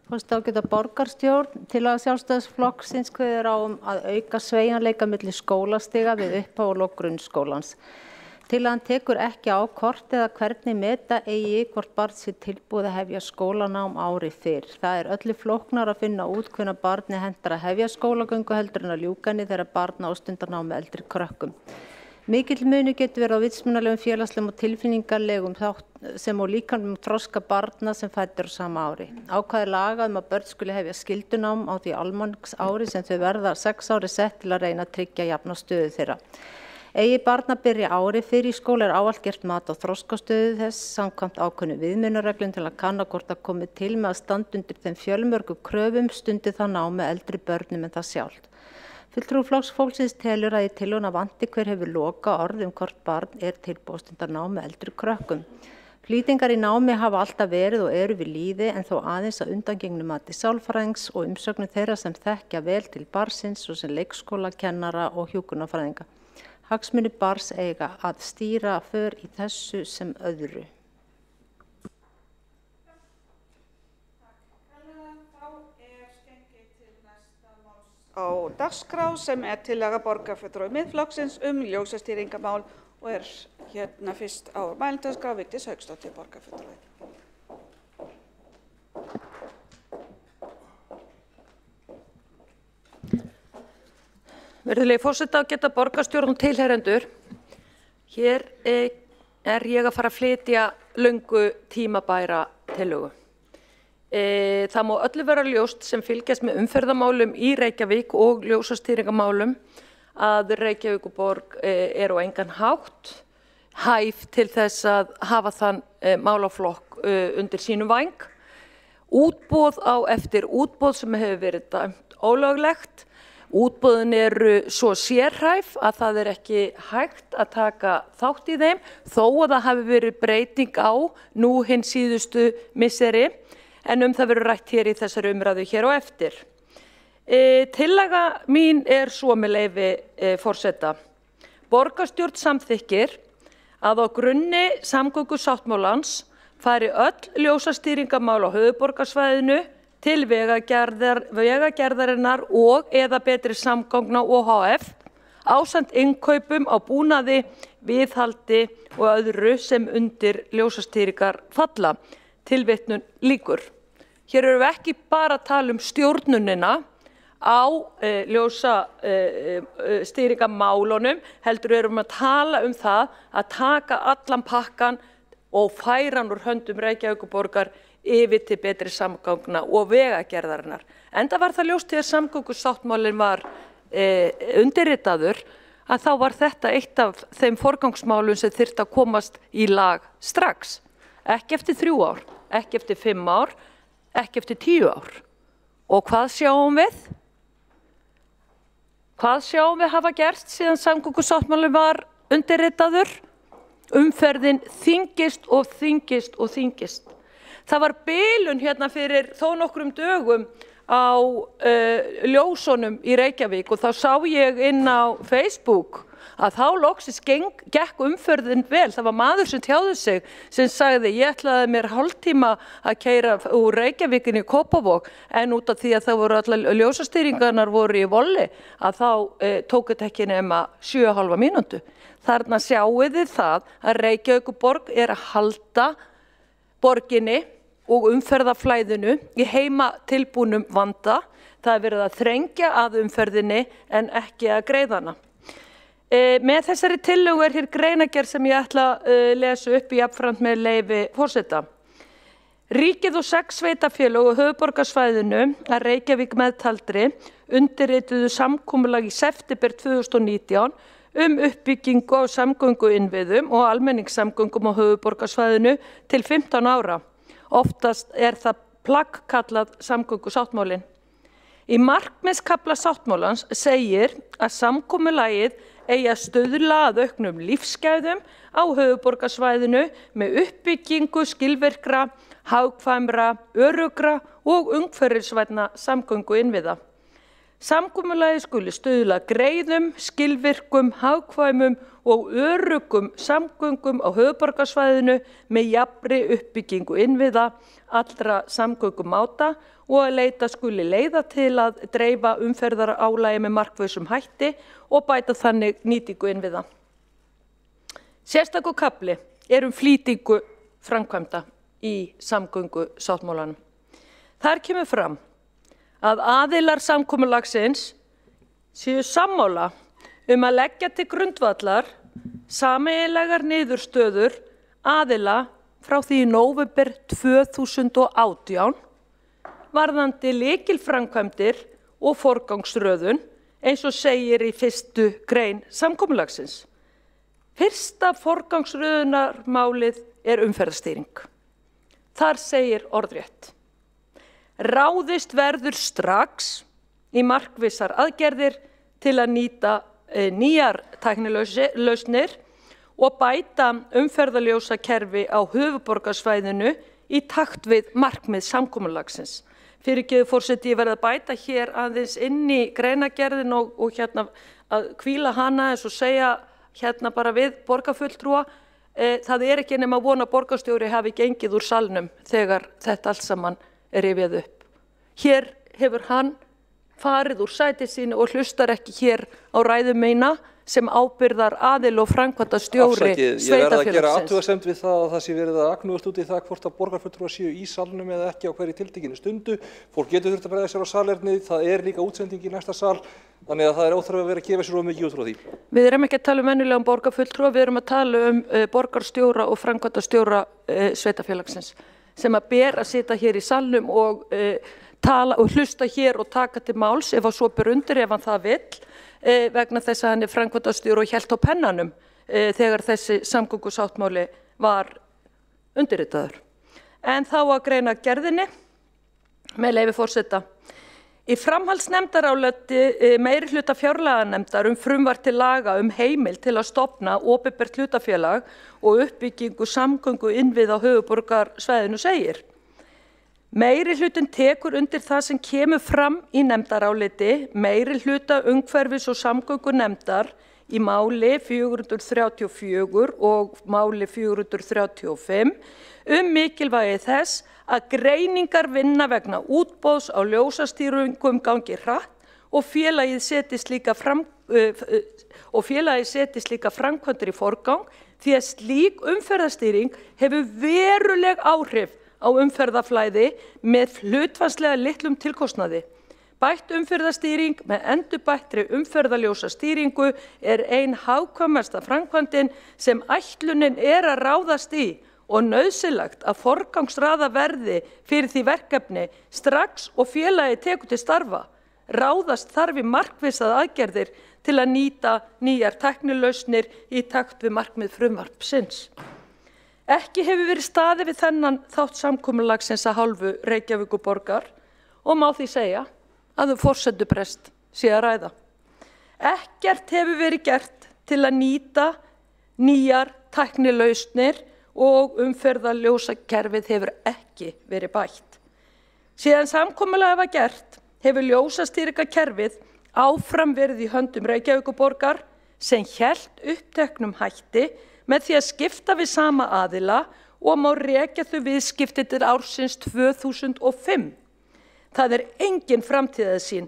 fórstu ágæta borgarstjórn til að Sjálfstæðisflokksins kveður á að auka sveigjanleika milli skólastiga við upphaf og lok grunnskólans. Tillagan tekur ekki á hvort eða hvernig meta eigi hvort barn sé tilbúið að hefja skólanám ári fyrr. Það öllu flóknar að finna út hvenær barni hentar að hefja skólagöngu heldur en að ljúka henni þegar barn ástundar nám með eldri krökkum. Mikill munur getur verið á vitsmunalegum, félagslegum og tilfinningarlegum sem og líkamlegum þroska barna sem fæddir á sama ári. Ákvæði laga að börn skuli hefja skyldunám á því almanaksári sem þau verða 6 ári sett til að reyna að tryggja jafna stöðu þeirra. Eigi barn að byrja ári fyrr í skóla ávallt gert mat á þroskastöðu þess samkvæmt ákveðnu viðmiðunarreglum til að kanna hvort það komi til með að standa undir þeim fjölmörgu kröfum stundi það nám með eldri börnum en það sjálft. Fulltrúi Flokks fólksins telur að í tillöguna vanti hver hefur loka orð hvort barn tilbúið að stunda nám með eldri krökkum. Flýtingar í námi hafa alltaf verið og eru við lýði en þó aðeins að undangengnu mati sálfræðings og umsögnum þeirra sem þekkja vel til barnsins svo sem leikskóla, kennara og hjúkrunarfræðinga. Hagsmunir barns eiga að stýra för í þessu sem öðru. Á dagskrá sem tillaga borgarfulltrúa Miðflokksins ljósastýringamál og hérna fyrst á mælendaskrá Vigdís Hauksdóttir, borgarfulltrúi. Virðulegi forseti, ágæta borgarstjórn og tilheyrendur. Hér ég að fara að flytja löngu tímabæra tillögu. Það má öllu vera ljóst sem fylgjast með umferðarmálum í Reykjavík og ljósastýringamálum að Reykjavíkurborg á engan hátt hæf til þess að hafa þann málaflokk undir sínum væng. Útboð á eftir útboð sem hefur verið dæmt ólöglegt. Útboðin eru svo sérhæf að það ekki hægt að taka þátt í þeim þó að það hafi verið breyting á nú hinn síðustu misseri. En það verður rætt hér í þessari umræðu hér á eftir. Tillaga mín svo með leyfi forseta. Borgarstjórn samþykkir að á grunni samgöngusáttmálans fari öll ljósastýringamál á höfuðborgarsvæðinu til vegagerðarinnar og eða betri samgangna OHF ásamt innkaupum á búnaði, viðhaldi og öðru sem undir ljósastýringar falla. Tilvitnun lýkur. Hér erum við ekki bara að tala stjórnunina á ljósastýringamálunum, heldur erum við að tala það að taka allan pakkan og færa hann úr höndum Reykjavíkurborgar yfir til betri samgangna og vegagerðarinnar. Enda var það ljóst þegar samgöngusáttmálinn var undirritaður að þá var þetta eitt af þeim forgangsmálum sem þyrfti að komast í lag strax. Ekki eftir 3 ár, ekki eftir 5 ár, ekki eftir 10 ár. Og hvað sjáum við? Hvað sjáum við hafa gerst síðan samgöngusáttmálinn var undirritaður? Umferðin þyngist og þyngist og þyngist. Það var bilun hérna fyrir þó nokkrum dögum á ljósunum í Reykjavík og þá sá ég inn á Facebook að þá loksins gekk umferðin vel. Það var maður sem tjáði sig sem sagði ég ætlaði mér hálftíma að keyra úr Reykjavíkin í Kópavog en út af því að það voru allar ljósastýringarnar voru í volli að þá tók þetta ekki nema 7,5 mínútu. Þarna sjáið þið það að Reykjavíkurborg að halda borginni og umferðarflæðinu í heima tilbúnum vanda. Það verið að þrengja að umferðinni en ekki að greiða hana. Með þessari tillögu hér greinargerð sem ég ætla að lesa upp í jafnframt með leyfi forseta. Ríkið og 6 sveitarfélög á höfuðborgarsvæðinu að Reykjavík meðtaldri undirrituðu samkomulag í september 2019 uppbyggingu á samgönguinnviðum og almenningssamgöngum á höfuðborgarsvæðinu til 15 ára. Oftast það plagg kallað samgöngusáttmálinn. Í markmiðskafla sáttmálans segir að samkomulagið eigi að stuðla að auknum lífsgæðum á höfuðborgarsvæðinu með uppbyggingu skilvirkra, hagkvæmra, öruggra og umhverfisvænna samgönguinnviða. Samkomulagið skuli stuðla að greiðum, skilvirkum, hagkvæmum og öruggum samgöngum á höfuðborgarsvæðinu með jafnri uppbyggingu innviða allra samgöngumáta og að leita skuli leiða til að dreifa umferðarálagi með markvissum hætti og bæta þannig nýtingu innviða. Sérstakur kafli flýtingu framkvæmda í samgöngusáttmálanum. Þar kemur fram að aðilar samkomulagsins séu sammála að leggja til grundvallar sameiginlegar niðurstöður aðila frá því í nóvember 2018 varðandi lykilframkvæmdir og forgangsröðun eins og segir í 1. grein samkomulagsins. Fyrsta forgangsröðunarmálið umferðarstýring. Þar segir orðrétt. Ráðist verður strax í markvissar aðgerðir til að nýta nýjar tæknilausnir og bæta umferðarljósakerfi á höfuðborgarsvæðinu í takt við markmið samkomulagsins. Fyrirgefðu forseti, ég verð að bæta hér aðeins inn í greinargerðin og hérna að hvíla hana eins og segja hérna bara við borgarfulltrúa. Það ekki nema að vona að borgarstjóri hafi gengið úr salnum þegar þetta allt saman rifjað upp. Hér hefur hann farið úr sæti sínu og hlustar ekki hér á ræðu mína sem ábyrgðar aðili og framkvæmdastjóri sveitarfélagsins. Ég verð að gera athugasemd við það að það sé verið að agnúast út í það hvort að borgarfulltrúar séu í salnum eða ekki á hverju tiltekinu stundu. Fólk getur þurft að bregða sér á salernið, það líka útsending í næsta sal, þannig að það óþarfi að vera að gefa sér of mikið út frá því. Við ekki að tala venjulega borgarfulltrúa, við að tala borgarstjóra og framkvæmdastjóra sveitarfélagsins sem að ber að sitja hér í salnum og tala og hlusta hér og taka til máls ef að svo ber undir ef hann það vill. Vegna þess að hann framkvæmdastjóri og hélt á pennanum þegar þessi samgöngusáttmáli var undirritaður. En þá að greina gerðinni með leyfi forseta. Í framhaldsnefndaráliti meirihluta fjárlaganefndar frumvarp til laga heimild til að stofna opinbert hlutafélag og uppbyggingu samgönguinnviða á höfuðborgarsvæðinu segir. Meirihlutin tekur undir það sem kemur fram í nefndaráliti meirihluta umhverfis- og samgöngunefndar í máli 434 og máli 435 mikilvægi þess að greiningar vinna vegna útboðs á ljósastýringum gangi hratt og félagið setji slíka framkvæmdir í forgang því að slík umferðarstýring hefur veruleg áhrif á umferðarflæði með hlutfallslega litlum tilkostnaði. Bætt umferðarstýring með endurbættri umferðarljósastýringu ein hagkvæmasta framkvæmdin sem ætlunin að ráðast í og nauðsynlegt að forgangsraða verði fyrir því verkefni strax og félagi tekur til starfa. Ráðast þarf í markvissar aðgerðir til að nýta nýjar tæknilausnir í takt við markmið frumvarpsins. Ekki hefur verið staðið við þennan þátt samkomulagsins að hálfu Reykjavíkurborgar og má því segja að forsendubrest sé að ræða. Ekkert hefur verið gert til að nýta nýjar tæknilausnir og umferðarljósakerfið hefur ekki verið bætt. Síðan samkomulagið var gert hefur ljósastýringakerfið áfram verið í höndum Reykjavíkurborgar sem hélt uppteknum hætti með því að skipta við sama aðila og má rekja þau viðskipti til ársins 2005. Það engin framtíðarsýn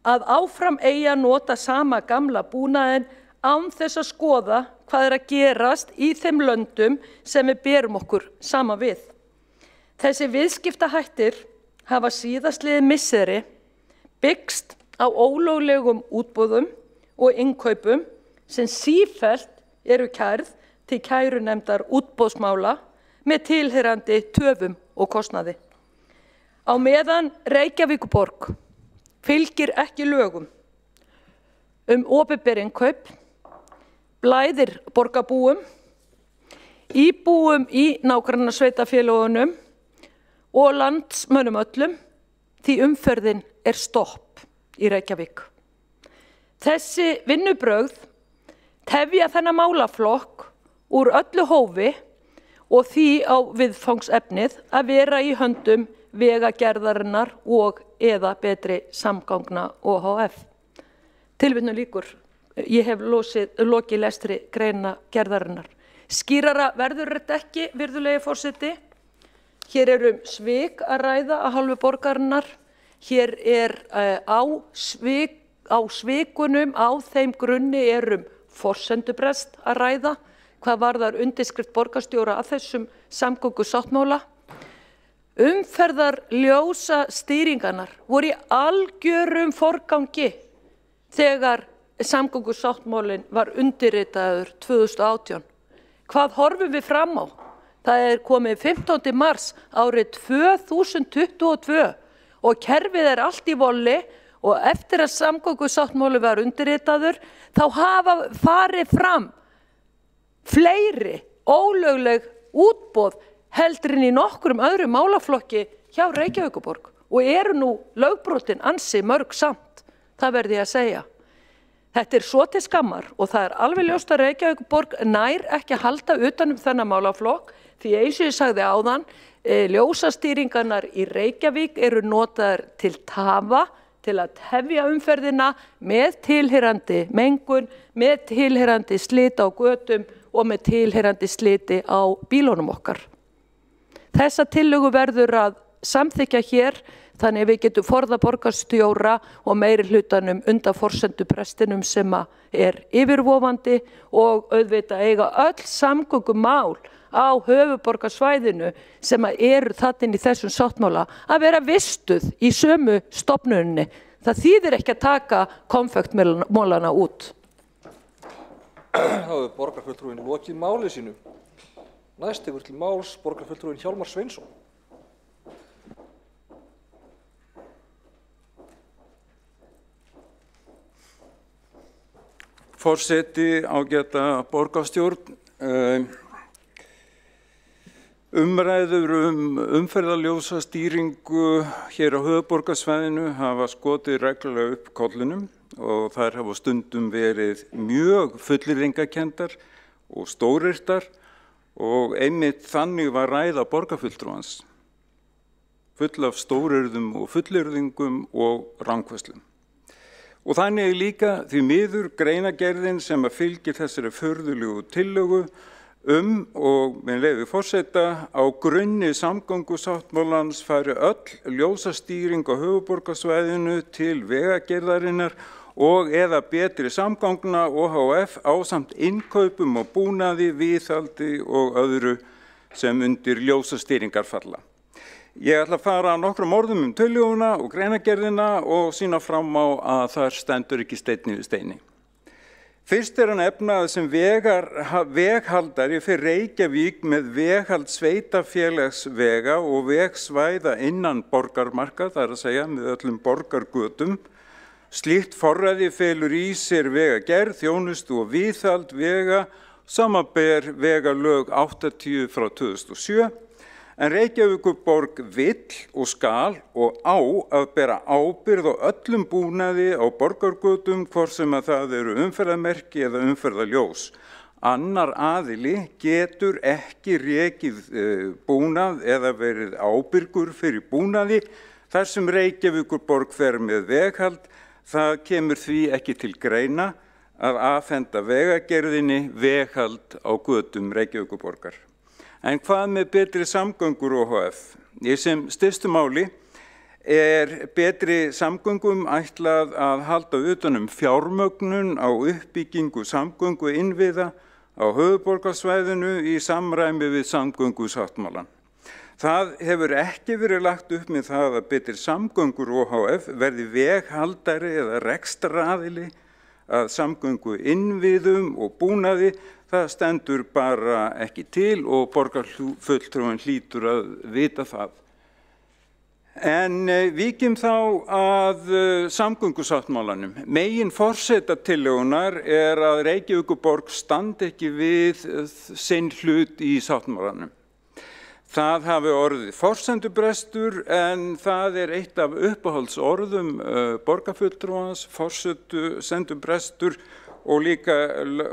að áfram eigi að nota sama gamla búnaðinn án þess að skoða hvað að gerast í þeim löndum sem við berum okkur saman við. Þessi viðskiptahættir hafa síðastliðið misseri byggst á ólöglegum útboðum og innkaupum sem sífellt eru kærð til kærunefndar útboðsmála með tilheyrandi töfum og kostnaði. Á meðan Reykjavíkurborg fylgir ekki lögum opinber innkaup, blæðir borgarbúum, íbúum í nágrannasveitarfélögunum og landsmönnum öllum því umferðin stopp í Reykjavík. Þessi vinnubrögð tefja þennan málaflokk úr öllu hófi og því á viðfangsefnið að vera í höndum Vegagerðarinnar og eða Betri samgangna OHF. Tilvitnun lýkur. Ég hef lokið lestri greinargerðarinnar. Skýrara verður þetta ekki, virðulegi forseti. Hér svik að ræða að hálfu borgarinnar. Hér á svikunum, á þeim grunni forsendubrest að ræða. Hvað varðar undirskrift borgarstjóra að þessum samgöngusáttmála. Umferðarljósa stýringarnar voru í algjörum forgangi þegar samgöngusáttmálinn var undirritaður 2018. Hvað horfum við fram á? Það komið 15. mars árið 2022 og kerfið allt í volli og eftir að samgöngusáttmáli var undirritaður þá hafa farið fram fleiri ólögleg útboð heldur en í nokkrum öðrum málaflokki hjá Reykjavíkurborg og nú lögbrotin ansi mörg samt, það verði ég að segja. Þetta svo til skammar og það alveg ljóst að Reykjavíkurborg nær ekki að halda utan þennan málaflokk því eins og ég sagði áðan, ljósastýringarnar í Reykjavík notaðar til tafa, til að tefja umferðina með tilheyrandi mengun, með tilheyrandi sliti á götum og með tilheyrandi sliti á bílunum okkar. Þessa tillögu verður að samþykkja hér þannig að við getum forða borgarstjóra og meiri hlutanum undan forsenduprestinum sem yfirvofandi og auðvitað eiga öll samgöngumál á höfuðborgarsvæðinu sem þarna í þessum sáttmála að vera vistuð í sömu stofnuninni. Það þýðir ekki að taka konfektmolana út. Þá hefur borgarfulltrúinn lokið máli sínu. Næst tekur til máls borgarfulltrúinn Hjálmar Sveinsson. Forseti, ágæta borgarstjórn, umræður umferðarljósastýringu hér á höfuðborgarsvæðinu hafa skotið reglulega upp kollinum og þær hafa stundum verið mjög fullyrðingakenndar og stóryrtar og einmitt þannig var ræða borgarfulltrúans, full af stóryrðum og fullyrðingum og rangfærslum. Og þannig líka því miður greinargerðin sem fylgir þessari furðulegu tillögu og með leyfi forseta á grunni samgöngusáttmálans fari öll ljósastýring á höfuðborgarsvæðinu til Vegagerðarinnar og eða Betri samgangna OHF ásamt innkaupum og búnaði, viðhaldi og öðru sem undir ljósastýringar falla. Ég ætla að fara nokkrum orðum tillöguna og greinargerðina og sýna fram á að þar stendur ekki steinn yfir steini. Fyrst hann efnað sem veghaldari fyrir Reykjavík með veghald sveitafélagsvega og vegsvæða innan borgarmarka, það að segja með öllum borgargötum. Slíkt forræði felur í sér vegagerð, þjónustu og viðhald vega, samanber vegalög 80 frá 2007, en Reykjavíkurborg vill og skal og á að bera ábyrgð á öllum búnaði á borgargötum, hvort sem að það eru umferðarmerki eða umferðarljós. Annar aðili getur ekki rekið búnað eða verið ábyrgur fyrir búnaði þar sem Reykjavíkurborg fer með veghald. Það kemur því ekki til greina að afhenda vegagerðinni veghald á götum Reykjavíkurborgar. En hvað með betri samgöngur OHF? Í sem stystu máli betri samgöngum ætlað að halda utan fjármögnun á uppbyggingu samgöngu innviða á höfuðborgarsvæðinu í samræmi við samgöngusáttmálann. Það hefur ekki verið lagt upp með það að betri samgöngur OHF verði veghaldari eða rekstraraðili að samgöngu innviðum og búnaði. Það stendur bara ekki til og borgarfulltrúinn hlýtur að vita það. En víkjum þá að samgöngusáttmálanum. Megin forsetatillögunnar að Reykjavíkurborg standi ekki við sinn hlut í sáttmálanum. Það hafi orðið forsendubrestur en það eitt af uppáhaldsorðum borgarfulltrúans, forsendubrestur, og líka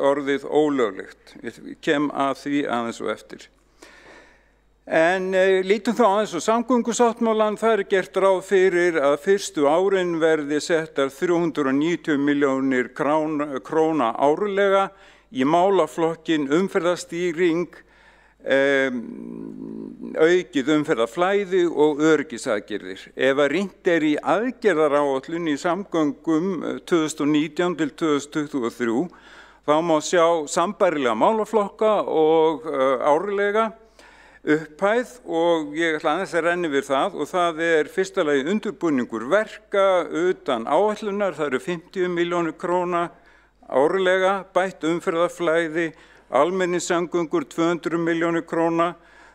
orðið ólöglegt. Ég kem að því aðeins og eftir. En lítum þá aðeins á samgöngusáttmálann. Það gert ráð fyrir að fyrstu árin verði settar 390 milljónir króna árlega í málaflokkin umferðarstýring, aukið umferðarflæði og öryggisaðgerðir. Ef að rýnt í aðgerðaráætlun í samgöngum 2019 til 2023, þá má sjá sambærilega málaflokka og árlega upphæð og ég ætla aðeins að renna yfir það og það fyrsta lagi undirbúningur verka utan áætlunar, það eru 50 milljónir króna árlega, bætt umferðarflæði, almenningssamgöngur 200 milljónir króna,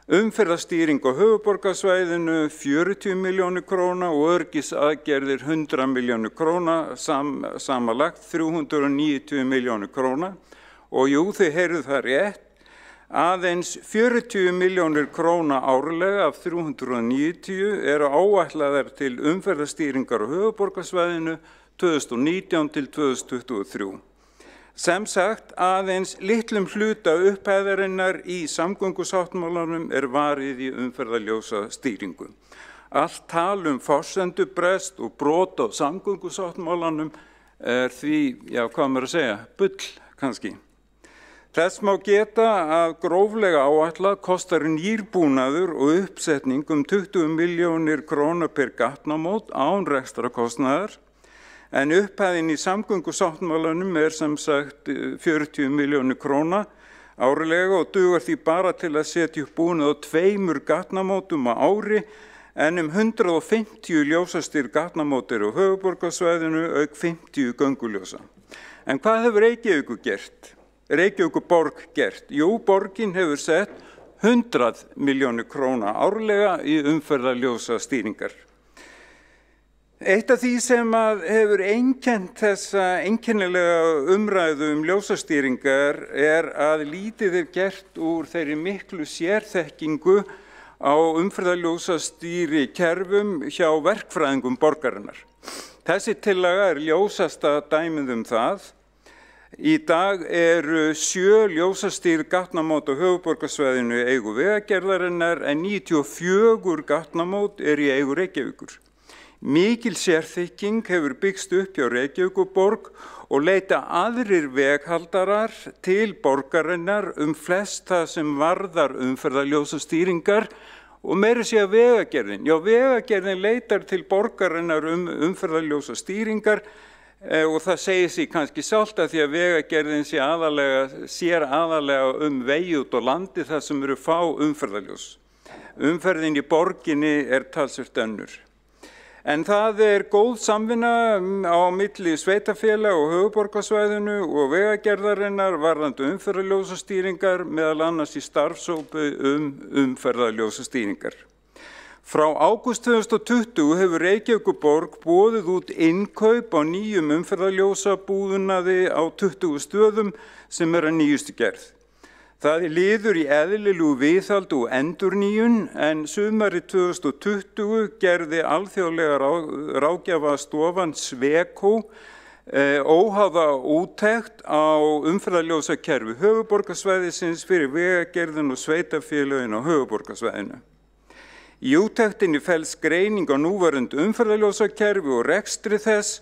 umferðarstýring á höfuðborgarsvæðinu 40 milljónir króna og öryggisaðgerðir 100 milljónir króna, samanlagt 390 milljónir króna. Og jú, þið heyrðu það rétt, aðeins 40 milljónir króna árlega af 390 áætlaðar til umferðarstýringar á höfuðborgarsvæðinu 2019 til 2023. Sem sagt, aðeins litlum hluta upphæðarinnar í samgöngusáttmálanum varið í umferðarljósa stýringu. Allt tal forsendubrest og brot á samgöngusáttmálanum því, já, hvað maður að segja, bull kannski. Þess má geta að gróflega áætlað kostar nýrbúnaður og uppsetning 20 milljónir króna per gatnamót án rekstrakostnaðar. En upphæðin í samgöngusáttmálanum sem sagt 40 milljónir króna árlega og dugar því bara til að setja upp búnað á 2 gatnamótum á ári en 150 ljósastýrð gatnamót á höfuðborgarsvæðinu auk 50 gönguljósa. En hvað hefur Reykjavíkurborg gert? Jú, borgin hefur sett 100 milljónir króna árlega í umferðarljósa stýringar. Eitt af því sem hefur einkennt þessa einkennilega umræðu ljósastýringar að lítið gert úr þeirri miklu sérþekkingu á umferðarljósastýri kerfum hjá verkfræðingum borgarinnar. Þessi tillaga ljósasta dæmið það. Í dag eru 7 ljósastýrð gatnamót á höfuðborgarsvæðinu í eigu vegagerðarinnar en 94 gatnamót í eigu Reykjavíkur. Mikil sérþekking hefur byggst upp hjá Reykjavíkurborg og leita aðrir veghaldarar til borgarinnar flest það sem varðar umferðarljósastýringar og meira sé að vegagerðin. Já, vegagerðin leitar til borgarinnar umferðarljósastýringar og það segir sig kannski sjálft að því að vegagerðin sér aðalega vegi út á landi þar sem eru fá umferðarljós. Umferðin í borginni talsvert önnur. En það góð samvinna á milli sveitarfélaga og höfuðborgarsvæðinu og vegagerðarinnar varðandi umferðarljósastýringar, meðal annars í starfshópi umferðarljósastýringar. Frá ágúst 2020 hefur Reykjavíkurborg boðið út innkaup á nýjum umferðarljósabúnaði á 20 stöðum sem að nýjustu gerð. Það liður í eðlilegu viðhald og endurnýjun en sumarið 2020 gerði alþjóðlega ráðgjafastofan Sweco óháða úttekt á umferðarljósakerfi höfuðborgarsvæðisins fyrir vegagerðin og sveitarfélögin á höfuðborgarsvæðinu. Í úttektinni felst greining á núverandi umferðarljósakerfi og rekstri þess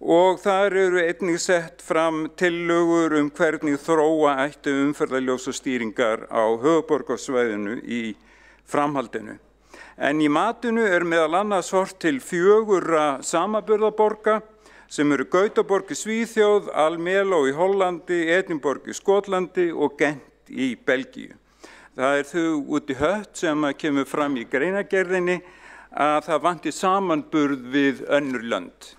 og þar eru einnig sett fram tillögur hvernig þróa ætti umferðarljósastýringar á höfuðborgarsvæðinu í framhaldinu. En í matinu meðal annars horft til 4 samanburðarborga sem eru Gautaborg í Svíþjóð, Almelo í Hollandi, Edinborg í Skotlandi og Gent í Belgíu. Það þau út í hött sem kemur fram í greinargerðinni að það vanti samanburð við önnur lönd.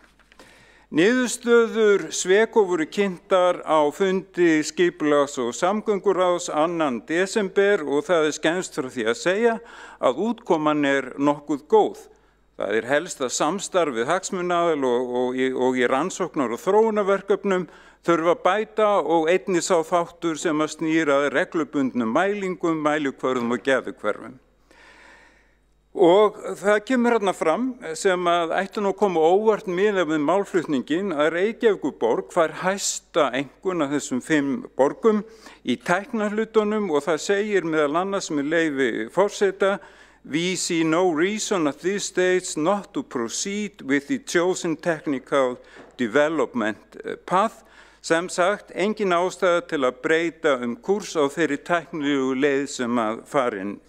Niðurstöður Sweco voru kynntar á fundi skipulags- og samgönguráðs 2. desember og það skemmst frá því að segja að útkoman nokkuð góð. Það helst að samstarf við hagsmunaaðila og í rannsóknar- og þróunarverkefnum þurfa að bæta og einnig sá þáttur sem að snýra að reglubundnum mælingum, mælikvörðum og geðukverfum. Og það kemur hérna fram sem að ætti nú að koma óvart miðað við málflutningin að Reykjavíkurborg fær hæsta einkunn af þessum 5 borgum í tæknihlutunum og það segir meðal annars með leyfi forseta We see no reason at this stage not to proceed with the chosen technical development path. Sem sagt, engin ástæða til að breyta kúrs á þeirri tæknilegu leið sem að farin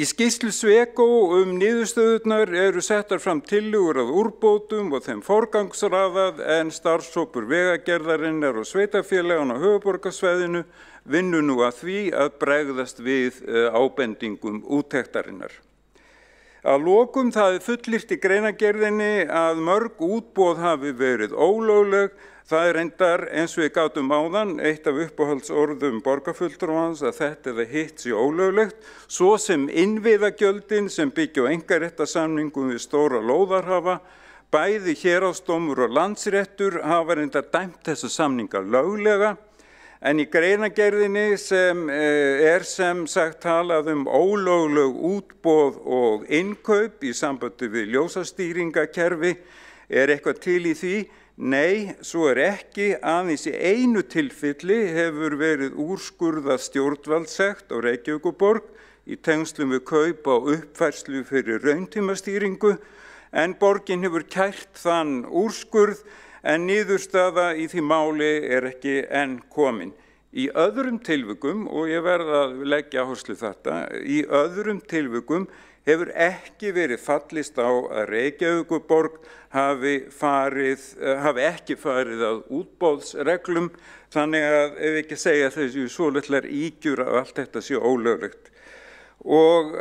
Í skýrslu Sweco niðurstöðurnar eru settar fram tillögur að úrbótum og þeim forgangsraðað en starfshópur vegagerðarinnar og sveitarfélaganna á höfuðborgarsvæðinu vinnur nú að því að bregðast við ábendingum úttektarinnar. Að lokum það fullyrt í greinargerðinni að mörg útboð hafi verið ólögleg. Það reyndar eins og við gátum áðan eitt af uppáhaldsorðum borgarfulltrúans að þetta eða hitt sé ólöglegt, svo sem innviðagjöldin sem byggja á einkaréttarsamningum við stóra lóðarhafa, bæði héraðsdómur og landsréttur hafa reyndar dæmt þessa samninga löglega, en í greinargerðinni sem sem sagt talað ólögleg útboð og innkaup í sambandi við ljósastýringakerfi eitthvað til í því. Nei, svo ekki, aðeins í einu tilfelli hefur verið úrskurðað stjórnvaldssekt á Reykjavíkurborg í tengslum við kaup á uppfærslu fyrir rauntímastýringu, en borgin hefur kært þann úrskurð en niðurstaða í því máli ekki enn komin. Í öðrum tilvikum, og ég verð að leggja áherslu þetta, í öðrum tilvikum hefur ekki verið fallist á að Reykjavíkurborg hafi ekki farið að útboðsreglum, þannig að ef ekki segja þessu svolitlar ígjur að allt þetta sé ólöglegt. Og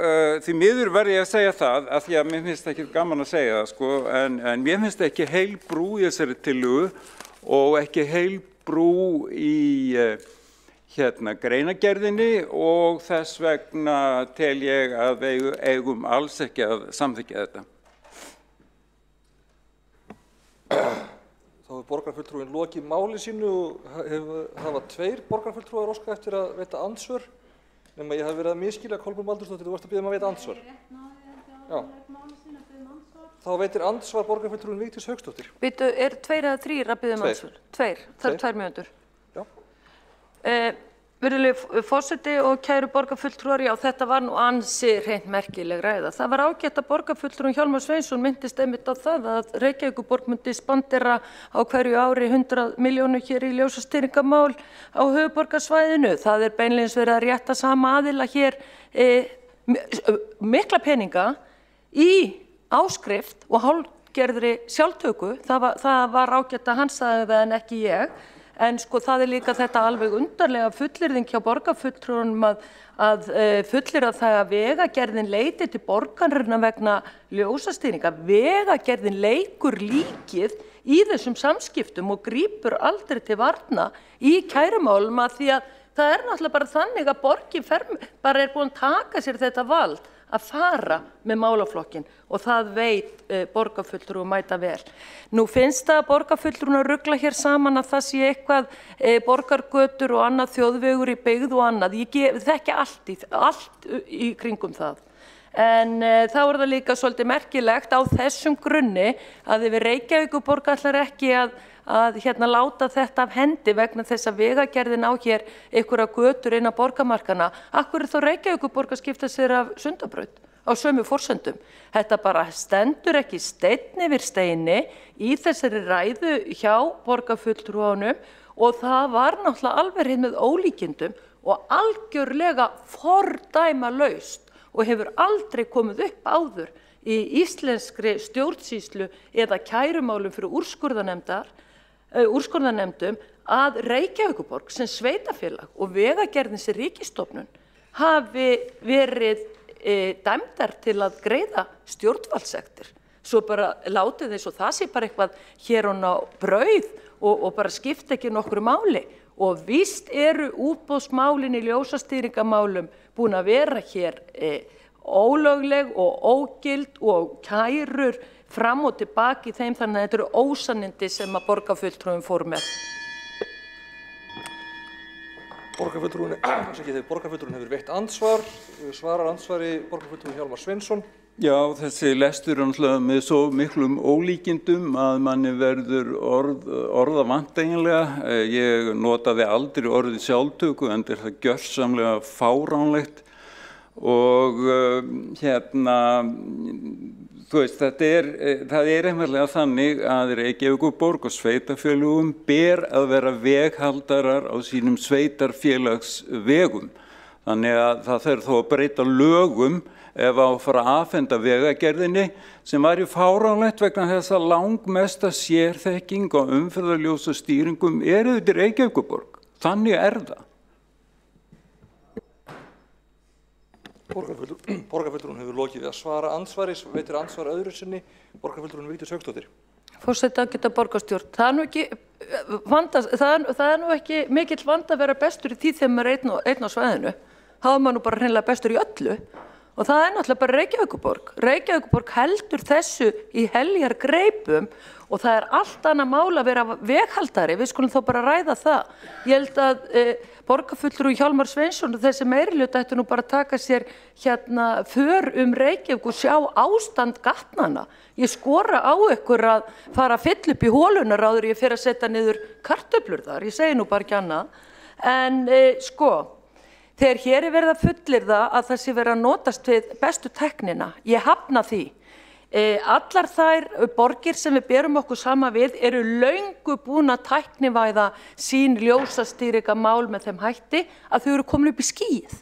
því miður verð ég að segja það, að því að mér finnst ekki gaman að segja það, sko, en mér finnst ekki heil brú í þessari tillögu og ekki heil brú í greinargerðinni og þess vegna tel ég að við eigum alls ekki að samþykkja þetta. Þá hefur borgarfulltrúinn lokið máli sínu og hafa 2 borgarfulltrúar óskað eftir að veita andsvör, nema ég hafi verið að misskilja Kolbrún Baldursdóttir, þú varst að biðja að veita andsvör. Já. Þá veitir andsvar borgarfulltrúinn Vigdís Hauksdóttir. Býtu, 2 eða 3 að biðja andsvör? 2, það 2 mínútur. Já. Virðulegi forseti og kæru borgarfulltrúar, já, þetta var nú ansi hreint merkileg ræða. Það var ágætt að borgarfulltrúinn Hjálmar Sveinsson myndist einmitt á það að Reykjavíkurborg myndi spandera á hverju ári 100 milljónir hér í ljósastýringamál á höfuðborgarsvæðinu. Það beinlínis verið að rétta sama aðila hér mikla peninga í áskrift og hálfgerðri sjálftöku. Það var ágætt að hann sagði það en ekki ég. En sko það líka þetta alveg undarlega fullyrðing hjá borgarfulltrúanum að fullyrða það að vegagerðin leiti til borgarinnar vegna ljósastýringa. Vegagerðin leikur líkið í þessum samskiptum og grípur aldrei til varna í kærumálum að því að það náttúrulega bara þannig að borgin bara búin að taka sér þetta vald að fara með málaflokkin og það veit borgarfulltrúi mæta vel. Nú finnst það að borgarfulltrúin að rugla hér saman að það sé eitthvað borgargötur og annað þjóðvegur í byggð og annað. Ég þekki allt í kringum það. En þá það líka svolítið merkilegt á þessum grunni að yfir Reykjavíkurborg ætlar ekki að láta þetta af hendi vegna þess að vegagerðin á hér einhverja götur inn á borgarmarkana. Akkur þá Reykjavíkurborg að skipta sér af Sundabraut á sömu forsendum. Þetta bara stendur ekki steinn yfir steini í þessari ræðu hjá borgarfulltrúanum og það var náttúrulega alveg með ólíkindum og algjörlega fordæmalaust og hefur aldrei komið upp áður í íslenskri stjórnsýslu eða kærumálum fyrir úrskurðarnefndum að Reykjavíkurborg sem sveitafélag og vegagerðin sem ríkisstofnun hafi verið dæmdar til að greiða stjórnvaldssektir. Svo bara látið eins og það sé bara eitthvað hér og ná brauð og bara skipta ekki nokkru máli. Og víst eru útboðsmálin í ljósastýringamálum búin að vera hér ólögleg og ógild og kærur fram og tilbaki þeim þannig að þetta eru ósannindi sem að borgarfulltrúin fór með. Borgarfulltrúin hefur veitt ansvar, svarar ansvari borgarfulltrúin Hjálmar Sveinsson. Já, þessi lestur náttúrulega með svo miklum ólíkindum að manni verður orða vant eiginlega. Ég notaði aldrei orðið sjálftöku en það gjörsamlega fáránlegt og þú veist, það einfaldlega þannig að Reykjavíkurborg og sveitarfélögum ber að vera veghaldarar á sínum sveitarfélagsvegum. Þannig að það þarf þó að breyta lögum ef á að fara að afhenda vegagerðinni sem væri fáránlegt vegna þess að langmesta sérþekking á umferðarljósastýringum auðvitað í Reykjavíkurborg. Þannig það. Borgarfulltrúin hefur lokið við að svara ansvari, veitir ansvar öðru sinni, borgarfulltrúin Vigdís Hauksdóttir. Forseti ágæta borgarstjórn, það er nú ekki mikill vandi að vera bestur í því þegar maður er einn á svæðinu. Þá er maður nú bara hreinlega bestur í öllu. Og það er náttúrulega bara Reykjavíkurborg. Reykjavíkurborg heldur þessu í heljar greipum og það er allt annað mál að vera veghaldari. Við skulum þá bara ræða það. Ég held að borgarfulltrúi Hjálmar Sveinsson og þessi meirihluti ættu nú bara að taka sér för Reykjavík og sjá ástand gatnanna. Ég skora á ykkur að fara að fylla upp í hólunar áður ég fer að setja niður kartöflur þar. Ég segi nú bara ekki annað. En þegar hér er verið að fullyrða að það sé verið að notast við bestu tæknina, ég hafna því. Allar þær borgir sem við berum okkur sama við eru löngu búin að tæknivæða sín ljósastýringamál með þeim hætti að þau eru komin upp í skýið.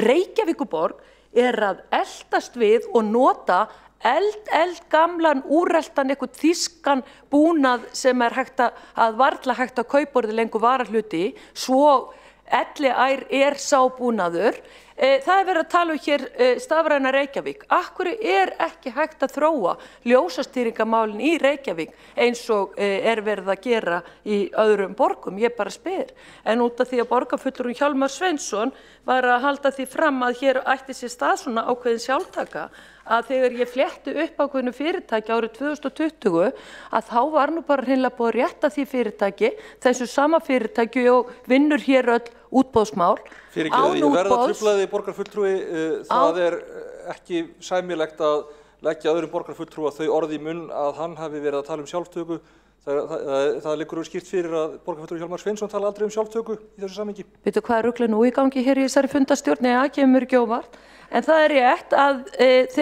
Reykjavíkurborg er að eldast við og nota eldgamlan, úreltan, eitthvað þýskan búnað sem er varla hægt að kaupa orðið lengur varahluti, svo elliær sá búnaður. Það er verið að tala hér stafræna Reykjavík. Akkur er ekki hægt að þróa ljósastýringamálin í Reykjavík eins og er verið að gera í öðrum borgum? Ég bara spyr. En út af því að borgarfulltrúin Hjálmar Sveinsson var að halda því fram að hér ætti sér stað svona ákveðin sjálftaka að þegar ég flétti upp ákveðinu fyrirtæki árið 2020 að þá var nú bara hreinlega búið að rétta því fyrirtæki, þessu sama fyrirtæki og vinnur hér öll útboðsmál. Fyrirgeðu, ég verð að trufla þig borgarfulltrúi, það er ekki sæmilegt að leggja öðrum borgarfulltrúa þau orð í munn að hann hafi verið að tala um sjálftöku. Það liggur skýrt fyrir að borgarfulltrúi Hjálmar Sveinsson tala aldrei um sjálftöku í þessu samhengi. Veitu hvað er ruglið nú í gangi hér í þessari fundastjórn? Nei, það kemur ekki óvart. En það er rétt að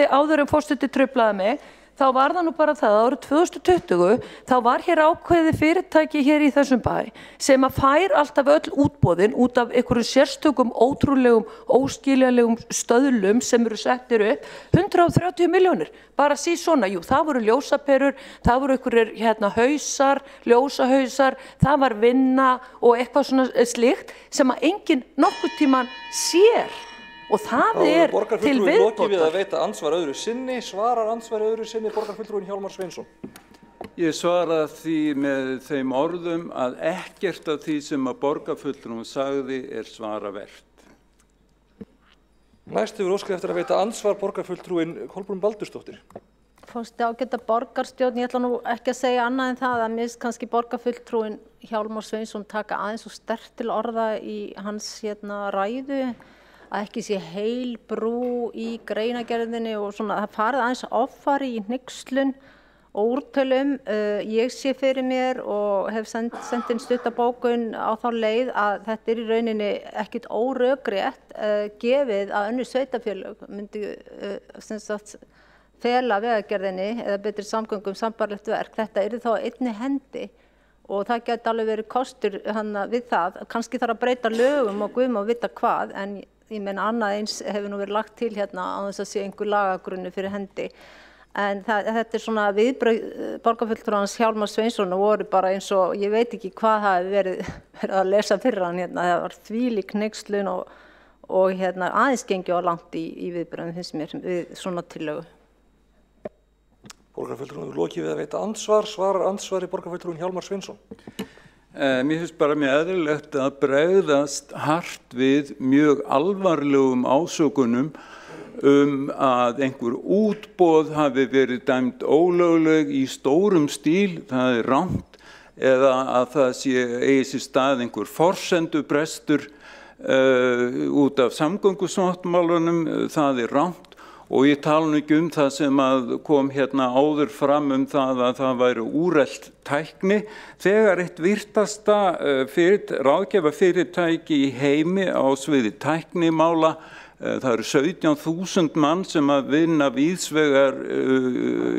áður en forseti truflaði mig, þá var það nú bara það að árið 2020 þá var hér ákveðið fyrirtæki hér í þessum bæ sem að fær alltaf öll útboðin út af einhverjum sérstökum, ótrúlegum, óskiljanlegum stöðlum sem eru settir upp 130 milljónir. Bara svona, jú, það voru ljósaperur, það voru einhverjir hausar, ljósahausar, það var vinna og eitthvað svona slíkt sem að enginn nokkurn tímann sér. Og það til borgarfulltrúinn lokið við að veita ansvar öðru sinni, svarar ansvar öðru sinni borgarfulltrúinn Hjálmar Sveinsson. Ég svara því með þeim orðum að ekkert af því sem að borgarfulltrúinn sagði svaravert. Næst hefur óskað eftir að veita ansvar borgarfulltrúinn Kolbrún Baldursdóttir. Forseti ágæta borgarstjórn, ég ætla nú ekki að segja annað en það að mér finnst kannski borgarfulltrúinn Hjálmar Sveinsson taka aðeins og sterkt til orða í hans ræðu, að ekki sé heil brú í greinagerðinni og svona, það farið aðeins offari í hneykslun og úrtölum. Ég sé fyrir mér og hef sent inn stuttabókun á þá leið að þetta í rauninni ekkit órökrétt gefið að önnur sveitarfélög myndi fela vegagerðinni eða betri samgöngum sambarlegt verk. Þetta yrði þá einni hendi og það geti alveg verið kostur við það. Kannski þarf að breyta lögum og guðum að vita hvað, en ég meina annað eins hefur nú verið lagt til á þess að sé einhver lagagrunni fyrir hendi. En þetta svona viðbrögð borgarfulltrúans Hjálmar Sveinsson voru bara eins og ég veit ekki hvað það hefur verið að lesa fyrir hann það var þvílík hneykslun og aðeins gengi á langt í viðbrögðum finnst mér við svona tillögu. Borgarfulltrúinn lokið við að veita ansvar, svarar ansvari borgarfulltrúinn Hjálmar Sveinsson. Mér finnst bara mjög eðlilegt að bregðast hart við mjög alvarlegum ásökunum að einhver útboð hafi verið dæmd ólögleg í stórum stíl, það rangt, eða að það eigi sér stað einhver forsendubrestur út af samgöngusáttmálunum, það rangt. Og ég tala nú ekki það sem að kom áður fram það að það væri úrelt tækni. Þegar eitt virtasta ráðgjafarfyrirtæki í heimi á sviði tæknimála, það eru 17.000 mann sem að vinna víðsvegar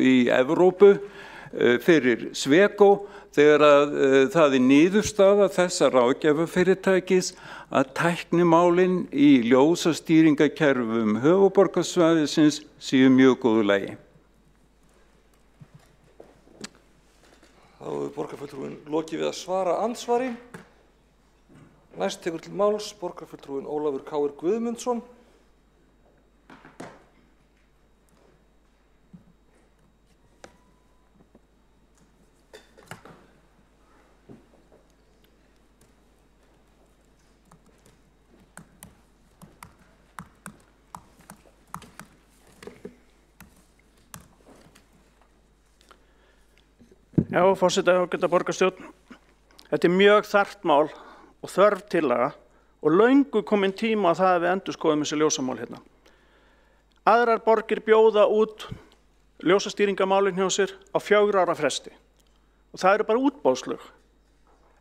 í Evrópu fyrir Sweco, þegar að það niðurstaða þessa ráðgjafarfyrirtækis að tæknimálin í ljósastýringakerfum höfuðborgarsvæðisins séu mjög góðu lagi. Þá hefur borgarfulltrúinn lokið við að svara ansvari. Næst tekur til máls borgarfulltrúinn Ólafur K. Guðmundsson. Já, forseti ágæta borgarstjórn. Þetta mjög þarft mál og þörf tillaga og löngu kominn tíma á það að við endurskoðum þessi ljósamál hérna. Aðrar borgir bjóða út ljósastýringamálin hjá sér á 4 ára fresti og það eru bara útboðslög.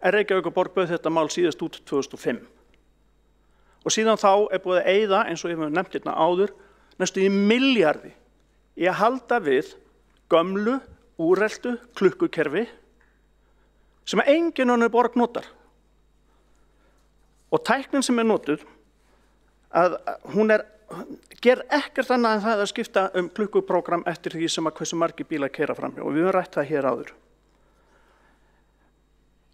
En Reykjavíkurborg bauð þetta mál síðast út 2005. Og síðan þá búið að eyða, eins og ég hef nefnt hérna áður, næstum í milljarði í að halda við gömlu úreltu klukkukerfi sem enginn önnur borg notar. Og tæknin sem notuð, að hún ger ekkert annað en það að skipta klukkuprógram eftir því sem hversu margir bílar keyra framhjá og við höfum rætt það hér áður.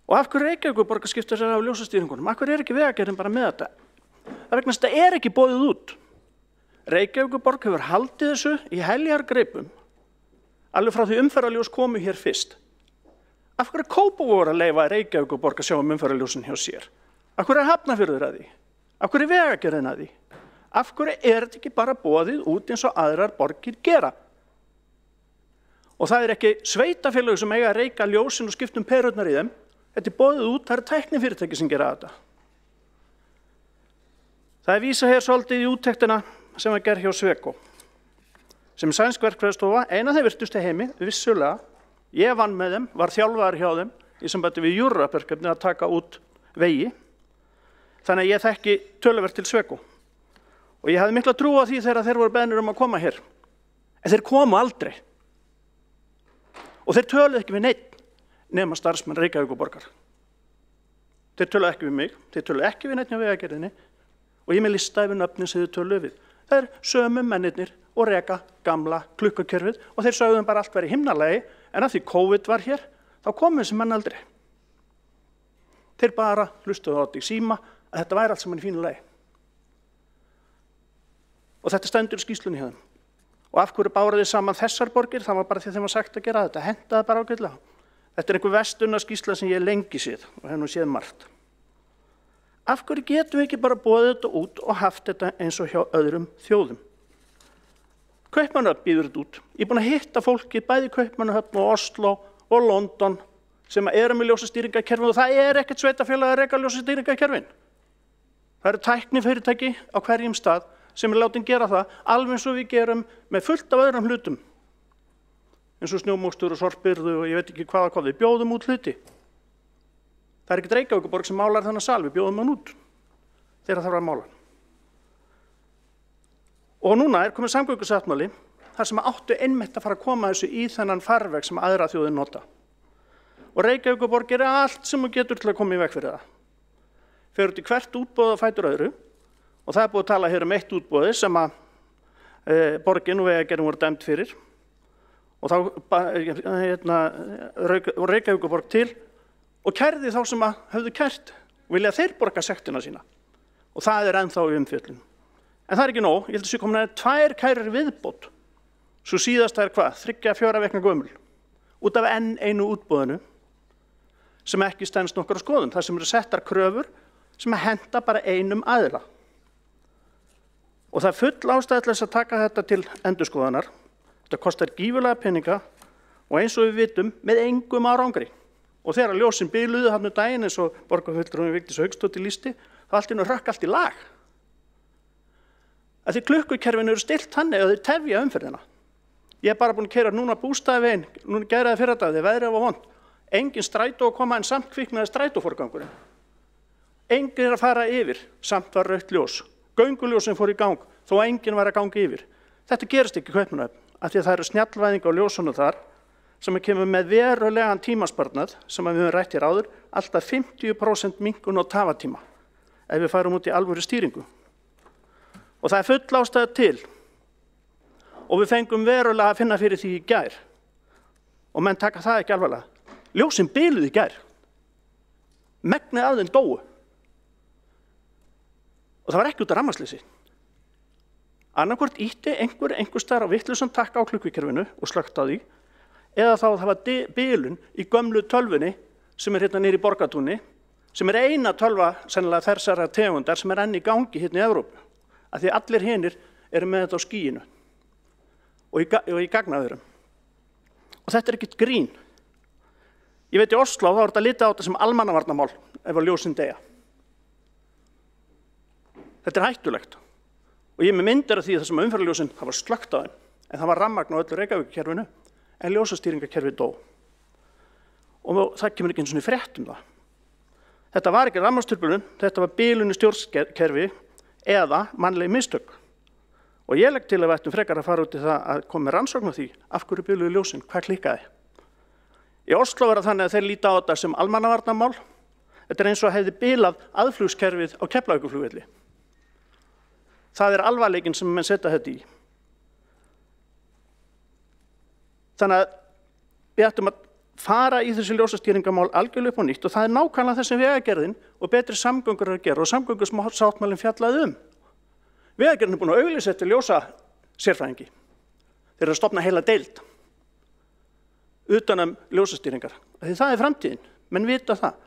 Og af hverju Reykjavíkurborg skipta sér af ljósastýringunum? Af hverju ekki Vegagerðin bara með þetta? Það er vegna þess að þetta ekki boðið út. Reykjavíkurborg hefur haldið þessu í heljargreipum alveg frá því umferðarljós komu hér fyrst. Af hverju Kópavogur að leyfa Reykjavíkurborg að sjá umferðarljósin hjá sér? Af hverju Hafnarfjörður að því? Af hverju Vegagerðin að því? Af hverju þetta ekki bara boðið út eins og aðrar borgir gera? Og það ekki sveitarfélög sem eiga að reika ljósin og skipta perurnar í þeim. Þetta boðið út, það tæknifyrirtæki sem gera þetta. Það vísa hér svolítið í úttektina sem var gerð hjá Sweco, sem sænsk verkfræðistofa, eina þeim virtustu heimi, vissulega. Ég vann með þeim, var þjálfaður hjá þeim í sambandi við Europe-verkefni að taka út vegi. Þannig að ég þekki töluvert til Sweco. Og ég hafði mikla trú á því þegar þeir voru beðnir að koma hér. En þeir komu aldrei. Og þeir töluðu ekki við neitt nema starfsmenn Reykjavíkurborgar. Þeir töluðu ekki við mig, þeir töluðu ekki við neitt hjá Vegagerðinni og ég með lista yfir nöfnin sem þeir töluðu við. Það er sömu mennirnir og reka gamla klukkukerfið og þeir sögðum bara allt væri himnalagi en af því COVID var hér, þá komu þessi menn aldrei. Þeir bara hlustuðu á þetta í síma að þetta væri allt saman í fínu lagi. Og þetta stendur í skýrslunni hjá þeim. Og af hverju báru þið saman þessar borgir? Það var bara því þeim var sagt að gera þetta. Hentaði bara ágætlega. Þetta er einhver vestunarskýrsla sem ég lengi séð og hef nú séð margt. Af hverju getum við ekki bara boðið þetta út og haft þetta eins og hjá öðrum þjóðum? Kaupmannahöfn býður þetta út. Ég er búin að hitta fólki bæði í Kaupmannahöfn og Oslo og London sem eru með ljósastýringakerfin og það er ekkert sveitafélag að reka ljósastýringakerfin. Það eru tæknifyrirtæki á hverjum stað sem er látin gera það, alveg eins og við gerum með fullt af öðrum hlutum. Eins og snjómokstur og sorpbyrðu og ég veit ekki hvað við bjóðum út hluti. Það er ekkert Reykjavíkurborg sem málar þennan sal, við bjóðum hann út þegar það þarf að mála. Og núna er komið samgöngusáttmáli þar sem áttu einmitt að fara að koma þessu í þennan farveg sem aðra þjóðir nota. Og Reykjavíkurborg gerir allt sem hún getur til að koma í veg fyrir það. Fer út í hvert útboð og fætur öðru og það er búið að tala hér eitt útboði sem að borgin og Vegagerðin voru dæmd fyrir og þá Reykjavíkurborg til og kærði þá sem að höfðu kært og vilja þeir borga sektina sína og það er ennþá í umfjöllun. En það er ekki nóg, ég held að sé komin að 2 kærur viðbót, svo síðast það er hvað, 3-4 vikna gömul, út af enn einu útboðinu sem ekki stenst nokkra skoðun, þar sem eru settar kröfur sem að henta bara einum aðila. Og það er full ástæða til þess að taka þetta til endurskoðunar. Þetta kostar gífurlega peninga og eins og við vitum með engum árangri. Og þegar ljósin biluðu hann daginn eins og borgarfulltrúin Vigdís Hauksdóttir lýsti, þá allt í einu hrökk allt í lag. Að því klukkukerfin eru stillt þannig að þeir tefja umferðina. Ég er bara búin að keyra núna Bústaðaveginn, núna gæraði fyrradag, þegar veðrið var vont. Engin strætó að koma en samt kviknaði strætóforgangurinn. Engin að fara yfir, samt var rautt ljós. Gönguljósin fór í gang, þó enginn var að ganga yfir. Þetta gerist ekki í Kaupmannahöfn, af því að það eru snjallvæðing á ljósunum þar sem kemur með verulegan tímasparnað sem við höfum rætt hér áður, alltaf 50% minnkun á tafatíma ef við færum út í alvöru stýringu. Og það er full ástæða til og við fengum verulega að finna fyrir því í gær og menn taka það ekki alvarlega. Ljósin biluðu í gær. Megnið af þeim dóu. Og það var ekki út af rafmagnsleysi. Annarkvort ýtti einhver staðar á vitlausan takka á klukkukerfinu og slökkt á því, eða þá það var bilun í gömlu tölvunni sem er hérna niður í Borgartúni, sem er eina tölva sennilega þessara tegundar sem er enn í gangi hérna í Evrópu, af því allir hinir eru með þetta á skýinu og í gagnaverum. Og þetta er ekkert grín. Ég veit í Oslo þá er þetta litið á þetta sem almannavarnamál ef að ljósin deyja. Þetta er hættulegt og ég með myndir af því þessum umferðarljósin það var slökkt á þeim en það var rafmagn á öllu Reykjavíkurkerfinu en ljósastýringakerfið dó. Og það kemur ekki einu svona frétt það. Þetta var ekki rafmagnstruflun, þetta var bilun í stjórnkerfi eða mannleg mistök. Og ég legg til að við ættum frekar að fara út í það að koma með rannsókn á því af hverju biluðu ljósin, hvað klikkaði. Í Oslo var það þannig að þeir líta á þetta sem almannavarnamál. Þetta er eins og hefði bilað aðflugskerfið á Keflavíkurflugvelli. Það er alvarleikinn sem menn setja þetta í. Þannig að við ættum að fara í þessi ljósastýringamál algjörlega upp á nýtt og það er nákvæmlega þessi Vegagerðin og betri samgöngur að gera og samgöngusáttmálinn fjallaði Vegagerðin er búin að auglýsa eftir ljósa sérfræðingi. Þeir eru að stofna heila deild utan ljósastýringar. Því það er framtíðin, menn vita það.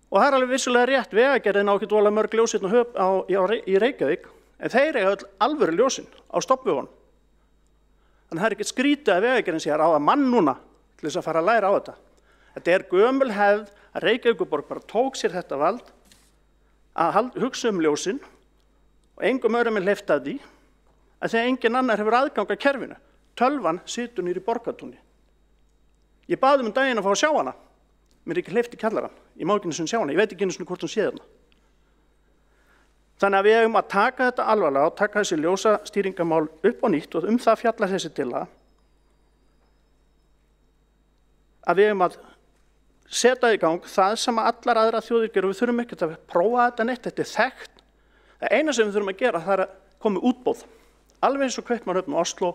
Og það er alveg vissulega rétt, Vegagerðin á ekki dvolega mörg ljósinn í Reykjavík, en þeir eiga öll alvöru ljósin á stoppvögunum. Þannig að það er ekkert skrítið að Vegagerðin sé að ráða mann núna til þess að fara að læra á þetta. Þetta er gömul hefð að Reykjavíkurborg bara tók sér þetta vald að hugsa ljósin og engum öðrum er hleypt að því að þegar engin annar hefur aðgang að kerfinu. Tölvan situr niður í Borgartúni. Ég baði daginn að fá að sjá hana. Mér er ekki hleypt í kjallarann. Ég má ekki einu sinni sjá hana. Ég veit ekki einu sinni hvort hún sé þarna. Þannig að við eigum að taka þetta alvarlega og taka þessi ljósastýringamál upp á nýtt og það fjalla þessi tillaga. að við eigum að setja í gang það sem allar aðra þjóðir gera. Við þurfum ekki að prófa þetta neitt, þetta er þekkt. Það eina sem við þurfum að gera það er að koma með útboð. Alveg eins og Kaupmannahöfn og Oslo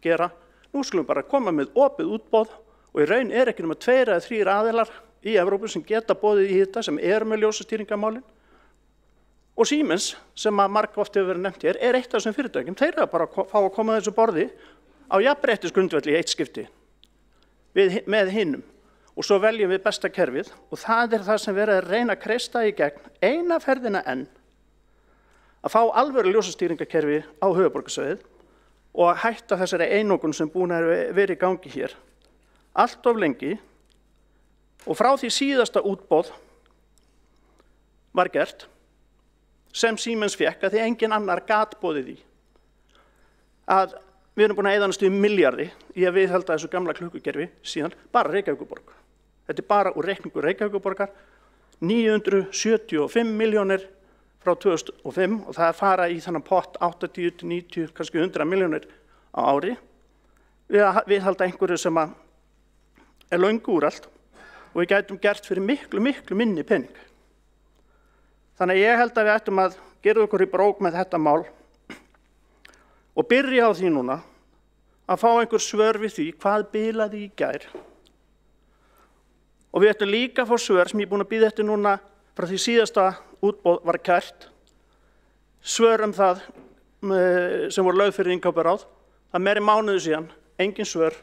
gera. Nú skulum bara koma með opið útboð og í raun er ekki nema 2 eða 3 aðilar í Evrópu sem geta boðið í þetta, sem eru með ljósastýringamálin. Og Siemens, sem að margoft hefur verið nefnt hér, er eitt af þessum fyrirtækjum. Þeir eru bara að fá að koma að þessu borði á jafnréttisgrundvelli í eitt skipti með hinum. Og svo veljum við besta kerfið og það er það sem verið að reyna að kreista í gegn eina ferðina enn að fá alvöru ljósastýringakerfi á höfuðborgarsvæðið og að hætta þessari einokun sem búin að vera í gangi hér allt of lengi. Og frá því síðasta útboð var gert sem Siemens fékk að því engin annar gat boðið í að við erum búin að eyða næstum milljarði í að viðhalda þessu gamla klukkukerfi síðan bara Reykjavíkurborg. Þetta er bara úr reikningu Reykjavíkurborgar 975 milljónir frá 2005 og það fara í þannig pott 80 til 90, kannski 100 milljónir á ári við að viðhalda einhverju sem er löngu úrelt og við gætum gert fyrir miklu minni pening. Þannig að ég held að við ættum að gera okkur í brók með þetta mál og byrja á því núna að fá einhver svör við því hvað bilaði í gær. Og við ættum líka að fá svör sem ég er búin að bíða eftir núna frá því síðasta útboð var kært. Svör það sem voru lögð fyrir innkauparáð. Það meiri mánuði síðan, engin svör.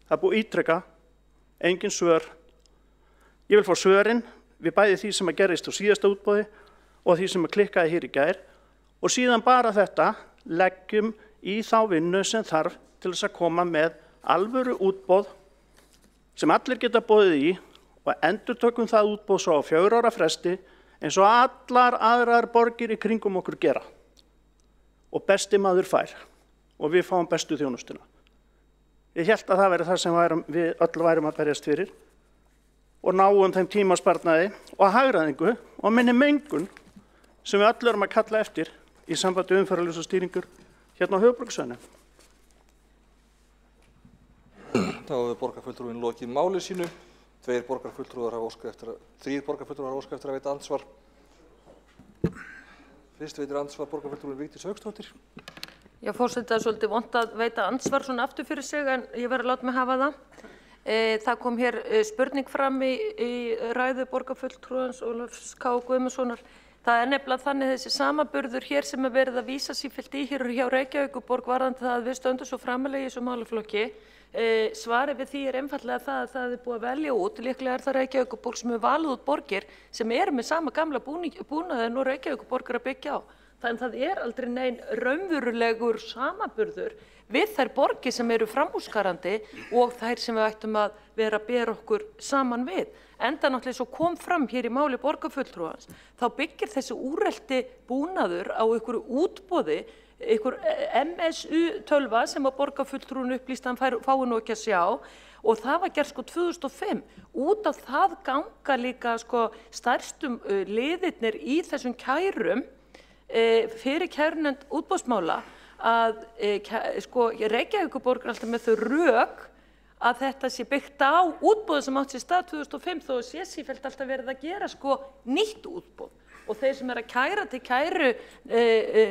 Það er búið ítreka, engin svör. Ég vil fá svörin við bæði því sem að gerist á síðasta útboði og því sem að klikkaði hér í gær. Og síðan bara þetta leggjum í þá vinnu sem þarf til þess að koma með alvöru útboð sem allir geta boðið í og endurtökum það útboð svo á 4 ára fresti eins og allar aðrar borgir í kringum okkur gera. Og besti maður fær og við fáum bestu þjónustuna. Ég held að það væri það sem við öll værum að berjast fyrir og náum þeim tímasparnaði og hagræðingu og minni mengun sem við öll erum að kalla eftir í sambandi umferðarljósastýringur hérna á höfuðborgarsvæðinu. Þá hefur borgarfulltrúinn lokið máli sínu. 3 borgarfulltrúar hafa óskað eftir að veita andsvar. Fyrst veitir andsvar borgarfulltrúinn Vigdís Hauksdóttir. Já, forseti, það er svolítið vont að veita andsvar svona aftur fyrir sig en ég verð að láta mig hafa það. Það kom hér spurning fram í ræðu borgarfulltrúans Ólafs K. Guðmundssonar. Það er nefnilega þannig þessi samaburður hér sem er verið að vísa sífellt í hér hjá Reykjavíkurborg varðandi það að við stöndum svo framarlega í þessu málaflokki. Svarið við því er einfallega það að það er búið að velja út, líklega er það Reykjavíkurborg sem er valið út borgir sem eru með sama gamla búnaðinn og Reykjavíkurborg er að byggja á. Þannig það er aldrei nein raunverulegur samaburður við þær borgir sem eru framúrskarandi og þær sem við ættum að vera að bera okkur saman við. Enda náttúrulega svo kom fram hér í máli borgarfulltrúans, þá byggir þessi úrelti búnaður á einhverju útboði, einhver MSU-tölva sem að borgarfulltrúin upplýst hann fái nú ekki að sjá og það var gert 2005. Út af það ganga líka stærstum liðirnir í þessum kærum fyrir kærunefnd útboðsmála að Reykjavíkurborg er alltaf með þau rök að þetta sé byggt á útboði sem átt sér stað 2005 þó að sé sífellt alltaf verið að gera nýtt útboð. Og þeir sem er að kæra til kæru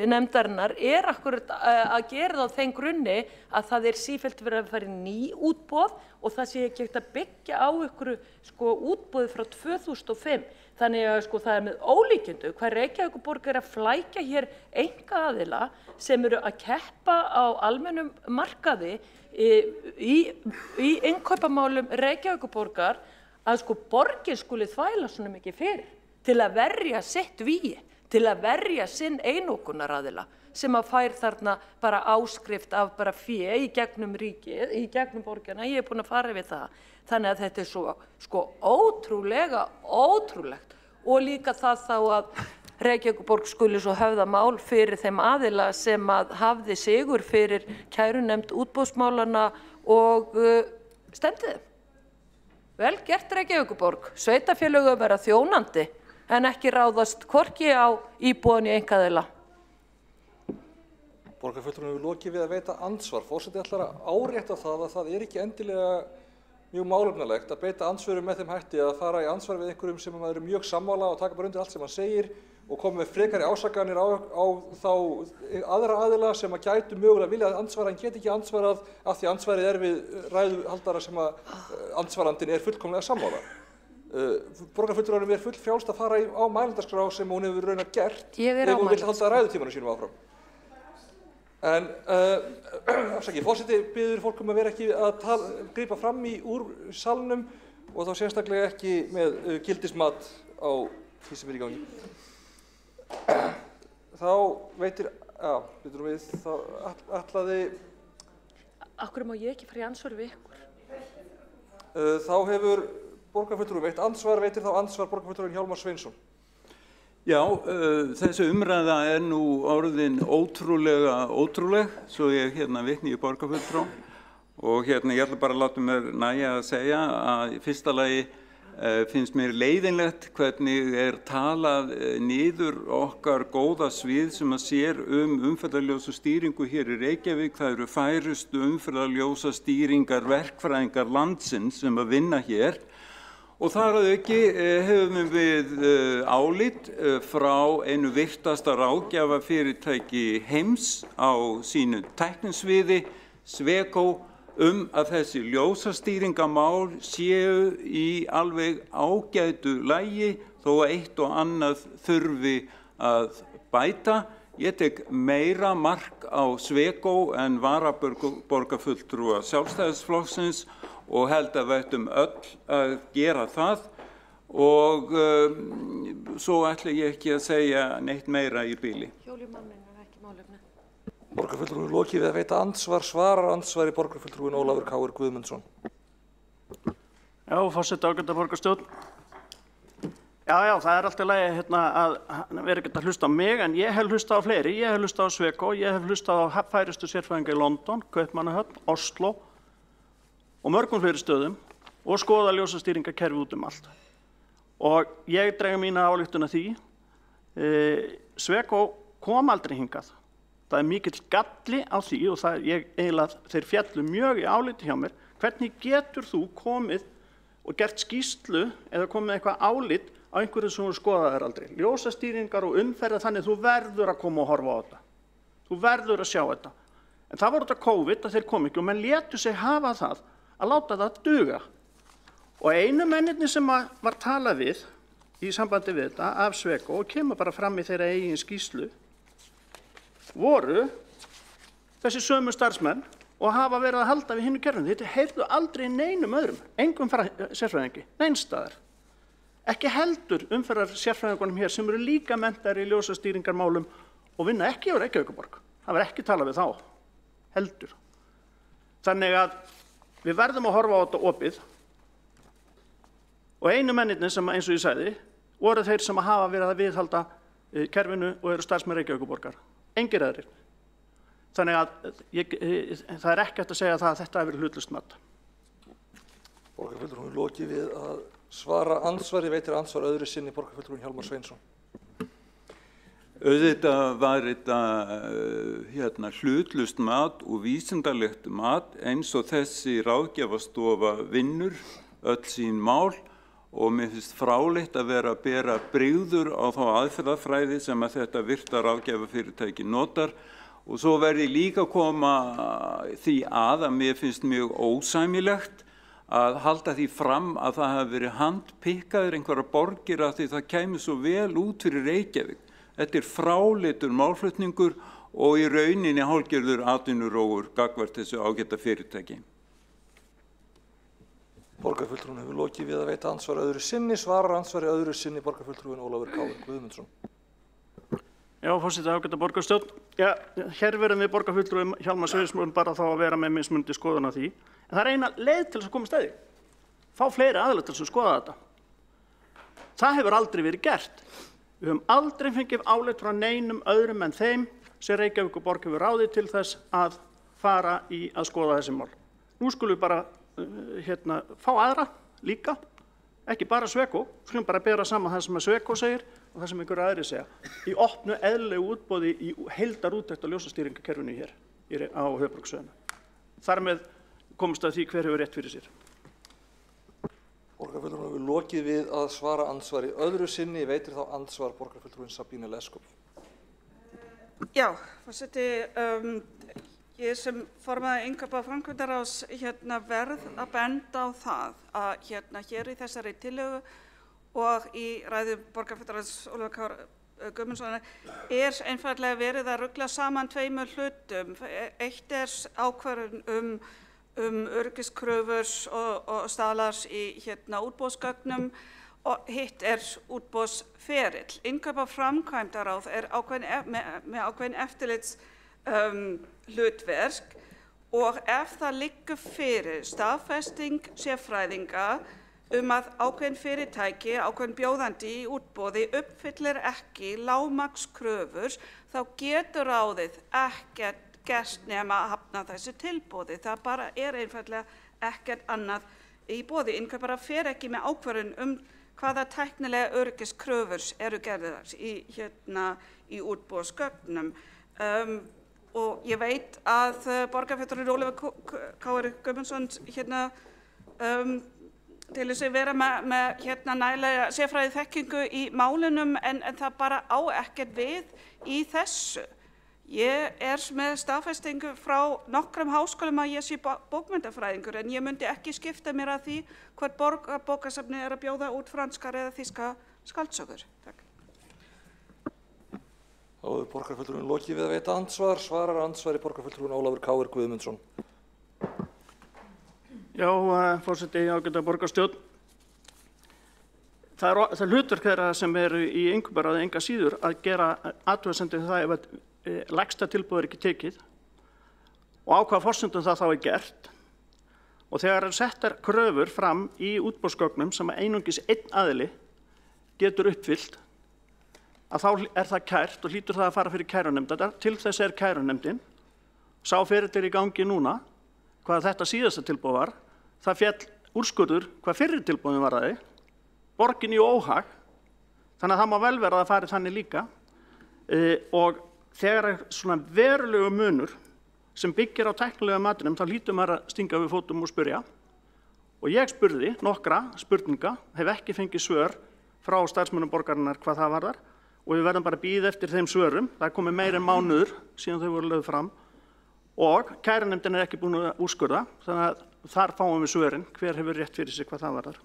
nefndarinnar er akkurat að gera það á þeim grunni að það er sífellt verið að fara í ný útboð og það sé ekki hægt að byggja á einhverju útboði frá 2005. Þannig að það er með ólíkjendu hvað Reykjavíkurborg er að flækja hér einkaaðila sem eru að keppa á almennum markaði í innkaupamálum Reykjavíkurborgar að borgin skuli þvæla svona mikið fyrir til að verja sitt vígi, til að verja sinn einokunaraðila sem að fær þarna bara áskrift af bara fé í gegnum ríkið, í gegnum borgina, ég er búin að fara við það. Þannig að þetta er svo ótrúlegt og líka það þá að Reykjavíkurborg skuli svo höfða mál fyrir þeim aðila sem að hafði sigur fyrir kærunefnd útboðsmálana og stefndi þeim. Vel gert Reykjavíkurborg, sveitarfélög vera þjónandi en ekki ráðast hvorki á íbúan í einkaaðila. Borgarfulltrúinn hefur lokið við að veita andsvar. Forseti ætlar að árétta það að það er ekki endilega mjög málefnalegt að beita andsvörum með þeim hætti að fara í andsvar við einhverjum sem maður er mjög sammála og taka bara undir allt sem hann segir og koma með frekari ásakanir á þá aðra aðila sem að gætu mögulega vilja að andsvara en get ekki andsvarað af því andsvarið er við ræðuhaldara sem að andsvarandinn er fullkomlega sammála. Borgarfulltrúanum er full frjálst að fara á mælendaskrá sem hún hefur raunar gert ef hún vill halda ræðutímanum sínum áfram. En afsakið, forseti biður fólk að vera ekki að grípa fram úr salnum og þá sérstaklega ekki með gildismat á því sem er í gangi. Þá veitir, býtum við, þá ætlaði... Akkur má ég ekki fara í ansvar við ykkur? Þá hefur borgarfulltrúi veitt ansvar, veitir þá ansvar borgarfulltrúin Hjálmar Sveinsson. Já, þessi umræða er nú orðin ótrúleg, svo ég vitni í borgarfulltrú og ég ætla bara að láta mér nægja að segja að í fyrsta lagi finnst mér leiðinlegt hvernig er talað niður okkar góða svið sem að sér umferðarljósastýringu hér í Reykjavík. Það eru færustu umferðarljósastýringar verkfræðingar landsins sem að vinna hér. Og þar að auki hefum við álit frá einu virtasta ráðgjafafyrirtæki heims á sínu tæknisviði, Sweco, að þessi ljósastýringamál séu í alveg ágætu lagi þó að eitt og annað þurfi að bæta. Ég tek meira mark á Sweco en varaborgarfulltrúa Sjálfstæðisflokksins og held að við ættum öll að gera það og svo ætla ég ekki að segja neitt meira í bili. Borgarfulltrúin lokið við að veita ansvar, svarar ansvari borgarfulltrúin Ólafur K. Guðmundsson. Já, forseti ágæta borgarstjórn. Já, það er alltaf lagi að vera ekki að hlusta á mig, en ég hef hlustað á fleiri. Ég hef hlustað á Sweco, ég hef hlustað á færustu sérfræðinga í London, Kaupmannahöfn, Oslo og mörgum fleiri stöðum og skoða ljósastýringakerfi út allt. Og ég dreg mína ályktun að því. Sweco kom aldrei hingað. Það er mikill galli á því og þeir fjallu mjög í áliti hjá mér. Hvernig getur þú komið og gert skýrslu eða komið eitthvað álit á einhverju sem þú skoðaðir aldrei? Ljósastýringar og umferð, þannig þú verður að koma og horfa á þetta. Þú verður að sjá þetta. En það var út af COVID að þeir kom ekki og menn létu sig hafa það að láta það duga. Og einu mennirnir sem var talað við í sambandi við þetta af Sweco og kemur bara fram í þeirra eigin skýrslu voru þessi sömu starfsmenn og hafa verið að halda við hinnu kerfinu. Þetta heyrðu aldrei neinum öðrum, engum sérfræðingi, neinstaðar. Ekki heldur umferðar sérfræðingunum hér sem eru líka menntaðir í ljósastýringarmálum og vinna ekki á Reykjavíkurborg. Það var ekki talað við þá, heldur. Þannig að við verðum að horfa á þetta opið og einu mennirnir sem, eins og ég sagði, voru þeir sem hafa verið að viðhalda kerfinu og eru starfsmenn Reykjavíkurborgar. Engir aðrir. Þannig að það er ekki hægt að segja það að þetta hefur verið hlutlaust mat. Borgarfulltrúin lokið við að svara ansvari, veitir ansvar öðru sinni borgarfulltrúin Hjálmar Sveinsson. Auðvitað var þetta hlutlaust mat og vísindalegt mat eins og þessi ráðgjafastofa vinnur öll sín mál og mér finnst fráleitt að vera að bera brigður á þá aðferðafræði sem að þetta virta ráðgjafafyrirtæki notar. Og svo verði líka að koma því að mér finnst mjög ósæmilegt að halda því fram að það hafi verið handpikkaðir einhverja borgir að því það kæmi svo vel út fyrir Reykjavík. Þetta er fráleitur málflutningur og í rauninni hálfgerður atvinnurógur gagnvart þessu ágæta fyrirtæki. Borgarfulltrúin hefur lokið við að veita ansvar öðru sinni, svarar ansvari öðru sinni borgarfulltrúin Ólafur K. Guðmundsson. Já, forseti ágæta borgarstjórn. Já, hér verðum við borgarfulltrúi Hjálmar Sveinsson bara þá að vera með mismunandi skoðun á því. En það er eina leið til þess að koma stæði. Fá fleiri aðilar til að skoða þetta. Það hefur aldrei verið gert. Við höfum aldrei fengið álit frá neinum öðrum en þeim sem Reykjavíkurborg hefur ráðið til þess að fara í að skoða þessi mál. Nú skulum við bara fá aðra líka, ekki bara Sweco, skulum bara bera saman það sem Sweco segir og það sem einhverju aðri segja, í opnu eðlilegu útboði í heildarúttekt á ljósastýringakerfinu hér á höfuðborgarsvæðinu. Þar með komumst að því hver hefur rétt fyrir sér. Borgarfulltrúinn hefur lokið við að svara andsvari öðru sinni. Veitir þá andsvar borgarfulltrúinn Sabine Leskop. Já, forseti, ég sem formaður innkaupa framkvæmdaráðs verð að benda á það að hér í þessari tillögu og í ræðu borgarfulltrúans Ólafur K. Guðmundssonar einfaldlega verið að rugla saman tveimur hlutum. Eitt ákvörðun öryggiskröfur og staðlars í útboðsgögnum og hitt útboðsferill. Innkaupa framkvæmdaráð með ákveðin eftirlits hlutverk og ef það liggur fyrir staðfesting sérfræðinga að ákveðin fyrirtæki, ákveðin bjóðandi í útboði uppfyllir ekki lágmarkskröfur, þá getur ráðið ekkert gert nema að hafna þessu tilboði. Það bara einfaldlega ekkert annað í boði. Innkaupara fer ekki með ákvörðun hvaða tæknilega öryggiskröfur eru gerðar í útboðsgögnum. Og ég veit að borgarfulltrúinn Ólafur K. Guðmundsson til þess að vera með nægilega sérfræði þekkingu í málunum en það bara á ekkert við í þessu. Ég með staðfestingu frá nokkrum háskólum að ég sé bókmenntafræðingur en ég myndi ekki skipta mér að því hvort Borgarbókasafnið að bjóða út franskar eða þýska skáldsögur. Takk. Þá hefur borgarfulltrúinn lokið við að veita andsvar. Svarar andsvari borgarfulltrúinn Ólafur K. Guðmundsson. Já, forseti, ágæta borgarstjórn. Það er hlutverk þeirra sem eru í innkauparáði enga síður að gera athugasemdir það ef lægsta tilboð er ekki tekið og á hvaða forsendum það þá er gert. Og þegar settar kröfur fram í útboðsgögnum sem einungis einn aðili getur uppfyllt, að þá er það kært og hlýtur það að fara fyrir kærunefnd. Til þess er kærunefndin. Sá ferill í gangi núna hvað þetta síðasta tilboð var. Það féll úrskurður hvað fyrri tilboðin var það, borgin í óhag. Þannig að það má vel vera að það fari þannig líka. Og þegar svona verulegu munur sem byggir á tæknilega matinum, þá hlýtur maður að stinga við fótum og spyrja. Og ég spurði nokkra spurninga, hef ekki fengið svör frá starfsmönnum borgarinnar hvað það varðar og við verðum bara að bíða eftir þeim svörum. Það er komið meira en mánuður síðan þau voru lögð fram og kærunefndin er ekki búin að úrskurða, þannig að þar fáum við svörin, hver hefur rétt fyrir sig hvað það varðar.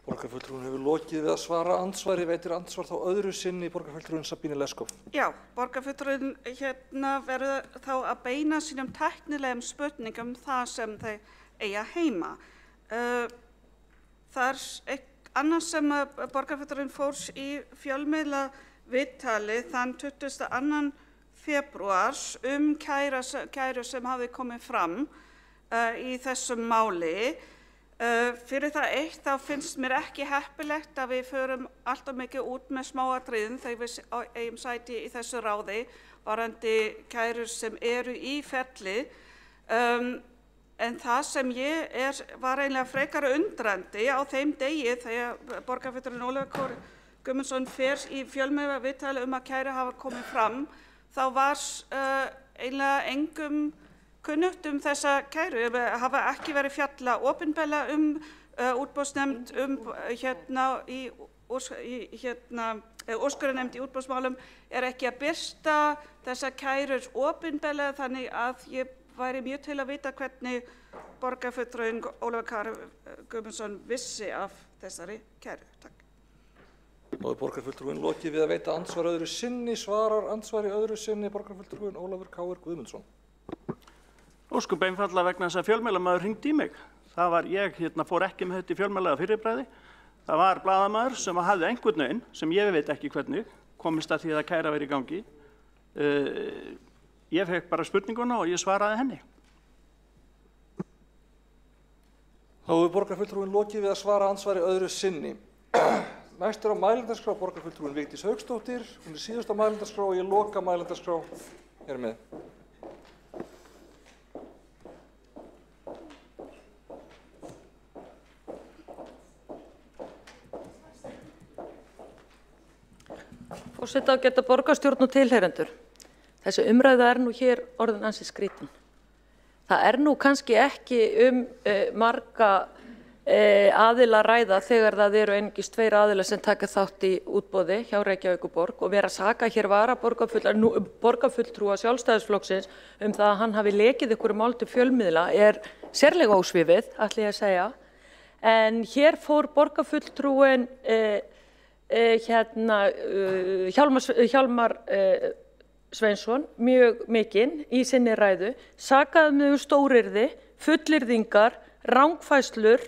Borgarfulltrúinn hefur lokið við að svara andsvari. Veitir andsvar þá öðru sinni borgarfulltrúinn Sabine Leskop. Já, borgarfulltrúinn verður þá að beina sínum tæknilegum spurningum það sem þau eiga heima. Það er annars sem borgarfulltrúinn fór í fjölmiðla viðtali þann 22. febrúar kæru sem hafði komið fram í þessum máli. Fyrir það eitt þá finnst mér ekki heppilegt að við förum alltaf mikið út með smáatriðin þegar við eigum sæti í þessu ráði varðandi kærur sem eru í ferli. En það sem ég var eiginlega frekar undrandi á þeim degi þegar borgarfulltrúinn Ólafur K. Guðmundsson fer í fjölmiðla viðtali að kæru hafa komið fram, þá var eiginlega engum kunnugt þessa kæru, hafa ekki verið fjalla opinberlega útboðsnefnd úrskurðarnefnd í útboðsmálum er ekki að birta þessa kærur opinberlega, þannig að ég væri mjög til að vita hvernig borgarfulltrúinn Ólafur K. Guðmundsson vissi af þessari kæru. Takk. Nú er borgarfulltrúinn lokið við að veita andsvar öðru sinni. Svarar andsvari öðru sinni borgarfulltrúinn Ólafur K. Guðmundsson. Ósköp einfaldlega vegna þess að fjölmiðlamaður hringdi í mig. Það var ég fór ekki með þetta í fjölmiðlega fyrirbræði. Það var blaðamaður sem hafði einhvern veginn, sem ég veit ekki hvernig, komist að því að kæra verið í gangi. Ég fekk bara spurninguna og ég svaraði henni. Þá hefur borgarfulltrúinn lokið við að svara andsvari öðru sinni. Næst á mælendaskrá borgarfulltrúinn Vigdís Hauksdóttir. Hún síðust á mælendaskrá og ég loka mælendaskrá með. Forseti, ágæta borgarstjórn og tilheyrendur. Þessi umræða nú hér orðin ansi skrítin. Það nú kannski ekki marga aðila ræða þegar það eru einungis 2 aðilar sem taka þátt í útboði hjá Reykjavíkurborg og vera að saka hér borgarfulltrúa Sjálfstæðisflokksins það að hann hafi lekið ykkur mál til fjölmiðla sérlega ósvífið, ætla ég að segja. En hér fór borgarfulltrúin Hjálmar Sveinsson mjög mikinn í sinni ræðu, sakaði mig stóryrði, fullyrðingar, rangfærslur.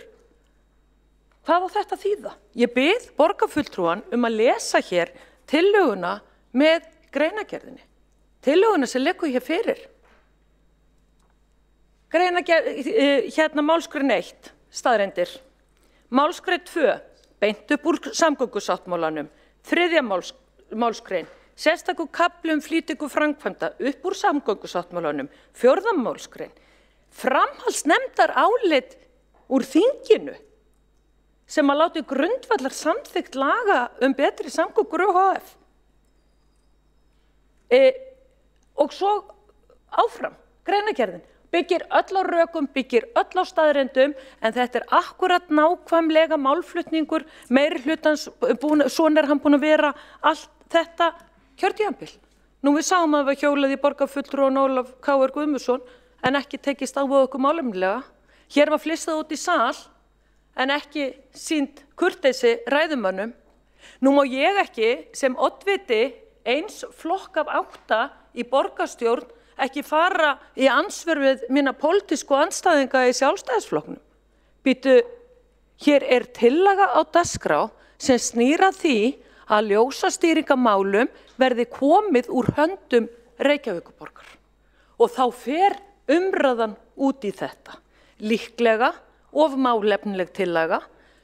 Hvað á þetta þýða? Ég bið borgarfulltrúan að lesa hér tillöguna með greinargerðinni. Tillöguna sem liggur hér fyrir. Málsgrein 1, staðreyndir. Málsgrein 2, beint upp úr samgöngusáttmálanum. 3. málsgrein, sérstakur kafli flýtingu framkvæmda upp úr samgöngusáttmálanum. 4. málsgrein, framhaldsnefndar álit úr þinginu sem að láti grundvallar samþykkt laga betri samgöngur ÖHF. Og svo áfram, greinargerðin. Byggir öll á rökum, byggir öll á staðreyndum, en þetta akkurat nákvæmlega málflutningur, meiri hlutans, svona hann búinn að vera allt þetta kjörtímabil. Nú við sáum að við hjólað í borgarfulltrúan Ólaf K.R. Guðmundsson, en ekki tekist á við okkur málefnilega. Hér var flissað út í sal, en ekki sýnt kurteisi ræðumönnum. Nú má ég ekki sem oddviti eins flokk af 8 í borgarstjórn ekki fara í ansvör við mína pólitísku andstæðinga í Sjálfstæðisflokknum. Býtu, hér tillaga á dagskrá sem snýr að því að ljósastýringamálum verði komið úr höndum Reykjavíkurborgar. Og þá fer umræðan út í þetta. Líklega of málefnileg tillaga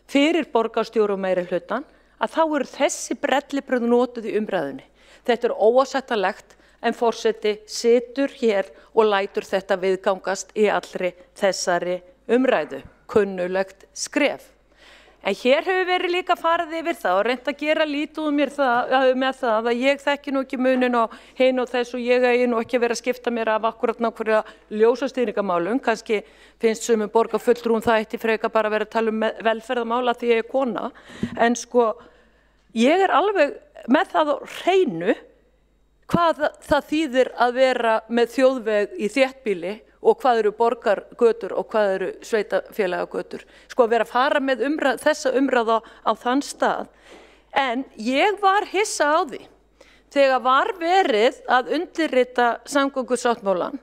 fyrir borgarstjóra og meiri hlutan að þá eru þessi brellibrögð notuð í umræðunni. Þetta óásættanlegt en forseti situr hér og lætur þetta viðgangast í allri þessari umræðu. Kunnulegt skref. En hér hefur verið líka farið yfir það og reynt að gera lítið úr mér með það að ég þekki nú ekki munin á hinn og þess og ég eigi nú ekki verið að skipta mér af akkurat nákvæmlega ljósastýringamálum. Kannski finnst sumum borgarfulltrúum það eitt í freka bara að vera að tala velferðamála því ég kona. En sko, ég alveg með það á hreinu hvað það þýðir að vera með þjóðveg í þéttbýli og hvað eru borgargötur og hvað eru sveitafélagagötur. Sko að vera að fara með þessa umræða á þann stað. En ég var hissa á því þegar var verið að undirrita samgöngusáttmálann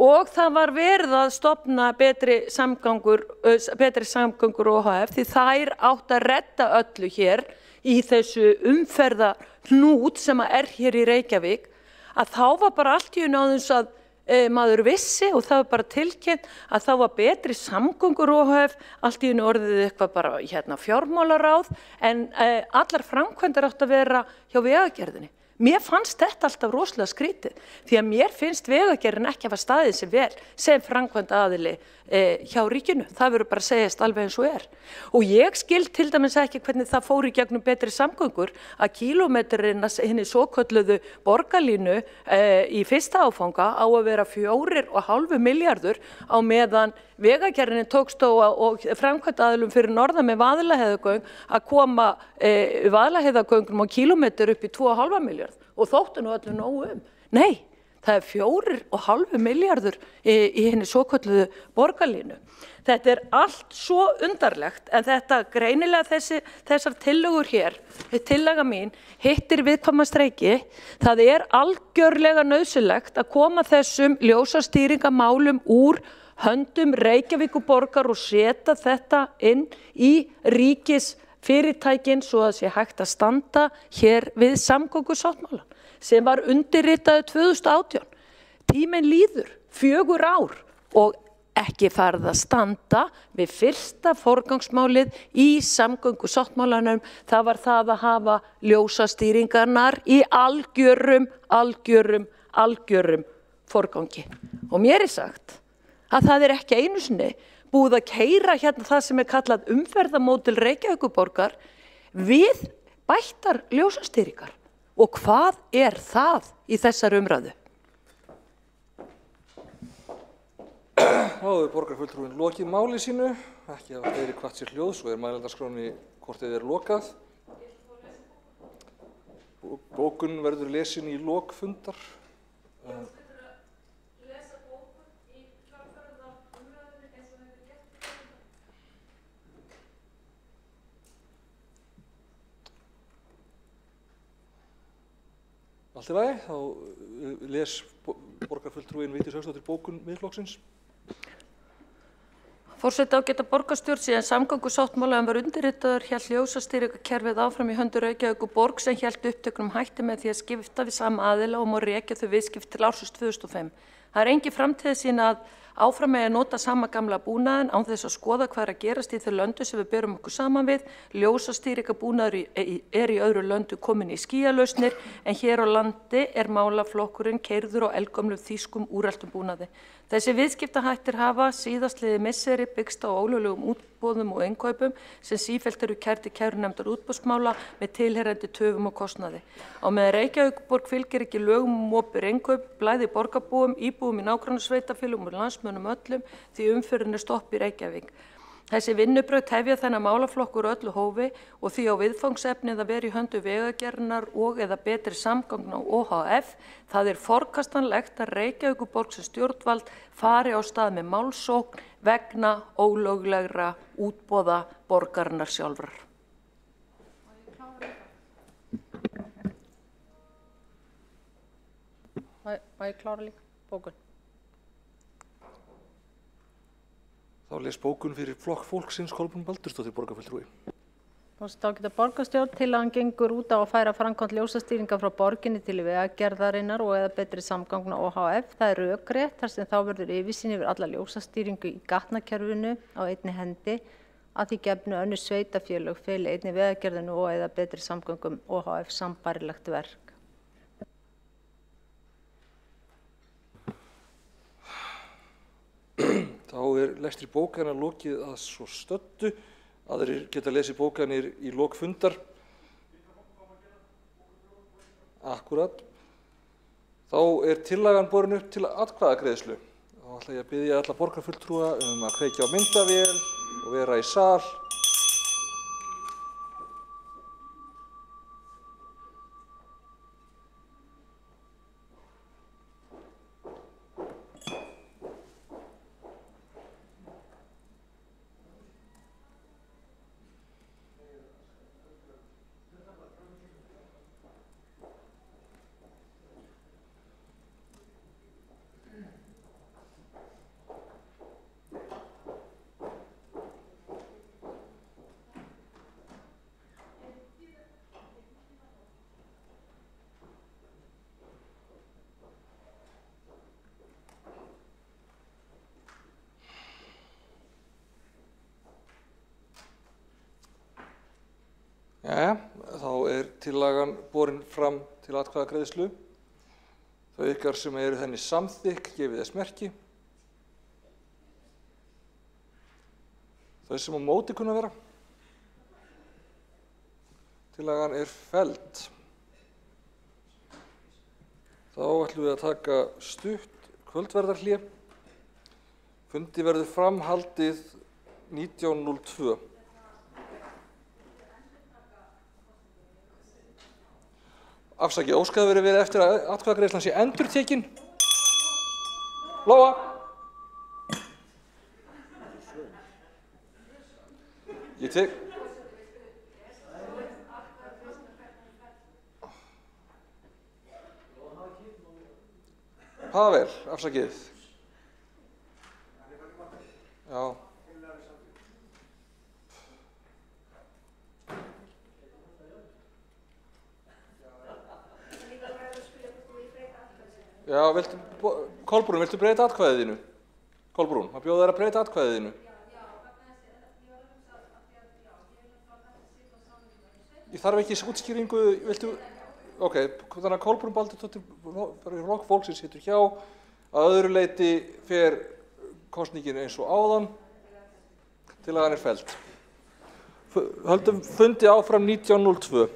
og það var verið að stofna betri samgöngur ÖHF því þær átt að redda öllu hér í þessu umferðarhnút sem hér í Reykjavík að þá var bara allt í einu aðeins að maður vissi og það var bara tilkynnt að þá var betri samgöngur ÖHF, allt í einu orðið eitthvað bara fjármálaráð en allar framkvæmdir átt að vera hjá Vegagerðinni. Mér fannst þetta alltaf rosalega skrítið því að mér finnst Vegagerðin ekki hafa staðið sig vel sem framkvæmda aðili hjá ríkinu. Það verður bara að segjast alveg eins og Og ég skil til dæmis ekki hvernig það fór í gegnum betri samgöngur að kílómetrinn hinni svokölluðu borgarlínu í fyrsta áfanga á að vera 4,5 milljarður á meðan Vegagerðin tókst og framkvæmda aðilum fyrir norðan með Vaðlaheiðargöng að koma Vaðlaheiðargöngum á kílómetr upp í 2,5 milljarð og þóttu nú öllu nógu Nei, það er 4,5 milljarður í henni svokölluðu borgarlínu. Þetta allt svo undarlegt en þetta greinilega þessar tillögur hér, tillaga mín, hittir viðkvæma streiki. Það algjörlega nauðsynlegt að koma þessum ljósastýringamálum úr höndum Reykjavíkurborgar og setja þetta inn í ríkisfyrirtækin svo að sé hægt að standa hér við samgöngusáttmálann sem var undirritaður 2018. Tíminn líður, 4 ár og ekki farið að standa við fyrsta forgangsmálið í samgöngusáttmálanum. Það var það að hafa ljósastýringarnar í algjörum forgangi. Og mér sagt að það ekki einu sinni búið að keyra hérna það sem kallað umferðarmódel Reykjavíkurborgar við bættar ljósastýringar. Og hvað það í þessar umræðu? Þá hefur borgarfulltrúinn lokið máli sínu, ekki hafa fleiri hvatt sér hljóð, svo mælendaskránni hvort eð lokað. Bókun verður lesin í lok fundar. Allt í lagi, þá les borgarfulltrúinn Vigdís Hauksdóttir bókun Miðflokksins. Forseti ágæta borgarstjórn síðan samgöngusáttmálaðan var undirritaður hélt ljósastýringakerfið áfram í höndum Reykjavíkurborg sem hélt upptökunum hætti með því að skipta við sama aðila og má rekja þau viðskipt til ársins 2005. Það engin framtíðarsýn að áfram með að nota sama gamla búnaðinn án þess að skoða hvað að gerast í þau löndu sem við berum okkur saman við. Ljósastýringabúnaður í öðru löndu komin í skýjalausnir en hér á landi málaflokkurinn keyrður á eldgömlum þýskum úreltum búnaði. Þessi viðskiptahættir hafa síðastliðið misseri byggst á ólöglegum útboðum og innkaupum sem sífellt eru kærð til kærunefndar útboðsmála með tilheyrandi töfum og kostnaði. Á meðan Reykjavíkurborg fylgir ekki lögum opinber innkaup, blæði borgarbúum, íbúum í nágrannasveitarfélögum og landsmönnum öllum því umferðin stopp í Reykjavík. Þessi vinnubrögð tefja þennan málaflokkur öllu hófi og því á viðfangsefnið að vera í höndu vegagerðarinnar og eða betri samgangna á OHF. Það forkastanlegt að Reykjavíkurborg sem stjórnvald fari á stað með málsókn vegna ólöglegra útboða borgarinnar sjálfrar. Má ég klára líka bókun? Þá les bókun fyrir flokk fólksins Kolbrún Baldursdóttir borgarfulltrúi. Þá geta borgarstjórn til að hann gengur út á að færa framkvæmd ljósastýringa frá borginni til vegagerðarinnar og eða betri samgangna OHF. Það rökrétt þar sem þá verður yfirsýn yfir alla ljósastýringu í gatnakerfinu á einni hendi að því gefnu önnur sveitarfélög feli einni vegagerðinu og eða betri samgangum OHF sambærilegt verk. Þá lestri bókana lokið að svo stöddu. Aðrir geta lesið bókanir í lok fundar. Akkúrat. Þá tillagan borin upp til atkvæðagreiðslu. Þá ætla ég að biðja alla borgarfulltrúa að kveikja á myndavél og vera í sal. Þá tillagan borin fram til atkvæðagreiðslu. Þau ykkar sem eru henni samþykk gefið þess merki. Þau sem á móti kunna vera. Tillagan felld. Þá ætlum við að taka stutt kvöldverðarhlé. Fundi verður framhaldið 19:02. Afsakið, óskað verið við eftir að atkvæðagreiðslan sé endurtekin. Lóa. Ég tek. Pavel, afsakið. Já. Já, Kolbrún, viltu breyta atkvæðið þínu? Kolbrún, maður bjóða þér að breyta atkvæðið þínu. Ég þarf ekki útskýringu, viltu... Ok, þannig að Kolbrún Baldursdóttir, flokk fólksins situr hjá, að öðru leyti fer kosningin eins og áðan, tillagan felld. Höldum fundi áfram 19:02.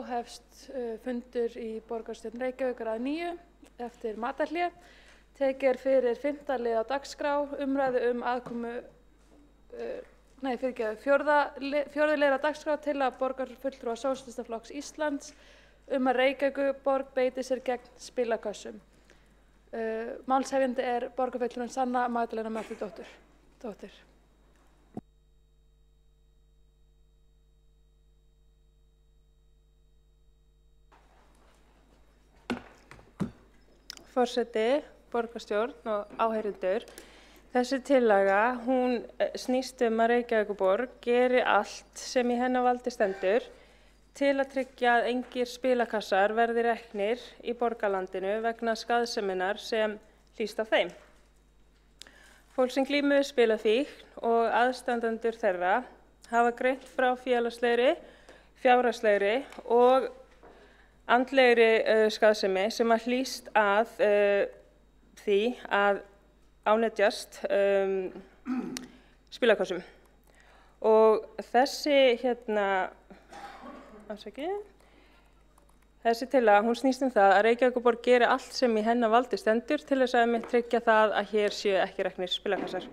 hefst fundur í borgarstjórn Reykjavíkur að 9 eftir matarhlé. Tekið er fyrir 5. lið á dagskrá, umræðu aðkomu, fjórði lið á dagskrá til að borgarfulltrúa Sósíalistaflokks Íslands að Reykjavíkurborg beiti sér gegn spilakössum. Málshefjandi er borgarfulltrúin Sanna Magdalena Mörtudóttir. Forseti, borgarstjórn og áheyrendur. Þessi tillaga, hún snýst að Reykjavíkurborg geri allt sem í hennar valdi stendur til að tryggja að engir spilakassar verði reknir í borgarlandinu vegna skaðseminnar sem hlýst af þeim. Fólk sem glímir við spilafíkn og aðstandendur þeirra hafa greint frá félagslegri, fjárhagslegri og andlegri skaðsemi sem að hlýst að því að ánetjast spilakössum. Og þessi tillaga, hún snýst það að Reykjavíkurborg geri allt sem í hennar valdi stendur til þess að tryggja það að hér séu ekki reknir spilakassar.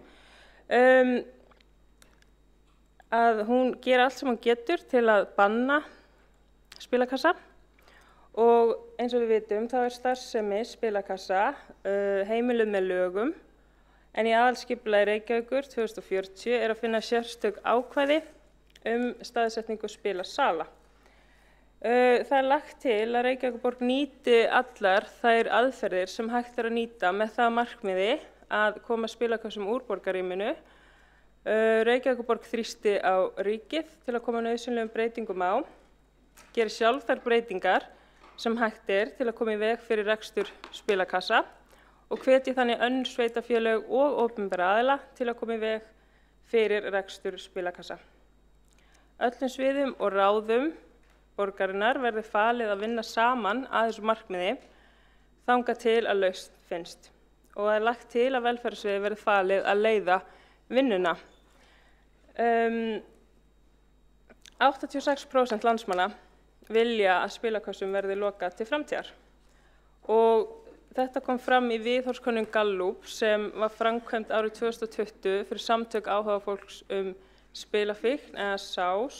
Að hún geri allt sem hún getur til að banna spilakassa. Og eins og við vitum þá starfsemi spilakassa heimiluð með lögum en í aðalskipulagi Reykjavíkur 2040 að finna sérstök ákvæði staðsetningu spilasala. Það lagt til að Reykjavíkurborg nýti allar þær aðferðir sem hægt að nýta með það markmiði að koma spilakössum úr borgarrýminu. Reykjavíkurborg þrýsti á ríkið til að koma nauðsynlegum breytingum á, geri sjálf þær breytingar sem hægt til að koma í veg fyrir rekstur spilakassa og hvetji þannig önnur sveitarfélög og opinbera aðila til að koma í veg fyrir rekstur spilakassa. Öllum sviðum og ráðum borgarinnar verði falið að vinna saman að þessu markmiði þangað til að lausn finnst og það lagt til að velferðarsviði verði falið að leiða vinnuna. 86% landsmanna vilja að spilakössum verði lokað til framtíðar og þetta kom fram í viðhorfskönnun Gallup sem var framkvæmd árið 2020 fyrir samtök áhugafólks spilafíkn eða SÁS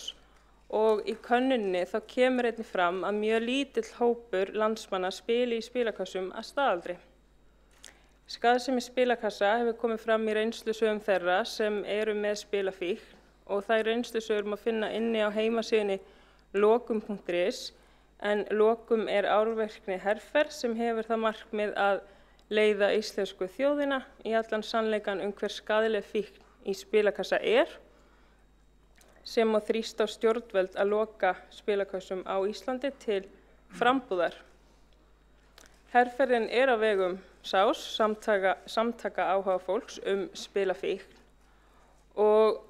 og í könnuninni þá kemur einnig fram að mjög lítill hópur landsmanna spili í spilakössum að staðaldri. Skaðsemi spilakassa hefur komið fram í reynslusögum þeirra sem eru með spilafíkn og þær reynslusögur má finna inni á heimasíðunni lokum.is en Lokum árvirkni herferð sem hefur það markmið að leiða íslensku þjóðina í allan sannleikann hver skaðleg fíkn í spilakassa sem má þrýsta á stjórnvöld að loka spilakössum á Íslandi til frambúðar. Herferðin á vegum SÁS, samtaka áhugafólks spilafíkn og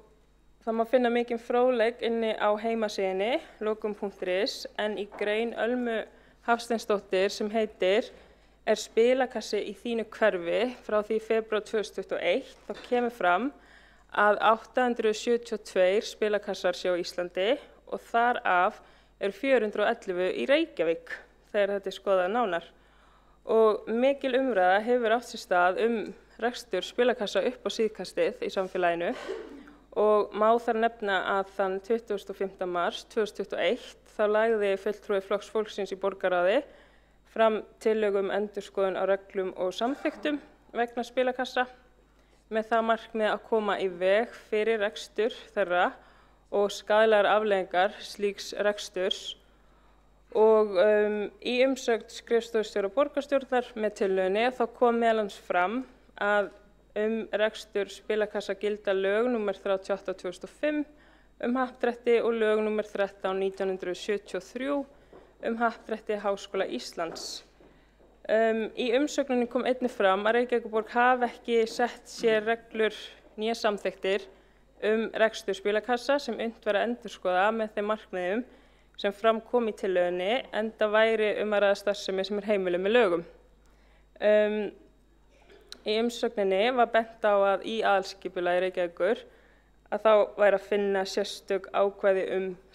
það má finna mikinn fróðleik inni á heimasíðunni lokum.is en í grein Ölmu Hafsteinsdóttur sem heitir spilakassi í þínu hverfi frá því febrúar 2021 þá kemur fram að 872 spilakassar séu á Íslandi og þar af 411 í Reykjavík þegar þetta skoðað nánar. Og mikil umræða hefur átt sér stað rekstur spilakassa upp á síðkastið í samfélaginu og má þar nefna að þann 25. mars 2021 þá lagði fulltrúi Flokks fólksins í borgarráði fram tillögu endurskoðun á reglum og samþykktum vegna spilakassa með það markmið að koma í veg fyrir rekstur þeirra og skaðlegar afleiðingar slíks reksturs og í umsögn skrifstofustjóra borgarstjórnar með tillögunni þá kom meðal annars fram að rekstur spilakassa gilda lög nr. 38/2005 happdrætti og lög nr. 13/1973 happdrætti Háskóla Íslands. Í umsögninni kom einnig fram að Reykjavíkurborg hafi ekki sett sér reglur nýjar samþykktir rekstur spilakassa sem unnt væri að endurskoða með þeim markmiðum sem fram kom í tillögunni enda væri að ræða starfsemi sem heimiluð með lögum. Í umsögninni var bent á að í aðalskipulagi Reykjavíkur að þá væri að finna sérstök ákvæði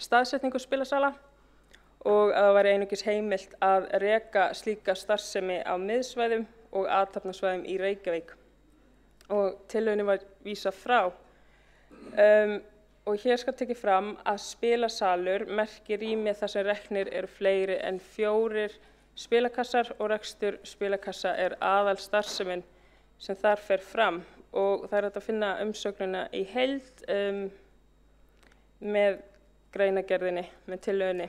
staðsetningu spilasala og að það væri einungis heimilt að reka slíka starfsemi á miðsvæðum og athafnasvæðum í Reykjavík og tillögunni var vísað frá. Og hér skal tekið fram að spilasalur merkir rými þar sem reknir eru fleiri en 4 spilakassar og rekstur spilakassa er aðal starfsemin sem þar fer fram og það er hægt að finna umsögnina í heild með greinargerðinni, með tillögunni.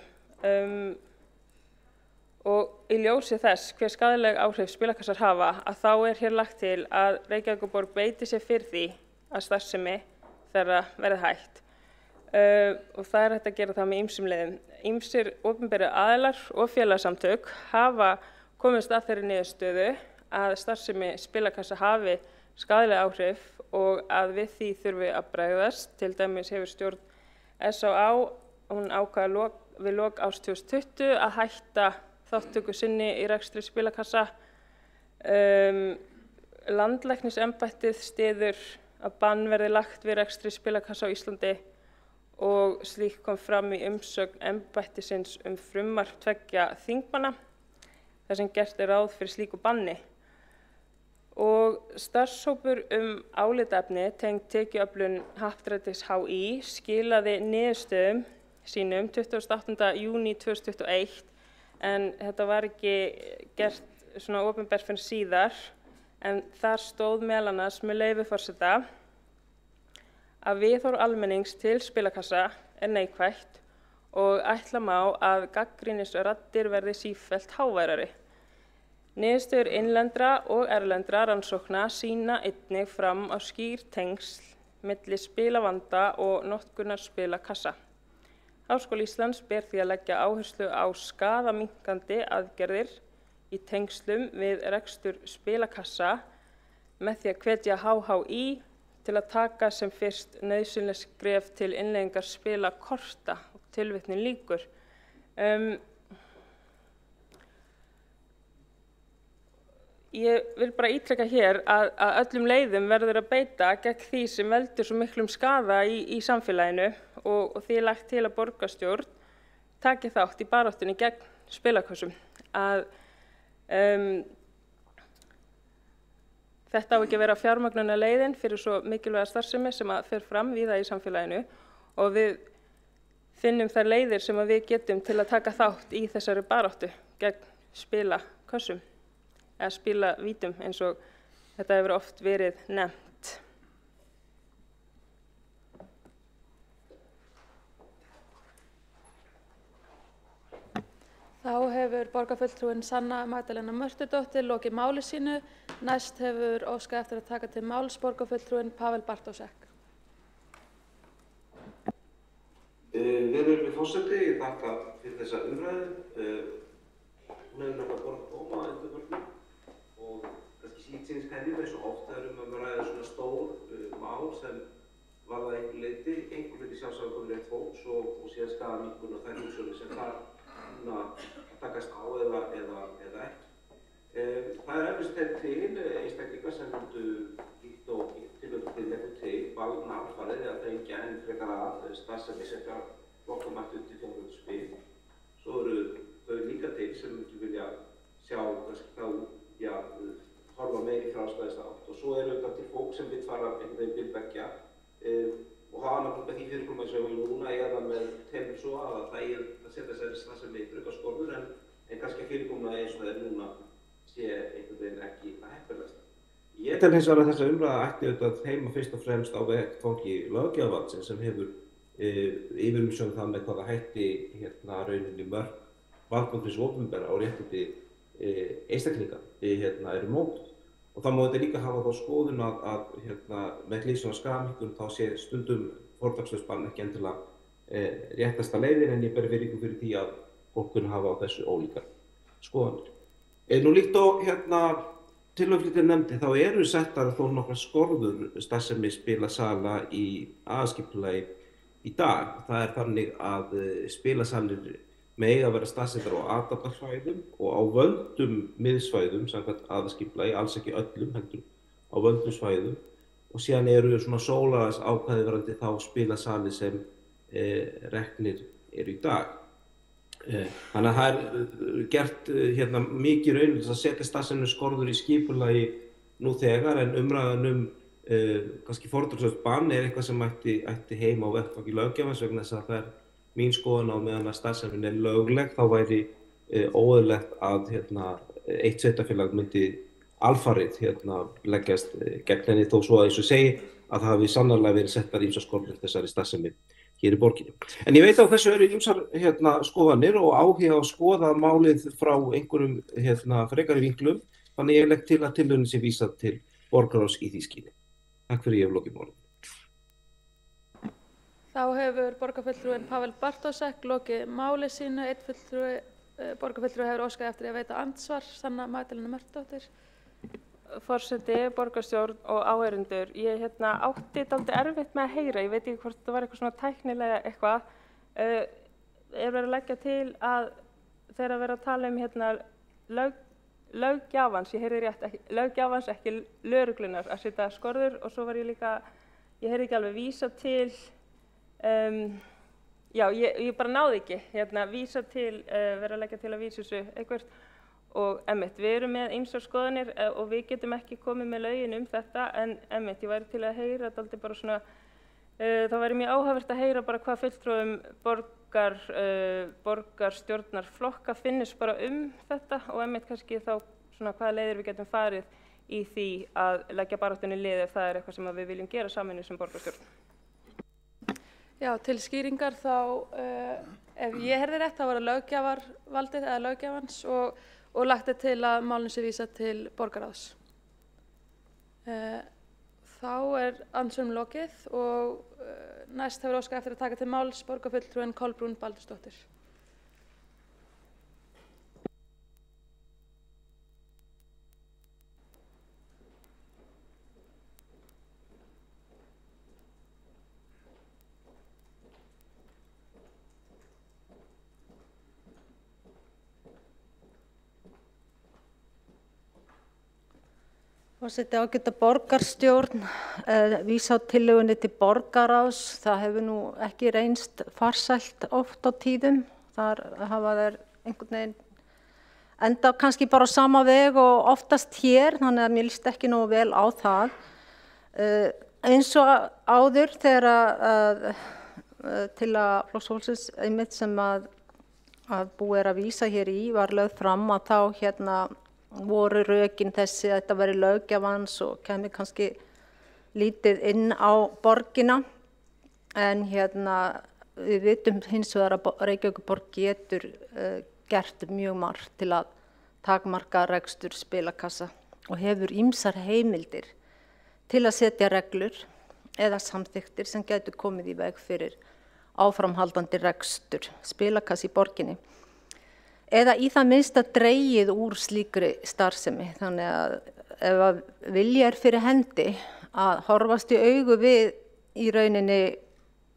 Og í ljósi þess hver skaðleg áhrif spilakassar hafa að þá er hér lagt til að Reykjavíkurborg beiti sér fyrir því að starfsemi þeirra verði hætt. Og það er hægt að gera það með ýmsum leiðum. Ýmsir opinberir aðilar og félagasamtök hafa komist að þeirri niðurstöðu að starfsemi spilakassa hafi skaðleg áhrif og að við því þurfi að bregðast. Til dæmis hefur stjórn SÁÁ, hún ákvað við lok árs 2020 að hætta þátttöku sinni í rekstri spilakassa. Landlæknisembættið styður að bann verði lagt við rekstri spilakassa á Íslandi og slíkt kom fram í umsögn embættisins frumvarp 2 þingmanna þar sem gert er ráð fyrir slíku banni. Og starfshópur álitaefni tengt tekjuöflun Happdrættis HÍ skilaði niðurstöðum sínum 28. júní 2021 en þetta var ekki gert svona opinbert fyrir síðar en þar stóð meðal annars með leyfi forseta að viðhorf almennings til spilakassa er neikvætt og ætla má að gagnrýnisraddir verði sífellt háværari. Niðurstöður innlendra og erlendra rannsókna sýna einnig fram á skýr tengsl milli spilavanda og notkunar spilakassa. Háskóli Íslands ber því að leggja áherslu á skaðaminnkandi aðgerðir í tengslum við rekstur spilakassa með því að hvetja HHÍ til að taka sem fyrst nauðsynleg skref til innleiðingar spilakorta og tilvitnun lýkur. Ég vil bara ítreka hér að öllum leiðum verður að beita gegn því sem veldur svo miklum skaða í samfélaginu og því er lagt til að borgarstjórn taki þátt í baráttunni gegn spilakössum. Þetta á ekki að vera fjármögnunarleiðin fyrir svo mikilvæga starfsemi sem fer fram víða í samfélaginu og við finnum þær leiðir sem við getum til að taka þátt í þessari baráttu gegn spilakössum eða spilavítum eins og þetta hefur oft verið nefnt. Þá hefur borgarfulltrúinn Sanna Magdalena Mörtudóttir lokið máli sínu. Næst hefur óskað eftir að taka til máls borgarfulltrúinn Pavel Bartósek. Virðulegur forseti, ég þakka fyrir þessa umræðu. Hún hefur nefnilega borð koma undanfarið og kannski síðsins henni eins og oft er að ræða svona stór mál sem varða einhver leyti sjálfsagðan rétt fólks og síðan skaðaminnkun og þær hugsjónir sem þar að takast á eða ekki. Það er eflaust til einstaklingar sem myndu líkt og tilöfum leggur til valna alfarið eða þrengja enn frekar að starfsemi sem flokkamætt undir 400 spil. Svo eru þau líka til sem myndu vilja sjá kannski þá horfa meiri frástæðist átt og svo eru þetta til fólk sem vil fara einhvern veginn bilbeggja og hafa náttúrulega því fyrirkomið sem við núna eða með teimur svo að það er að setja sér starfsemi draugaskorður en kannski fyrirkomið eins og það er núna sé einhvern veginn ekki það heppilegasta. Ég tel hins vegar að þessa umræða ætti auðvitað heima fyrst og fremst á vettvangi löggjafarvaldsins sem hefur yfirumsjón það með hvaða hætti rauninni mörk valdbundins opinbera á réttindi einstaklinga eru mótuð. Og það má þetta líka hafa þá skoðun að með hliðsjón af skaðaminnkun þá sé stundum fortakslaust bann ekki endilega réttasta leiðin en ég ber virðingu fyrir því að fólk kunni hafa á þessu ólíkar skoðanir. Nú líkt og tilöflítið nefndi þá eru settar þó nokkrar skorður starfsemi spilasala í aðalskipulagi í dag. Það er þannig að spilasalir mega vera staðsettar á athafnasvæðum og á völdum miðsvæðum samkvæmt aðalskipulagi, alls ekki öllum heldur á völdum svæðum og síðan eru svona sólarlags ákvæði varðandi þá spilasali sem reknir eru í dag. Þannig að það er gert hérna mikið raun til að setja starfsemi skorður í skipulagi nú þegar, en umræðan kannski fortakslaust bann eitthvað sem ætti heima á vettvangi löggjafans, vegna þess að það mín skoðun á meðan að starfsemin lögleg, þá væri óeðlilegt að eitt sveitarfélag myndi alfarið leggjast gegn henni, þó svo að eins og segi að það hafi sannarlega verið settar ýmsar skorður þessari starfsemi hér í borginni. En ég veit á þessu eru ýmsar skoðanir og áhuga að skoða málið frá einhverjum frekari vinklum, þannig ég legg til að tillögunni sé vísað til borgarráðs í því skyni. Takk fyrir, ég hef lokið málið. Þá hefur borgarfulltrúinn Pavel Bartósek lokið máli sínu. Einn borgarfulltrúi hefur óskað eftir að veita andsvar, Sanna Magdalena Mörtudóttir. Forseti, borgarstjórn og áheyrendur, ég átti dálítið erfitt með að heyra, ég veit ekki hvort það var eitthvað svona tæknilega eitthvað. Verið að leggja til að þegar verið að tala um löggjafans, ég heyri rétt, löggjafans ekki lögreglunar að setja skorður, og svo var ég líka, ég heyri ekki alveg vísa til, já, ég bara náði ekki, vísa til, verið að leggja til að vísa þessu eitthvað. Og einmitt, við erum með ýmsar skoðanir og við getum ekki komið með lögin um þetta, en einmitt, ég væri til að heyra dálítið bara svona, þá væri mjög áhugavert að heyra bara hvað fulltrúum borgarstjórnarflokka finnist bara um þetta, og einmitt kannski þá svona hvaða leiðir við getum farið í því að leggja baráttunni lið ef það er eitthvað sem við viljum gera sameinuð sem borgarstjórn. Já, til skýringar þá, ef ég heyrði rétt, þá var það löggjafarvaldið eða löggjafans og lagt til að málinu sé vísað til borgarráðs. Þá er andsvörum lokið og næst hefur óskað eftir að taka til máls borgarfulltrúinn Kolbrún Baldursdóttir. Forseti, ágæta borgarstjórn, vísa á tillögunni til borgarráðs, það hefur nú ekki reynst farsælt oft á tíðum. Þar hafa þeir einhvern veginn enda kannski bara á sama veg og oftast hér, þannig að mér líst ekki nógu vel á það. Eins og áður þegar til að Flokks fólksins einmitt sem að búið að vísa hér í var lögð fram, að þá voru rökin þessi að þetta væri löggjafans og kemur kannski lítið inn á borgina, en við vitum hins vegar að Reykjavíkurborg getur gert mjög margt til að takmarka rekstur spilakassa og hefur ýmsar heimildir til að setja reglur eða samþykktir sem getur komið í veg fyrir áframhaldandi rekstur spilakassa í borginni, eða í það minnsta dregið úr slíkri starfsemi. Þannig að ef að vilji er fyrir hendi að horfast í augu við í rauninni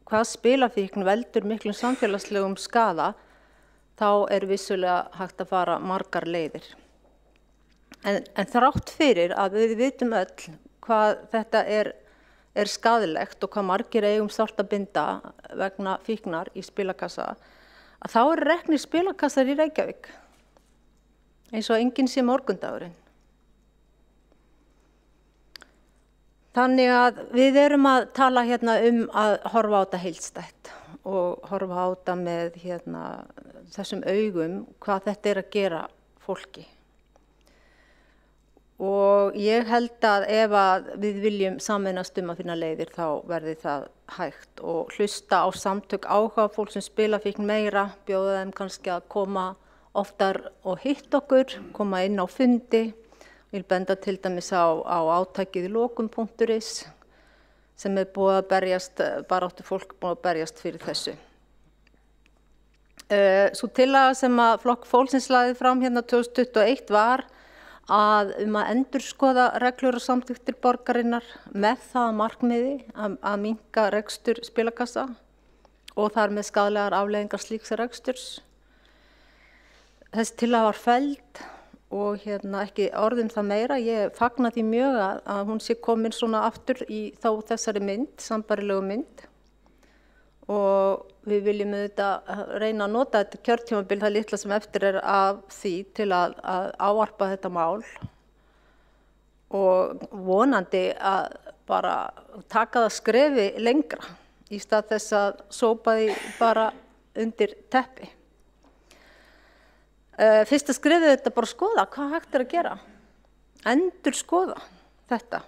hvað spilafíkn veldur miklum samfélagslegum skaða, þá er vissulega hægt að fara margar leiðir. En þrátt fyrir að við vitum öll hvað þetta er skaðlegt og hvað margir eigum sárt að binda vegna fíknar í spilakassa, að þá eru reknir spilakassar í Reykjavík, eins og enginn sé morgundagurinn. Þannig að við erum að tala um að horfa á þetta heildstætt og horfa á þetta með þessum augum hvað þetta er að gera fólki. Og ég held að ef að við viljum sameinast að finna leiðir, þá verði það hægt og hlusta á samtök áhugafólks sem spilafíkn meira, bjóða þeim kannski að koma oftar og hitta okkur, koma inn á fundi. Ég vil benda til dæmis á átakið lokum.is sem búið að berjast, baráttu fólk búið að berjast fyrir þessu. Sú tillaga sem að Flokk fólksins lagði fram 2021 var að endurskoða reglur og samþykktir borgarinnar með það markmiði að minnka rekstur spilakassa og þar með skaðlegar afleiðingar slíks reksturs. Þessi tillaga var felld og ekki orðum það meira. Ég fagna því mjög að hún sé komin svona aftur í þessari mynd, sambærilegu mynd, og við viljum auðvitað reyna að nota þetta kjörtímabil það litla sem eftir af því til að ávarpa þetta mál og vonandi að bara taka það skrefi lengra í stað þess að sópa því bara undir teppi. Fyrsta skrefið þetta bara skoða hvað hægt að gera, endur skoða þetta,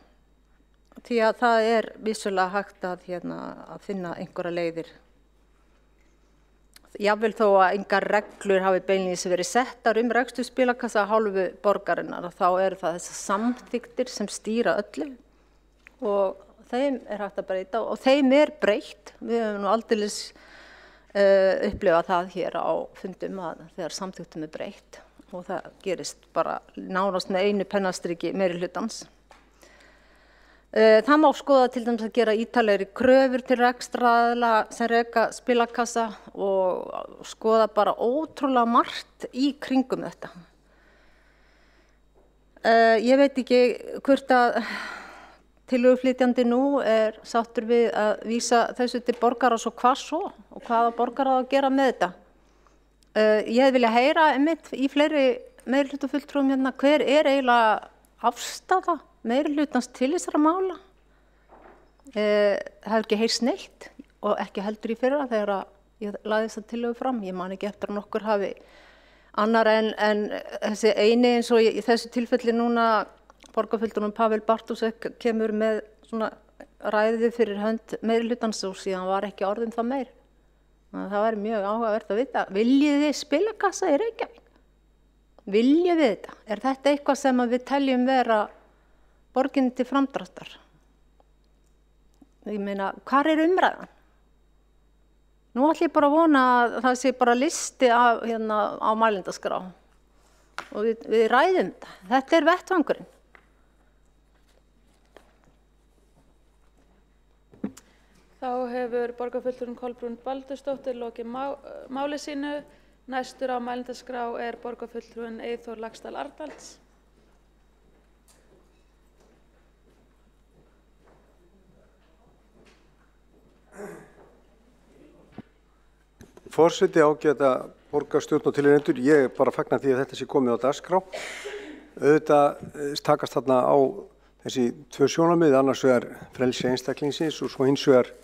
því að það vissulega hægt að finna einhverja leiðir. Jafnvel þó að engar reglur hafi beinlínis verið settar rekstur spilakassa af hálfu borgarinnar, þá það þessar samþykktir sem stýra öllu og þeim hægt að breyta og þeim breytt. Við höfum nú aldeilis upplifa það hér á fundum að þegar samþykktum breytt og það gerist bara nánast með einu pennastriki meirihlutans. Það má skoða til dæmis að gera ítarlegri kröfur til rekstraraðila sem reka spilakassa og skoða bara ótrúlega margt í kringum þetta. Ég veit ekki hvort að tillöguflytjandi nú sáttur við að vísa þessu til borgarráðs og hvað svo og hvaða borgarráð að gera með þetta. Ég hefði viljað heyra einmitt í fleiri meirihlutafulltrúum hérna hver eiginlega afstaða meirihlutans til þessara mála. Það hefur ekki heyrst neitt og ekki heldur í fyrra þegar ég lagði þessa tillögu fram. Ég man ekki eftir að nokkur hafi annar en þessi eini eins og í þessu tilfelli núna borgarfulltrúinn Pavel Bartósek kemur með svona ræðu fyrir hönd meirihlutans og síðan var ekki orðin það meir. Það væri mjög áhugavert að vita. Viljið þið spilakassa í Reykjavík? Viljið við þetta? Þetta eitthvað sem við teljum vera borginni til framdráttar? Ég meina, hvar umræðan? Nú ætlum ég bara að vona að það sé bara listi á mælendaskrá og við ræðum þetta. Þetta vettvangurinn. Þá hefur borgarfulltrúinn Kolbrún Baldursdóttir lokið máli sínu. Næstur á mælendaskrá borgarfulltrúinn Eyþór Laxdal Arnalds. Forseti, ágæta borgarstjórn og tilheyrendur, ég bara fagna því að þetta sé komið á dagskrá. Auðvitað takast þarna á þessi tvö sjónarmið, annars vegar frelsi einstaklingsins og svo hins vegar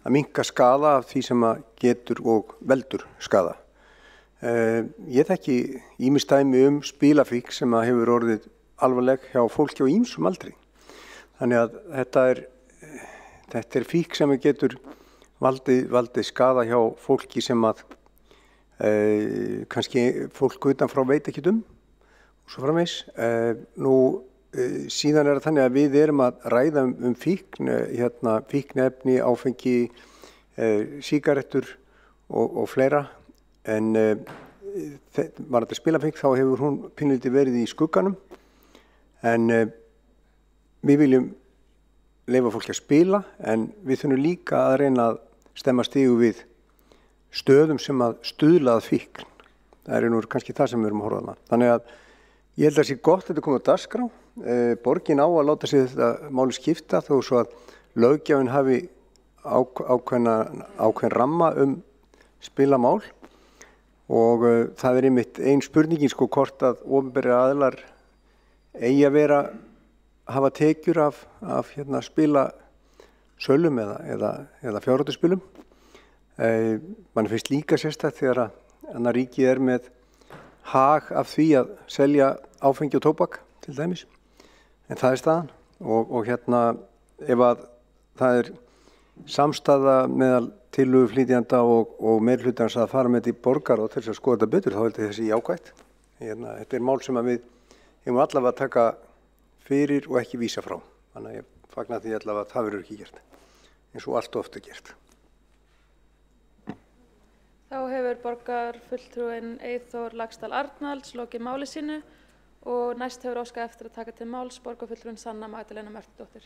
að minnka skaða af því sem að getur og veldur skaða. Ég þekki ýmis dæmi spilafík sem að hefur orðið alvarleg hjá fólki á ýmsum aldri. Þannig að þetta fík sem getur valdið skaða hjá fólki sem að kannski fólk utanfrá veit ekki og svo framvegis. Síðan það þannig að við erum að ræða fíkniefni, áfengi, sígarettur og fleira, en var þetta spilafík þá hefur hún pínlítið verið í skugganum, en við viljum leyfa fólki að spila, en við þurfum líka að reyna að stemma stigu við stöðum sem að stuðla að fíkn. Það nú kannski það sem við erum að horfa á. Þannig að ég held að það sé gott að þetta komið á dagskrá. Borgin á að láta sig þetta máli skipta þó svo að löggjafinn hafi ákveðin ramma spilamál og það einmitt ein spurningin hvort að opinberir aðilar eigi að hafa tekjur af spilasölum eða fjárhættuspilum. Man finnst líka sérstakt þegar að ríkið með hag af því að selja áfengi og tóbak til dæmis. En það staðan og ef að það samstaða meðal tillöguflytjanda og meirihlutans að fara með þetta í borgarráð til þess að skoða þetta betur, þá held ég þessi jákvætt. Þetta mál sem að við eigum allavega að taka fyrir og ekki vísa frá. Þannig að ég fagna því allavega að það verður ekki gert, eins og allt ofta gert. Þá hefur borgarfulltrúinn Eyþór Laxdal Arnalds lokið máli sínu og næst hefur óskað eftir að taka til máls borgarfulltrúinn Sanna Magdalena Mörtudóttir.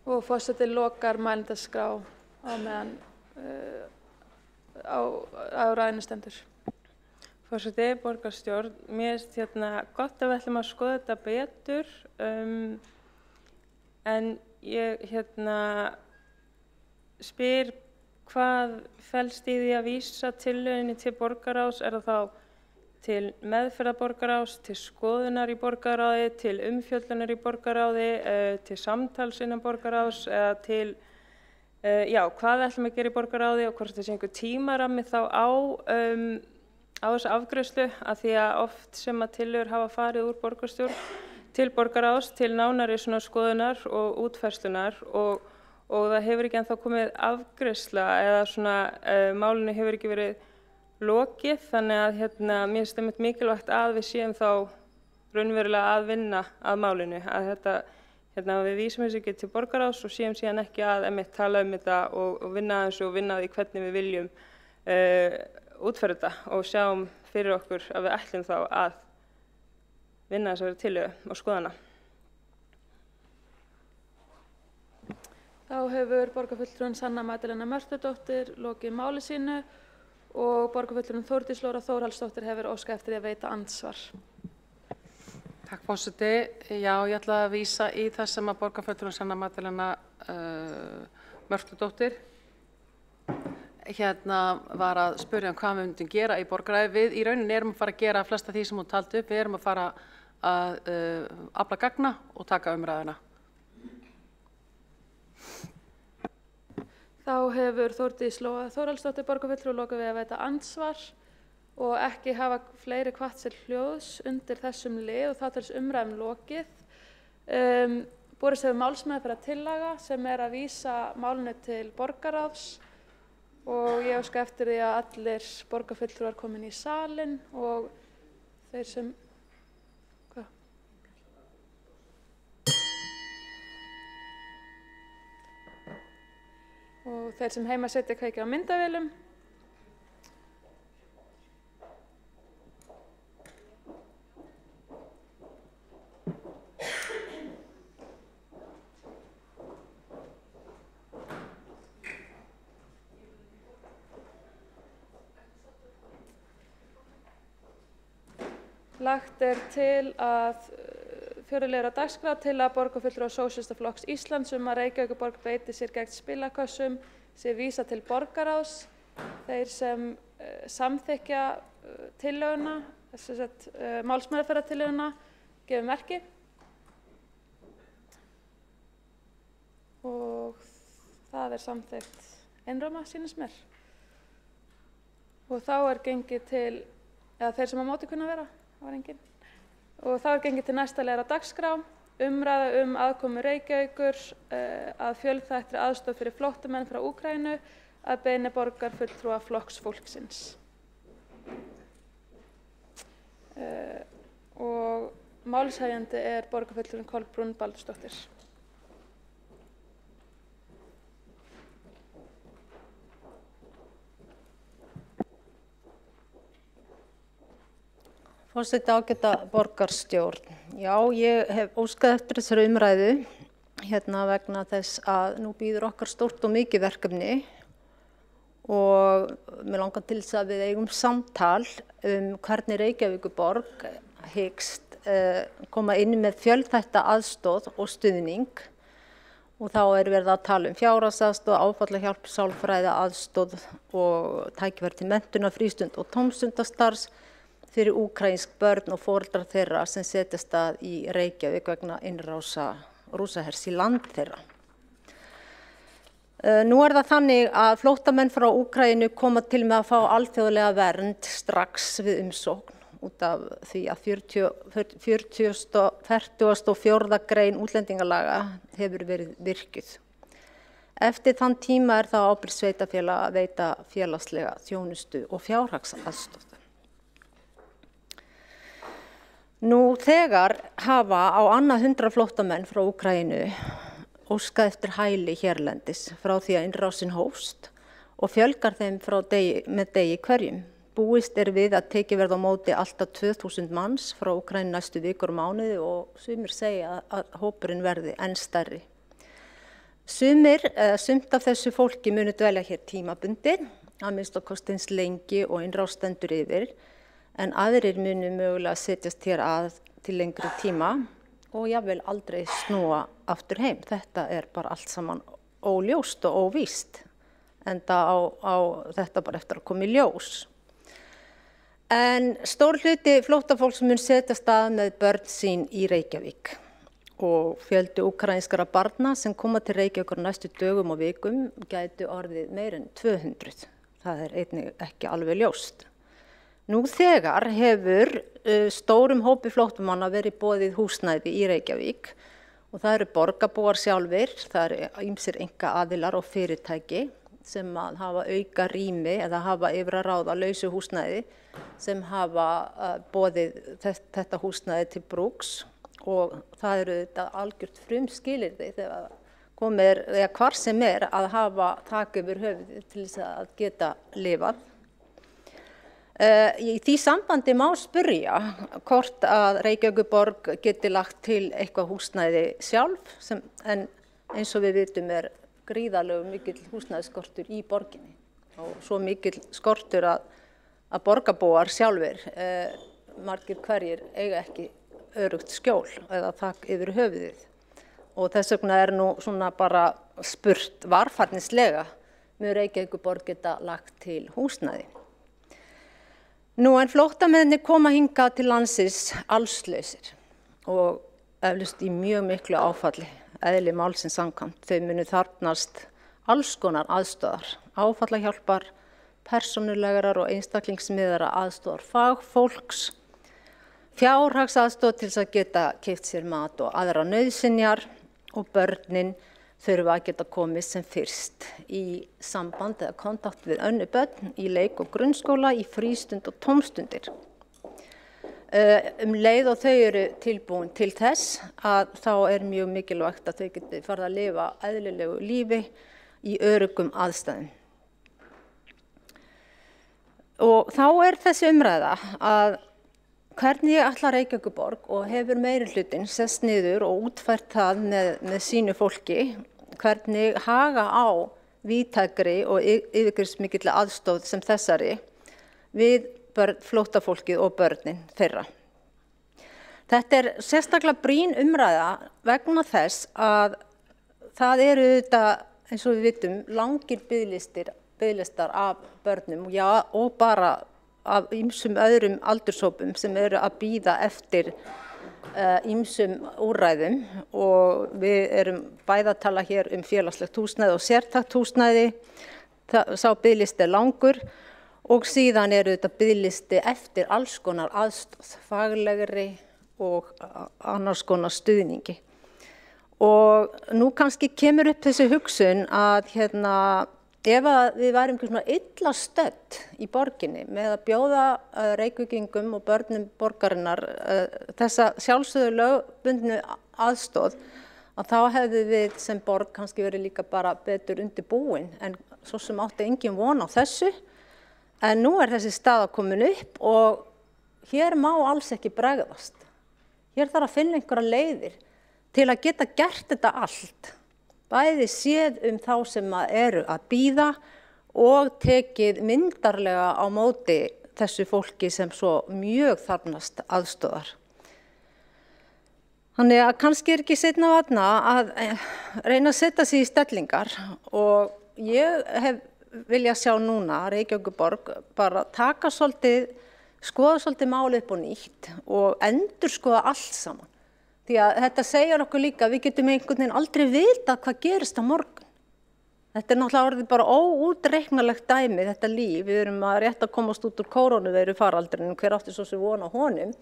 Og forseti lokar mælendaskrá á meðan á ræðinu stendur. Forseti, borgarstjórn, mér gott að við ætlum að skoða þetta betur. En ég spyr hvað felst í því að vísa tillögunni til borgarráðs? Er það þá til meðferðar borgarráðs, til skoðunar í borgarráði, til umfjöllunar í borgarráði, til samtals innan borgarráðs eða til, hvað ætlum að gera í borgarráði og hvort þessi einhver tímarammi þá á þessu afgreiðslu, af því að oft sem að tillögur hafa farið úr borgarstjórn til borgarráðs, til nánari svona skoðunar og útfærslunar og það hefur ekki ennþá komið afgreiðsla eða svona málinu hefur ekki verið lokið, þannig að mér finnst það mikilvægt að við séum þá raunverulega að vinna að málinu, að við vísum þessu ekki til borgarráðs og séum síðan ekki að tala þetta og vinna þessu og vinna því hvernig við viljum útfæra þetta og sjáum fyrir okkur að við ætlum þá að vinna þessari tillögu og skoða hana. Þá hefur borgarfulltrúinn Sanna Magdalena Mörtudóttir lokið máli sínu og borgarfulltrúinn Þórdís Lóra Þórhallsdóttir hefur óskað eftir að veita andsvar. Takk forseti. Já, ég ætla að vísa í það sem að borgarfulltrúinn Sanna Magdalena Mörtudóttir var að spyrja hvað við myndum gera í borgarráði. Við í rauninni erum að fara að gera flesta því sem hún taldi upp. Við erum að fara að afla gagna og taka umræðuna. Þá hefur Þórdís Lóra Þórhallsdóttir borgarfulltrúi lokað við að veita andsvar og ekki hafa fleiri hvatt sér hljóðs undir þessum lið og þá til þess umræðum lokið. Borist hefur málsmeðferðartillaga sem er að vísa málinu til borgarráðs og ég óska eftir því að allir borgarfulltrúar komin í salinn og þeir sem heima sitja kveikja á myndavélum. Lagt til að fjórði liður á dagskrá til að borgarfulltrúar Sósíalistaflokks Íslands að Reykjavíkurborg beiti sér gegn spilakössum sé vísað til borgarráðs. Þeir sem samþykkja tillöguna, málsmeðferðartillöguna, gefur merki. Og það samþykkt einróma, sýnist mér. Og þá gengið til, eða þeir sem á móti kunna vera, það var enginn. Og þá gengið til næsta liðar á dagskrá, umræða aðkomu Reykjavíkur að fjölþættri aðstoð fyrir flóttamenn frá Úkraínu að beiðni borgarfulltrúa Flokks fólksins. Og málshefjandi borgarfulltrúinn Kolbrún Baldursdóttir. Forseti, ágæta borgarstjórn. Já, ég hef óskað eftir þessari umræðu vegna þess að nú býður okkar stórt og mikið verkefni og mig langar til þess að við eigum samtal hvernig Reykjavíkurborg hyggst koma inn með fjölþætta aðstoð og stuðning og þá verið að tala fjárhagsaðstoð, áfallahjálp, sálfræði aðstoð og tækifæri til menntunar, frístund og tómstundastarfs fyrir úkraínsk börn og foreldrar þeirra sem setjast að í Reykjavík vegna innrása Rússahers í land þeirra. Nú það þannig að flóttamenn frá Úkraínu koma til með að fá alþjóðlega vernd strax við umsókn út af því að 44. grein útlendingalaga hefur verið virkjuð. Eftir þann tíma það ábyrgð sveitarfélaga að veita félagslega þjónustu og fjárhagsaðstoð. Nú þegar hafa á annað 100 flóttamenn frá Úkraínu óskað eftir hæli hérlendis frá því að innrásin hófst og fjölgar þeim með degi hverjum. Búist við að tekið verða á móti alltaf 2000 manns frá Úkraínu næstu vikur og mánuði og sumir segja að hópurinn verði enn stærri. Sumt af þessu fólki munu dvelja hér tímabundið, að minnsta kosti eins lengi og innrás stendur yfir, en aðrir munu mögulega setjast hér að til lengri tíma og jafnvel aldrei snúa aftur heim. Þetta bara allt saman óljóst og óvíst, enda á þetta bara eftir að koma í ljós. En stór hluti flóttafólks mun setjast að með börn sín í Reykjavík og fjöldi úkraínskra barna sem koma til Reykjavíkur næstu dögum og vikum gætu orðið meir en 200. Það einnig ekki alveg ljóst. Nú þegar hefur stórum hópi flóttamanna verið boðið húsnæði í Reykjavík og það eru borgarbúar sjálfir, það eru ýmsir einkaaðilar og fyrirtæki sem að hafa auka rými eða hafa yfir að ráða lausu húsnæði sem hafa boðið þetta húsnæði til brúks og það eru þetta algjört frumskilyrði þegar komið eða hvar sem að hafa þak yfir höfuðið til þess að geta lifað. Í því sambandi má spyrja hvort að Reykjavíkurborg geti lagt til eitthvað húsnæði sjálf en eins og við vitum gríðarlegur mikill húsnæðisskortur í borginni og svo mikill skortur að borgarbúar sjálfir margir hverjir eiga ekki öruggt skjól eða þak yfir höfuðið og þess vegna nú svona bara spurt varfærnislega mun Reykjavíkurborg geta lagt til húsnæði. Nú en flóttamennir koma hingað til landsins allslausir og eflaust í mjög miklu áfalli, eðli málsins samkvæmt. Þau munu þarfnast alls konar aðstoðar, áfallahjálpar, persónulegar og einstaklingsmiðara aðstoðar fagfólks, fjárhagsaðstoð til þess að geta keypt sér mat og aðra nauðsynjar og börnin þurfa að geta komið sem fyrst í samband eða kontakt við önnur börn í leik- og grunnskóla, í frístund og tómstundir. Leið og þau eru tilbúin til þess að þá mjög mikilvægt að þau geti farið að lifa eðlilegu lífi í öruggum aðstæðum. Og þá þessi umræða að hvernig ætlar Reykjavíkurborg og hefur meirihlutinn sest niður og útfært það með sínu fólki, hvernig haga á víðtækri og yfirgripsmikilli aðstoð sem þessari við flóttafólkið og börnin þeirra. Þetta sérstaklega brýn umræða vegna þess að það eru þetta, eins og við vitum, langir biðlistar af börnum og bara af ýmsum öðrum aldurshópum sem eru að bíða eftir ýmsum úrræðum og við erum bæði að tala hér félagslegt húsnæði og sértækt húsnæði. Sá biðlisti langur og síðan þetta biðlisti eftir alls konar aðstoð, faglegri og annars konar stuðningi. Og nú kannski kemur upp þessi hugsun að ef við værum svona illa stödd í borginni með að bjóða Reykvíkingum og börnum borgarinnar þessa sjálfsögðu lögbundnu aðstoð, að þá hefðu við sem borg kannski verið líka bara betur undirbúin, en svo sem átti engin von á þessu. En nú þessi staða komin upp og hér má alls ekki bregðast. Hér þarf að finna einhverja leiðir til að geta gert þetta allt. Bæði séð þá sem eru að bíða og tekið myndarlega á móti þessu fólki sem svo mjög þarfnast aðstoðar. Þannig að kannski ekki seinna vegna að reyna að setja sig í stellingar og ég hef viljað sjá núna Reykjavíkurborg bara skoða svolítið málið upp á nýtt og endurskoða allt saman. Því að þetta segir okkur líka að við getum einhvern veginn aldrei vita hvað gerist á morgun. Þetta náttúrulega orðið bara óútreiknanlegt dæmi, þetta líf. Við erum rétt að komast út úr kórónuveiru faraldrinum, hver átti svo sem von á honum,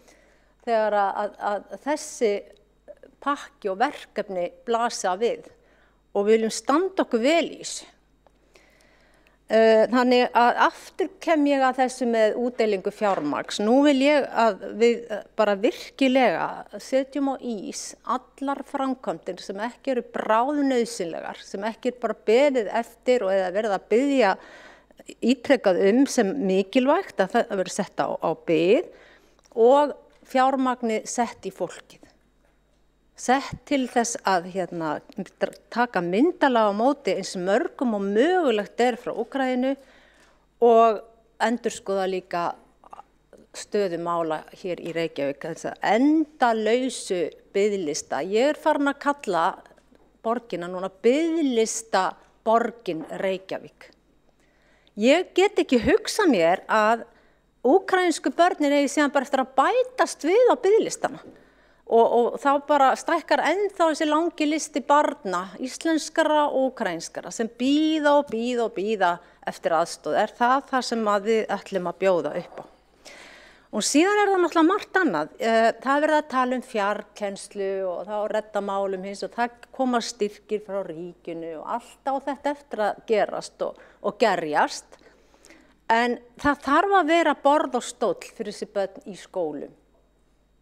þegar að þessi pakki og verkefni blasa við og við viljum standa okkur vel í þessu. Þannig að aftur kem ég að þessu með útdeilingu fjármagns. Nú vil ég að við bara virkilega setjum á ís allar framkvæmdir sem ekki eru bráðnauðsynlegar, sem ekki bara beðið eftir og eða verið að biðja ítrekað sem mikilvægt að það verið sett á bið og fjármagni sett í fólkið. Sett til þess að taka myndarlega á móti eins mörgum og mögulegt frá Úkraínu og endurskoða líka stöðu mála hér í Reykjavík, þess að endalausu biðlista. Ég farin að kalla borgina núna biðlista borgin Reykjavík. Ég get ekki hugsað mér að úkraínsku börnin eigi síðan bara eftir að bætast við á biðlistana og þá bara stækkar ennþá þessi langi listi barna, íslenskara og úkraínskara sem bíða og bíða og bíða eftir aðstoð. Er það sem að við ætlum að bjóða upp á? Og síðan það náttúrulega margt annað. Það verið að tala fjarkennslu og þá redda málum hins og það koma styrkir frá ríkinu og allt á þetta eftir að gerast og gerjast. En það þarf að vera borð og stóll fyrir þessi börn í skólum,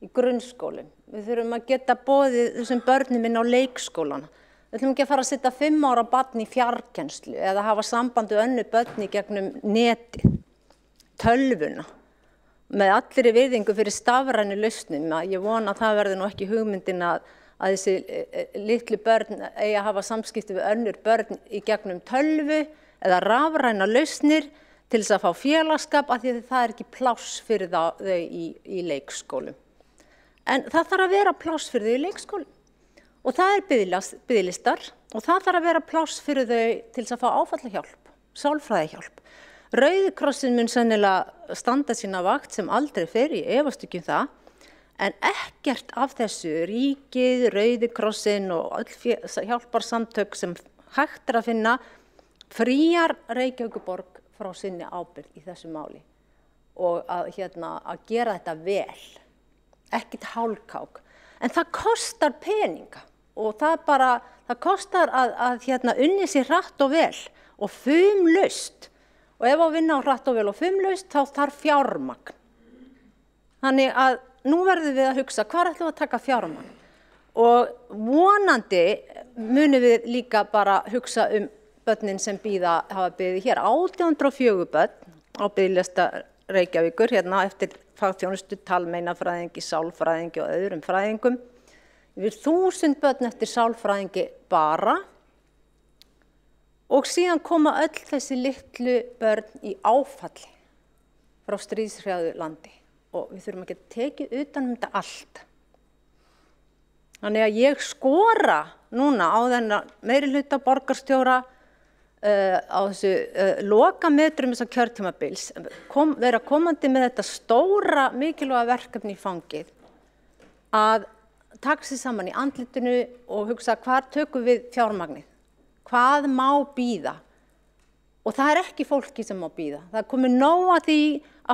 í grunnskólum. Við þurfum að geta boðið þessum börnum inn á leikskólana. Við ætlum ekki að fara að setja 5 ára barn í fjarkennslu eða hafa samband við önnur börn í gegnum netið, tölvuna, með allri virðingu fyrir stafrænu lausnum. Ég vona að það verði nú ekki hugmyndin að þessi litlu börn eigi að hafa samskipti við önnur börn í gegnum tölvu eða rafræna lausnir til þess að fá félagsskap af því að það ekki pláss fyrir þau í leikskólum. En það þarf að vera pláss fyrir þau í leikskólum og það biðlistar og það þarf að vera pláss fyrir þau til þess að fá áfallahjálp, sálfræðihjálp. Rauði krossinn mun sennilega standa sína vakt sem aldrei fyrr, ég efast ekki það, en ekkert af þessu, ríkið, Rauði krossinn og öll hjálparsamtök sem hægt að finna, fríar Reykjavíkurborg frá sinni ábyrgð í þessu máli og að gera þetta vel, ekkert hálfkák. En það kostar peninga og það kostar að unni sér hratt og vel og fumlaust. Og ef að vinna á hratt og vel og fumlaust þá þarf fjármagn. Þannig að nú verðum við að hugsa hvar ætlum við að taka fjármagn. Og vonandi munum við líka bara hugsa börnin sem hafa beðið hér. 1804 börn á biðlista Reykjavíkur eftir fagþjónustu, talmeinafræðingi, sálfræðingi og öðrum fræðingum. Yfir 1000 börn eftir sálfræðingi bara. Og síðan koma öll þessi litlu börn í áfalli frá stríðshrjáðu landi. Og við þurfum að geta tekið utan þetta allt. Þannig að ég skora núna á þennan meirihluta borgarstjóra á þessu lokametrum þessa kjörtímabils, vera komandi með þetta stóra mikilvæga verkefni í fangið, að taka sig saman í andlitinu og hugsa hvar tökum við fjármagnið, hvað má bíða. Og það ekki fólki sem má bíða. Það komið nóg að því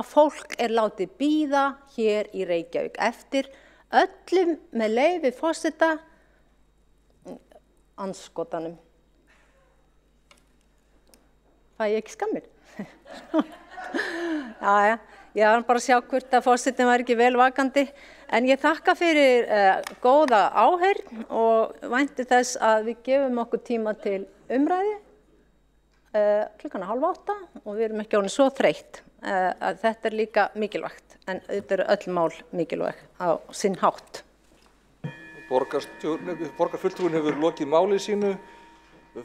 að fólk látið bíða hér í Reykjavík eftir öllum með leyfi forseta andskotanum. Fæ ég ekki skammir? Já, ég var bara að sjá hvort að forsetinn var ekki vel vakandi. En ég þakka fyrir góða áheyrn og vænti þess að við gefum okkur tíma til umræðu klukkan 7:30 og við erum ekki orðin svo þreytt. Þetta líka mikilvægt, en þetta öll mál mikilvæg á sinn hátt. Borgarfulltrúin hefur lokið máli sínu.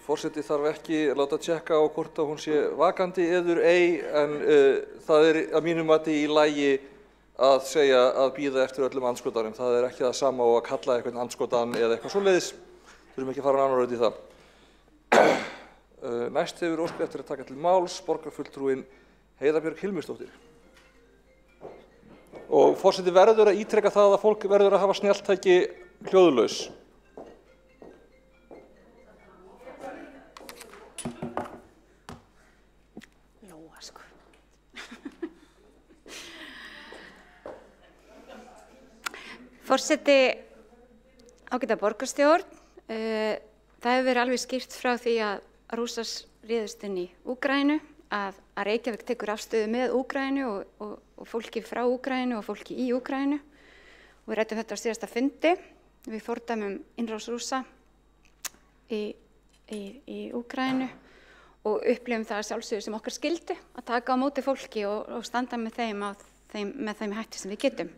Forseti þarf ekki að láta tjekka á hvort að hún sé vakandi eður ei, en það að mínu mati í lagi að segja að bíða eftir öllum andskotanum. Það ekki það sama og að kalla eitthvað andskotan eða eitthvað svoleiðis. Þurfum ekki að fara nánar út í það. Næst hefur óskað eftir að taka til máls borgarfulltrúin Heiða Björg Hilmisdóttir. Og forseti verður að ítreka það að fólk verður að hafa snjalltæki hljóðlaus. Forseti, ágæta borgarstjórn, það hefur verið alveg skýrt frá því að Rússar réðust inn í Úkraínu, að Reykjavík tekur afstöðu með Úkraínu og fólki frá Úkraínu og fólki í Úkraínu. Og við ræddum þetta á síðasta fundi. Við fordæmum innrás Rússa í Úkraínu og upplifum það sjálfsögðu sem okkar skyldu að taka á móti fólki og standa með þeim hætti sem við getum.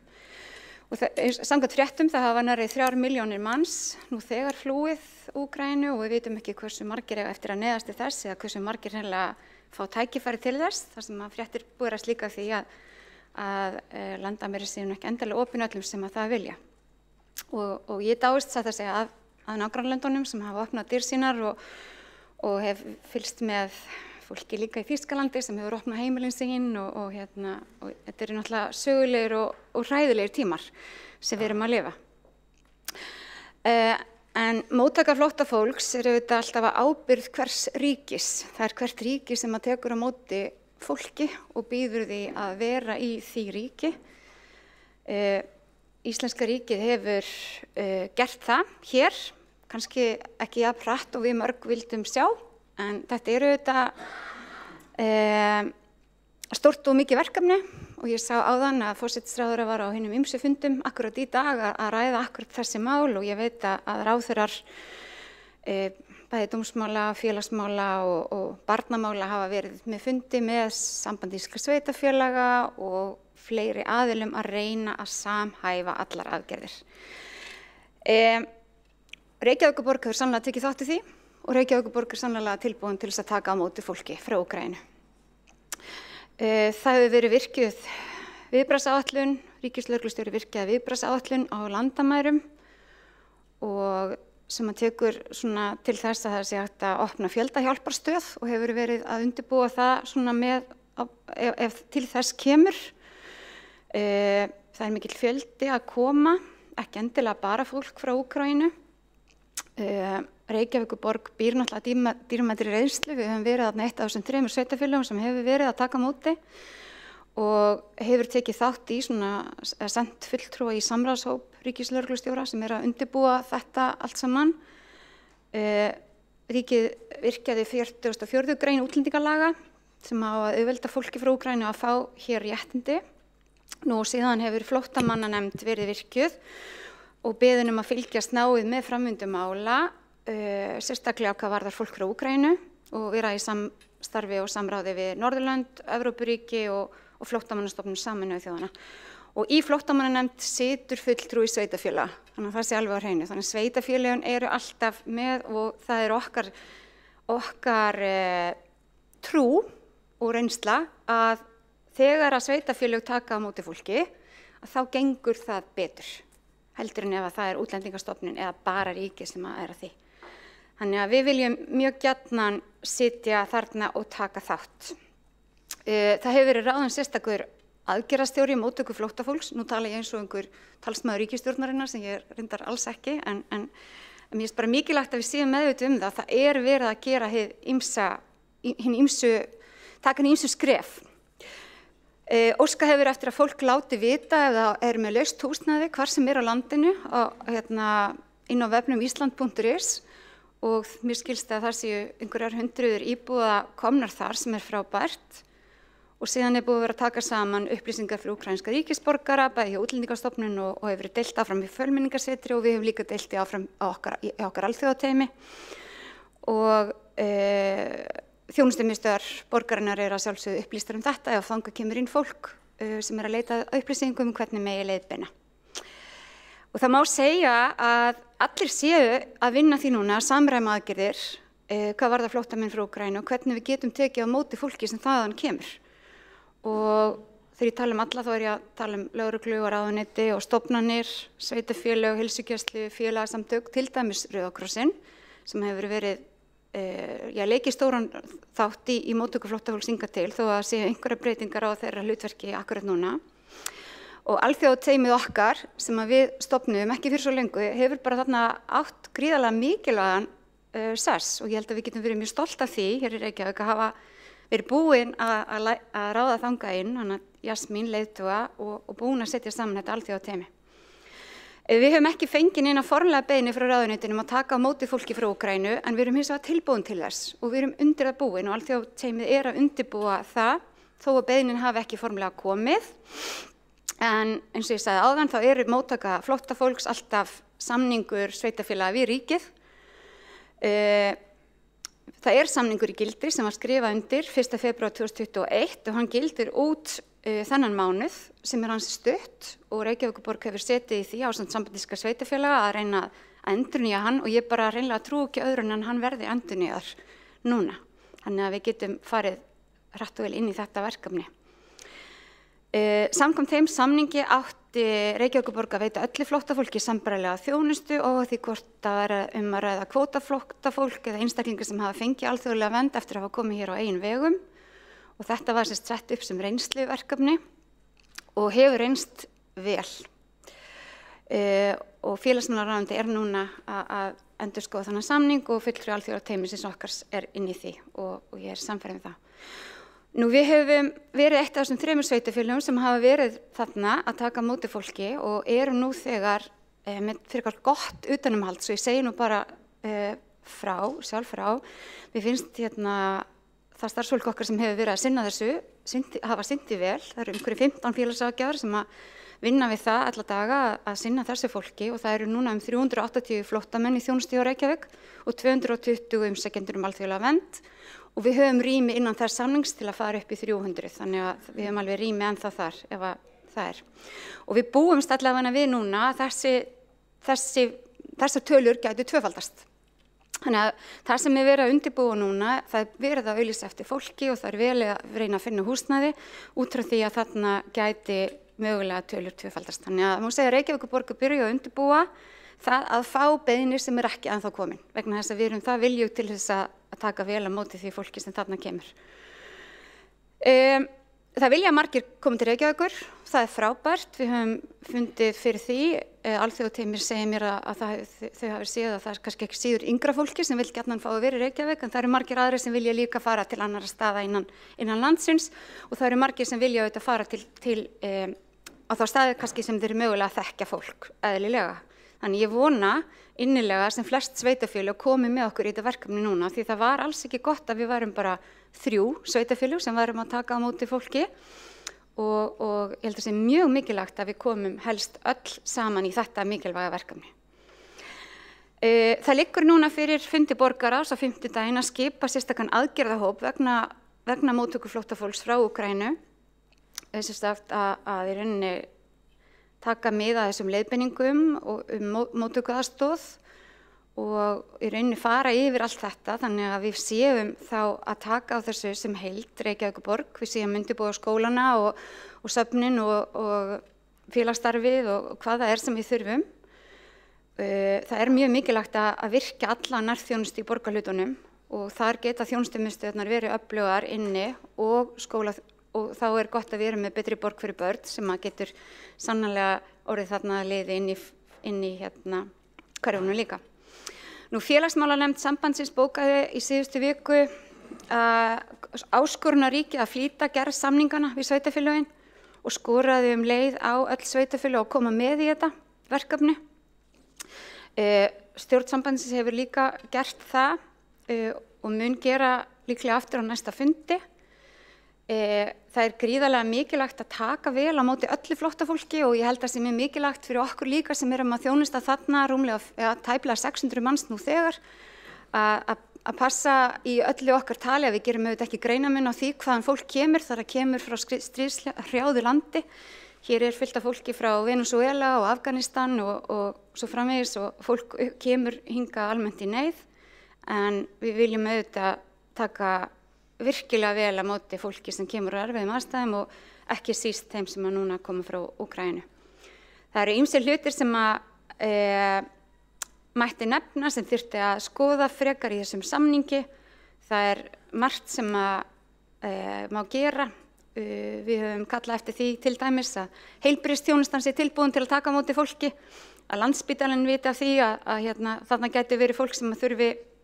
Og samkvæmt fréttum það hafa nærri 3 milljónir manns nú þegar flúið Úkraínu og við vitum ekki hversu margir eiga eftir að neyðast til þess eða hversu margir hreinlega fá tækifæri til þess. Þar sem að fréttir berast líka því að landamæri séu ekki endilega opin öllum sem að það vilja. Og ég dáist satt að segja að nágrannlöndunum sem hafa opnað dyr sínar og hef fylgst með fólki líka í Þýskalandi sem hefur opnað heimilin sín og þetta eru náttúrulega sögulegir og hræðilegir tímar sem við erum að lifa. En móttaka flóttafólks auðvitað alltaf að ábyrgð hvers ríkis. Það hvert ríki sem að tekur á móti fólki og býður því að vera í því ríki. Íslenska ríkið hefur gert það hér, kannski ekki jafn hratt og við mörg vildum sjá, en þetta auðvitað stórt og mikið verkefni og ég sá áðan að forsætisráðherra var á hinum ýmsu fundum akkurat í dag að ræða akkurat þessi mál og ég veit að ráðherrar bæði dómsmála, félagsmála og barnamála hafa verið með fundi með sambandi íslenskra sveitarfélaga og fleiri aðilum að reyna að samhæfa allar aðgerðir. Reykjavíkurborg hefur sannlega tekið þátt í því og Reykjavíkurborg sannlega tilbúin til þess að taka á móti fólki frá Úkraínu. Það hefur verið virkjuð viðbragðsáætlun, ríkislögreglustjóri virkjaði viðbragðsáætlun á landamærum og sem að tekur svona til þess að það sé hægt að opna fjöldahjálparstöð og hefur verið að undirbúa það svona með, ef til þess kemur. Það mikill fjöldi að koma, ekki endilega bara fólk frá Úkraínu. Reykjavíkurborg býr náttúrulega dýrmætri reynslu. Við höfum verið þarna eitt af þessum 3 sveitarfélögum sem hefur verið að taka á móti og hefur tekið þátt í sent fulltrúa í samráðshóp ríkislögreglustjóra sem að undirbúa þetta allt saman. Ríkið virkjaði 44. grein útlendingalaga sem á að auðvelda fólki frá Úkraínu að fá hér réttindi. Nú síðan hefur flóttamannanefnd verið virkjuð og beðin að fylgjast náið með framvindu mála, sérstaklega hvað varðar fólk frá Úkraínu og vera í samstarfi og samráði við Norðurlönd, Evrópuríki og Flóttamannastofnun Sameinuðu þjóðanna. Og í flóttamannanefnd situr fulltrúi sveitarfélaga, þannig að það sé alveg á hreinu. Þannig að sveitarfélögin eru alltaf með og það er okkar trú og reynsla að þegar að sveitarfélög taka á móti fólki, að þá gengur það betur, heldur en ef það er Útlendingastofnun eða bara ríki sem að því. Þannig að við viljum mjög gjarnan sitja þarna og taka þátt. Það hefur verið ráðinn sérstakur aðgerðarstjóri í móttöku flóttafólks. Nú tala ég eins og einhver talsmaður ríkisstjórnarinnar sem ég reyndar alls ekki, en mér finnst bara mikilvægt að við séum meðvituð það. Það er verið að gera taka hin ýmsu skref. Óska hefur eftir að fólk láti vita ef það er með laust húsnæði hvar sem er á landinu inn á vefnum island.is og mér skilst að það séu einhverjar 100 íbúða komnar þar sem er frábært og síðan er búið að vera að taka saman upplýsingar fyrir úkraínska ríkisborgara, bæði hjá Útlendingastofnun og hefur verið deilt áfram í Fjölmenningarsetri og við hefum líka deilt áfram í okkar alþjóðateymi og þjónustumiðstöðvar borgarinnar eru að sjálfsögðu upplýstar þetta ef þangað kemur inn fólk sem er að leita upplýsingum hvernig megi leiðbeina. Og það má segja að allir séu að vinna því núna að samræma aðgerðir hvað varðar flóttamenn frá Úkraínu og hvernig við getum tekið á móti fólki sem þaðan kemur. Og þegar ég tala alla þá er ég að tala lögreglu og ráðuneyti og stofnanir, sveitarfélög, heilsugæslu, félagasamtök, til dæmis Rauða krossinn sem hefur verið leikið stóran þátt í móttöku flóttafólks hingað til þó að séu einhverjar breytingar á þeirra hlutverki akkurat núna. Og alþjóðateymið okkar sem að við stofnuðum ekki fyrir svo lengu hefur bara þarna átt gríðarlega mikilvægan sess og ég held að við getum verið mjög stolt af því hér í Reykjavík að hafa verið búin að ráða þangað inn, hann að Jasmín leiðtoga og búin að setja saman þetta alþjóðateymi. Við höfum ekki fengið neina formlega beiðni frá ráðuneytinu að taka á móti fólki frá Úkraínu en við erum hins vegar tilbúin til þess og við erum undir það búin og alþjóðateymið er að undirbúa það þó að beiðnin hafi ekki formlega komið. En eins og ég sagði áðan þá eru móttaka flóttafólks alltaf samningur sveitarfélaga við ríkið. Það er samningur í gildi sem var skrifað undir 1. febrúar 2021 og hann gildir út þennan mánuð sem er ansi stutt og Reykjavíkurborg hefur setið í því ásamt sambandíska sveitarfélaga að reyna að endurnýja hann og ég bara hreinlega trúi ekki öðru en hann verði endurnýjaður núna. Þannig að við getum farið hratt og vel inn í þetta verkefni. Samkvæmt þeim samningi átti Reykjavíkurborg að veita öllu flóttafólki sambærilega þjónustu og því hvort það væri að ræða kvótaflóttafólk eða einstaklingar sem hafa fengið alþjóðlega vernd eftir að hafa komið hér á eigin vegum. Og þetta var sett upp sem reynsluverkefni og hefur reynst vel. Og félagsmálaráðuneytið núna að endurskoða þannig samning og fulltrúi alþjóðateymisins okkar inn í því og ég sannfærð það. Nú við höfum verið eitt af þessum 3 sveitarfélögum sem hafa verið þarna að taka á móti fólki og eru nú þegar með fyrir gott utanumhald, svo ég segi nú bara sjálf frá. Mér finnst það starfsfólk okkar sem hefur verið að sinna þessu, hafa sinnt því vel. Það eru umhverju 15 félagsráðgjafar sem að vinna við það alla daga að sinna þessu fólki og það eru núna 380 flóttamenn í þjónustu hjá Reykjavík og 220 umsækjendur alþjóðlega vernd og við höfum rými innan þess samnings til að fara upp í 300, þannig að við höfum alveg rými ennþá þar ef það er. Og við búumst allavega við núna að þessar tölur gætu tvöfaldast. Þannig að það sem verið að undirbúa núna, það verið að auglýsa eftir fólki og það vel að reyna að finna húsnæði út frá því að þarna gæti mögulega tölur tvöfaldast. Þannig að má segja að Reykjavíkurborg byrja að undirbúa það að fá beiðnir sem ekki ennþá komin, vegna þess að við erum það viljug til þess að taka vel á móti því fólki sem þarna kemur. Það vilja margir koma til Reykjavíkur, það frábært, við höfum fundið fyrir því, alþjóðateymir segir mér að þau hafi séð að það kannski ekki síður yngra fólki sem vil gjarnan fá að vera í Reykjavík, en það eru margir aðrir sem vilja líka fara til annarra staða innan landsins og það eru margir sem vilja auðvitað fara til á þá staði kannski sem þeir eru mögulega að þekkja fólk eðlilega. Þannig ég vona innilega sem flest sveitarfélög komi með okkur í þetta verkefni núna því það var alls ekki gott að við værum bara 3 sveitarfélög sem værum að taka á móti fólki og ég held að sé mjög mikilvægt að við komum helst öll saman í þetta mikilvæga verkefni. Það liggur núna fyrir fundi borgarráðs á 5. daginn að skipa sérstakan aðgerðahóp vegna móttöku flóttafólks frá Úkraínu, að í rauninni taka mið af þessum leiðbeiningum og móttökuaðstoð og í rauninni fara yfir allt þetta þannig að við séum þá að taka á þessu sem heild Reykjavíkurborg, við séum undirbúa skólana og söfnin og félagsstarfið og hvað það sem við þurfum. Það mjög mikilvægt að virkja alla nærþjónustu í borgarhlutunum og þar geta þjónustumiðstöðvarnar verið öflugar inni og skóla og þá gott að við erum með betri borg fyrir börn sem að getur sannarlega orðið þarna að liði inn í hverfunum líka. Nú félagsmálanefnd sambandsins bókaði í síðustu viku áskorun á ríkið að flýta gerð samningana við sveitarfélögin og skoraði leið á öll sveitarfélög að koma með í þetta verkefni. Stjórn sambandsins hefur líka gert það og mun gera líklega aftur á næsta fundi. Það gríðarlega mikilvægt að taka vel á móti öllu flóttafólki og ég held að það sé mjög mikilvægt fyrir okkur líka sem erum að þjónusta þarna tæplega 600 manns nú þegar að passa í öllu okkar tali að við gerum auðvitað ekki greinamun á því hvaðan fólk kemur þar að kemur frá stríðshrjáðu landi. Hér fullt af fólki frá Venezuela og Afganistan og svo framvegis og fólk kemur hingað almennt í neyð en við viljum auðvitað taka virkilega vel að móti fólki sem kemur á erfiðum aðstæðum og ekki síst þeim sem að núna koma frá Úkraínu. Það eru ýmsir hlutir sem að mætti nefna sem þyrfti að skoða frekar í þessum samningi. Það margt sem að má gera. Við höfum kallað eftir því til dæmis að heilbrigðisþjónustan sé tilbúin til að taka á móti fólki, að Landspítalinn viti af því að þarna gæti verið fólk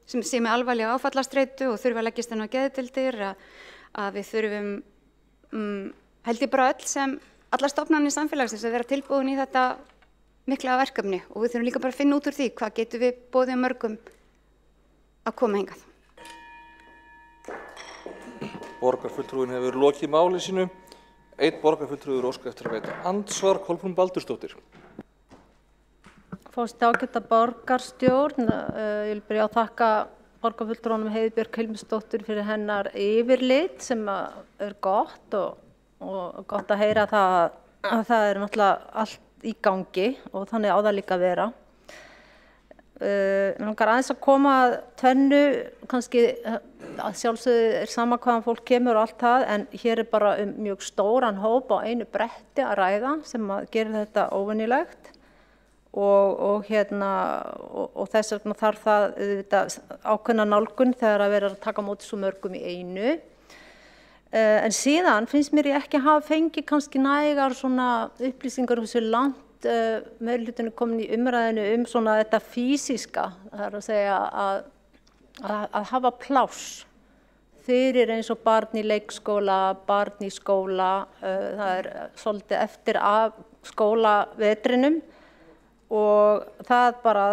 sem sé með alvarlega áfallastreitu og þurfa að leggjast inn á geðdeildir, að við þurfum, held ég bara allar stofnanir samfélagsins að vera tilbúin í þetta mikla verkefni og við þurfum líka bara að finna út úr því hvað getum við boðið mörgum að koma hingað. Borgarfulltrúin hefur lokið máli sínu. Einn borgarfulltrúi óskar eftir að veita andsvar, Kolbrún Baldursdóttir. Forseti ágæta borgarstjórn, ég vil byrja að þakka borgarfulltrúanum Heiðbjörg Hilmisdóttur fyrir hennar yfirlit sem gott og gott að heyra að það náttúrulega allt í gangi og þannig á það líka að vera. langar aðeins að koma að tvennu, kannski að sjálfsögðu sama hvaðan fólk kemur og allt það, en hér bara mjög stóran hóp á einu bretti að ræða sem að gera þetta óvenjulegt og þess vegna þarf það ákveðna nálgun þegar að vera að taka á móti svo mörgum í einu. En síðan finnst mér ég ekki hafa fengið kannski nægar svona upplýsingar þessu langt meirihlutinn komin í umræðinu svona þetta físiska, það er að segja að hafa pláss fyrir eins og barn í leikskóla, barn í skóla, það er svolítið eftir af skólavetrinum og það bara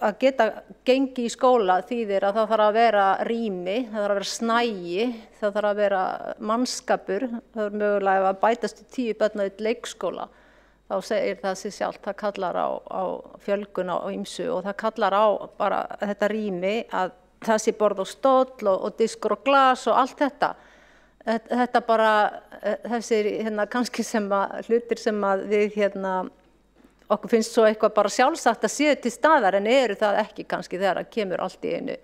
að geta gengi í skóla þýðir að það þarf að vera rými, það þarf að vera snægi, það þarf að vera mannskapur, það er mögulega að bætast í 10 börn á einn leikskóla. Þá segir það sig sjálft, það kallar á fjölgun á ýmsu og það kallar á bara þetta rými að það sé borð og stóll og diskur og glas og allt þetta. Þetta bara, þessir kannski hlutir sem að við okkur finnst svo eitthvað bara sjálfsagt að séu til staðar en eru það ekki kannski þegar það kemur allt í einu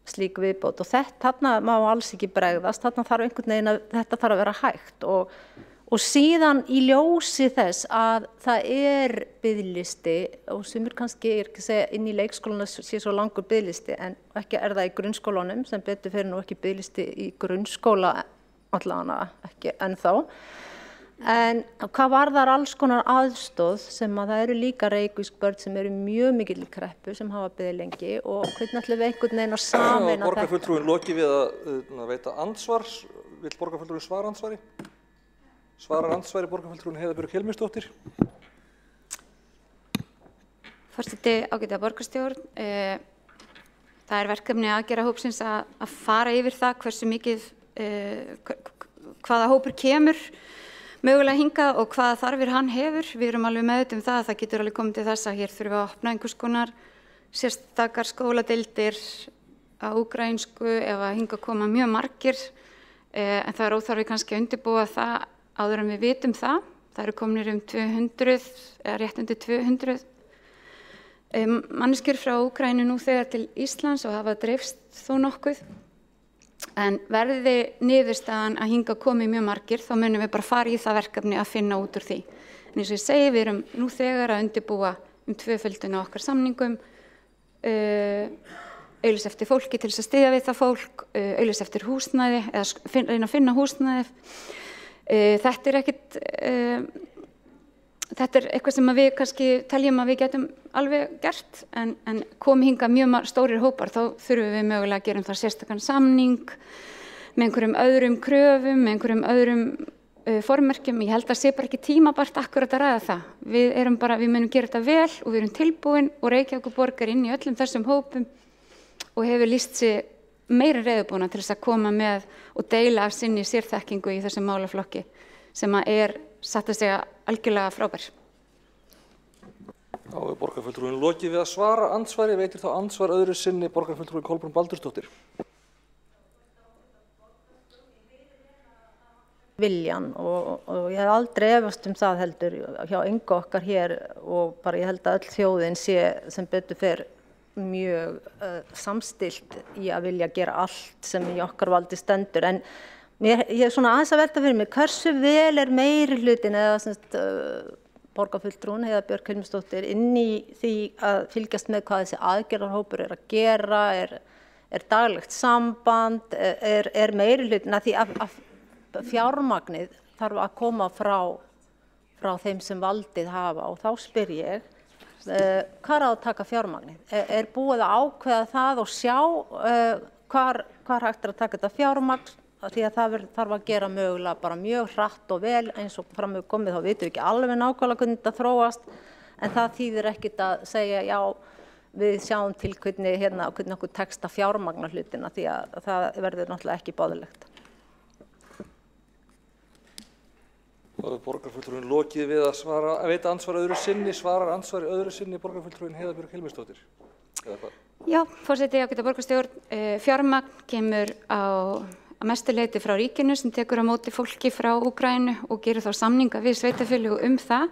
slík viðbót og þarna má alls ekki bregðast, þarna þarf einhvern veginn að þetta þarf að vera hægt og síðan í ljósi þess að það biðlisti og sumir kannski ekki segja inn í leikskólanu sé svo langur biðlisti en ekki það í grunnskólanum sem betur fyrir nú ekki biðlisti í grunnskóla allavega ekki ennþá. En hvað varðar alls konar aðstoð sem að það eru líka reykvísk börn sem eru mjög mikil í kreppu sem hafa beðið lengi og hvernig ætlum við einhvern veginn að sameina þetta? Borgarfulltrúinn loki við að veita ansvar, vill borgarfulltrúinn svara ansvari? Svarar ansvari borgarfulltrúinn Heiða Björk Hilmisdóttir? Forseti, ágæta borgarstjórn, það er verkefni aðgerðahópsins að fara yfir það hversu mikið, hvaða hópur kemur mögulega hingað og hvaða þarfir hann hefur. Við erum alveg meðvituð það að það getur alveg komið til þess að hér þurfum við að opna einhvers konar sérstakar skóladeildir á úkraínsku ef að hingað koma mjög margir, en það er óþarfi kannski að undirbúa það áður en við vitum það. Það eru komnir 200, eða rétt undir 200 manneskjur frá Úkraínu nú þegar til Íslands og hafa dreifst þó nokkuð. En verði niðurstaðan að hingað komi mjög margir, þá munum við bara fara í það verkefni að finna út úr því. En eins og ég segi, við erum nú þegar að undirbúa tvöföldun á okkar samningum, auglýsa eftir fólki til þess að styðja við það fólk, auglýsa eftir húsnæði, eða reyna að finna húsnæði. Þetta er eitthvað sem við kannski teljum að við getum alveg gert, en komi hingað mjög stórir hópar, þá þurfum við mögulega að gera það sérstakann samning með einhverjum öðrum kröfum, með einhverjum öðrum formerkjum. Ég held að sé bara ekki tímabært akkurat að ræða það. Við munum gera þetta vel og við erum tilbúin og Reykjavíkurborg inn í öllum þessum hópum og hefur lýst sig meira reiðubúna til þess að koma með og deila af sinni sérþekkingu í þessum málaflokki sem að satt að segja algjörlega frábær. Þá er borgarfulltrúinn lokið við að svara ansvari, veitir þá ansvar öðru sinni borgarfulltrúinn Kolbrún Baldursdóttir. Viljan og ég hef aldrei efast það heldur hjá engu okkar hér og bara ég held að öll þjóðin sé sem betur fer mjög samstillt í að vilja gera allt sem í okkar valdi stendur en ég er svona aðeins að velta fyrir mig hversu vel meirihlutin eða borgarfulltrúinn Heiða Björk Hilmisdóttir inn í því að fylgjast með hvað þessi aðgerðarhópur að gera, er daglegt samband, meirihlutin að því að fjármagnið þarf að koma frá þeim sem valdið hafa og þá spyr ég hvað að taka fjármagnið? Búið að ákveða það og sjá hvar hægt að taka þetta fjármagn því að það þarf að gera mögulega bara mjög hratt og vel eins og fram með komið þá vitum við ekki alveg nákvæmlega hvernig þetta þróast en það þýðir ekkit að segja já við sjáum til hvernig okkur tekst að fjármagna hlutina því að það verður náttúrulega ekki boðlegt. Þá er borgarfulltrúinn lokið við að veita ansvar öðru sinni, svarar ansvari öðru sinni borgarfulltrúinn Heiða Björk Hilmisdóttir. Eða hvað? Já, forseti, ágæta borgarstjórn, fjármagn kemur að mestu leyti frá ríkinu sem tekur á móti fólki frá Úkraínu og gerir þá samninga við sveitarfélög það.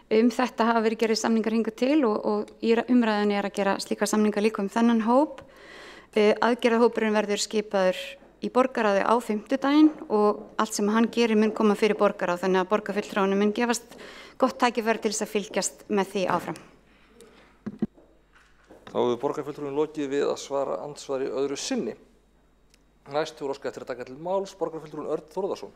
Þetta hafa verið gerðir samningar hingað til og í umræðinni að gera slíka samningar líka þennan hóp. Aðgerðahópurinn verður skipaður í borgarráði á 5. og allt sem hann gerir mun koma fyrir borgarráð, þannig að borgarfulltrúanum mun gefast gott tækifæri til þess að fylgjast með því áfram. Þá hefur borgarfulltrúin lokið við að svara andsvari öðru sinni. Næst hefur óskað eftir að taka til máls borgarfulltrúin Örn Þórðarson.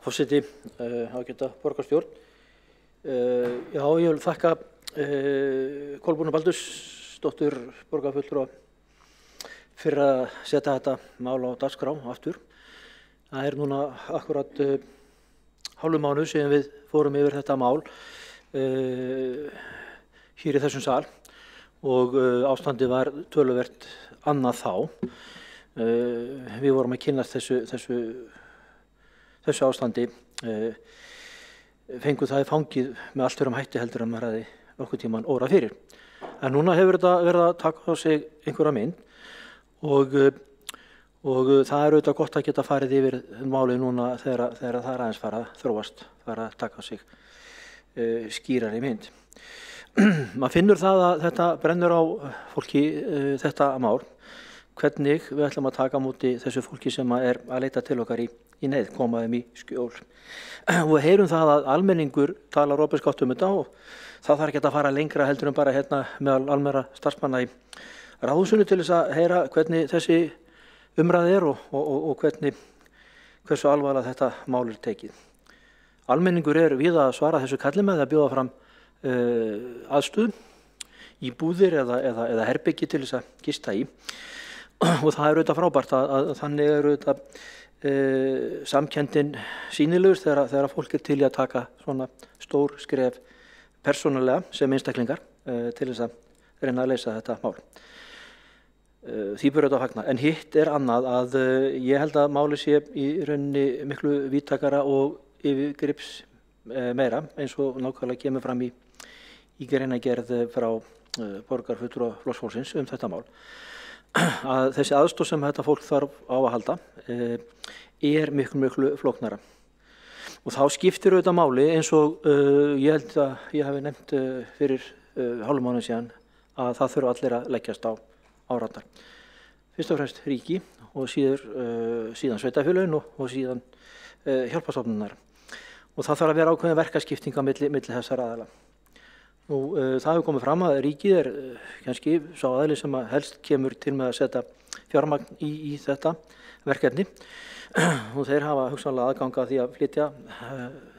Forseti, ágæta borgarstjórn. Já, ég vil þakka Kolbrúnu Baldursdóttur borgarfulltrúa fyrir að setja þetta mál á dagskrá aftur. Það núna akkurat hálfum mánuð síðan við fórum yfir þetta mál hér í þessum sal og ástandið var töluvert annað þá. Við vorum að kynnast þessu ástandi, fengu það í fangið með allt öðrum hætti heldur en maður hefði nokkuð tíman órað fyrir. En núna hefur þetta verið að taka á sig einhverja mynd og það auðvitað gott að geta farið yfir málið núna þegar það aðeins fara að þróast, fara að taka á sig skýrari mynd. Maður finnur það að þetta brennur á fólki, þetta mál, hvernig við ætlum að taka á móti þessu fólki sem að leita til okkar í neyð, koma þeim í skjól. Og við heyrum það að almenningur talar opinskátt þetta og það þarf ekki að fara lengra heldur en bara hérna meðal almennra starfsmanna í ráðhúsinu til þess að heyra hvernig þessi umræða og hversu alvarlega þetta mál tekið. Almenningur víða að svara þessu kalli með að bjóða fram aðstöðu í búðir eða herbyggi til þess að gista í. Og það auðvitað frábært að þannig auðvitað samkenndin sýnilegur þegar fólk til í að taka svona stór skref persónulega sem einstaklingar til þess að reyna að leysa þetta mál. Því bör auðvitað að fagna. En hitt annað að ég held að máli sé í rauninni miklu víðtækara og yfirgrips meira eins og nákvæmlega kemur fram í greinargerð frá borgarfulltrúa Flokksfólksins þetta mál. Að þessi aðstoð sem þetta fólk þarf á að halda miklu flóknara. Og þá skiptir auðvitað máli eins og ég held að ég hafi nefnt fyrir hálfum mánuði síðan að það þurfa allir að leggjast á áratar. Fyrst og fremst ríki og síðan sveitarfélögin og síðan hjálparstofnanir. Og það þarf að vera ákveðin verkaskipting á milli þessara aðila. Það hefur komið fram að ríkið kannski sá aðili sem helst kemur til með að setja fjármagn í þetta verkefni og þeir hafa hugsanlega aðganga því að flytja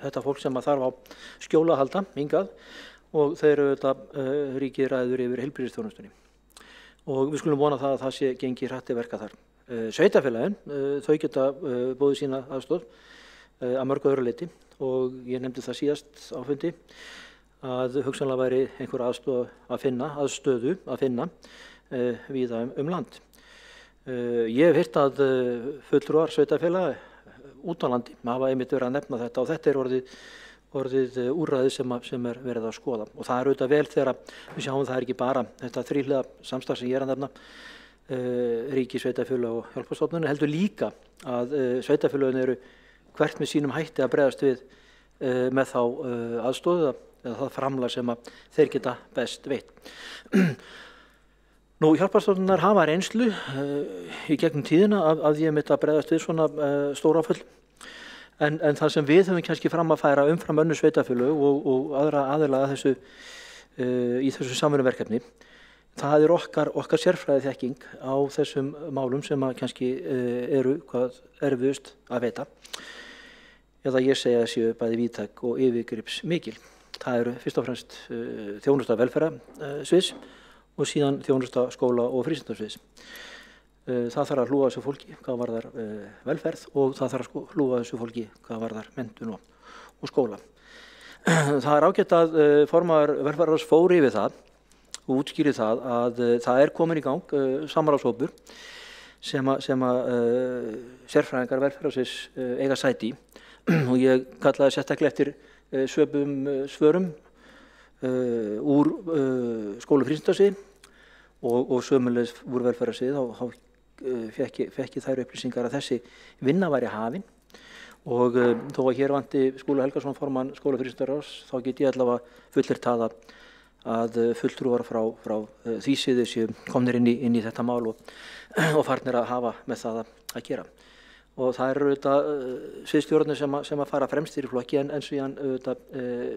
þetta fólk sem þarf á skjóla að halda hingað og þeir ríkið ræður yfir heilbrigðisþjónustunni. Og við skulum vona það að það sé gengi hratti verka þar. Sveitarfélagin, þau geta boðið sína aðstoð að mörgu öðru leyti og ég nefndi það síðast á fundi að hugsanlega væri einhver aðstöðu að finna víða land. Ég hef heyrt að fulltrúar sveitarfélaga út á landi hafa einmitt verið að nefna þetta og þetta orðið úrræði sem verið að skoða. Og það auðvitað vel þegar við sjáum það ekki bara þetta þríhliða samstarf sem ég að nefna, ríki, sveitarfélag og hjálparstofnanir, heldur líka að sveitarfélagin eru hvert með sínum hætti að bregðast við með þá aðstoð eða það framlag sem þeir geta best veitt. Nú, hjálparstofnanir hafa reynslu í gegnum tíðina að ég mitt að bregðast við svona stór áföll. En það sem við höfum kannski fram að færa umfram önnur sveitarfélög og aðra aðila að í þessu samvinnuverkefni, það okkar sérfræði þekking á þessum málum sem kannski eru hvað erfiðust að veita. Eða ég segja að séu bæði víðtæk og yfirgrips mikil. Það eru fyrst og fremst þjónusta velferðarsviðs og síðan þjónusta skóla og frístundasviðs. Það þarf að hlúa þessu fólki hvað varðar velferð og það þarf að hlúa þessu fólki hvað varðar menntun og skóla. Það ágætt að formaður velferðarráðs fór yfir það og útskýrði það að það komin í gang samráðshópur sem sérfræðingar velferðarsviðs eiga sæti í og ég kallaði sérstaklega eftir svörum úr skóla frístundasviði og sömulegis úr velferðarsviði þá fekk ég þær upplýsingar að þessi vinna væri hafin og þó að hér vanti Skúla Helgason formann skóla frístundaráðs þá get ég allavega fullyrt það að fulltrúar frá því sviði séu komnir inn í þetta mál og farnir að hafa með það að gera. Og það eru auðvitað sviðsstjórnir sem að fara fremstir í flokki en síðan auðvitað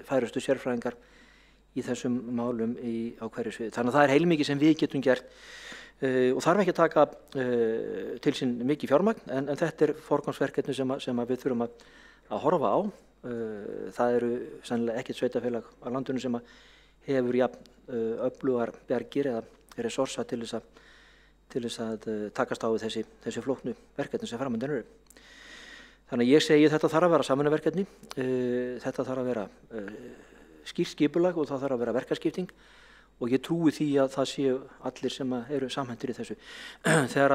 færustu sérfræðingar í þessum málum á hverju sviði. Þannig að það er heilmikið sem við getum gert og þarf ekki að taka til sín mikið fjármagn en þetta er forgangsverkefni sem við þurfum að horfa á. Það eru sennilega ekkert sveitarfélag á landinu sem hefur jafn öflugar bjargir eða resursa til þess að takast á við þessi flóknu verkefni sem framundan eru. Þannig að ég segi þetta þarf að vera samvinnuverkefni, þetta þarf að vera skýrt skipulag og það þarf að vera verkaskipting og ég trúi því að það séu allir sem eru samhentir í þessu. Þegar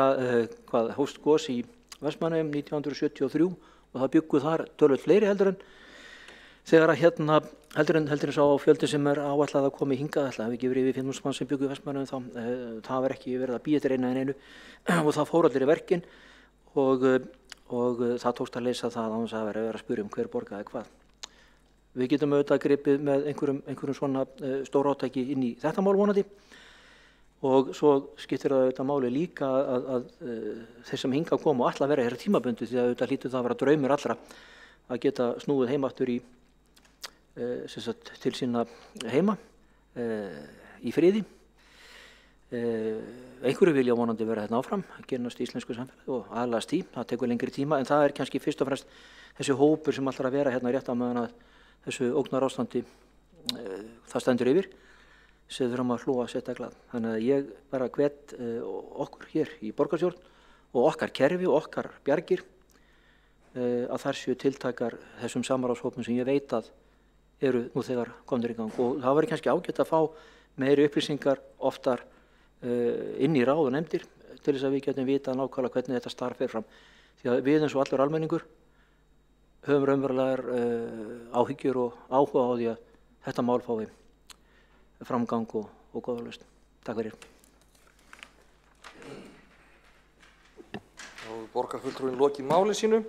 hófst gos í Vestmannaeyjum 1973 og það bjuggu þar töluvert fleiri heldur en þegar heldur en sá fjöldi sem áætlað að koma hingað, það hafi ekki verið yfir 5.000 manns sem bjuggu í Vestmannaeyjum þá, það var ekki verið að bíða eftir einu og það fór allir í verkin og það tókst að leysa það án þess að vera að spyrja hver borgaði hvað. Við getum auðvitað gripið með einhverjum svona stórátæki inn í þetta mál vonandi og svo skiptir það auðvitað máli líka að þeir sem hingað koma og ætla að vera hér tímabundið því að auðvitað hlýtur það að vera draumur allra að geta snúið heimaftur til sína heima í friði. Einhverju vilja vonandi vera hérna áfram, gerðast í íslensku samfélagi og aðlagast því, það tekur lengri tíma en það er kannski fyrst og fremst þessi hópur sem alltaf að vera hérna rétt á meðan að þessu ógnarástandi það stendur yfir sem þurfum að hlúa sérstaklega. Þannig að ég bara hvet okkur hér í borgarstjórn og okkar kerfi og okkar bjargir að þar séu tiltakar þessum samráðshópum sem ég veit að eru nú þegar komnir í gang og það væri kannski ágætt að fá meiri upplýsingar oftar inn í ráð og nefndir til þess að við getum vita nákvæmlega hvernig þetta starf fer fram. Því að við eins og allur almenningur höfum raunverulegar áhyggjur og áhuga á því að þetta mál fái framgang og góða lausn. Takk fyrir. Þá borgarfulltrúinn lokið máli sínu.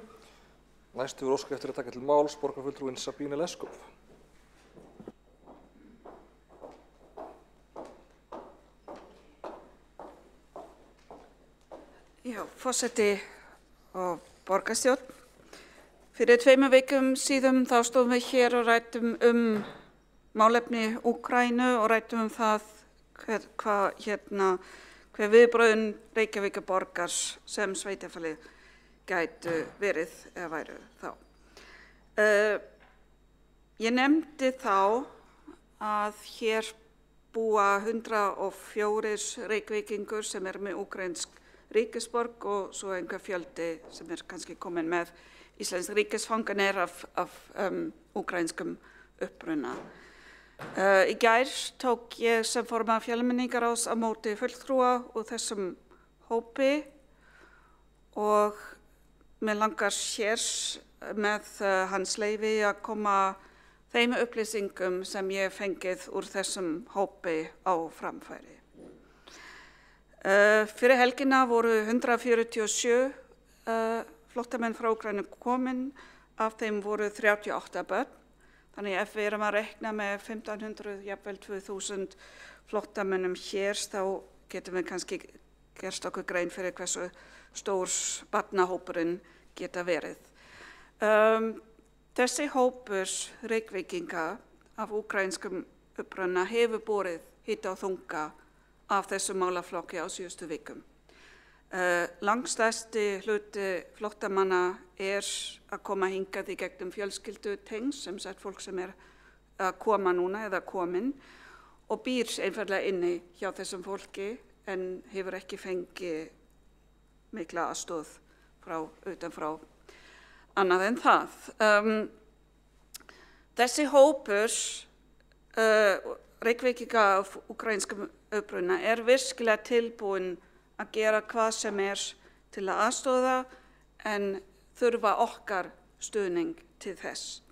Næstu er óskað eftir að taka til máls borgarfulltrúinn Sabine Leskov. Já, forseti og borgarstjórn. Fyrir 2 vikum síðan þá stóðum við hér og ræddum málefni Úkraínu og ræddum það hver viðbrögðin Reykjavíkurborgar sem sveitarfélagið gætu verið eða væru þá. Ég nefndi þá að hér búa 104 Reykvíkingur sem með úkraínsk ríkisborg og svo einhver fjöldi sem kannski komin með íslensk ríkisfanganir af úkraínskum uppruna. Í gær tók ég sem formaður fjölmenningarráðs á móti fulltrúa úr þessum hópi og mig langar hér með hans leyfi að koma þeim upplýsingum sem ég fengið úr þessum hópi á framfæri. Fyrir helgina voru 147 flóttamenn frá Úkraínu komin, af þeim voru 38 börn. Þannig ef við erum að rekna með 1500, jafnvel 2000 flóttamennum hér, þá getum við kannski gert okkur grein fyrir hversu stór barnahópurinn geta verið. Þessi hópur Reykvíkinga af úkraínskum uppruna hefur borið hita og þunga af þessu málaflokki á síðustu vikum. Langstærsti hluti flóttamanna að koma hingað í gegnum fjölskyldutengsl, sem sagt fólk sem að koma núna eða komin og býr einfaldlega inni hjá þessum fólki en hefur ekki fengið mikla aðstoð utanfrá annað en það. Þessi hópur Reykvíkinga af úkraínskum uppruna virkilega tilbúin að gera hvað sem til að aðstoða en þurfa okkar stuðning til þess.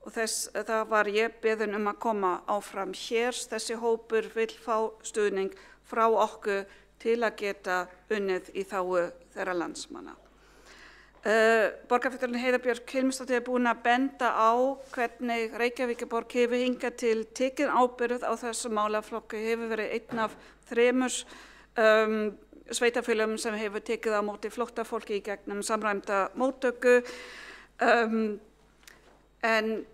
og það var ég beðin að koma áfram hér. Þessi hópur vil fá stuðning frá okkur til að geta unnið í þágu þeirra landsmanna. Borgarfulltrúinn Heiða Björk Hilmisdóttir búin að benda á hvernig Reykjavíkurborg hefur hingað til tekin ábyrgð á þessu málaflokki, hefur verið einn af 3 sveitarfélögum sem hefur tekið á móti flóttafólki í gegnum samræmda móttöku. En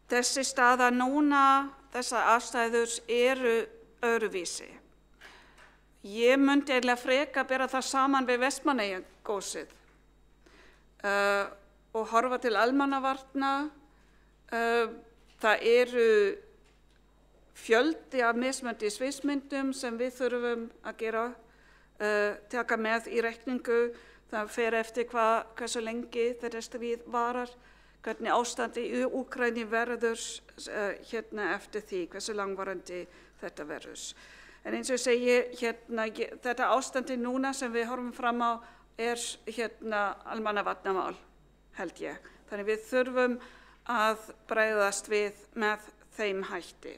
þessi staða núna, þessar aðstæður eru öðruvísi. Ég myndi eiginlega frekar bera það saman við Vestmannaeyjagósið og horfa til almannavarna. Það eru fjöldi af mismunandi sviðsmyndum sem við þurfum að gera, taka með í reikningu. Það fer eftir hversu lengi þetta stríð varar, hvernig ástandi í Úkraínu verður eftir því, hversu langvarandi þetta verður. En eins og ég segi, þetta ástandi núna sem við horfum fram á almannavarnamál, held ég. Þannig við þurfum að bregðast við með þeim hætti.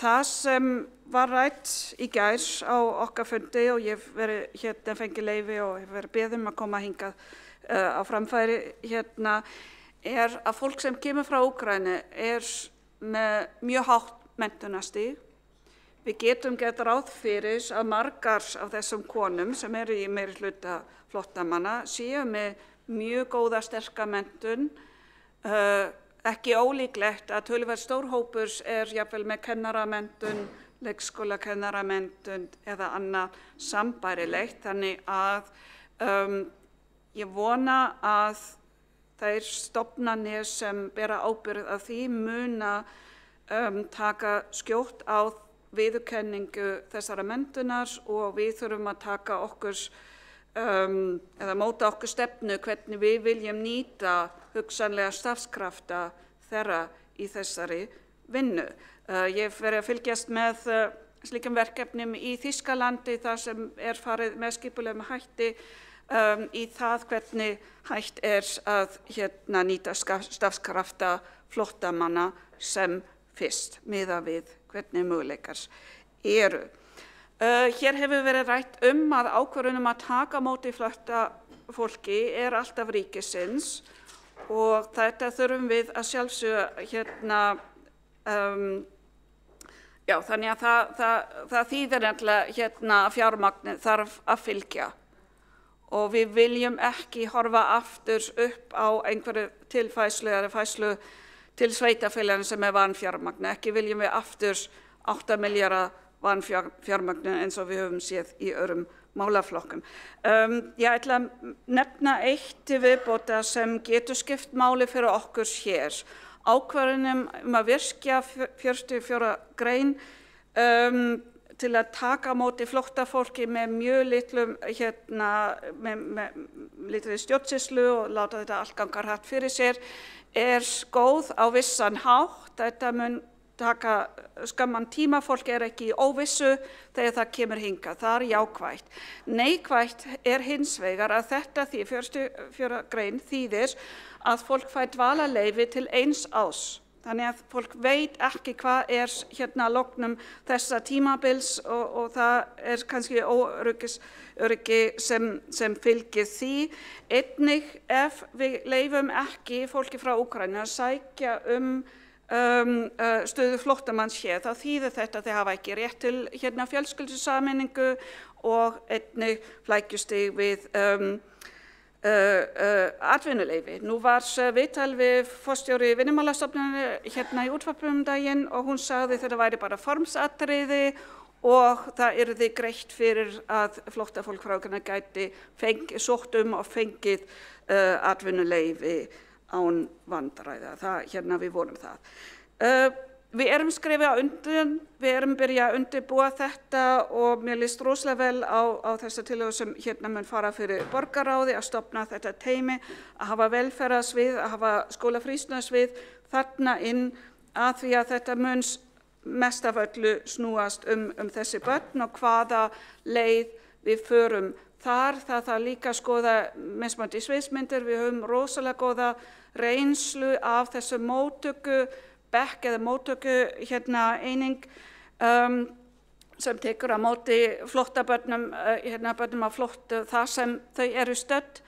Það sem var rætt í gær á okkar fundi, og ég hef fengið leyfi og hef verið beðin að koma hingað á framfæri er að fólk sem kemur frá Úkraínu með mjög hátt menntunarstig. Við getum gert ráð fyrir að margar af þessum konum sem eru í meirihluta flóttamanna séu með mjög góða sterka menntun. Ekki ólíklegt að töluvert stór hópur jafnvel með kennaramenntun, leikskólakennaramenntun eða annað sambærilegt. Þannig að ég vona að þær stofnanir sem bera ábyrgð af því muna taka skjótt á viðurkenningu þessara menntunar og við þurfum að taka okkur eða móta okkur stefnu hvernig við viljum nýta hugsanlega starfskrafta þeirra í þessari vinnu. Ég hef verið að fylgjast með slíkum verkefnum í Þýskalandi þar sem farið með skipulegum hætti í það hvernig hægt að nýta starfskrafta flóttamanna sem fyrst miðað við hvernig möguleikar eru. Hér hefur verið rætt að ákvörðun að taka á móti flóttafólki alltaf ríkisins og þetta þurfum við að sjálfsögðu þannig að það þýðir að fjármagnið þarf að fylgja og við viljum ekki horfa aftur upp á einhverju tilfærslu eða færslu til sveitarfélaginu sem vanfjármagn. Ekki viljum við aftur 8 milljarða vanfjármagn eins og við höfum séð í öðrum málaflokkum. Ég ætla að nefna eitt til viðbótar sem getur skipt máli fyrir okkur hér. Ákvörðun að virkja 44 grein til að taka á móti flóttafólki með mjög litlum litlu stjórnsýslu og láta þetta allt ganga hratt fyrir sér góð á vissan hátt. Þetta mun taka skamman tíma, fólk ekki í óvissu þegar það kemur hingað. Það jákvætt. Neikvætt hins vegar að þetta 44 grein þýðir að fólk fær dvalarleyfi til 1 árs. Þannig að fólk veit ekki hvað að loknum þessa tímabils og það kannski óöryggi sem fylgir því. Einnig ef við leyfum ekki fólki frá Úkraínu að sækja stöðu flóttamanns hér, þá þýðir þetta að þeir hafa ekki rétt til fjölskyldusameiningu og einnig flækjustig við atvinnuleyfi. Nú var viðtal við forstjóri Vinnumálastofnunar í útvarpinu daginn og hún sagði að þetta væri bara formsatriði og það yrði greitt fyrir að flóttafólk frá Úkraínu gæti sótt og fengið atvinnuleyfi án vandræða. Við vonum það. Við skrifað undir, við byrjað að undirbúa þetta og mér líst rosalega vel á þessa tillögu sem mun fara fyrir borgarráði að stofna þetta teymi, að hafa velferðarsvið, að hafa skólafrístundarsvið þarna inn að því að þetta mun mest af öllu snúast þessi börn og hvaða leið við förum þar. Það þarf líka að skoða mismunandi sviðsmyndir. Við höfum rosalega góða reynslu af þessu móttöku bekk eða móttöku eining sem tekur á móti flóttabörnum, börnum á flóttu þar sem þau eru stödd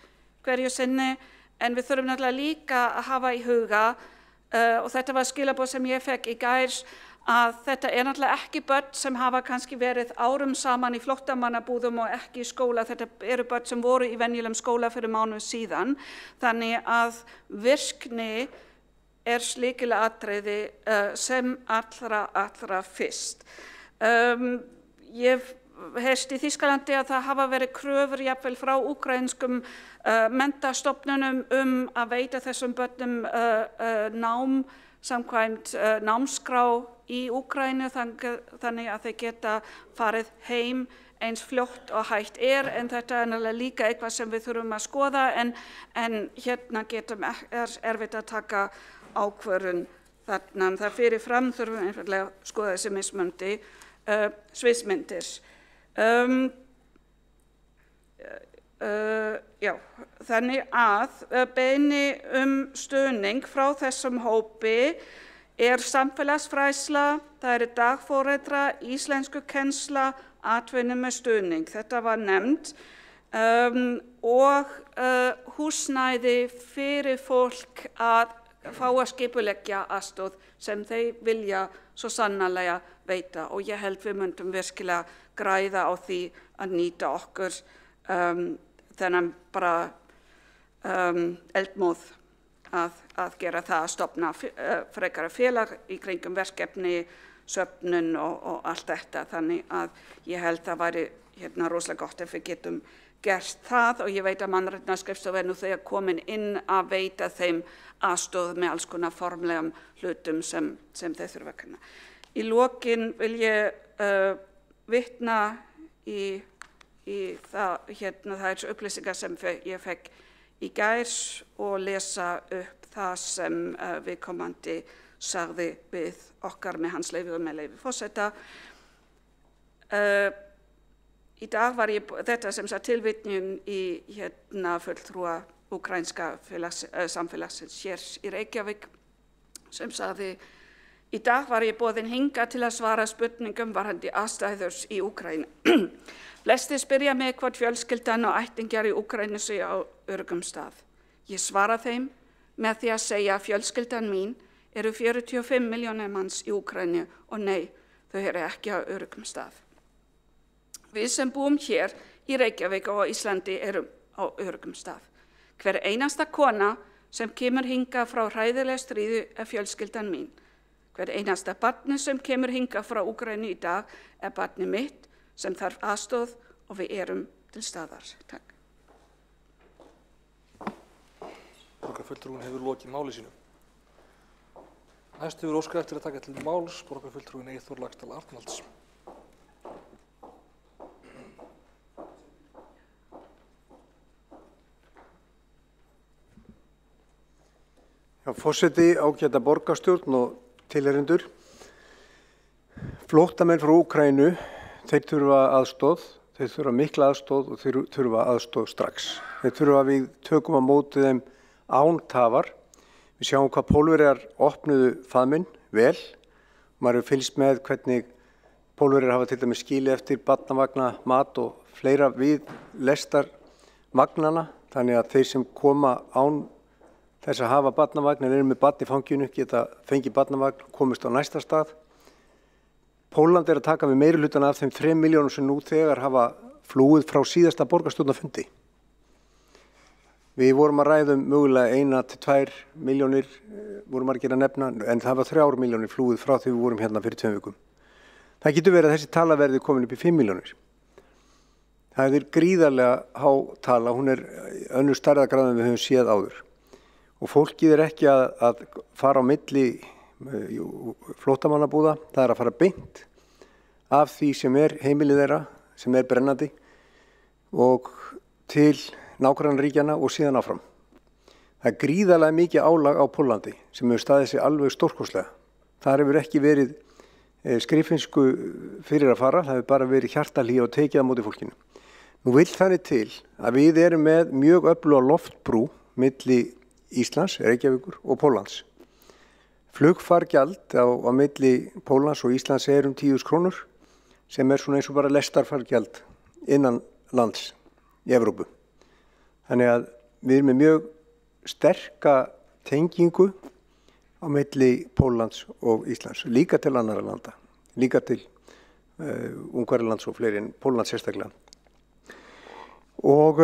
hverju sinni, en við þurfum náttúrulega líka að hafa í huga og þetta var skilaboð sem ég fekk í gær, að þetta náttúrulega ekki börn sem hafa kannski verið árum saman í flóttamannabúðum og ekki í skóla, þetta eru börn sem voru í venjulegum skóla fyrir mánuð síðan, þannig að virkni lykilega atriði sem allra fyrst. Ég heyrst í Þýskalandi að það hafa verið kröfur jafnvel frá úkraínskum menntastofnunum að veita þessum börnum nám samkvæmt námskrá í Úkraínu, þannig að þeir geta farið heim eins fljótt og hægt en þetta líka eitthvað sem við þurfum að skoða, en hérna erfitt að taka ákvörðun þarna. Það fyrir fram þurfum við einfaldlega að skoða þessi mismunandi sviðsmyndir. Þannig að beiðni stuðning frá þessum hópi samfélagsfræðsla, það eru dagforeldra, íslenskukennsla, atvinnu með stuðning. Þetta var nefnt og húsnæði fyrir fólk að fá að skipuleggja aðstoð sem þeir vilja svo sannarlega veita, og ég held við myndum virkilega græða á því að nýta okkur þennan bara eldmóð að gera það, að stofna frekara félag í kringum verkefni, söfnun og allt þetta, þannig að ég held það væri rosalega gott ef við getum gert það, og ég veit að Mannréttindaskrifstofa nú þegar komin inn að veita þeim aðstoð með alls konar formlegum hlutum sem þeir þurfa að kunna. Í lokin vil ég vitna í þær upplýsingar sem ég fekk í gær og lesa upp það sem viðkomandi sagði við okkar með hans leyfi og með leyfi forseta. Í dag var þetta sem sagt tilvitnun í fulltrúa úkraínska samfélagsins hér í Reykjavík sem sagði: í dag var ég boðin hingað til að svara spurningum varðandi aðstæður í Úkraínu. Flestir spyrja mig hvort fjölskyldan og ættingjar í Úkraínu séu á öruggum stað. Ég svara þeim með því að segja að fjölskyldan mín eru 45 milljónir manns í Úkraínu og nei, þau eru ekki á öruggum stað. Við sem búum hér í Reykjavík og á Íslandi erum á öruggum stað. Hver einasta kona sem kemur hingað frá hræðilega stríði fjölskyldan mín. Hver einasta barni sem kemur hingað frá Úkraínu í dag barni mitt sem þarf aðstoð og við erum til staðar. Takk. Borgarfulltrúinn hefur lokið máli sínu. Næst hefur óskað eftir að taka til máls borgarfulltrúinn Eyþór Laxdal Arnalds. Forseti, ágæta borgarstjórn og tilheyrendur. Flóttamenn frá Úkraínu, þeir þurfa aðstoð, þeir þurfa mikla aðstoð og þeir þurfa aðstoð strax. Þeir þurfa að við tökum á móti þeim án tafar. Við sjáum hvað Pólverjar opnuðu faðminn vel. Maður hefur fylgst með hvernig Pólverjar hafa til dæmis skilið eftir barnavagna, mat og fleira við lestarvagnana, þannig að þeir sem koma án þess að hafa barnavagn en eru með barn í fanginu geta fengið barnavagn og komist á næsta stað. Pólland að taka við meiri hlutan af þeim 3 milljónum sem nú þegar hafa flúið frá síðasta borgarstjórnarfundi. Við vorum að ræða mögulega 1 til 2 milljónir, vorum margir að nefna, en það var 3 milljónir flúið frá því við vorum hérna fyrir 2 vikum. Það getur verið að þessi tala verði komin upp í 5 milljónir. Það gríðarlega há tala, hún önnur stærðargráð en við höfum séð áður. Og fólkið ekki að fara á milli flóttamannabúða, það að fara beint af því sem heimilið þeirra, sem brennandi, og til nágrannaríkjanna og síðan áfram. Það gríðarlega mikið álag á Póllandi sem hefur staðið sig alveg stórkostlega. Þar hefur ekki verið skriffinsku fyrir að fara, það hefur bara verið hjartahlýja og tekið á móti fólkinu. Nú vill þannig til að við erum með mjög öfluga loftbrú milli Íslands, Reykjavíkur og Póllands. Flugfargjald á milli Póllands og Íslands 10.000 krónur sem svona eins og bara lestarfargjald innan lands í Evrópu. Þannig að við erum með mjög sterka tengingu á milli Póllands og Íslands, líka til annarra landa, líka til Ungverjalands og fleiri en Póllands sérstaklega. Og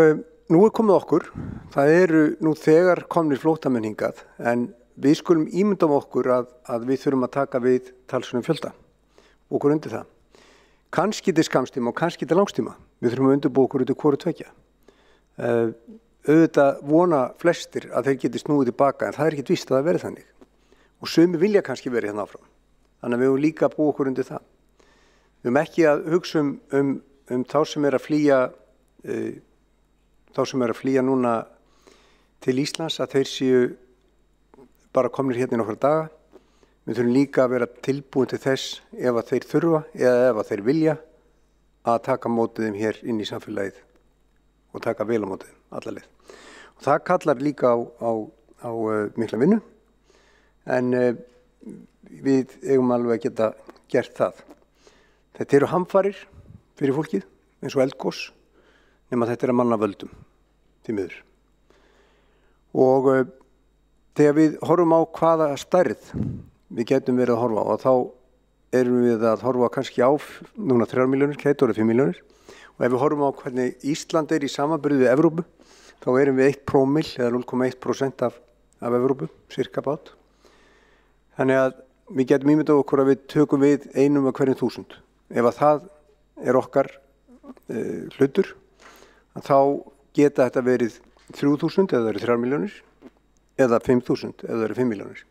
nú komið okkur, það eru nú þegar komnir flóttamenn hingað, en við skulum ímyndum okkur að við þurfum að taka við talsverðum fjölda og okkur undir það. Kannski til skamstíma og kannski til langstíma. Við þurfum að undirbúa okkur út í hvoru tveggja. Auðvitað vona flestir að þeir geti snúið tilbaka, en það ekkert víst að það verði þannig. Og sumi vilja kannski verið hérna áfram. Þannig að við höfum líka að búa okkur undir það. Við höfum ekki að hugsa um þá sem er að flýja núna til Íslands að þeir séu bara komnir hérna í nokkra daga. Við þurfum líka að vera tilbúin til þess ef að þeir þurfa eða ef að þeir vilja að taka mótið þeim hér inn í samfélagið og taka vel á mótið þeim alla leið. Og það kallar líka á mikla vinnu, en við eigum alveg að geta gert það. Þetta eru hamfarir fyrir fólkið eins og eldgos, nema þetta er að manna völdum því miður. Og þegar við horfum á hvaða stærð við getum verið að horfa á, og þá erum við að horfa kannski á núna 3 milljónir, gæti orðið 5 milljónir, og ef við horfum á hvernig Ísland er í samanburði við Evrópu, þá erum við 1 prómill eða 0,1% af Evrópu, cirka bát. Þannig að við getum ímyndað okkur að við tökum við 1 af hverjum 1000. Ef að það er okkar hlutur, þá geta þetta verið 3.000 eða það eru 3 milljónir, eða 5.000 eða það eru 5 milljónir.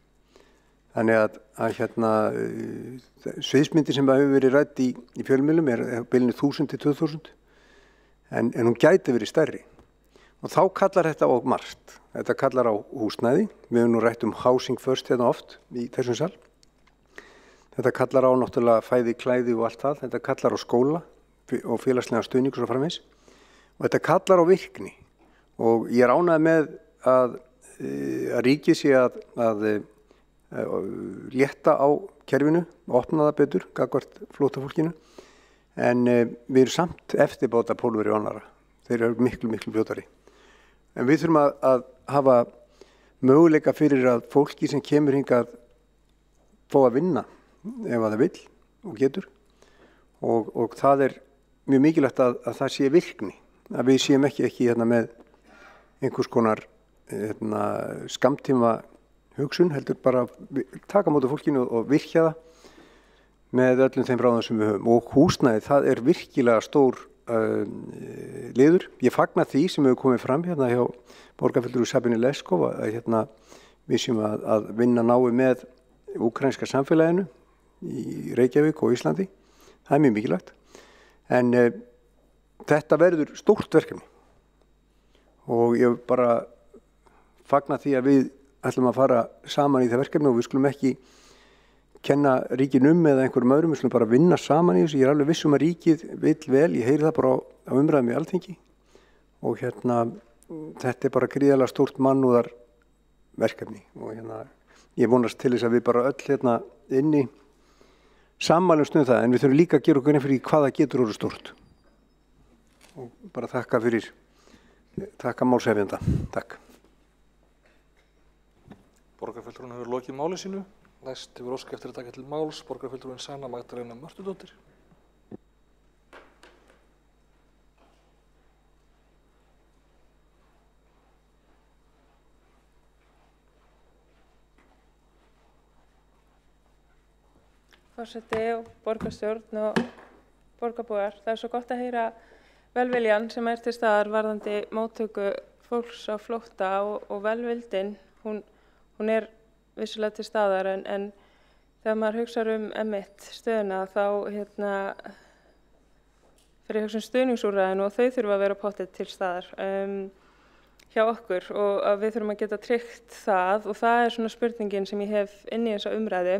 Þannig að sviðsmyndin sem hefur verið rædd í fjölmiðlum er bilinu 1.000 til 2.000, en hún gæti verið stærri. Og þá kallar þetta á margt. Þetta kallar á húsnæði. Við höfum nú rætt housing first hérna oft í þessum sal. Þetta kallar á náttúrulega fæði, klæði og allt það. Þetta kallar á skóla og félagslega stuðning og svo framvegis. Og þetta kallar á virkni. Og ég er ánægð með að ríkið sé að létta á kerfinu og opna það betur gagnvart flóttafólkinu. En við erum samt eftirbáta Pólverja og annarra. Þeir eru miklu fljótari. En við þurfum að hafa möguleika fyrir að fólki sem kemur hingað fá að vinna ef að það vill og getur. Og það er mjög mikilvægt að það sé virkni. Að við séum ekki hérna með einhvers konar skammtíma hugsun, heldur bara taka á móti fólkinu og virkja það með öllum þeim ráðum sem við höfum. Og húsnæði, það er virkilega stór liður. Ég fagna því sem hefur komið fram hérna hjá borgarfulltrúa Sabine Leskov að við séum að vinna náið með úkraínska samfélaginu í Reykjavík og Íslandi. Það er mjög mikilvægt. En þetta verður stórt verkefni. Og ég bara fagna því að við ætlum að fara saman í það verkefni og við skulum ekki kenna ríkinum eða einhverjum öðrum, við skulum bara vinna saman í þessu. Ég er alveg viss að ríkið vill vel, ég heyri það bara á umræðum í Alþingi og þetta er bara gríðarlega stórt mannúðar verkefni og ég vonast til þess að við bara öll inni sammælumst það, en við þurfum líka að gera okkur fyrir hvað það getur orðið stórt og bara þakka málshefjanda. Takk. Borgarfulltrúinn hefur lokið máli sínu. Næst hefur óskað eftir að taka til máls borgarfulltrúinn Sanna Magdalena Mörtudóttir. Forseti og borgarstjórn og borgarbúar. Það er svo gott að heyra velviljan sem er til staðar varðandi móttöku fólks á flótta og velvildin. Hún er vissulega til staðar en þegar maður hugsar einmitt stöðuna þá fyrir hugsun stuðningsúrræðinu og þau þurfa að vera pottið til staðar hjá okkur og að við þurfum að geta tryggt það og það er svona spurningin sem ég hef inn í þessa umræðu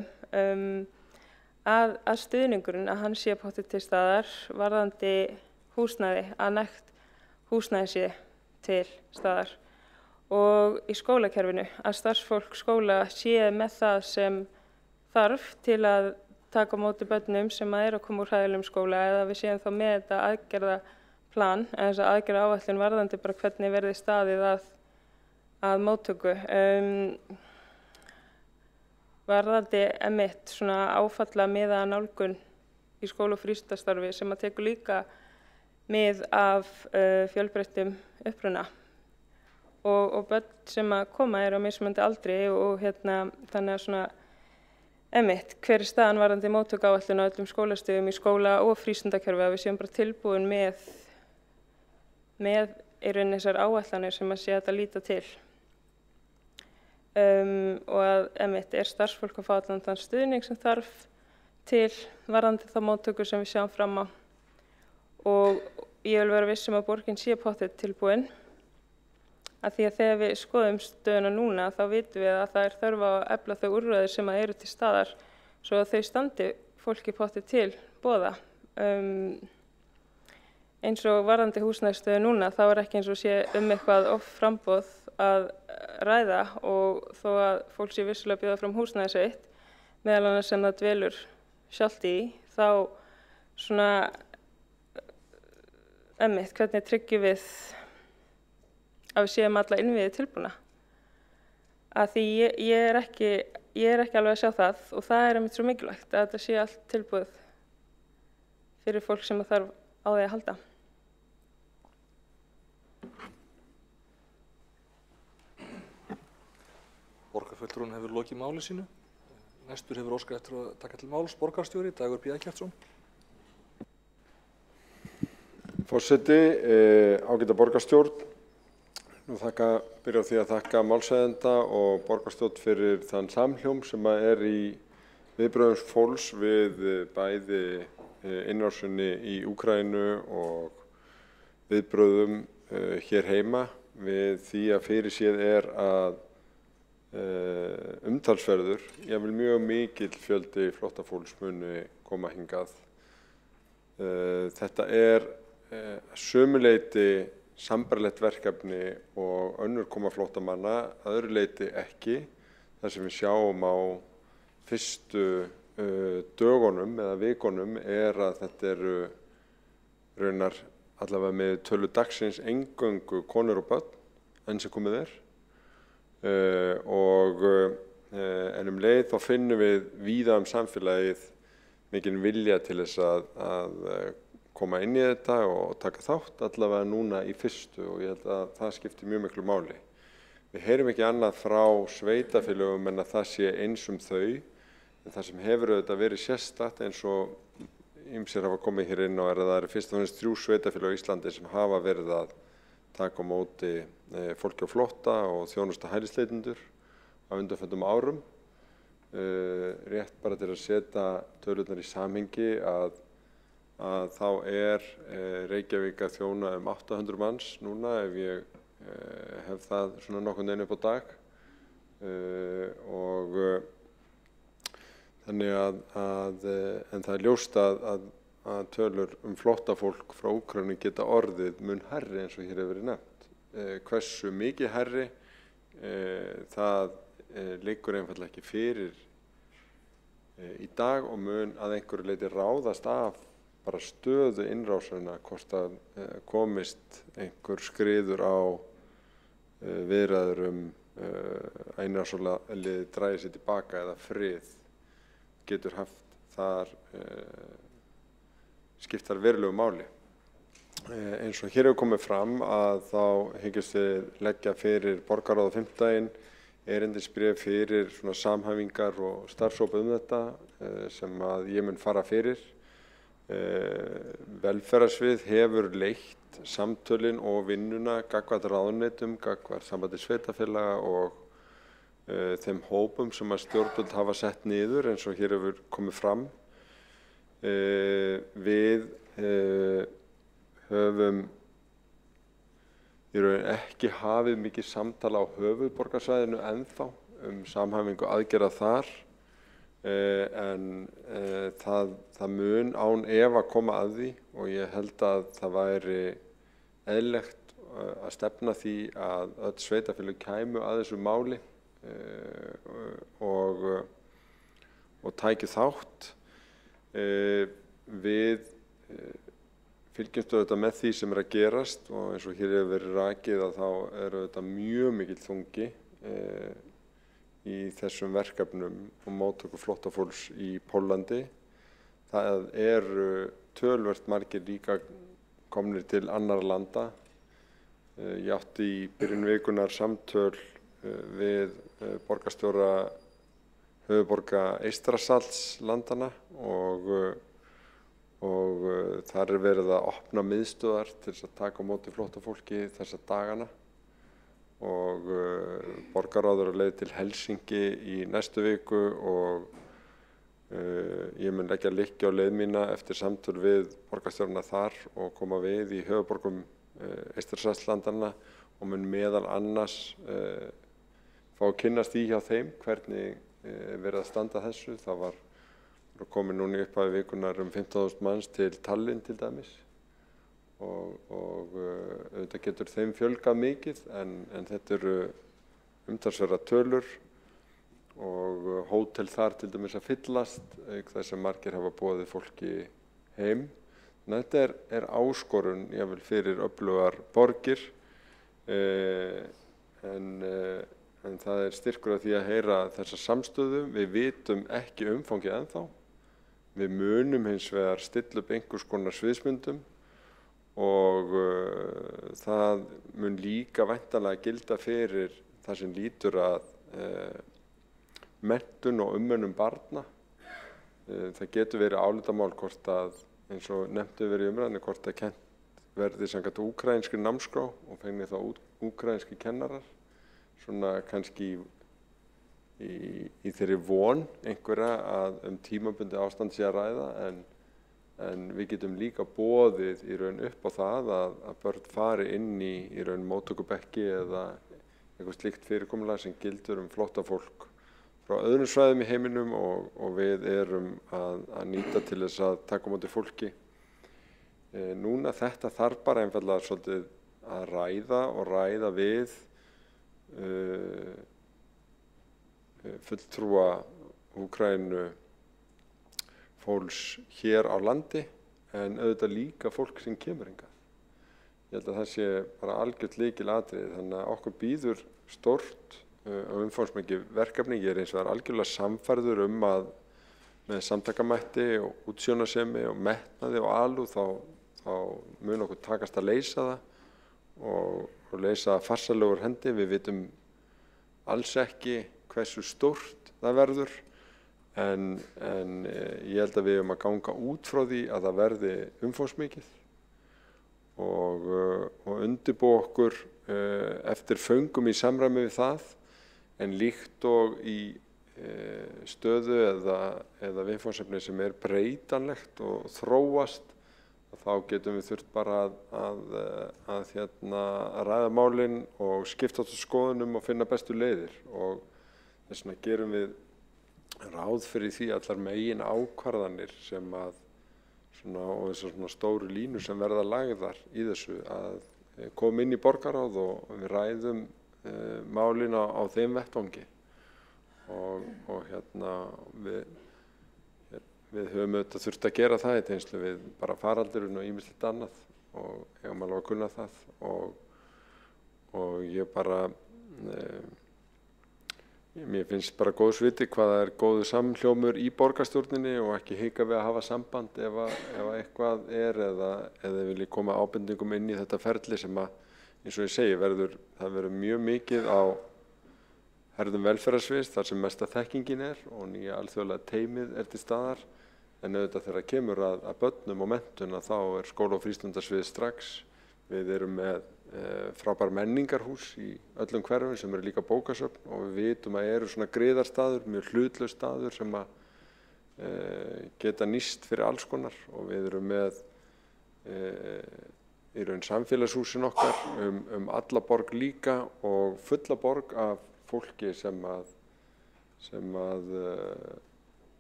að stuðningurinn að hann sé pottið til staðar varðandi húsnæði, að nægt húsnæði sé til staðar og í skólakerfinu, að starfsfólk skóla sé með það sem þarf til að taka á móti börnum sem að eru að koma úr hræðilegum skóla, eða við séum þá með þetta aðgerðaplan, eða þess að aðgerðaáætlun varðandi bara hvernig verði staðið að móttöku. Varðandi einmitt svona áfallamiða nálgun í skóla- og frístundastarfi sem að tekur líka mið af fjölbreyttum uppruna og börn sem að koma eru á mismunandi aldri og þannig að svona einmitt hver er staðan varðandi móttökuáætlun á öllum skólastigum í skóla- og frístundakerfi, að við séum bara tilbúin með í rauninni þessar áætlanir sem að sé hægt að líta til. Og að einmitt er starfsfólk að fá allan þann stuðning sem þarf til varðandi þá móttöku sem við sjáum fram á. Og ég vil vera viss að borgin sé pottþétt tilbúin, að því að þegar við skoðum stöðuna núna þá vitum við að það er þörf á að efla þau úrræði sem eru til staðar svo að þau standi fólki pottþétt til boða. Eins og varðandi húsnæðisstöðu núna þá er ekki eins og sé eitthvað offramboð að ræða, og þó að fólk sé vissulega að bjóða fram húsnæði sitt, meðal annars sem það dvelur sjálft í, þá svona einmitt hvernig tryggjum við að við séum alla innviði tilbúna. Að því ég er ekki alveg að sjá það, og það er einmitt svo mikilvægt að þetta sé allt tilbúið fyrir fólk sem þarf á því að halda. Borgarfulltrúinn hefur lokið máli sínu. Næstur hefur óskað eftir að taka til máls borgarstjóri Dagur B. Eggertsson. Forseti, ágæta borgarstjórn. Nú byrja á því að þakka málshefjanda og borgarstjórn fyrir þann samhljóm sem er í viðbrögðum fólks við bæði innrásinni í Úkraínu og viðbrögðum hér heima við því að fyrirséð er að umtalsverður, jafnvel mjög mikill fjöldi flóttafólks muni koma hingað. Þetta er sömuleyti sambærilegt verkefni og önnur koma flóttamanna, að öðru leyti ekki. Það sem við sjáum á fyrstu dögunum eða vikunum er að þetta eru raunar allavega með tölu dagsins eingöngu konur og börn enn sem komið er. En leið þá finnum við víða samfélagið mikinn vilja til þess að koma inn í þetta og taka þátt allavega núna í fyrstu, og ég held að það skiptir mjög miklu máli. Við heyrum ekki annað frá sveitarfélögum en að það sé eins þau, en það sem hefur auðvitað verið sérstakt eins og ýmsir hafa komið hér inn á er að það eru fyrst og fremst 3 sveitarfélög á Íslandi sem hafa verið að taka á móti fólki á flótta og þjónusta hælisleitendur á undanförnum árum. Rétt bara til að setja tölurnar í samhengi að þá er Reykjavík að þjóna 800 manns núna ef ég hef það svona nokkurn veginn upp á dag. Og þannig en það er ljóst að tölur flóttafólk frá Úkraínu geta orðið mun hærri eins og hér hefur verið nefnt. Hversu mikið hærri, það liggur einfaldlega ekki fyrir í dag og mun að einhverju leyti ráðast af bara stöðu innrásina, hvort að komist einhver skriður á viðræður að innrásarliðið dragi sig tilbaka eða frið getur haft þar skiptar verulegu máli. Eins og hér hefur komið fram að þá hyggjumst við leggja fyrir borgarráð á fimmtudaginn erindisbréf fyrir svona samhæfingar og starfshópa þetta sem að ég mun fara fyrir. Velferðarsvið hefur leitt samtölin og vinnuna gagnvart ráðuneytum, gagnvart sambandi sveitarfélaga og þeim hópum sem að stjórnvöld hafa sett niður eins og hér hefur komið fram. Við höfum í raun ekki hafið mikið samtala á höfuðborgarsvæðinu ennþá samhæfingu aðgerða þar. En það mun án efa koma að því og ég held að það væri eðlilegt að stefna því að öll sveitarfélög kæmu að þessu máli og tækju þátt. Við fylgjumst auðvitað með því sem að gerast og eins og hér hefur verið rakið að þá auðvitað mjög mikill þungi í þessum verkefnum og móttöku flóttafólks í Póllandi. Það töluvert margir líka komnir til annarra landa. Ég átti í byrjun vikunar samtöl við borgarstjóra höfuðborga Eystrasaltslandana og þar verið að opna miðstöðvar til þess að taka á móti flóttafólki þessa dagana og borgarráður á leið til Helsinki í næstu viku og ég mun leggja lykkju á leið mína eftir samtöl við borgarstjórana þar og koma við í höfuðborgum Eystrasaltslandanna og mun meðal annars fá að kynnast í hjá þeim hvernig verið að standa þessu. Það var komið núna í upphafi vikunar 15.000 manns til Tallinn til dæmis og auðvitað getur þeim fjölgað mikið en þetta eru umtalsverðar tölur og hótel þar til dæmis að fyllast auk þess að margir hafa boðið fólki heim. Þannig að þetta áskorun jafnvel fyrir öflugar borgir en það styrkur að því að heyra þessa samstöðu. Við vitum ekki umfangið ennþá. Við munum hins vegar stilla upp einhvers konar sviðsmyndum og það mun líka væntanlega gilda fyrir það sem lýtur að menntun og umönnun barna. Það getur verið álitamál hvort að, eins og nefnt hefur verið í umræðunni, hvort að kennt verði samkvæmt úkraínskri námskrá og fengnir þá úkraínski kennarar. Svona kannski í þeirri von einhverja að tímabundið ástand sé að ræða en við getum líka boðið í raun upp á það að börn fari inn í raun móttökubekki eða eitthvað slíkt fyrirkomulag sem gildur flóttafólk frá öðrum svæðum í heiminum og við erum að nýta til þess að taka á móti fólki. Núna þetta þarf bara einfaldlega svolítið að ræða við fulltrúa Úkraínu fólks hér á landi en auðvitað líka fólk sem kemur hingað. Ég held að það sé bara algjört lykilatriði þannig að okkur býður stórt og umfangsmikið verkefni. Ég eins og algjörlega sannfærður að með samtakamætti og útsjónarsemi og metnaði og alúð þá mun okkur takast að leysa það og leysa það farsalegur hendi. Við vitum alls ekki hversu stórt það verður en ég held að við höfum að ganga út frá því að það verði umfangsmikið og undirbúa okkur eftir föngum í samræmi við það en líkt og í stöðu eða viðfangsefni sem breytanlegt og þróast þá getum við þurft bara að ræða málin og skipta á skoðunum og finna bestu leiðir og þess vegna gerum við ráð fyrir því allar megin ákvarðanir sem og þessar stóru línur sem verða lagðar í þessu að koma inn í borgarráð og við ræðum málin á þeim vettvangi og við höfum auðvitað þurft að gera það í tengslum við bara faraldurinn og ýmislegt annað og eigum alveg að kunna það og ég bara mér finnst bara góðs viti hvað það góður samhljómur í borgarstjórninni og ekki hika við að hafa samband ef eitthvað eða vilji koma ábendingum inn í þetta ferli sem að, eins og ég segi, það verður mjög mikið á herðum velferðarsviðs þar sem mesta þekkingin og nýja alþjóðlega teymið til staðar en auðvitað þegar kemur að börnum og menntun þá skóla- og frístundasvið strax. Við erum með frábær menningarhús í öllum hverfum sem líka bókasöfn og við vitum að eru svona griðarstaður, mjög hlutlaus staður sem að geta nýst fyrir alls konar og við erum með í raun samfélagshúsin okkar alla borg líka og fulla borg af fólki sem að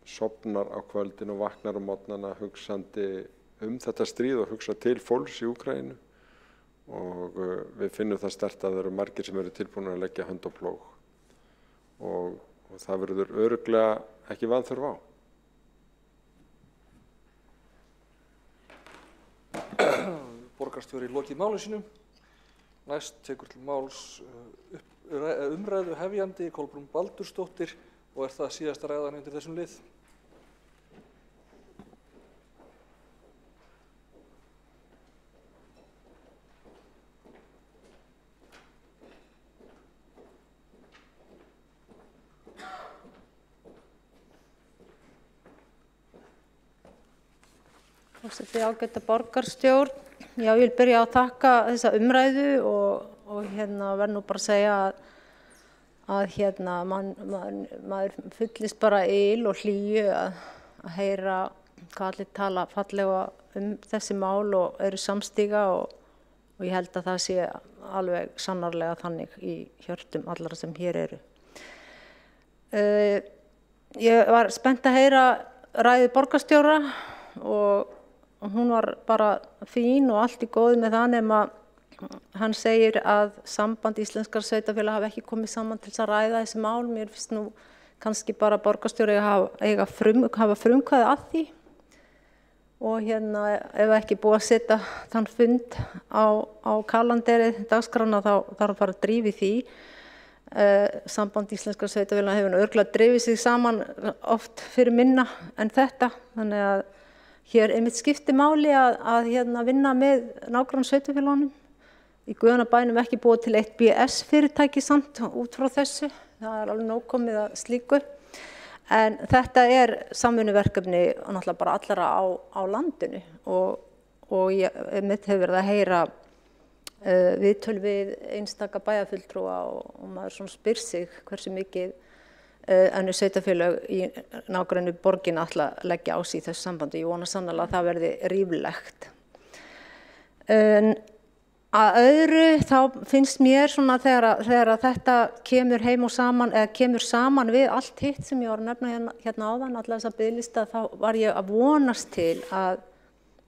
sofnar á kvöldin og vaknar á morgnana hugsandi þetta stríð og hugsa til fólks í Úkraínu og við finnum það sterkt að það eru margir sem eru tilbúinir að leggja hönd á plóg og það verður örugglega ekki vanþörf á. Borgarstjóri lokið máli sínum. Næst tekur til máls umræðu hefjandi Kolbrún Baldursdóttir og það síðasta ræðan undir þessum lið. Forseti, ágæta borgarstjórn. Já, ég vil byrja að þakka þessa umræðu og verð nú bara að segja að maður fyllist bara yl og hlýju að heyra hvað allir tala fallega þessi mál og eru samstíga og ég held að það sé alveg sannarlega þannig í hjörtum allara sem hér eru. Ég var spennt að heyra ræðu borgarstjóra og hún var bara fín og allt í góðu með það nema hann segir að samband íslenskar sveitarfélaga hafi ekki komið saman til þess að ræða þessi mál. Mér finnst nú kannski bara borgarstjóri hafa frumkvæði að því og ef ekki búið að setja þann fund á kalenderið dagskrána þá þarf að fara að drífa í því. Samband íslenskar sveitarfélaga hefur örugglega drifið sig saman oft fyrir minna en þetta, þannig að hér einmitt skipti máli að vinna með nágrannasveitarfélögunum. Í guðanna bænum ekki búið til eitt BS fyrirtæki samt út frá þessu. Það er alveg nóg komið að slíku. En þetta er samvinnuverkefni og náttúrulega bara allra á landinu og ég einmitt hefur verið að heyra viðtöl við einstaka bæjarfulltrúa og maður svona spyr sig hversu mikið önnur sveitarfélög í nágranni borgina ætla að leggja á sig í þessu sambandi. Ég vona sannarlega að það verði ríflegt. En að öðru þá finnst mér svona þegar þetta kemur heim og saman eða kemur saman við allt hitt sem ég var að nefna hérna áðan, alla þessa biðlista, þá var ég að vonast til að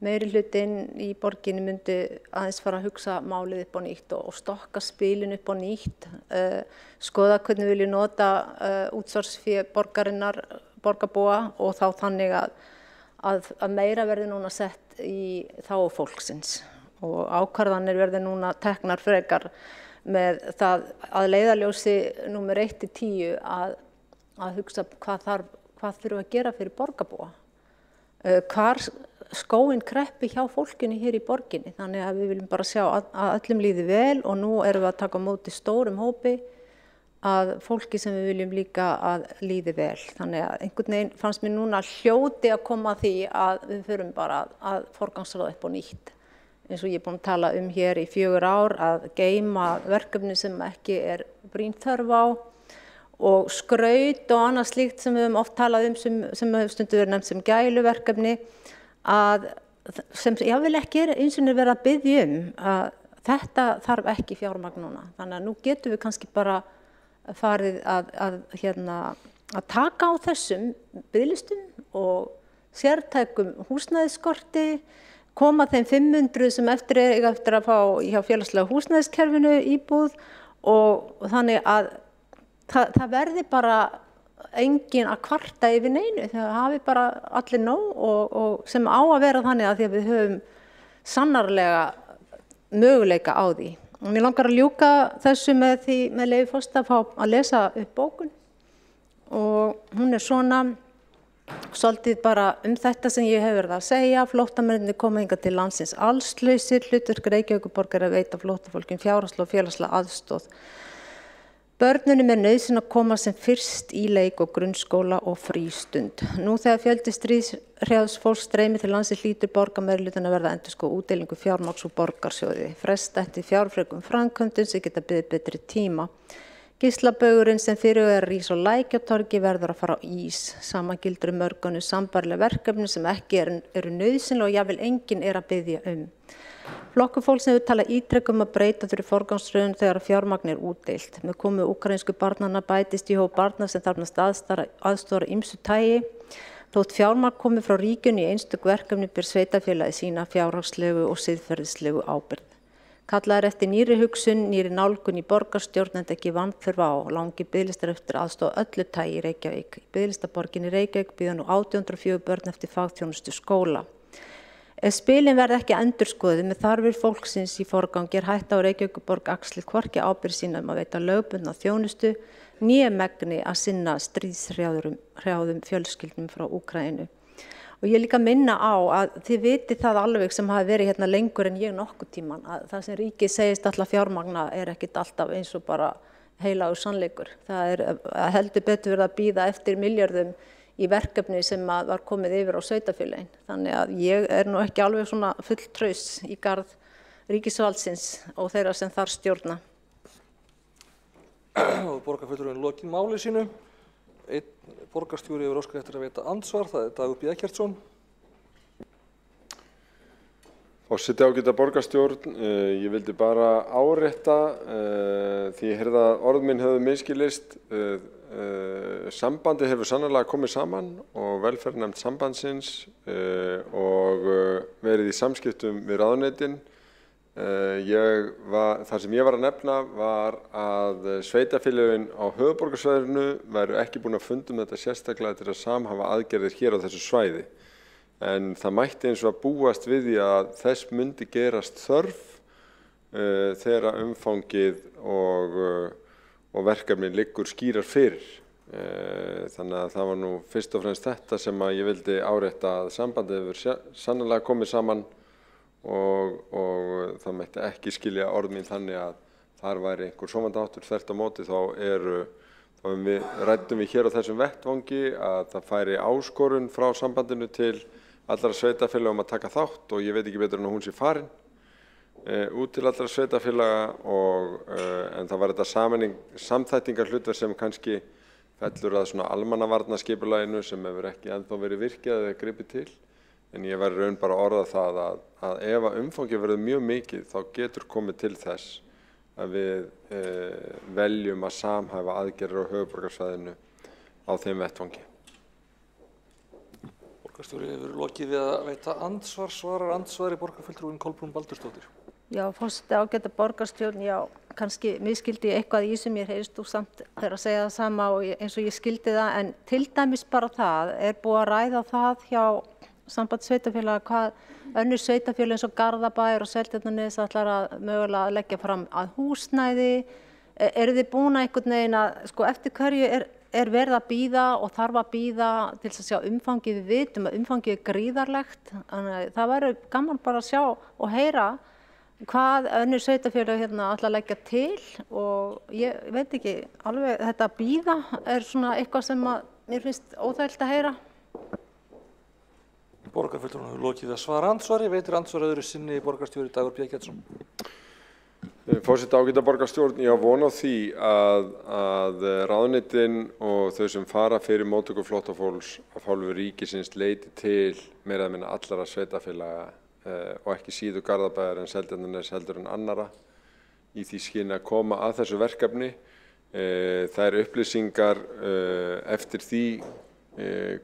meirihlutinn í borginni myndi aðeins fara að hugsa málið upp á nýtt og stokka spilin upp á nýtt, skoða hvernig við viljum nota útsvarsfé borgarbúa og þá þannig að meira verði núna sett í þágu fólksins og ákvarðanir verði núna teknar frekar með það að leiðarljósi númer 1-10 að hugsa hvað þurfum að gera fyrir borgarbúa, hvar skóinn kreppi hjá fólkinu hér í borginni, þannig að við viljum bara sjá að öllum líði vel og nú erum við að taka á móti stórum hópi að fólki sem við viljum líka að líði vel. Þannig að einhvern veginn fannst mér núna hljóti að koma að því að við förum bara að forgangsraða upp á nýtt. Eins og ég er búin að tala hér í 4 ár að geyma verkefni sem ekki er brýn þörf á og skraut og annað slíkt sem við höfum oft talað sem hefur stundum verið nefnt sem gæluverkefni sem ég vil ekki eins og vera að biðja að þetta þarf ekki fjármagn núna. Þannig að nú getum við kannski bara farið að taka á þessum biðlistum og sértækum húsnæðisskorti, koma þeim 500 sem eftir að fá hjá félagslega húsnæðiskerfinu íbúð og þannig að það verði bara engin að kvarta yfir neinu, það hafi bara allir nóg og sem á að vera þannig að því að við höfum sannarlega möguleika á því. Og mér langar að ljúka þessu með leyfi forseta að fá að lesa upp bókun og hún er svona svolítið bara þetta sem ég hef verið að segja. Flóttamennirnir koma hingað til landsins allslausir, hlutverk Reykjavíkurborgar að veita flóttafólki félagslega og félagslega aðstoð. Börnunum er nauðsyn að koma sem fyrst í leik og grunnskóla og frístund. Nú þegar fjöldi stríðshrjáðs fólks streymir til landsins hlýtur borgarmeirihlutann að verða endurskoða útdeilingu fjármagns úr borgarsjóði. Fresta eftir fjárfrekum framkvæmdum sem geta beðið betri tíma. Gíslabaugurinn sem fyrirhugaður að rísa á Lækjartorgi verður að fara á ís. Sama gildir mörg sambærileg verkefni sem ekki eru nauðsynleg og jafnvel enginn er að biðja Flokkur fólks hefur talað ítrekkum að breyta þurfi forgangsröðun þegar fjármagn er útdeilt. Með komu úkraínsku barnanna bætist í hóp barna sem þarfnast aðstoðar af ýmsu tagi. Þótt fjármagn komi frá ríkinu í einstök verkefni ber sveitarfélagið sína fjárhagslegu og siðferðislegu ábyrgð. Kallað er eftir nýrri hugsun, nýrri nálgun í borgarstjórn en ekki vanþörf á langi biðlistar eftir aðstoð öllu tagi í Reykjavík. Í biðlistaborginni Reykjavík bíða nú 1804 börn eftir fagþjónustu skóla. Ef spilin verða ekki endurskoðuð með þarfir fólksins í forgangi hætta á Reykjavíkurborg axli hvorki ábyrgð sína að veita lögbundna þjónustu né megni að sinna stríðshrjáðum fjölskyldum frá Úkraínu. Og ég líka minna á að þið viti það alveg sem hafi verið hérna lengur en ég nokkuð tíman að það sem ríkið segist alltaf fjármagna ekkert alltaf eins og bara heilagur sannleikur. Það heldur betur verið að bíða eftir milljörðum í verkefni sem var komið yfir á sveitarfélögin. Þannig að ég nú ekki alveg svona full traus í garð ríkisvaldsins og þeirra sem þar stjórna. Borgarfulltrúinn lokið máli sínu. Einn borgarstjóri hefur óskað eftir að veita andsvar, það Dagur B. Eggertsson. Forseti, ágæta borgarstjórn, ég vildi bara árétta því ég heyrði að orð mín hefðu misskilist. Sambandið hefur sannarlega komið saman og velferðarnefnd sambandsins og verið í samskiptum við ráðuneytin. Það sem ég var að nefna var að sveitarfélögin á höfuðborgarsvæðinu væru ekki búin að funda þetta sérstaklega til að samhafa aðgerðir hér á þessu svæði. En það mætti eins og að búast við því að þess myndi gerast þörf þegar umfangið og verkefni liggur skýrar fyrir. Þannig að það var nú fyrst og fremst þetta sem að ég vildi árétta að sambandið hefur sannarlega komið saman og það mætti ekki skilja orð mín þannig að þar væri einhver sofandaháttur. Þvert á móti þá ræddum við hér á þessum vettvangi að það færi áskorun frá sambandinu til allra sveitarfélaga að taka þátt og ég veit ekki betur en að hún sé farin út til allra sveitarfélaga en það var þetta samþættingar hlutverk sem kannski fellur að svona almannavarnaskipulaginu sem hefur ekki ennþá verið virkjað eða gripið til. En ég væri raun bara að orða það að ef að umfangið verður mjög mikið þá getur komið til þess að við veljum að samhæfa aðgerðir á höfuðborgarsvæðinu á þeim vettvangi. Borgarstjóri hefur lokið við að veita andsvar, svarar andsvari borgarfulltrúinn Kolbrún Baldursdóttir. Já, forseti, ágæta borgarstjórn, já, kannski misskildi ég eitthvað í sem ég heyrist þú samt þegar að segja það sama og eins og ég skildi það, en til dæmis bara það búið að ræða það hjá samband sveitafélaga hvað önnur sveitafélög eins og Garðabær og Seltjarnarnes ætlar að mögulega að leggja fram að húsnæði. Eru þið búin að einhvern veginn að eftir hverju er verið að bíða og þarf að bíða til að sjá umfangið? Við vitum að umfangið er gríðarlegt, þannig að það verður gaman bara að sjá og heyra hvað önnur sveitafélög hérna ætla að leggja til og ég veit ekki alveg þetta að bíða svona eitthvað sem mér finnst óþægilegt að heyra. Borgarfulltrúinn hefur lokið við að svara andsvari, veitir andsvar öðru sinni borgarstjóri Dagur B. Eggertsson. Forseti, ágæta borgarstjórn, ég á von á því að ráðuneytin og þau sem fara fyrir móttöku flóttafólks af hálfu ríkisins leiti til meira eða minna allra sveitarfélaga og ekki síður Garðabæjar en Seltjarnarnes heldur en annara í því skyni að koma að þessu verkefni. Þær upplýsingar eftir því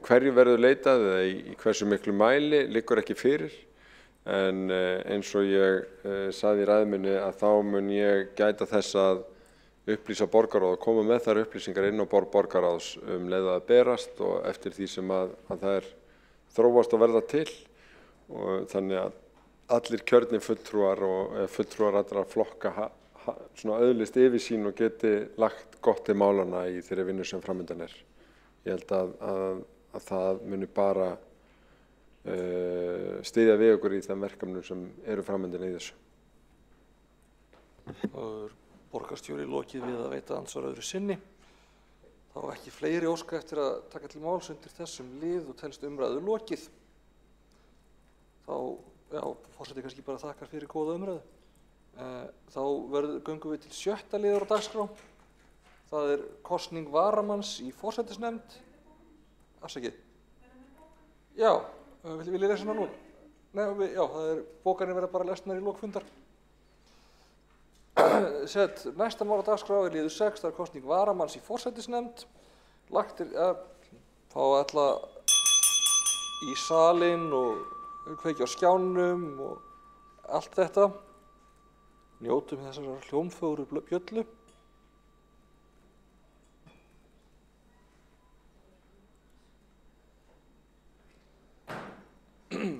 hverju verður leitað eða í hversu miklu mæli liggur ekki fyrir en eins og ég sagði í ræðu minni að þá mun ég gæta þess að upplýsa borgarráð og koma með þær upplýsingar inn á borð borgarráðs leið að berast og eftir því sem að það þróast og verða til og þannig að allir kjörnir fulltrúar og fulltrúar allra flokka svona öðlist yfirsýn og geti lagt gott til málana í þeirri vinnu sem framundan er. Ég held að það muni bara styðja við okkur í þeim verkefnum sem eru framöndin í þessu. Borgarstjóri lokið við að veita andsvar öðru sinni. Þá ekki fleiri óska eftir að taka til máls undir þessum lið og telst umræðu lokið. Þá, forseti kannski bara þakkar fyrir góða umræðu. Þá göngum við til 7. liðar á dagskrá. Það kosning varamanns í forsætisnefnd. Afsakið. Já, vil ég lesa hana núna? Nei, já, bókanir verða bara lesnar í lok fundar. Næsta mál á dagskrá liður 6, það kosning varamanns í forsætisnefnd. Lagt að fá alla í salinn og kveikja á skjánum og allt þetta. Njótum þessar hljómfögru bjöllu.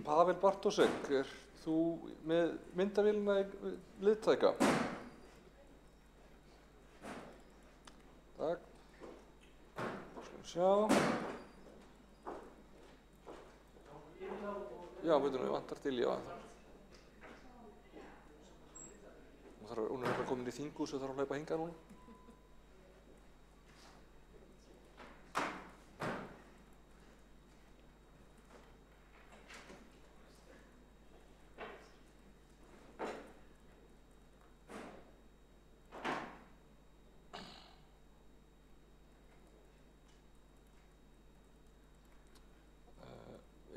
Pavel Bartósek, þú með myndavélina í liðtæka? Takk. Skulum sjá. Já, veitum við, vantar til, já. Hún er komin í þinghús og þarf að hlaupa hingað núna.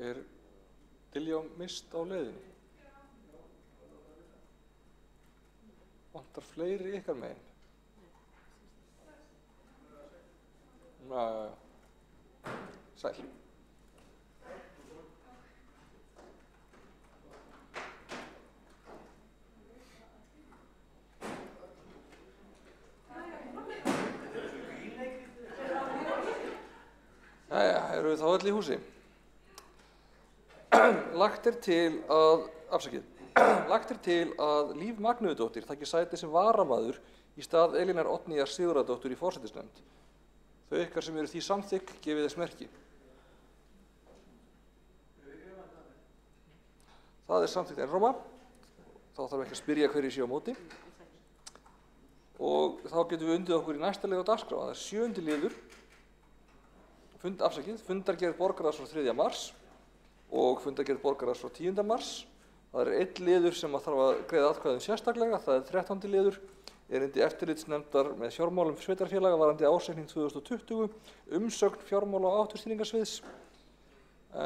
Er Diljá mist á leiðinni? Vantar fleiri ykkar megin? Já. Sæl. Jæja, eru við þá öll í húsi? Lagt er til að Líf Magnúðardóttir taki sæti sem varamaður í stað Elínar Oddnýjar Sigurðardóttur í forsætisnefnd. Þau ykkar sem eru því samþykk gefið þess merki. Það er samþykkt einróma. Þá þarf ekki að spyrja hverju sé á móti. Og þá getum við undið okkur í næsta lið á dagskrá. Það er 7. liður. Fundargerð borgarráðs frá 3. mars og fundargerð borgarráðs frá 10. mars. Það er einn liður sem þarf að greiða atkvæðum sérstaklega, það er 13. liður, erindi eftirlitsnefndar með fjármálum sveitarfélaga varðandi ársreikning 2020, umsögn fjármála og áhættustýringarsviðs.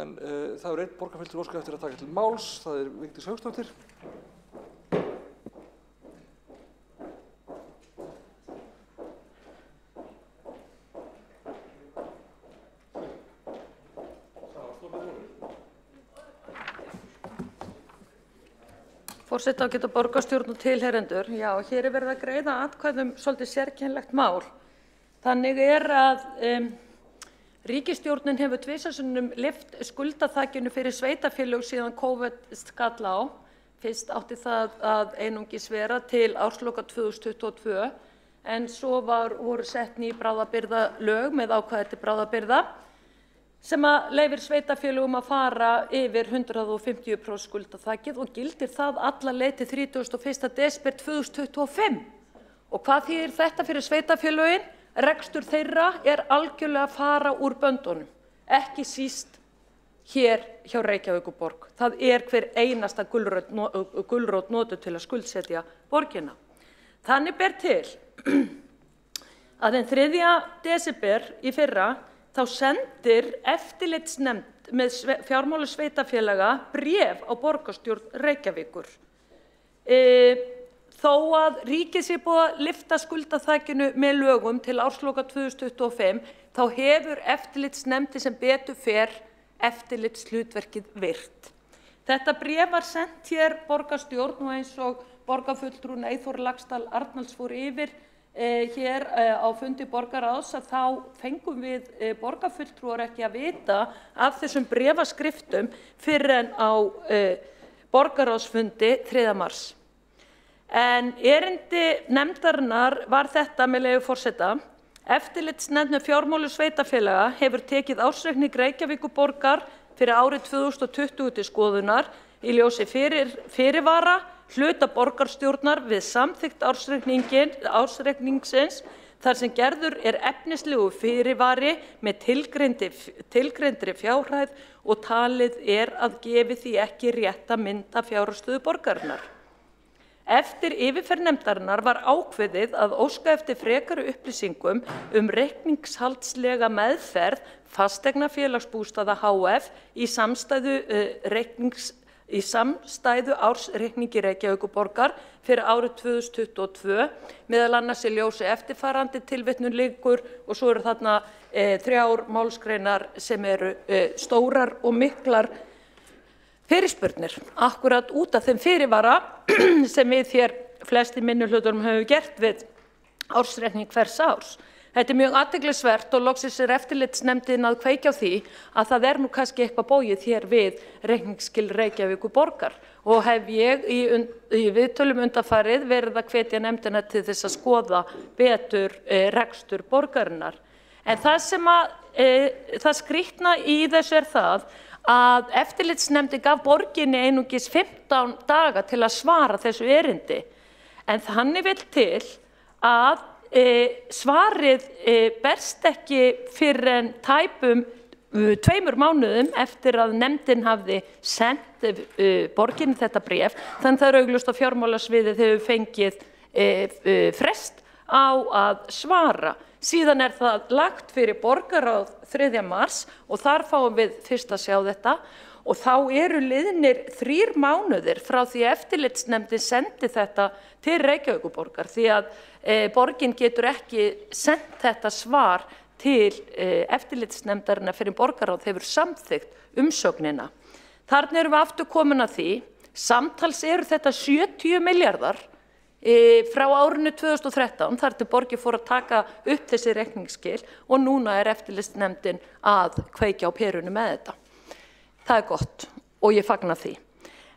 En það er einn borgarfulltrúi óskað eftir að taka til máls, það er Vigdís Hauksdóttir. Forseti ágæta borgarstjórn og tilheyrendur. Já, hér er verið að greiða atkvæðum svolítið sérkennilegt mál. Þannig er að ríkisstjórnin hefur tvisvarsinnum lyft skuldaþakinu fyrir sveitarfélög síðan COVID skall á. Fyrst átti það að einungis vera til ársloka 2022 en svo voru sett ný bráðabirgðalög með ákvæði til bráðabirgða sem að leyfir sveitarfélögum að fara yfir 150% skuldaþakið og gildir það alla leið til 31. desember 2025. Og hvað þýðir þetta fyrir sveitarfélögin? Rekstur þeirra er algjörlega að fara úr böndunum, ekki síst hér hjá Reykjavíkurborg. Það er hver einasta gulrót notuð til að skuldsetja borgina. Þannig ber til að den 3. desember í fyrra þá sendir eftirlitsnefnd með fjármála sveitarfélaga bréf á borgarstjórn Reykjavíkur. Þó að ríkið sé búið að lyfta skuldaþakinu með lögum til ársloka 2025, þá hefur eftirlitsnefndi sem betur fer eftirlitshlutverkið virt. Þetta bréf var sent hér borgarstjórn og eins og borgarfulltrúinn Eyþór Laxdal Arnalds fór yfir hér á fundi borgarráðs að þá fengum við borgarfulltrúar ekki að vita af þessum bréfaskriftum fyrr en á borgarráðsfundi 3. mars. En erindi nefndarinnar var þetta með leyfi forseta. Eftirlitsnefnd með fjármálum sveitarfélaga hefur tekið ársreikning Reykjavíkurborgar fyrir árið 2020 til skoðunar í ljósi fyrirvara hluta borgarstjórnar við samþykkt ársreikningsins þar sem gerður er efnislegu fyrirvari með tilgreindri fjárhæð og talið er að gefi því ekki rétta mynd af fjárhagsstöðu borgarinnar. Eftir yfirferð nefndarinnar var ákveðið að óska eftir frekari upplýsingum reikningshaldslega meðferð fasteignafélagsbústaða HF í samstæðu ársreikningi Reykjavíkurborgar fyrir árið 2022, meðal annars í ljósi eftirfarandi tilvitnun liggur og svo eru þarna 3 málsgreinar sem eru stórar og miklar fyrirspurnir, akkurat út af þeim fyrirvara sem við hér flesti minnihlutunum hefur gert við ársreikning hvers árs. Þetta mjög athyglisvert og loksins eftirlitsnefndin að kveikja á því að það nú kannski eitthvað bóið hér við reikningsskil Reykjavíkurborgar og hef ég í viðtölum undanfarið verið að hvetja nefndina til þess að skoða betur rekstur borgarinnar. En það sem það skrýtna í þessu það að eftirlitsnefndin gaf borginni einungis 15 daga til að svara þessu erindi. En þannig vill til að svarið berst ekki fyrir en tæpum 2 mánuðum eftir að nefndin hafði sendt borginni þetta bréf, þannig það augljóst að fjármálasviðið hefur fengið frest á að svara. Síðan það lagt fyrir borgarráð 3. mars og þar fáum við fyrst að sjá þetta og þá eru liðnir 3 mánuðir frá því eftirlitsnefndin sendi þetta til Reykjavíkurborgar því að borgin getur ekki sendt þetta svar til eftirlitsnefndarinnar fyrir borgarráð hefur samþykkt umsögnina. Þarna erum við aftur komin að því, samtals eru þetta 70 milljarðar frá árinu 2013, þar til borgin fór að taka upp þessi reikningsskil og núna eftirlitsnefndin að kveikja á perunni með þetta. Það gott og ég fagna því.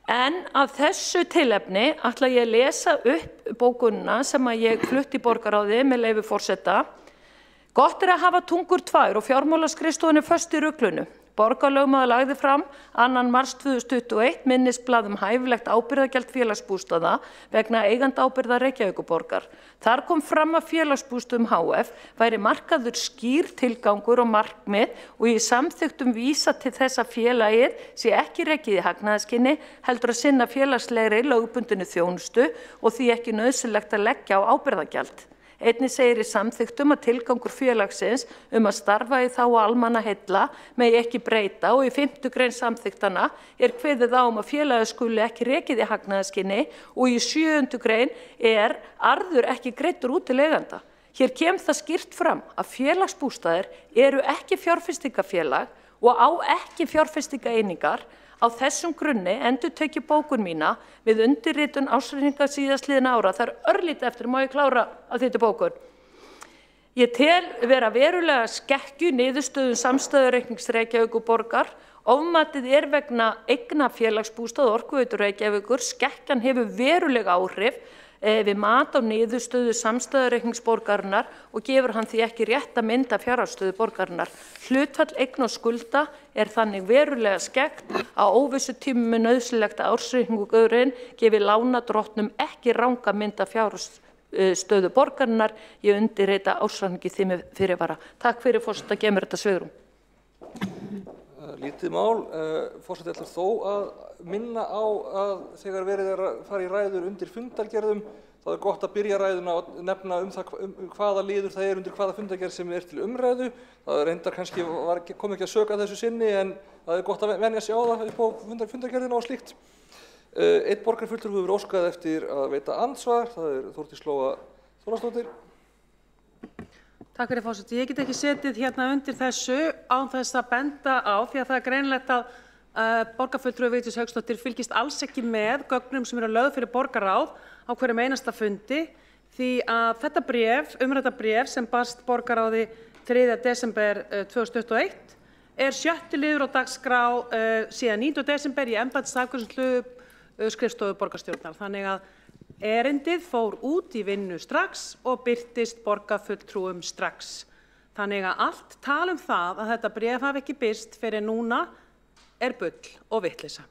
En af þessu tilefni ætla ég að lesa upp bókunina sem að ég flutti í borgarráði með leyfi forseta. Gott að hafa tungur 2 og fjármálaskrifstofunni föst í ruglunu. Borgarlögmaður lagði fram 2. mars 2021 minnisblað hæfilegt ábyrgðargjald félagsbústaða vegna eigendaábyrgðar Reykjavíkurborgar. Þar kom fram að félagsbústöðum HF væri markaður skýr tilgangur og markmið og í samþykktum vísa til þess að félagið sé ekki rekið í hagnaðarskyni heldur að sinna félagslegri lögbundinni þjónustu og því ekki nauðsynlegt að leggja á ábyrgðargjald. Einnig segir í samþykktum að tilgangur félagsins að starfa í þágu almannaheilla megi ekki breyta og í 5. grein samþykktanna kveðið á að félagið skuli ekki rekið í hagnaðarskyni og í 7. grein arður ekki greiddur út til eiganda. Hér kemur það skýrt fram að félagsbústaðir eru ekki fjárfestingafélag og á ekki fjárfestingaeiningar. Á þessum grunni endurtek ég bókun mína við undirritun ársreikninga síðastliðin ára. Það örlítið eftir, má ég klára að þetta bókun. Ég tel vera verulega skekkju niðurstöðum samstæðureiknings Reykjavíkurborgar. Ofmatið vegna eigna félagsbústað Orkuveitu Reykjavíkur. Skekkjan hefur verulega áhrif við mat á niðurstöðu samstæðureiknings borgarinnar og gefur hann því ekki rétta mynd af fjárhagsstöðu borgarinnar. Hlutfall eigna og skulda þannig verulega skekkt að óvissutímum nauðsynlegt að ársreikningurinn gefi lánardrottnum ekki ranga mynd af fjárhagsstöðu borgarinnar. Ég undirrita ársreikningi því með fyrirvara. Takk fyrir forseta að gefa mér þetta svigrúm. Lítið mál. Forseti ætlar þó að minna á að þegar verið að fara í ræður undir fundargerðum þá gott að byrja ræðuna og nefna hvaða liður það undir hvaða fundargerð sem til umræðu. Það reyndar kannski kom ekki að söka þessu sinni en það gott að venja sig á það upp á fundargerðina og slíkt. Einn borgarfulltrúi hefur óskað eftir að veita andsvar. Það Þórdís Lóa Þórhallsdóttir. Takk fyrir forseti. Ég get ekki setið hérna undir þessu án þess að benda á því að það greinlegt að borgarfulltrúi Vigdís Hauksdóttir fylgist alls ekki með gögnum sem eru lögð fyrir borgarráð á hverjum einasta fundi því að þetta bréf, umrædda bréf sem barst borgarráði 3. desember 2021 7. liður á dagskrá síðan 9. desember í embættisafgreiðslu skrifstofu borgarstjórnar. Þannig að erindið fór út í vinnu strax og birtist borgarfulltrúum strax. Þannig að allt tal það að þetta bréf hafi ekki birst fyrir núna bull og vitleysa.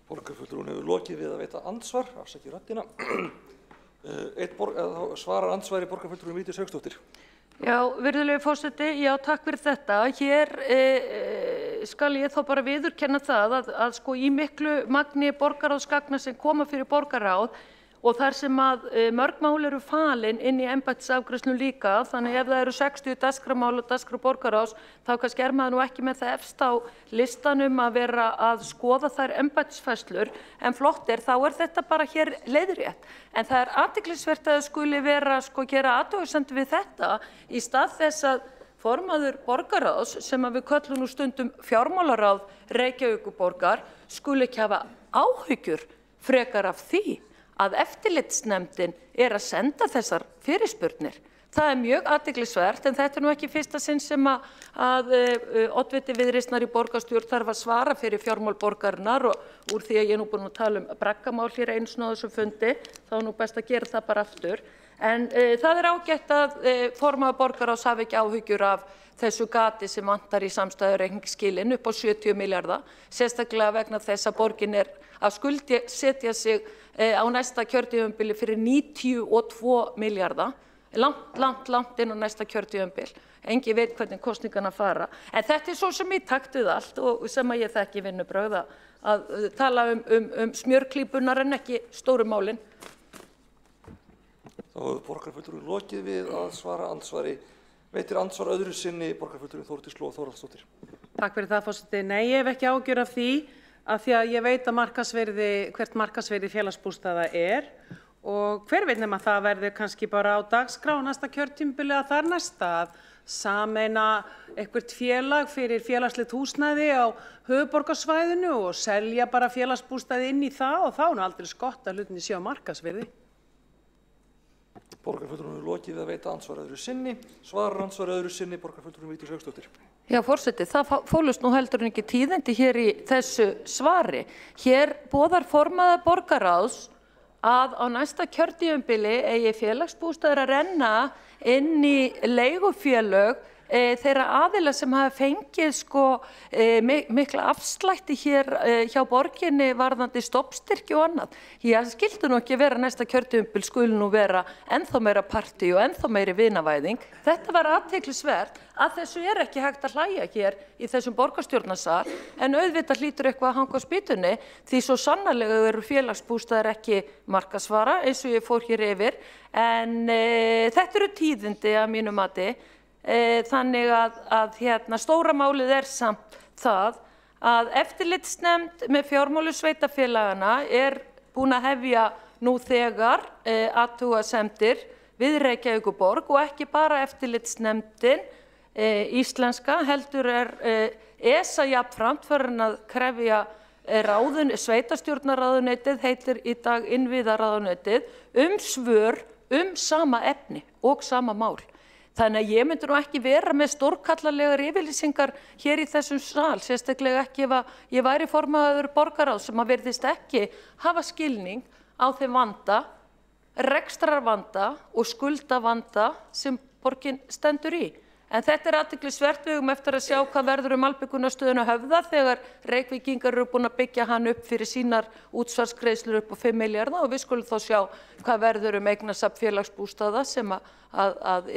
Borgarfulltrúin hefur lokið við að veita andsvar, afsakið röddina. Svarar andsvari borgarfulltrúin Vigdís Hauksdóttir. Já, virðulegi forseti, já, takk fyrir þetta. Hér skal ég þá bara viðurkenna það að sko í miklu magni borgarráðsgagna sem koma fyrir borgarráð og þar sem að mörg mál eru falin inn í embættisafgreiðslum líka, þannig ef það eru 60 dagskrármál og dagskrá borgarráðs, þá kannski maður nú ekki með það efst á listanum að vera að skoða þær embættisfærslur, en flott þá þetta bara hér leiðrétt. En það athyglisvert að það skuli vera gera athugasemd við þetta í stað þess að formaður borgarráðs, sem að við köllum nú stundum fjármálaráð Reykjavíkurborgar, skuli ekki hafa áhyggjur frekar af því að eftirlitsnefndin að senda þessar fyrirspurnir. Það mjög athyglisvert, en þetta nú ekki fyrsta sinn sem að oddviti Viðreisnar í borgarstjórn þarf að svara fyrir fjármál borgarinnar, og úr því að ég nú búin að tala braggamál hér einu sinni á þessum fundi, þá nú best að gera það bara aftur. En það ágætt að formaður borgarráðs hafi ekki áhyggjur af þessu gati sem vantar í samstæðureikningsskilin upp á 70 milljarða, sérstaklega vegna þess að borgin að skuldsetja sig á næsta kjörtímabili fyrir 92 milljarða, langt inn á næsta kjörtímabil. Engin veit hvernig kosningarnar fara. En þetta svo sem í takt við allt og sem að ég þekki vinnubrögð að tala smjörklípunar en ekki stóru málin. Þá hefur borgarfulltrúinn lokið við að svara andsvari. Veitir andsvar öðru sinni borgarfulltrúinn Þórdís Lóa Þórhallsdóttir. Takk fyrir það, forseti. Nei, ég hef ekki ágjör af því að ég veit að hvert markaðsvirði félagsbústaða og hver veit nema það verður kannski bara á dagskrá næsta kjörtímabili að þar næsta að sameina eitthvert félag fyrir félagslegt húsnæði á höfuðborgarsvæðinu og selja bara félagsbústaði inn í það, og þá aldrei skott að hlutinni séu á markaðsvirði. Borgarfulltrúinn lokið við að veita andsvar öðru sinni. Svarar andsvar öðru sinni borgarfulltrúinn Vigdís Hauksdóttir. Já, forseti, það fólust nú heldur ekki tíðindi hér í þessu svari. Hér boðar formaður borgarráðs að á næsta kjörtímabili eigi félagsbústaðir að renna inn í leigufélög þeirra aðila sem hafa fengið mikla afslætti hér hjá borginni varðandi stofnstyrki og annað. Það skildi nú ekki vera næsta kjörtímabil skuli nú vera ennþá meira partí og ennþá meiri vinavæðing. Þetta var athyglisvert að þessu ekki hægt að hlæja hér í þessum borgarstjórnarsal, en auðvitað hlýtur eitthvað að hanga á spýtunni því svo sannarlega eru félagsbústaðir ekki markaðsvara eins og ég fór hér yfir, en þetta eru tíðindi að mínu mati. Þannig að stóra málið samt það að eftirlitsnefnd með fjármálum sveitarfélagana búin að hefja nú þegar athugasemdir við Reykjavíkurborg, og ekki bara eftirlitsnefndin íslenska, heldur ESA jafnframt farin að krefja sveitarstjórnarráðuneytið, heitir í dag innviðaráðuneytið, svör sama efni og sama mál. Þannig að ég myndi nú ekki vera með stórkallalegar yfirlýsingar hér í þessum sal, sérstaklega ekki ef ég væri formaður borgarráðs sem að virðist ekki hafa skilning á þeim vanda, rekstrarvanda og skuldavanda sem borgin stendur í. En þetta athyglisvert, við eigum eftir að sjá hvað verður Malbikunarstöðina Höfða þegar Reykvíkingar eru búin að byggja hann upp fyrir sínar útsvarsgreiðslur upp á 5 milljarða, og við skulum þá sjá hvað verður eignasafn félagsbústaða sem að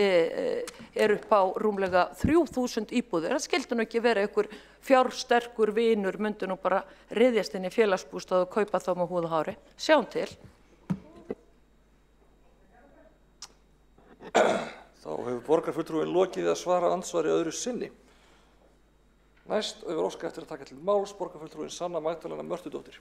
upp á rúmlega 3000 íbúðir. Það skildi nú ekki vera einhver fjársterkur vinur myndi nú bara ryðjast inn í félagsbústað og kaupa þá með húð og hári. Sjáum til. Þá hefur borgarfulltrúinn lokið við að svara andsvari öðru sinni. Næst hefur óskað eftir að taka til máls borgarfulltrúinn Sanna Magdalena Mörtudóttir.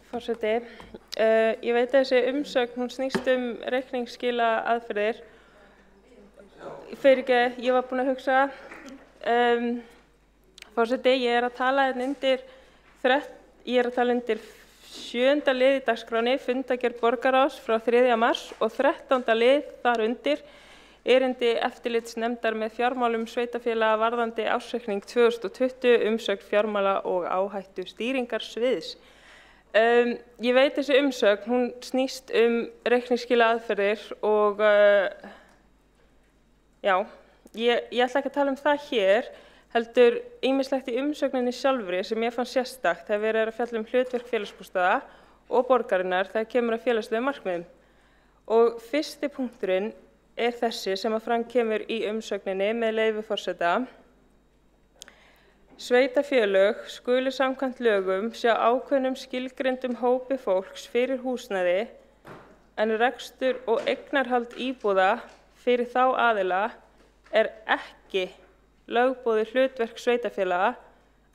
Forseti, ég veit að þessi umsögn, hún snýst reikningsskila aðferðir. Ég var búin að hugsa. Forseti, ég að tala undir 7. lið í dagskráni, fundargerð borgarráðs frá 3. mars og 13. lið þar undir erindi eftirlitsnefndar með fjármálum sveitarfélaga varðandi ársreikning 2020, umsögn fjármála og áhættu stýringarsviðs. Ég veit þessi umsögn, hún snýst reikningsskila aðferðir og ég ætla ekki að tala það hér, heldur ýmislegt í umsögninni sjálfri sem ég fann sérstakt þegar verið að fjalla hlutverk félagsbústaða og borgarinnar þegar kemur að félagslegum markmiðum. Og fyrsti punkturinn þessi sem að fram kemur í umsögninni með leyfi forseta. Sveitarfélög skulu samkvæmt lögum sjá ákveðnum skilgreindum hópi fólks fyrir húsnæði, en rekstur og eignarhald íbúða fyrir þá aðila ekki lögboðið hlutverk sveitarfélaga,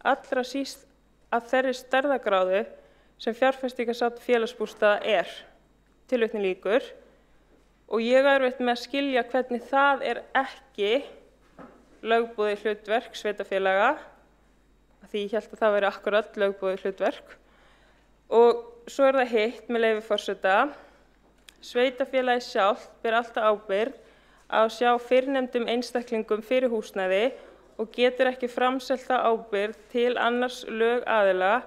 allra síst af þeirri stærðargráðu sem fjárfestingarsafn félagsbústaða tilvitnun lýkur. Og ég er erfitt með að skilja hvernig það er ekki lögboðið hlutverk sveitarfélaga, því ég held að það væri akkurat lögboðið hlutverk. Og svo er það hitt með leyfi forseta, sveitarfélagið sjálft ber alltaf ábyrgð á að sjá fyrrnefndum einstaklingum fyrir húsnæði og getur ekki framselt þá ábyrgð til annars lögaðila.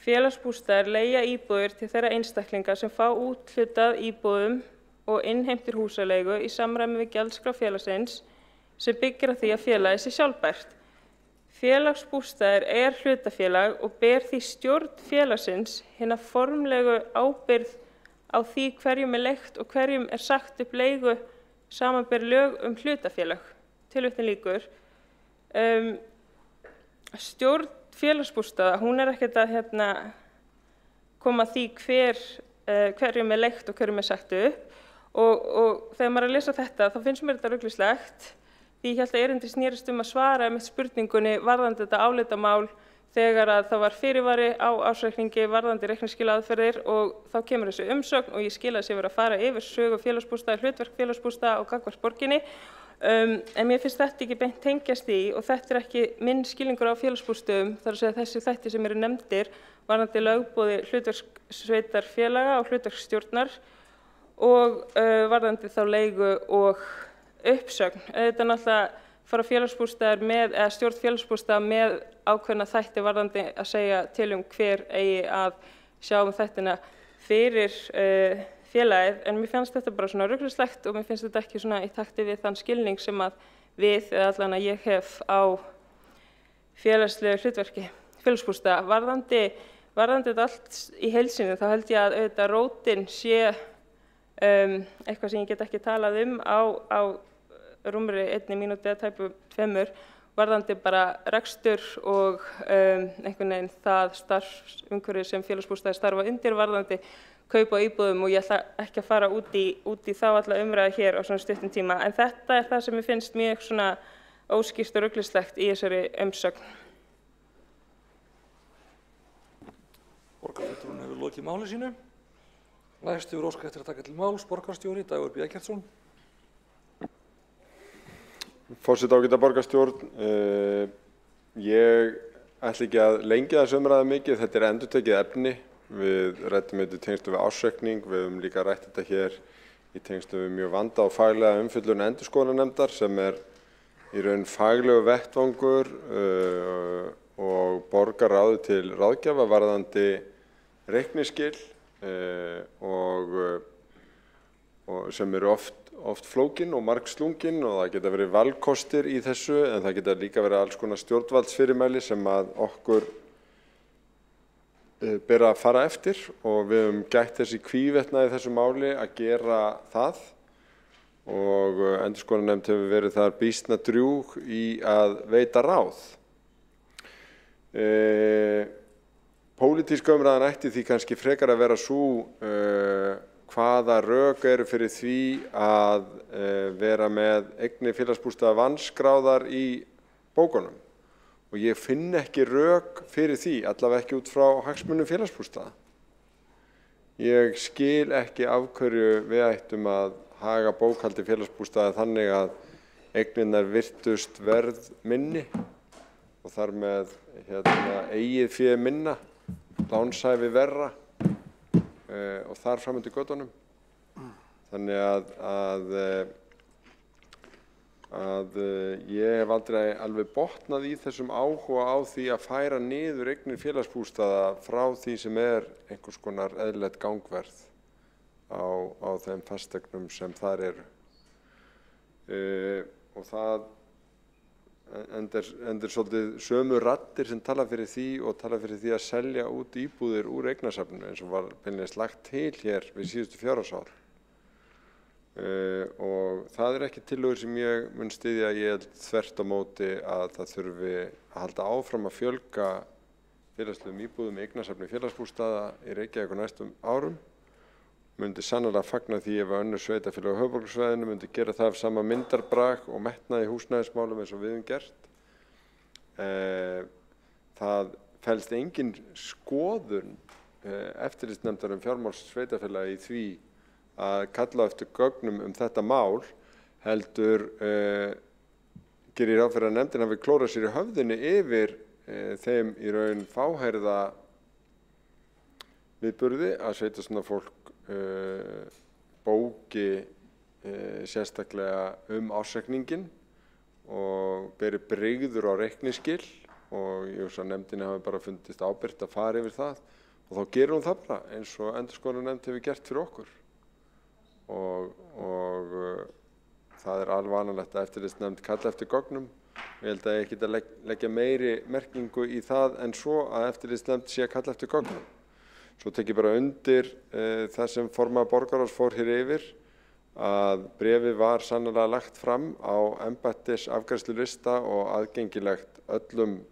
Félagsbústaðir leigja íbúðir til þeirra einstaklinga sem fá úthlutað íbúðum og innheimtir húsaleigu í samræmi við gjaldskrá félagsins sem byggir á því að félagið sé sjálfbært. Félagsbústaðir er hlutafélag og ber því stjórn félagsins hina formlegu ábyrgð á því hverjum er leigt og hverjum er sagt upp leigu samanber lög hlutafélag. Tilvitnun lýkur. Stjórn félagsbústaða, hún er ekkert að koma að því hverjum er leigt og hverjum er sagt upp. Og þegar maður er að lesa þetta, þá finnst mér þetta ruglislegt. Því ég held að erindið snerist að svara með spurningunni varðandi þetta álitamál þegar að það var fyrirvari á ársreikningi varðandi reikningsskilaðferðir og þá kemur þessi umsögn og ég skil að sé verið að fara yfir sögu félagsbústaða, hlutverk félagsbústaða og gagnvart borginni. En mér finnst þetta ekki beint tengjast í og þetta er ekki minn skilningur á félagsbústöðum, þar að segja þessi þætti sem eru nefndir varðandi lögboði hlutverk sveitarfélaga og hlutverk stjórnar og varðandi þá leigu og uppsögn. Þetta er náttúrulega fara félagsbústaðar með, eða stjórn félagsbústaða með ákveðna þætti varðandi að segja til hver eigi að sjá þættina fyrir félagið, en mér finnst þetta bara svona rugluslegt og mér finnst þetta ekki svona í takti við þann skilning sem að við, eða allan að ég hef á félagslegu hlutverki félagsbústaða. Varðandi þetta allt í heilsinu, þá held ég að auðvitað rótin sé eitthvað sem ég get ekki talað á rúmri 1 mínúti eða tæpu 2 varðandi bara rekstur og einhvern veginn það starfsumhverfi sem félagsbústaðir starfa undir varðandi kaup á íbúðum og ég ætla ekki að fara út í þá alla umræðu hér á svona stuttum tíma. En þetta er það sem mér finnst mjög svona óskýrt og ruglislegt í þessari umsögn. Borgarfulltrúinn hefur lokið máli sínu. Næst hefur óskað eftir að taka til máls borgarstjóri Dagur B. Eggertsson. Forseti, ágæta borgarstjórn, ég ætla ekki að lengja þessu umræðu mikið, þetta er endurtekið efni. Við ræddum þetta í tengslum við ársreikning, við höfum líka rætt þetta hér í tengslum við mjög vanda og faglega umfjöllun endurskoðunarnefndar sem er í raun faglegu vettvangur og borgarráði til ráðgjafa varðandi reikningsskil og sem eru oft flókin og margslungin og það geta verið valkostir í þessu en það geta líka verið alls konar stjórnvaldsfyrirmæli sem að okkur ber að fara eftir og við höfum gætt þessi hvívetna í þessu máli að gera það og endurskoðunarnefnd hefur verið þar býsna drjúg í að veita ráð. Pólitíska umræðan ætti því kannski frekar að vera sú hvaða rök eru fyrir því að vera með eignir félagsbústaða vanskráðar í bókunum. Og ég finn ekki rök fyrir því, allavega ekki út frá hagsmunum félagsbústaða. Ég skil ekki af hverju við ættum að haga bókhaldi félagsbústaða þannig að eignirnar virtust verð minni og þar með eigið fé minna, lánshæfi verra og þar fram undir götunum. Þannig að ég hef aldrei alveg botnað í þessum áhuga á því að færa niður eignir félagsbústaða frá því sem er einhvers konar eðlilegt gangverð á þeim fasteignum sem þar eru. Og það endur svolítið sömu raddir sem tala fyrir því og tala fyrir því að selja út íbúðir úr eignasafninu eins og var beinlínis lagt til hér við síðustu fjárhagsár. Og það er ekki tillögur sem ég mun styðja, ég held þvert á móti að það þurfi að halda áfram að fjölga félagslegum íbúðum í eignasafni félagsbústaða í Reykjavík á næstum árum. Myndi sannarlega fagna því ef önnur sveitarfélög á höfuðborgarsvæðinu myndi gera það af sama myndarbrag og metnað í húsnæðismálum eins og við höfum gert. Það felst engin skoðun eftirlitsnefndar fjármáls sveitarfélaga í því að kalla eftir gögnum þetta mál, heldur gerir ég ráð fyrir að nefndin hafi klórað sér í höfðinu yfir þeim í raun fáheyrða viðburði að sveitarstjórnarfólk bóki sérstaklega ársreikninginn og beri brigður á reikningsskil, og ég veist að nefndinni hafi bara fundist ábyrgt að fara yfir það, og þá gerir hún það bara eins og endurskoðunarnefnd hefur gert fyrir okkur. Og það er alveg vanalegt að eftirlitsnefnd kalla eftir gögnum. Ég held að ég geti að leggja meiri merkingu í það en svo að eftirlitsnefnd sé að kalla eftir gögnum. Svo tek ég bara undir það sem formaður borgarráðs fór hér yfir, að bréfið var sannarlega lagt fram á embættisafgreiðslulista og aðgengilegt öllum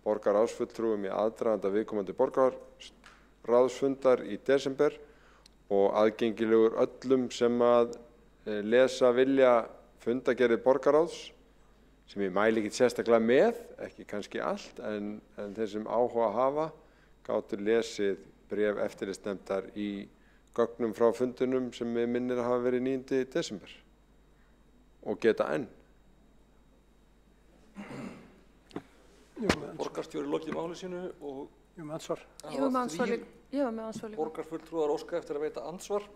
borgarráðsfulltrúum í aðdraganda viðkomandi borgarráðsfundar í desember og aðgengilegur öllum sem að lesa vilja fundargerðir borgarráðs, sem ég mæli ekki sérstaklega með, ekki kannski allt, en þeir sem áhuga hafa gátu lesið bréf eftirlitsnefndar í gögnum frá fundunum sem mig minnir að hafa verið 9. desember og geta enn. Borgarstjóri lokið máli sínu og Ég var með ansvar. Ég var með ansvar líka. Borgarfulltrúar óska eftir að veita ansvar.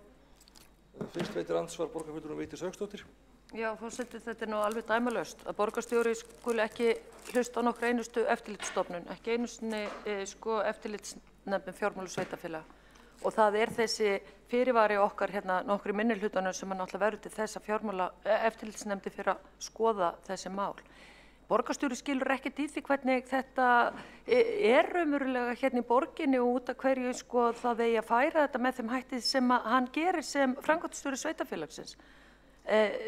Fyrst veitir ansvar borgarfulltrúum Vigdís Hauksdóttir. Já, forseti, þetta er nú alveg dæmalaust að borgarstjóri skuli ekki hlusta á nokkra einustu eftirlitsstofnun, ekki einusni eftirlitsnefndum fjármála sveitarfélaga. Og það er þessi fyrirvari okkar hérna nokkri minnihlutanum sem náttúrulega verður til þess að fjármála eftirlitsnefndi fyrir að skoða þessi mál. Borgarstjóri skilur ekkert í því hvernig þetta er raunverulega hérna í borginni og út af hverju það eigi að færa þetta með þeim hætti sem hann gerir sem framkvæmdastjóri sveitarfélagsins.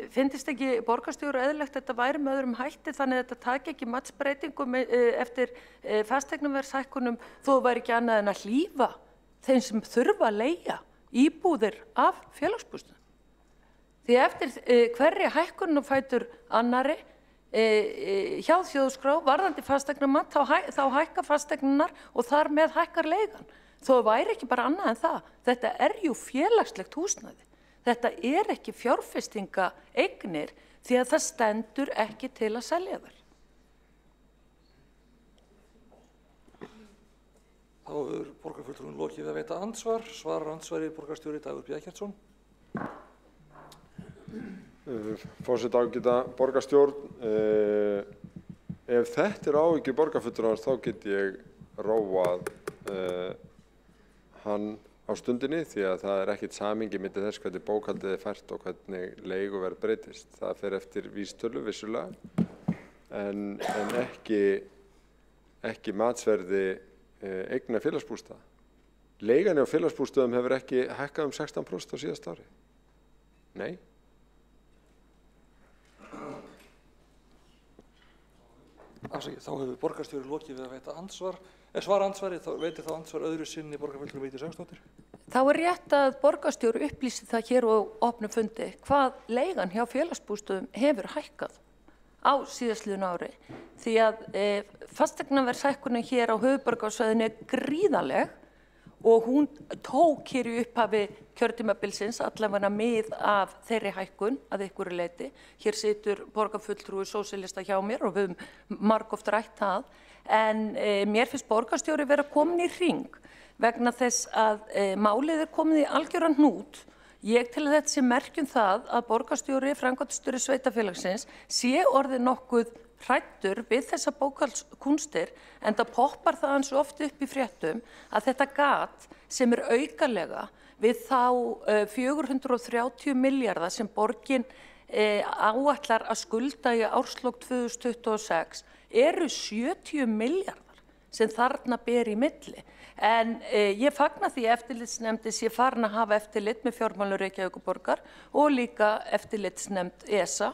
Finnst ekki borgarstjóri eðlilegt að þetta væri með öðrum hætti þannig að þetta taki ekki matsbreytingum eftir fasteignaverðshækkunum þó væri ekki annað en að hlífa þeim sem þurfa að leigja íbúðir af félagsbústum. Því eftir hverri hækkunum fætur annari hjá þjóðskrá varðandi fasteignamat þá hækka fasteignanar og þar með hækkar leigan. Þó væri ekki bara annað en það. Þetta er jú félagslegt húsnæði. Þetta er ekki fjárfestingaeignir því að það stendur ekki til að selja þær. Þá er borgarfulltrúum lokið að veita ansvar. Svarar ansvari borgarstjóri Dagur B. Eggertsson. Forseti ágæta borgarstjórn, ef þetta er áhyggjur borgarfulltrúans þá get ég róað hann á stundinni því að það er ekkert samhengi milli þess hvernig bókhaldið er fært og hvernig leiguverð breytist. Það fer eftir vísitölu vissulega en ekki matsverði eigna félagsbústaða. Leigan á félagsbústöðum hefur ekki hækkað 16% á síðasta ári. Nei. Þá hefur borgarstjóri lokið við að veita ansvar. Svara ansvari, veitir þá ansvar öðru sinni borgarfulltrúum Vigdís Hauksdóttir. Þá er rétt að borgarstjóri upplýsi það hér á opnum fundi hvað leigan hjá félagsbústöðum hefur hækkað á síðastliðnu ári. Því að fasteignaverðshækkunin hér á höfuðborgarsvæðinu er gríðarleg og hún tók hér í upphafi kjörtímabilsins allavega mið af þeirri hækkun að einhverju leyti. Hér situr borgarfulltrúi sósíalista hjá mér og við höfum margoft rætt það. En mér finnst borgarstjóri vera komin í hring vegna þess að málið er komið í algjöran hnút. Ég tel að þetta sé merkjum það að borgarstjóri, framkvæmdastjóri sveitarfélagsins sé orðið nokkuð hræddur við þessa bókhaldskúnstir en það poppar það hans oft upp í fréttum að þetta gat sem er aukalega við þá 430 milljarða sem borgin áætlar að skulda í árslok 2026 eru 70 milljarðar sem þarna ber í milli. En ég fagna því eftirlitsnefndin sé farin að hafa eftirlit með fjármálum Reykjavíkurborgar og líka eftirlitsnefnd ESA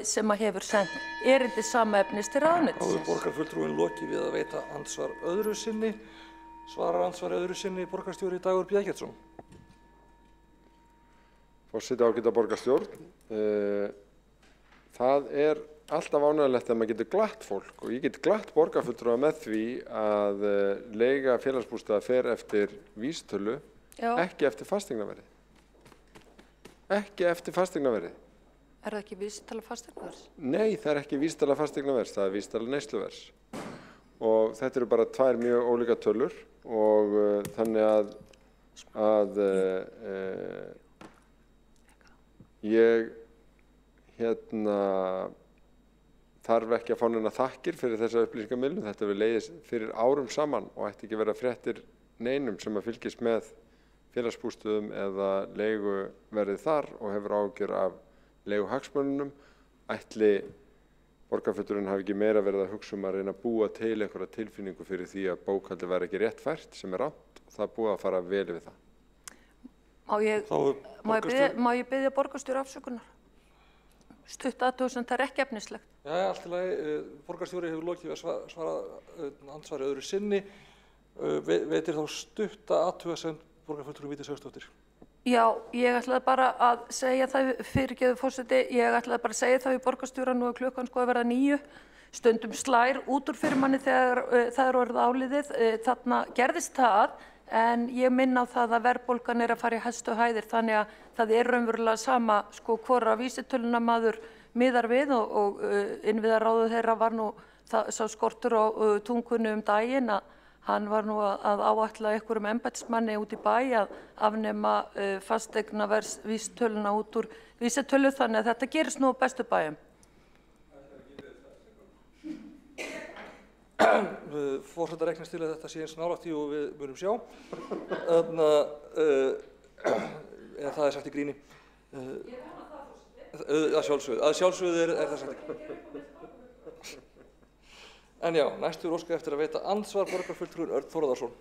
sem að hefur sendt erindi sama efnis til ráðuneytisins. Þá er borgarfulltrúin lokið við að veita ansvar öðru sinni. Svarar ansvar öðru sinni borgarstjóri Dagur B. Eggertsson. Forseti ágæta borgarstjórn. Það er alltaf ánægilegt að maður getur glatt fólk og ég get glatt borgarfulltrúa með því að leiga félagsbústaða fer eftir vísitölu, ekki eftir fasteignaverði. ekki eftir fasteignaverði. Er það ekki vísitala fasteignaverðs? Nei, það er ekki vísitala fasteignaverðs, það er vísitala neysluverðs. Og þetta eru bara tvær mjög ólíka tölur og þannig að ég þarf ekki að fá neina þakkir fyrir þessa upplýsingamiðlun. Þetta hefur legið fyrir árum saman og ætti ekki vera fréttir neinum sem að fylgist með félagsbústöðum eða leiguverðið þar og hefur áhyggjur af leiguhagsmununum. Ætli borgarfulltrúinn hafi ekki meira verið að hugsa að reyna að búa til einhverja tilfinningu fyrir því að bókhaldið væri ekki rétt fært sem er rangt og það er búið að fara vel við það. Má ég biðja borgarstjóra afsökunar? Stutt athugasemd, það er ekki efnislegt. Já, allt í lagi. Borgarstjóri hefur lokið við að svara andsvari öðru sinni. Veitir þá stutta athugasemd borgarfulltrúi Vigdís Hauksdóttir? Já, ég ætlaði bara að segja það, fyrirgefðu forseti, ég ætlaði bara að segja það við borgarstjóra nú að klukkan sko að verða 9. Stundum slær út úr fyrir manni þegar það er orðið áliðið. Þarna gerðist það, en ég minna á það að verðbólgan er að fara í hæstu hæðir, þannig að það er raunverulega sama sko hvora vísitöluna maður miðar við og innviðaráðu þeirra var nú sá skortur á tungunni daginn að hann var nú að áætla einhverjum embættismanni út í bæ að afnema fasteignaverðsvísitöluna út úr vísitölu, þannig að þetta gerist nú á bestu bæjum. Forseta reiknast til að þetta sé eins nálægt í og við munum sjá. Það er sagt í gríni. Að sjálfsögðu er það sagt. En já, næstur óska eftir að veita andsvar borgarfulltrúinn Örn Þórðarson.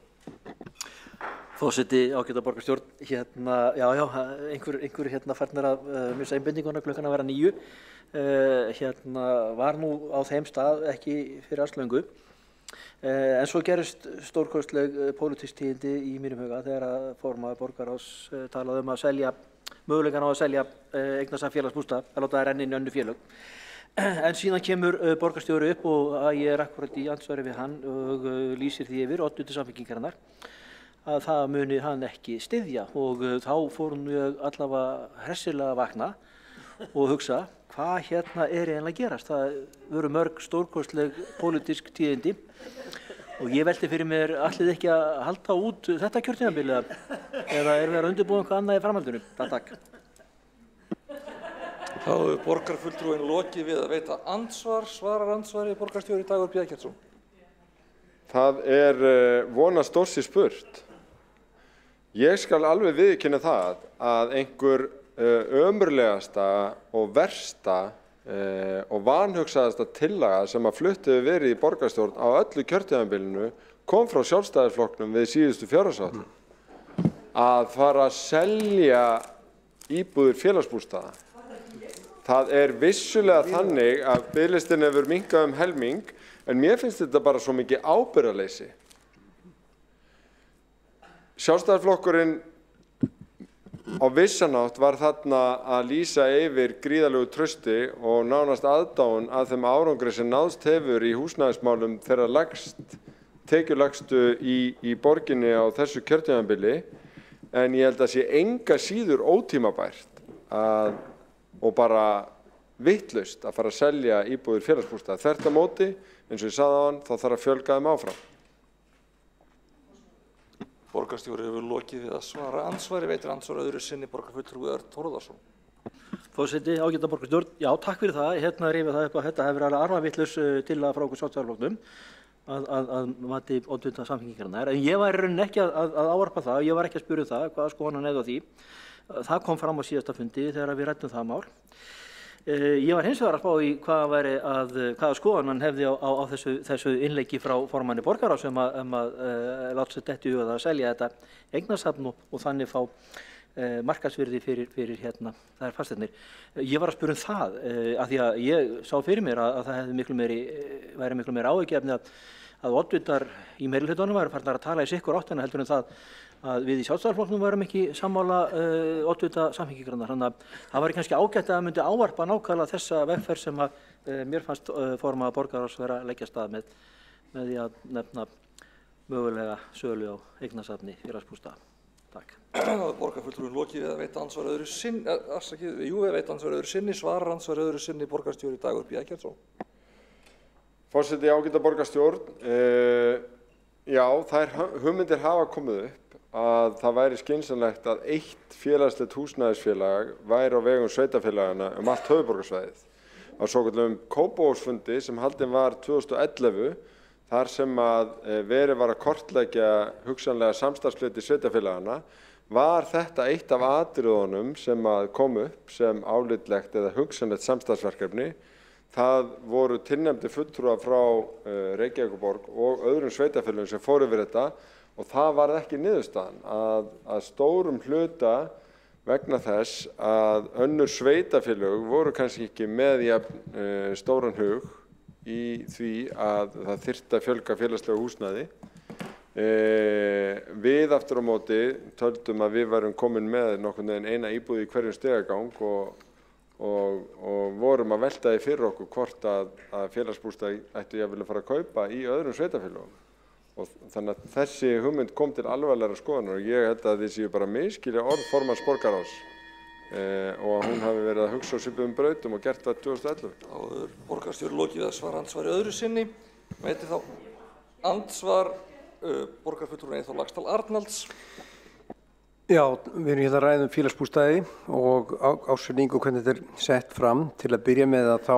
Forseti, ágæta borgarstjórn, einhver farnir að missa einbindinguna klukkan að vera 9. Var nú á þeim stað ekki fyrir alls löngu. En svo gerist stórkostleg pólitísk tíðindi í mínum huga þegar að formaður borgarráðs talaði að selja, möguleikann á að selja eignasafn félagsbústað, að láta það renna inn í önnur félög. En síðan kemur borgarstjóri upp og ég er akkurat í andsvari við hann og lýsir því yfir, oddviti Samfylkingarinnar, að það muni hann ekki styðja og þá fór ég allavega hressilega að vakna og hugsa hvað hérna er eiginlega að gerast. Það voru mörg stórkostleg pólitísk tíðindi og ég velti fyrir mér ætlið ekki að halda út þetta kjörtímabil eða er verið að undirbúa eitthvað annað í framhaldinu. Takk. Þá hefur borgarfulltrúinn lokið við að veita andsvar, svarar andsvari borgarstjóri Dagur B. Eggertsson. Það er vona stórsi spurt. Ég skal alveg viðurkenna það að einhver ömurlegasta og versta og vanhugsaðasta tillaga sem að flutt hefur verið í borgarstjórn á öllu kjörtímabilinu kom frá Sjálfstæðisflokknum við síðustu fjárhagsáætlun. Að fara að selja íbúðir félagsbústaða. Það er vissulega þannig að biðlistin hefur minnkað helming, en mér finnst þetta bara svo mikið ábyrgðarleysi. Sjálfstæðisflokkurinn á vissanátt var þarna að lýsa yfir gríðarlegu trausti og nánast aðdáun að þeim árangri sem náðst hefur í húsnæðismálum þeirra tekjulægstu í borginni á þessu kjörtímabili, en ég held að sé enga síður ótímabært og bara vitlaust að fara að selja íbúðir félagsbústaða. Þvert á móti, eins og ég sagði áðan, þá þarf að fjölga þeim áfram. Borgarstjóri hefur lokið við að svara andsvari, veitir andsvar öðru sinni borgarfulltrúi Örn Þórðarson. Forseti, ágæta borgarstjórn, já, takk fyrir það. Hérna rifið það upp að þetta hefur verið arfavitlaus tillaga frá okkur Sjálfstæðisflokknum að mati oddvita Samfylkingarinnar. En ég var í rauninni ekki að ávarpa það, ég var ekki að spyrja það, hvaða skoðun hann hefði á því. Það kom fram á síðasta fundi þegar við ræddum það mál. Ég var hins vegar að spá í hvaða skoðun hann hefði á þessu innleiki frá formanni borgarráðs að láta sér detti í hug að selja þetta eignasafn og þannig fá markaðsvirði fyrir þær fasteignir. Ég var að spyrja það af því að ég sá fyrir mér að það hefði væri miklu meiri áhyggjuefni að oddvitar í meirihlutanum væru farnir að tala í sikkur áttina heldur en það að við í Sjálfstæðisflokknum værum ekki sammála oddvita Samfylkingarinnar. Þannig að það væri kannski ágætt að það myndi ávarpa nákvæmlega þessa vegferð sem mér fannst formaður borgarráðs vera að leggja af stað með því að nefna mögulega sölu á eignasafni félagsbústaða. Takk. Borgarfulltrúinn lokið við að veita andsvar öðru sinni, við veita andsvar öðru sinni, svarar andsvar öðru sinni borgarstjóri Dagur B. Eggertsson. Forseti, ágæta borgarstjórn, já, þær hugmyndir hafa komið upp að það væri skynsamlegt að eitt félagslegt húsnæðisfélag væri á vegum sveitarfélagana allt höfuðborgarsvæðið. Á svokölluðum Kópavogsfundi sem haldinn var 2011, þar sem að verið var að kortleggja hugsanlega samstarfsfleti sveitarfélagana, var þetta eitt af atriðunum sem að kom upp sem álitlegt eða hugsanlegt samstarfsverkefni. Það voru tilnefndir fulltrúar frá Reykjavíkurborg og öðrum sveitarfélögum sem fóru yfir þetta og það var ekki niðurstaðan að stórum hluta vegna þess að önnur sveitarfélög voru kannski ekki með jafn stóran hug í því að það þyrfti að fjölga félagslega húsnæði. Við aftur á móti töldum að við værum komin með nokkurn veginn eina íbúð í hverjum stigagang og vorum að velta því fyrir okkur hvort að félagsbústað ættu jafnvel að fara að kaupa í öðrum sveitarfélögum. Og þannig að þessi hugmynd kom til alvarlegra skoðunar og ég held að þið séu bara miskilja orð formanns borgarráðs og að hún hafi verið að hugsa á svipuðum brautum og gert það 2011. Áður borgarstjóri lokið að svara andsvari öðru sinni. Veitir þá andsvar borgarfulltrúinn Eyþór Laxdal Arnalds. Já, við erum hérna að ræða félagsbústaði og ársreikningu hvernig þetta er sett fram. Til að byrja með að þá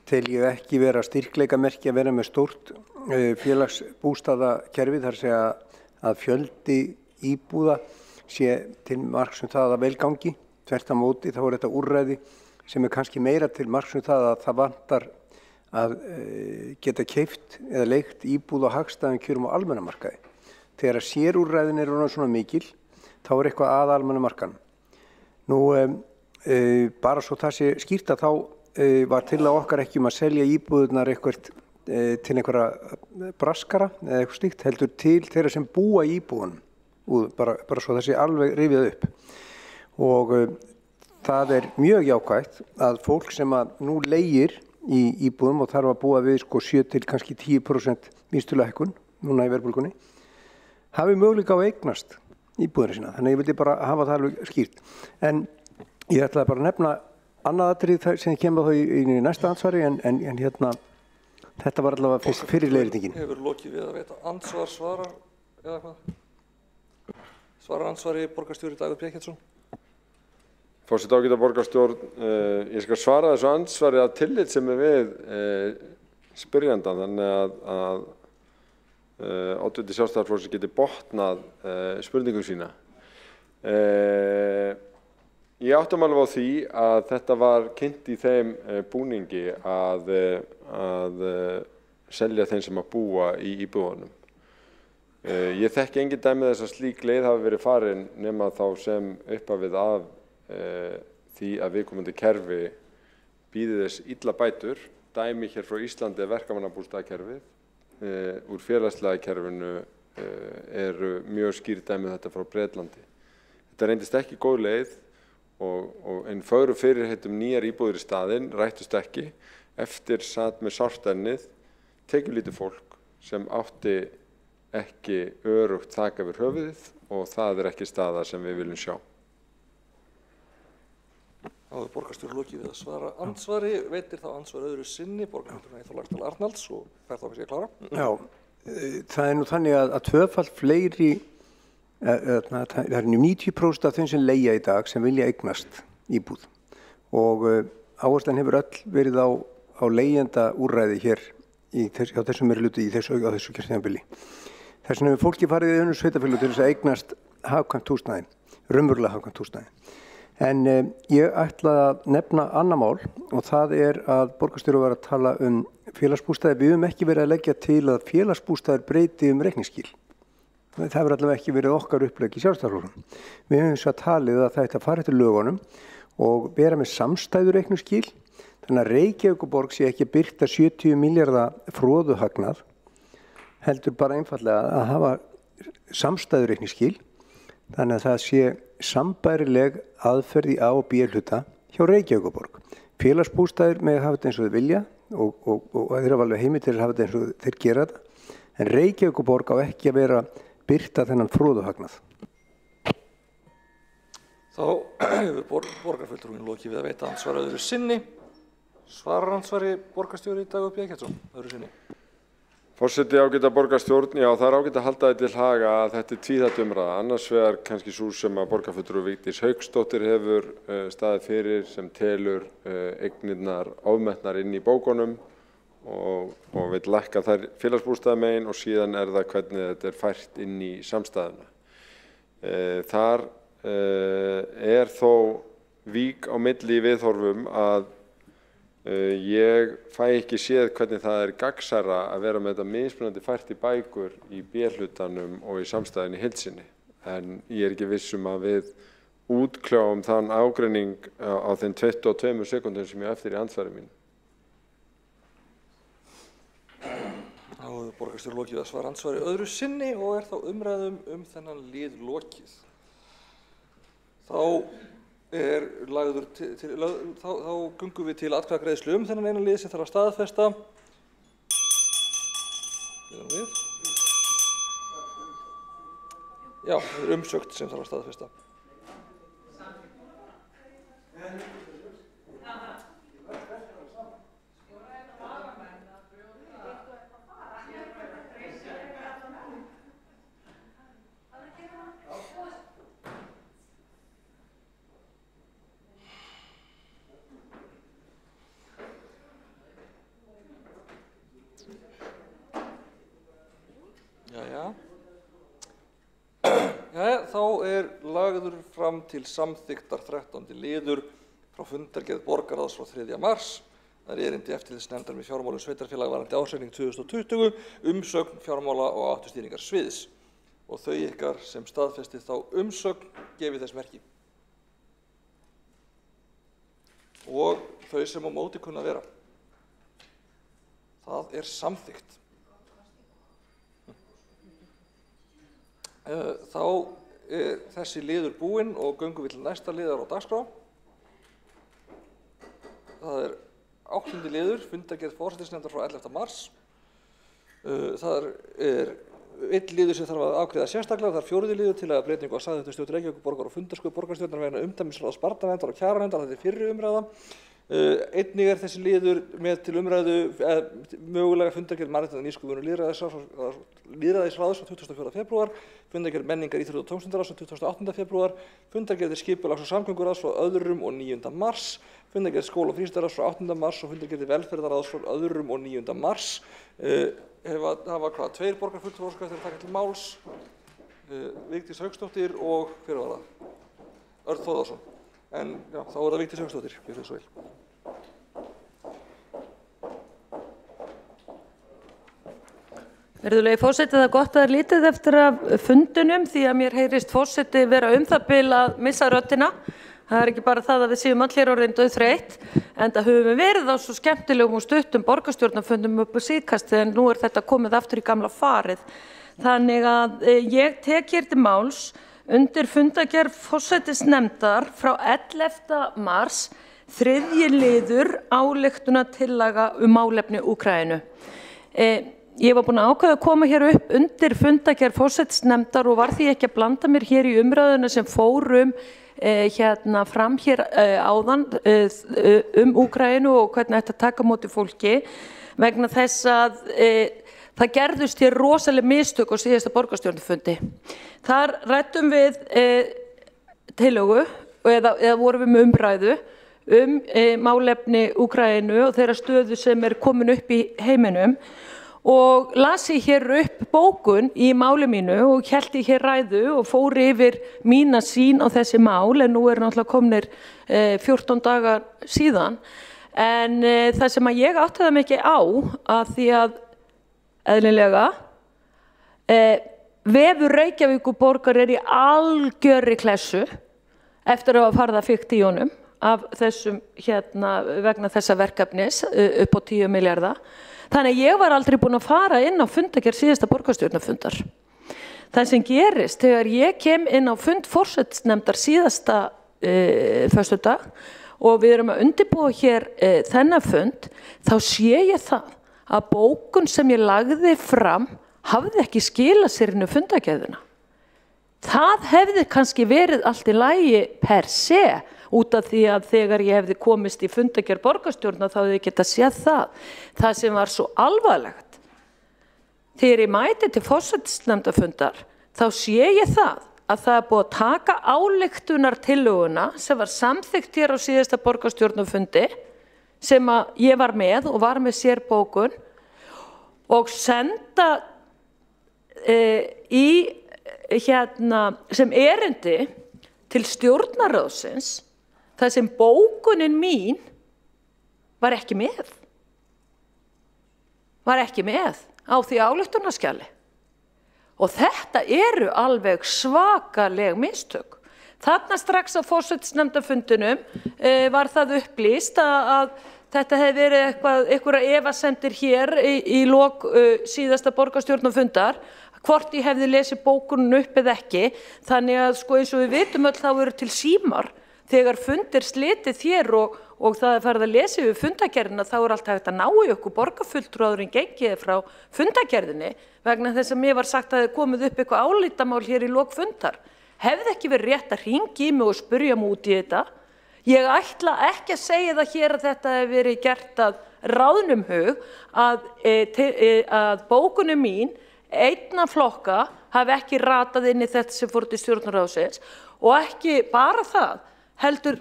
tel ég ekki vera styrkleikamerki að vera með stórt félagsbústaðakerfi, þar segja að fjöldi íbúða sé til marks það að velgangi. Þvert á móti þá er þetta úrræði sem er kannski meira til marks það að það vantar að geta keypt eða leigt íbúð á hagstæðum kjörum á almenna markaði. Þegar sérúrræðin eru svona mikil, þá er eitthvað að almenna markan. Nú, bara svo það sé skýrt að þá var til að okkar ekki að selja íbúðunar eitthvað til einhverja braskara eða eitthvað slíkt, heldur til þeirra sem búa í íbúðunum, bara svo það sé alveg rifjað upp. Og það er mjög jákvætt að fólk sem að nú leigir í íbúðum og þarf að búa við 7 til kannski 10% vísitöluhækkun núna í verðbólgunni, hafi möguleika á að eignast íbúðina sína. Þannig ég vildi bara hafa það alveg skýrt. En ég ætlaði bara að nefna annað atriði sem kemur þá í næsta andsvari en hérna þetta var allavega fyrst fyrir leiðréttingin. Hefur lokið við að veita andsvar, svarar eða hvað? Svarar andsvari borgarstjóri Dagur B. Eggertsson. Forseti, ágæta borgarstjórn, ég skal svara þessu andsvari af tillitssemi við spyrjandann, þannig að oddviti Sjálfstæðisflokksins geti botnað spurningum sína. Ég áttam alveg á því að þetta var kynnt í þeim búningi að selja þeim sem að búa í íbúðunum. Ég þekki engin dæmi þess að slík leið hafi verið farin nema þá sem upphafið af því að viðkomandi kerfi býði þess illa bætur. Dæmi hér frá Íslandi er verkamannabústaðakerfið. Úr félagslega kerfinu eru mjög skýr dæmi þetta frá Bretlandi. Þetta reyndist ekki góð leið og en fögru fyrirheitum nýjar íbúðir í staðinn rættust ekki. Eftir sat með sárt ennið tekjulítið fólk sem átti ekki örugt þak yfir höfuðið og það er ekki staða sem við viljum sjá. Áður borgarstjóri lokið við að svara andsvari, veitir þá andsvar öðru sinni, borgarfulltrúinn Eyþór Laxdal Arnalds og fær þá kannski að klára. Já, það er nú þannig að tvöfalt fleiri, það er 90% af þeim sem leigja í dag sem vilja eignast íbúð og áherslan hefur öll verið á leigjenda úrræði hér hjá þessum meirihluta á þessu kjörtímabili. Þess vegna hefur fólki farið í önnur sveitarfélög til þess að eignast hagkvæmt húsnæði, raunverulega hagkvæmt húsnæði. En ég ætla að nefna annað mál og það er að borgarstjóri var að tala félagsbústaði. Við höfum ekki verið að leggja til að félagsbústaðir breyti reikningsskil. Það hefur allavega ekki verið okkar upplegg í Sjálfstæðisflokknum. Við höfum svo talið að það ætti að fara eftir lögunum og vera með samstæður reikningsskil. Þannig að Reykjavíkurborg sé ekki að birta 70 milljarða froðuhagnað, heldur bara einfallega að hafa samstæður reikningsskil. Þannig að það sé sambærileg aðferð í A og B hluta hjá Reykjavíkurborg. Félagsbústaðir með hafa þetta eins og þeir vilja og þeir hafa alveg heimild til að hafa þetta eins og þeir gera þetta. En Reykjavíkurborg á ekki að vera birta þennan froðuhagnað. Þá hefur borgarfulltrúinn lokið við að veita andsvar öðru sinni. Svarar andsvari borgarstjóri Dagur B. Eggertsson öðru sinni. Forseti, ágæta borgarstjórn, já það ágætt að halda þetta til haga að þetta tvíþætt umræða. Annars vegar kannski sú sem að borgarfulltrúi Vigdís Hauksdóttir hefur staðið fyrir sem telur eignirnar ofmetnar inn í bókunum og vill lækka þær félagsbústaðamegin og síðan það hvernig þetta fært inn í samstæðuna. Þar þó vík á milli í viðhorfum að ég fæ ekki séð hvernig það gagnsærra að vera með þetta mismunandi fært í bækur í B-hlutanum og í samstæðunni í heild sinni. En ég ekki viss að við útkljám þann ágreining á þeim 22 sekúndum sem ég eftir í andsvari mínu. Þá hefur borgarstjóri lokið að svara andsvari öðru sinni og þá umræðum þennan lið lokið. Þá gungum við til atkvæðagreiðslu þennan eina lið sem þarf að staðfesta. Já, það umsögn sem þarf að staðfesta. Þá lagður fram til samþykktar 13. liður frá fundargerð borgarráðs frá 3. mars. Það erindi eftirlitsnefndar með fjármálum sveitarfélaga varðandi ársreikning 2020, umsögn fjármála og áhættustýringar sviðs. Og þau ykkar sem staðfestið þá umsögn gefið þess merki. Og þau sem á móti kunna vera. Það samþykkt. Þá þessi liður búinn og göngum við til næsta liðar á dagskrá. Það 8. liður, fundargerð forsætisnefndar frá 11. mars. Það einn liður sem þarf að afgreiða sérstaklega. Það 4. liður til að breytingu á samþykktarstjórn Reykjavíkurborgar og fundarstöðu borgarstjórnar vegna umdæmisráðs barnaverndar og kjaranefndar. Þetta fyrri umræða. Einnig þessi liður með til umræðu mögulega fundargerð mannréttinda og nýsköpunar lýðræðisráðs frá 24. febrúar, fundargerð menningar, íþrótta og tómstundaráðs frá 28. febrúar, fundargerð skipulags- og samgönguráðs frá 2. og 9. mars, fundargerð skóla- og frístundaráðs frá 8. mars og fundargerð velferðarráðs frá 2. og 9. mars. Hafa tveir borgarfulltrúar óskað eftir að taka til máls, Vigdís Hauksdóttir og hver var það? Örn Þórðarson. En já, þá það Vigdís Hauksdóttir, við þau svo vel. Virðulegi forseti, það gott að lítið eftir af fundunum því að mér heyrist forseti vera það bil að missa röddina. Það ekki bara það að við séum allir orðin dauðþreytt, enda höfum við verið á svo skemmtilegum og stuttum borgarstjórnarfundum upp á síðkastið en nú þetta komið aftur í gamla farið. Þannig að ég tek hér til máls undir fundargerð forsætisnefndar frá 11. mars, 3. liður ályktunartillaga málefni Úkraínu. Ég var búin að ákveða að koma hér upp undir fundargerð forsætisnefndar og var því ekki að blanda mér hér í umræðuna sem fórum fram hér áðan Úkraínu og hvernig þetta taka móti fólki vegna þess að það gerðust hér rosaleg mistök á síðasta borgarstjórnarfundi. Þar ræddum við tillögu eða vorum við með umræðu málefni Úkraínu og þeirra stöðu sem komin upp í heiminum og las ég hér upp bókun í máli mínu og hélt ég hér ræðu og fór yfir mína sýn á þessi mál en nú náttúrulega komnir 14 dagar síðan en það sem að ég áttaði mig ekki á að því að eðlilega vefur Reykjavíkurborgar í algjörri klessu eftir að hafa farið að fikta í honum af þessum vegna þessa verkefnis upp á 10 milljarða. Þannig að ég var aldrei búin að fara inn á fundargerð síðasta borgarstjórnarfundar. Það sem gerist þegar ég kem inn á fund forsætisnefndar síðasta föstudag og við erum að undirbúa hér þennan fund, þá sé ég það að bókun sem ég lagði fram hafði ekki skilað sér inn á fundargerðina. Það hefði kannski verið allt í lagi per se, út af því að þegar ég hefði komist í fundargerð borgarstjórnar þá hefði ég getað séð það. Það sem var svo alvarlegt, þegar ég mæti til forsætisnefndarfundar, þá sé ég það að það er búið að taka ályktunartillöguna sem var samþykkt hér á síðasta borgarstjórnarfundi, sem að ég var með og var með sérbókun, og senda sem erindi til stjórnarráðsins, þar sem bókunin mín var ekki með. Var ekki með á því ályktunarskjali. Og þetta eru alveg svakaleg mistök. Þarna strax á forsætisnefndarfundinum var það upplýst að þetta hefði verið einhverja efasemdir hér í lok síðasta borgarstjórnarfundar, hvort ég hefði lesið bókunum upp eða ekki. Þannig að sko eins og við vitum öll þá eru til símar þegar fundir slitið hér og það er farið að lesa yfir fundagerðina, þá er alltaf hægt að ná í okkur borgarfulltrúaðurinn gengið frá fundagerðinni vegna þess að mér var sagt að það komið upp eitthvað álítamál hér í lok fundar. Hefði ekki verið rétt að hringi í mig og spurja mig út í þetta? Ég ætla ekki að segja það hér að þetta hefur verið gert að ráðnum hug að bókunum mín einna flokka hafi ekki ratað inn í þetta sem fór til stjórnarráðsins og ekki bara það, heldur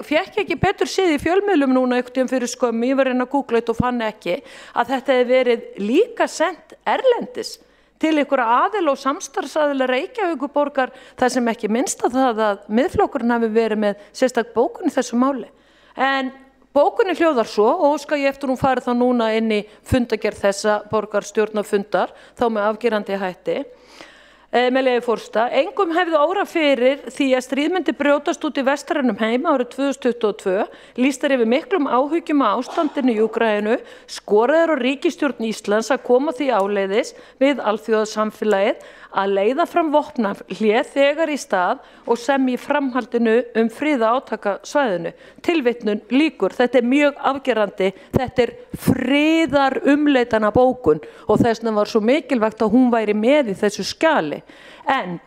fékk ekki betur séð í fjölmiðlum núna einhvern tímann fyrir skömmu, ég var að googla þetta og fann ekki að þetta hefði verið líka sent erlendis til einhverja aðila og samstarfsaðila Reykjavíkurborgar, þar sem ekki minnst á það að Miðflokkurinn hafi verið með sérstakt bókun í þessu máli. En bókunin hljóðar svo, og óska ég eftir hún farið þá núna inn í fundagerð þessa borgarstjórnarfundar, þá með afgerandi hætti, með leyfi forseta. Engum hefði órað fyrir því að stríð myndi brjótast út í vestrænum heim árið 2022, lýst yfir miklum áhyggjum á ástandinu í Úkraínu, skoraður á ríkisstjórn Íslands að koma því áleiðis við alþjóðasamfélagið að leiða fram vopnahlé þegar í stað og sem í framhaldinu friða átakasvæðinu. Tilvitnun lýkur. Þetta er mjög afgerandi. Þetta er friðarumleitana bókun og þess vegna var svo mikilvægt að hún væri með í þessu skjali. En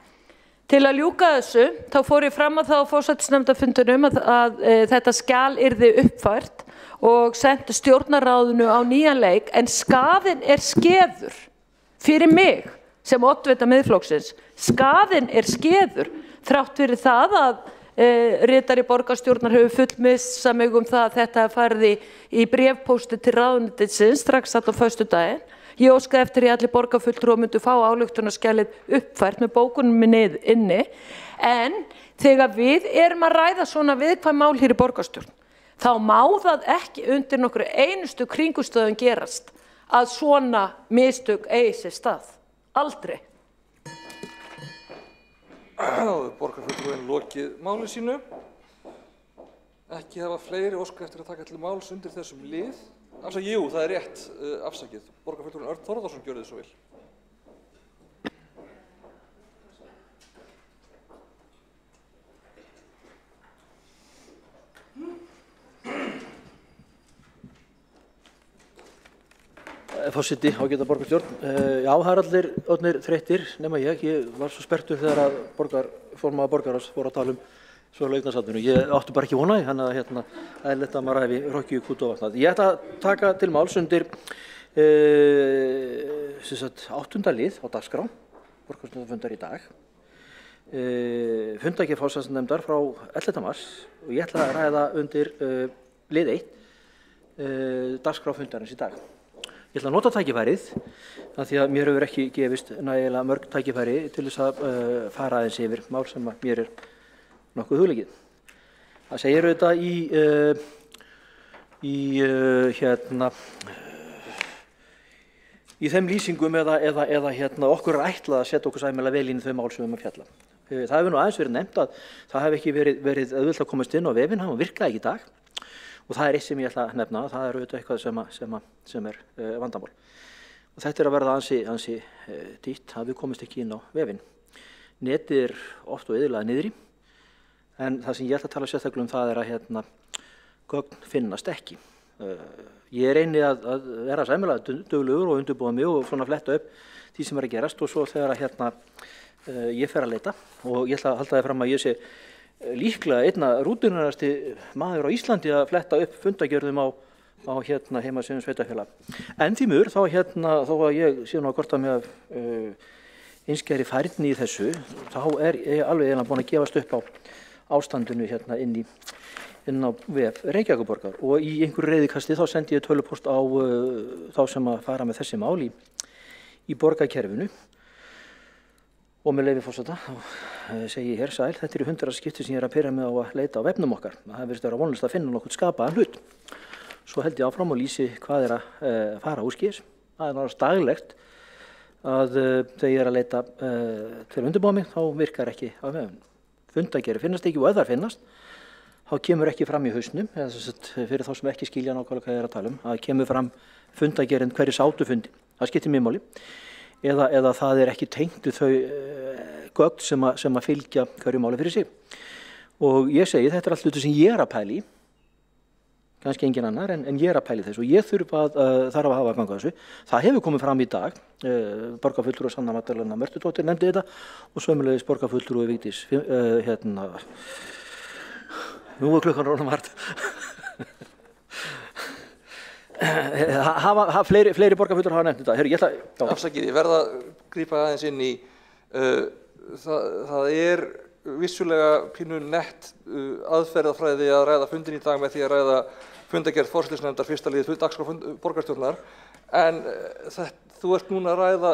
til að ljúka þessu, þá fór ég fram að það á forsætisnefndarfundinum að þetta skjal yrði uppfært og sent stjórnarráðinu á nýjan leik, en skaðinn er skeður fyrir mig sem oddvita Miðflokksins. Skaðinn er skeður þrátt fyrir það að ritari borgarstjórnar hefur fullmissa mig það að þetta farið í bréfpósti til ráðuneytisins strax á föstudaginn. Ég óskaði eftir að allir borgarfulltrúar myndu fá ályktunarskjalið uppfært með bókunum minni inni, en þegar við erum að ræða svona viðkvæm mál hér í borgarstjórn, þá má það ekki undir nokkru einustu kringumstæðum gerast að svona mistök eigi sér stað. Aldrei. Borgarfulltrúinn lokið máli sínu. Ekki hafa fleiri óska eftir að taka til máls undir þessum lið. Jú, það er rétt afsakið. Borgarfulltrúinn Örn Þórðarson gjörði þið svo vel. Forseti, ágæta borgarstjórn. Já, það er allir orðnir þreyttir nema ég. Ég var svo sperrtur þegar að formaður borgarráðs fór að tala svo laugnarsatinu. Ég átti bara ekki vonaði, þannig að það er lett að maður hefi rokkið kút og vatnað. Ég ætla að taka til máls undir 8. lið á dagskrá, borgarstjórnarfundar í dag. Fundagerð forsætisnefndar frá 11. mars og ég ætla að ræða undir lið 1 dagskrá fundarins í dag. Ég ætla að nota tækifærið, af því að mér hefur ekki gefist nægilega mörg tækifæri til þess að fara aðeins yfir mál sem mér er nokkuð hugleikið. Það segir auðvitað í þeim lýsingum eða okkur er ætlað að setja okkur sæmilega vel inn í þau mál sem við erum að fjalla. Það hefur nú aðeins verið nefnt að það hef ekki verið auðvelt að komast inn á vefinn, hann virkaði ekki í dag. Og það er eitt sem ég ætla að nefna, það er auðvitað eitthvað sem er vandamál. Og þetta er að verða ansi dýrt að við komist ekki inn á vefinn. Netið er oft og iðulega niðri, en það sem ég ætla að tala sérstaklega það er að gögn finnast ekki. Ég reyni að vera sæmilega duglegur og undirbúa mig og svona fletta upp því sem er að gerast og svo þegar að ég fer að leita og ég ætla að halda það fram að ég sé líklega einna rútinarasti maður á Íslandi að fletta upp fundagjörðum á heimasíðum sveitarfélaga. En því miður þó að ég sé nú að korta mig af einskæri færni í þessu, þá ég alveg eiginlega búin að gefast upp á ástandinu inn á vef Reykjavíkurborgar og í einhverju reiðikasti þá sendi ég tölvupóst á þá sem að fara með þessi mál í borgarkerfinu og með leyfi forseta þá segi ég hér sæl, þetta eru 100 skipti sem ég að pyrra mig á að leita á vefnum okkar. Það virðist vera vonlust að finna nokkuð skapaðan hlut. Svo held ég áfram og lýsi hvað að fara úrskýrs. Það náttúrulega daglegt að þegar ég að leita til að undirbúa mig þá virkar ekki á vefnum. Fundagerðir finnast ekki og ef þær finnast þá kemur ekki fram í hausnum, eða fyrir þá sem ekki skilja nákvæmlega hvað ég að tala að kemur fram fundagerðin hverju sátu fundi. Það skiptir mjög máli. Eða það ekki tengt við þau gögn sem að fylgja hverju máli fyrir sig. Og ég segi þetta allt hluti sem ég að pæla í, kannski engin annar en ég að pæla í þessu og ég þarf að hafa að ganga þessu. Það hefur komið fram í dag, borgarfulltrúi Sanna Magdalena Mörtudóttir nefndi þetta og sömulegis borgarfulltrúi Vigdís, nú klukkan rónum hart. Fleiri borgarfulltrúar hafa nefnt þetta. Afsakið, ég verða að grípa aðeins inn í, það vissulega pínu nett aðferðafræði að ræða fundin í dag með því að ræða fundagerð forsætisnefndar fyrsta liðið dagskrá borgarstjórnar, en þú ert núna að ræða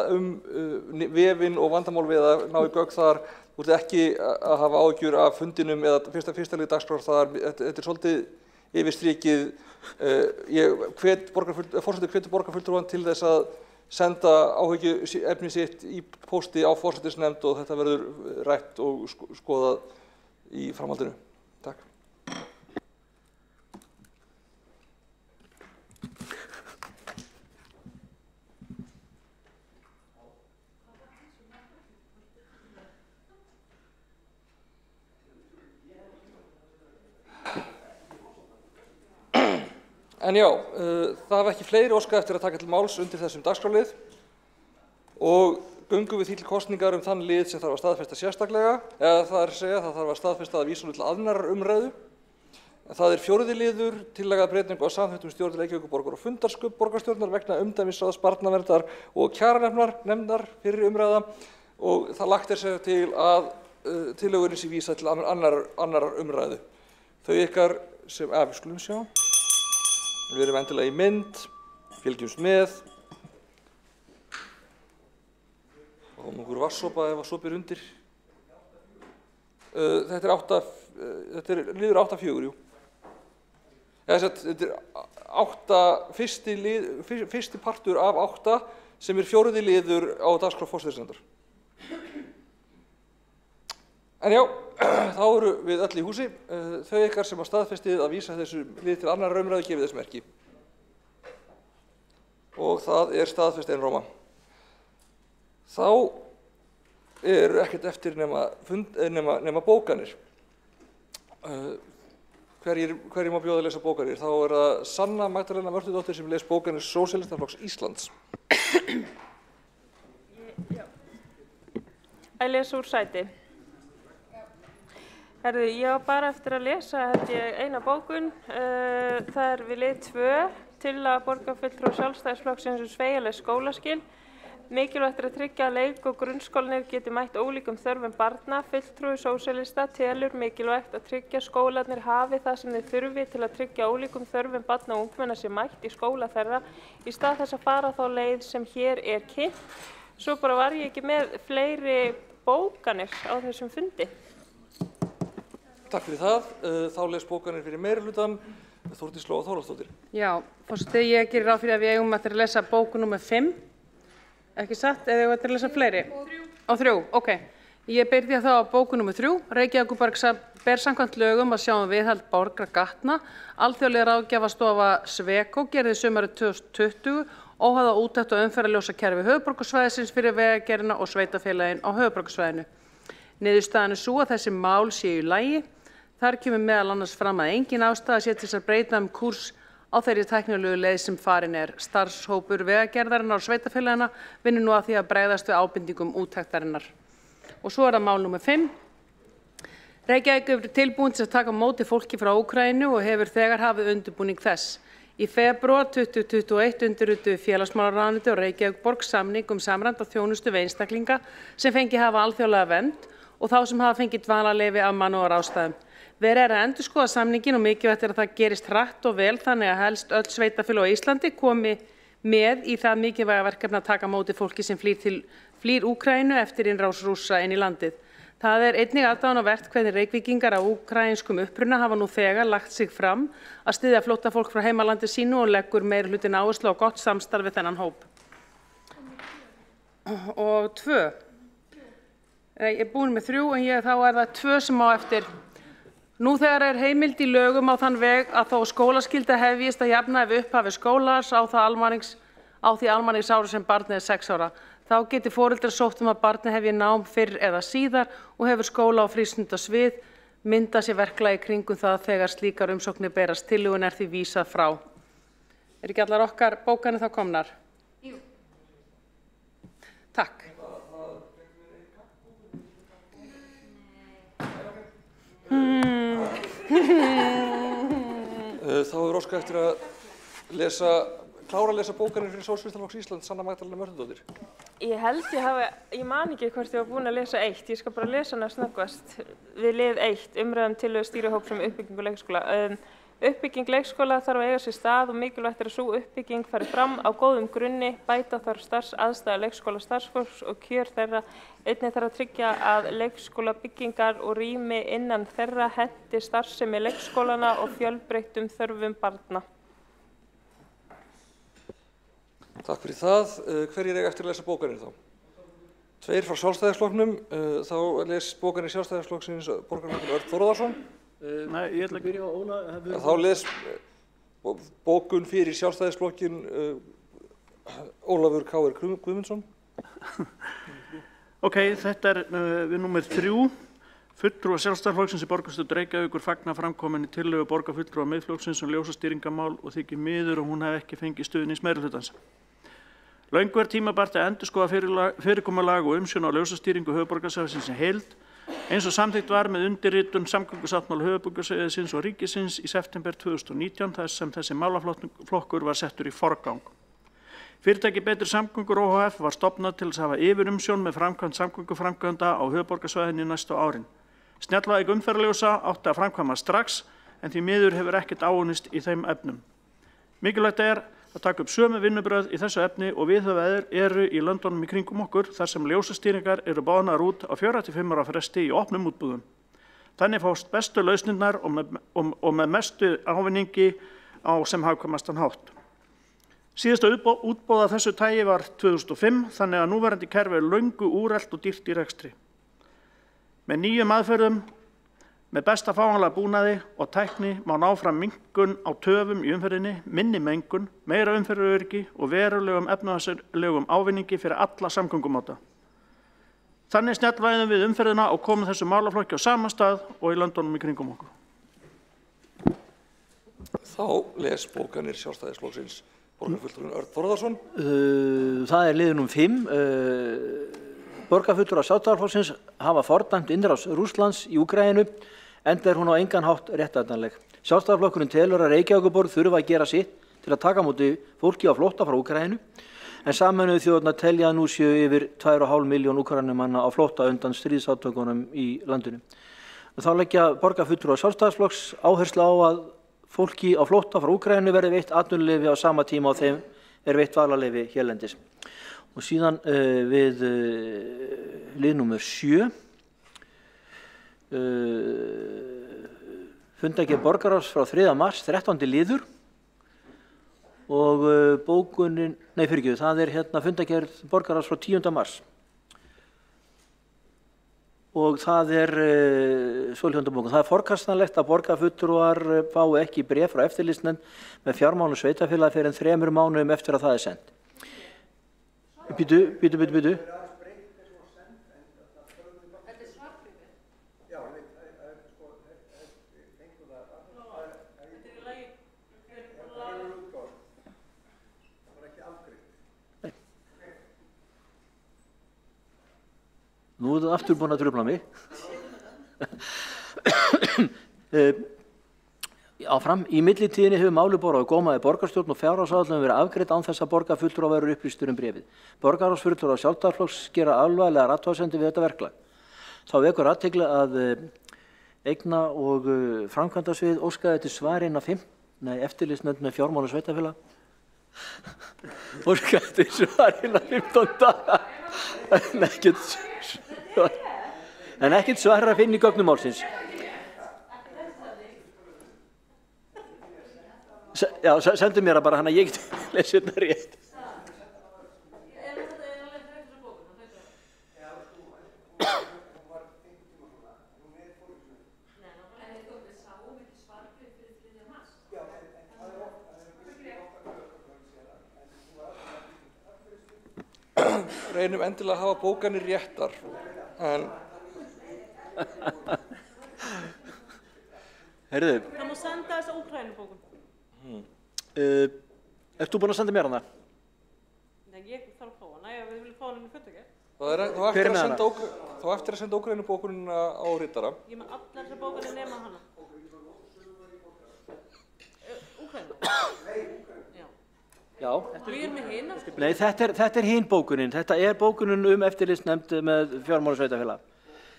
vefinn og vandamál við að ná í gögn þar. Þú ert ekki að hafa áhyggjur af fundinum eða fyrsta liðið dagskrár þar. Þetta svolítið yfirstrikið. Forseti hvetur borgarfulltrúann til þess að senda áhyggjuefni sitt í pósti á forsætisnefnd og þetta verður rætt og skoðað í framhaldinu. Takk. En já, það hafa ekki fleiri óskað eftir að taka til máls undir þessum dagskrárlið og göngum við því til kosningar þann lið sem þarf að staðfesta sérstaklega, eða það að segja það þarf að staðfesta að vísa til annarrar umræðu. Það 4. liður, tillaga breytingu á samþykktum stjórn Reykjavíkurborgar og fundarsköp borgarstjórnar vegna umdæmisráðs barnaverndar og kjaranefndar fyrir umræða og það lagt sér til að tillögunni sé vísað til annarrar umræðu. Þau ykkar sem, við skulum sjá. Við erum endilega í mynd, fylgjumst með. Og nokkur vatnssopa ef að sopa undir. Þetta liður 8-4, jú. Þetta fyrsti partur af 8 sem 4. liður á dagskrá forsætisnefndar. En já, þá eru við öll í húsi. Þau ykkar sem að staðfestið að vísa þessu lið til annar umræðu gefið þess merki. Og það staðfest einróma. Þá ekkert eftir nema bókanir. Hverjir má bjóða að lesa bókanir? Þá það Sanna Magdalena Mörtudóttir sem les bókanir Sósíalistaflokks Íslands. Að lesa úr sæti. Ég á bara eftir að lesa eina bókun. Það við lið 2, tillaga borgarfulltrúa Sjálfstæðisflokksins sveigjanleg skólaskil. Mikilvægt að tryggja að leik- og grunnskólarnir geti mætt ólíkum þörfum barna. Fulltrúi sósíalista telur mikilvægt að tryggja skólarnir hafi það sem þeir þurfi til að tryggja ólíkum þörfum barna og ungmenna sé mætt í skóla þeirra í stað þess að fara þá leið sem hér kynnt. Svo bara var ég ekki með fleiri bókanir á þessum fundi. Takk fyrir það. Þá les bókanir fyrir meirihlutann Þórdís Lóa Þórhallsdóttir. Já, forseti, ég gerir ráð fyrir að við eigum eftir að lesa bóku númer 5. Ekki satt, eða eigum eftir að lesa fleiri? Á 3, ok. Ég byrði þá á bóku númer 3. Reykjavíkurborg ber samkvæmt lögum að sjá viðhald borgargatna. Alþjóðleg ráðgjafastofa Sweco gerði sumarið 2020 óháða úttekt á umferðarljósakerfi höfuðborgarsvæðisins fyrir vegagerðina og sveitarfélagin á höfuðborgarsvæðinu. Niðurstaðan sú að þessi mál séu í lagi. Þar kemur meðal annars fram að engin ástæða sé til þess að breyta kúrs á þeirri tæknilegu leið sem farin Starfshópur vegagerðarinnar og sveitarfélagina vinnur nú að því að bregðast við ábendingum úttektarinnar. Og svo það mál númer 5. Reykjavík er tilbúin til að taka á móti fólki frá Úkraínu og hefur þegar hafið undirbúning þess. Í febrúar 2021 undirrituðu félagsmálaráðuneytið og Reykjavíkurborg samning samræmda þjónustu við einstaklinga sem fengi hafa alþjóðlega vernd og þá sem hafa fengið dvalarleyfi af mannúðarástæðum. Verið að endurskoða samninginn og mikilvægt að það gerist hratt og vel þannig að helst öll sveitarfélög á Íslandi komi með í það mikilvæga verkefni að taka á móti fólki sem flýr Úkraínu eftir innrás Rússa inn í landið. Það er einnig aðdáunarvert hvernig Reykvíkingar af úkraínskum uppruna hafa nú þegar lagt sig fram að styðja flóttafólk frá heimalandi sínu og leggur meirihlutinn áherslu á gott samstarf við þennan hóp. Og 2. Ég er búin með 3 en þá er það 2 sem á eftir. Nú þegar er heimild í lögum á þann veg að þó skólaskylda hefjist að jafnaði við upphafi skólans á því almanningsári sem barnið er 6 ára. Þá geti foreldrar sótt að barnið hefji nám fyrr eða síðar og hefur skóla á frístundasvið mynda sér verklagi kringum það þegar slíkar umsóknir berast. Tillögunni er því vísað frá. Er ekki allar okkar bókanir þá komnar? Jú. Takk. Þá hefur óskað eftir að klára að lesa bókanir fyrir Sósíalistaflokks Íslands, Sanna Magdalena Mörðudóttir. Ég held ég man ekki hvort ég var búin að lesa 1. Ég skal bara lesa hana snöggvast. Við lið 1, umræðum tillögu stýrihóps um uppbyggingu leikskóla. Uppbygging leikskóla þarf að eiga sér stað og mikilvægt er að sú uppbygging fari fram á góðum grunni, bæta þarf starfsaðstæður leikskóla starfsfólks og kjör þeirra. Einnig þarf að tryggja að leikskólabyggingar og rými innan þeirra henti starfsemi leikskólana og fjölbreyttum þörfum barna. Takk fyrir það. Hverjir eiga eftir að lesa bókanir þá? 2 frá Sjálfstæðisflokknum. Þá les bókanir Sjálfstæðisflokksins borgarfulltrúi Örn Þórðarson. Nei, ég ætla að byrja á Óla. Þá les bókun fyrir Sjálfstæðisflokkin Ólafur K.R. Guðmundsson. Ok, þetta er við númer 3. Fulltrúar Sjálfstæðisflokksins í borgarstjórn Reykjavíkur fagna framkominni tillögu borgarfulltrúa Miðflokksins ljósastýringamál og þykir miður og hún hef ekki fengið stuðnings meirihlutans. Löngu er tímabært að endurskoða fyrirkomulag og umsjón á ljósastýringu höfuðborgarsvæðisins í heild, eins og samþykkt var með undirritun samgöngusáttmála höfuðborgarsvæðisins og ríkisins í september 2019 þar sem þessi málaflokkur var settur í forgang. Fyrirtæki Betri samgöngur OHF var stofnað til að hafa yfirumsjón með framkvæmd samgönguframkvæmda á höfuðborgarsvæðinu næstu árin. Snjallvæðing umferðarljósa átti að framkvæma strax en því miður hefur ekkert áunnist í þeim efnum. Mikilvægt er að taka upp sömu vinnubrögð í þessu efni og viðhöfðaðir eru í löndunum í kringum okkur þar sem ljósastýringar eru boðnar út á 4-5 ára fresti í opnum útboðum. Þannig fást bestu lausnirnar og með mestu ávinningi á sem hagkvæmastan hátt. Síðasta útboð af þessu tagi var 2005 þannig að núverandi kerfi er löngu úrelt og dýrt í rekstri. Með nýjum aðferðum, með besta fáanlega búnaði og tækni má ná fram minnkun á töfum í umferðinni, minni mengun, meira umferðaröryggi og verulegum efnahagslegum ávinningi fyrir alla samgöngumáta. Þannig snjallvæðum við umferðina og komum þessu málaflokki á sama stað og í löndunum í kringum okkur. Þá les bókanir Sjálfstæðisflokksins borgarfulltrúinn Örn Þórðarson. Það er liður númer 5. Borgarfulltrúar Sjálfstæðisflokksins hafa fordæmt innrás Rússlands í Úkraínu enda er hún á engan hátt réttlætanleg. Sjálfstæðisflokkurinn telur að Reykjavíkurborg þurfa að gera sitt til að taka á móti fólki á flótta frá Úkraínu en Sameinuðu þjóðirnar telja nú séu yfir 2,5 milljón Úkraínumanna á flótta undan stríðsátökunum í landinu. Þá leggja borgarfulltrúar Sjálfstæðisflokks áherslu á að fólki á flótta frá Úkraínu verði veitt atvinnuleyfi á sama tíma og þeim er veitt dvalarleyfi hérlendis. Og síðan við lið númer 7. Fundargerð borgarráðs frá 3. mars, 13. liður og bókunin, það er fundargerð borgarráðs frá 10. mars. Og það er svohljóðandi bókun. Það er forkastanlegt að borgarfulltrúar fái ekki bréf frá eftirlitsnefnd með fjármálum sveitarfélaga fyrir en 3 mánuðum eftir að það er sent. Býtu. Nú nú er það aftur búin að trufla mig. Áfram, í millitíðinni hefur málið borið á góma í borgarstjórn og fjárhagsáætlun verið afgreidd án þess að borgarfulltrúar verður upplýstur bréfið. Borgarráðsfulltrúar Sjálfstæðisflokks gera alvarlegar athugasemdir við þetta verklag. Þá vekur athygli að eigna- og framkvæmdasvið óskaði eftir svari eftirlitsnefnd með fjármálum sveitarfélaga. Óskaði eftir svari innan 15 daga. En ekkert svar er að finna í gögnum málsins. Já, sendu mér það bara, hann að ég get lesið þetta rétt. Reynum endilega að hafa bókanir réttar, en... Heyrðu. Það má senda þessa Úkraínubókun. Ert þú búin að senda mér hana? Nei, ég þarf að fá hana, við viljum fá hana inn í fötugir. Þá eftir að senda Úkraínubókunina á ritara. Ég með allar þessar bókanir nema hana. Úkraínu? Já. Við erum með hina? Nei, þetta er hin bókunin. Þetta er bókunin eftirlitsnefnd með fjármálum sveitarfélaga.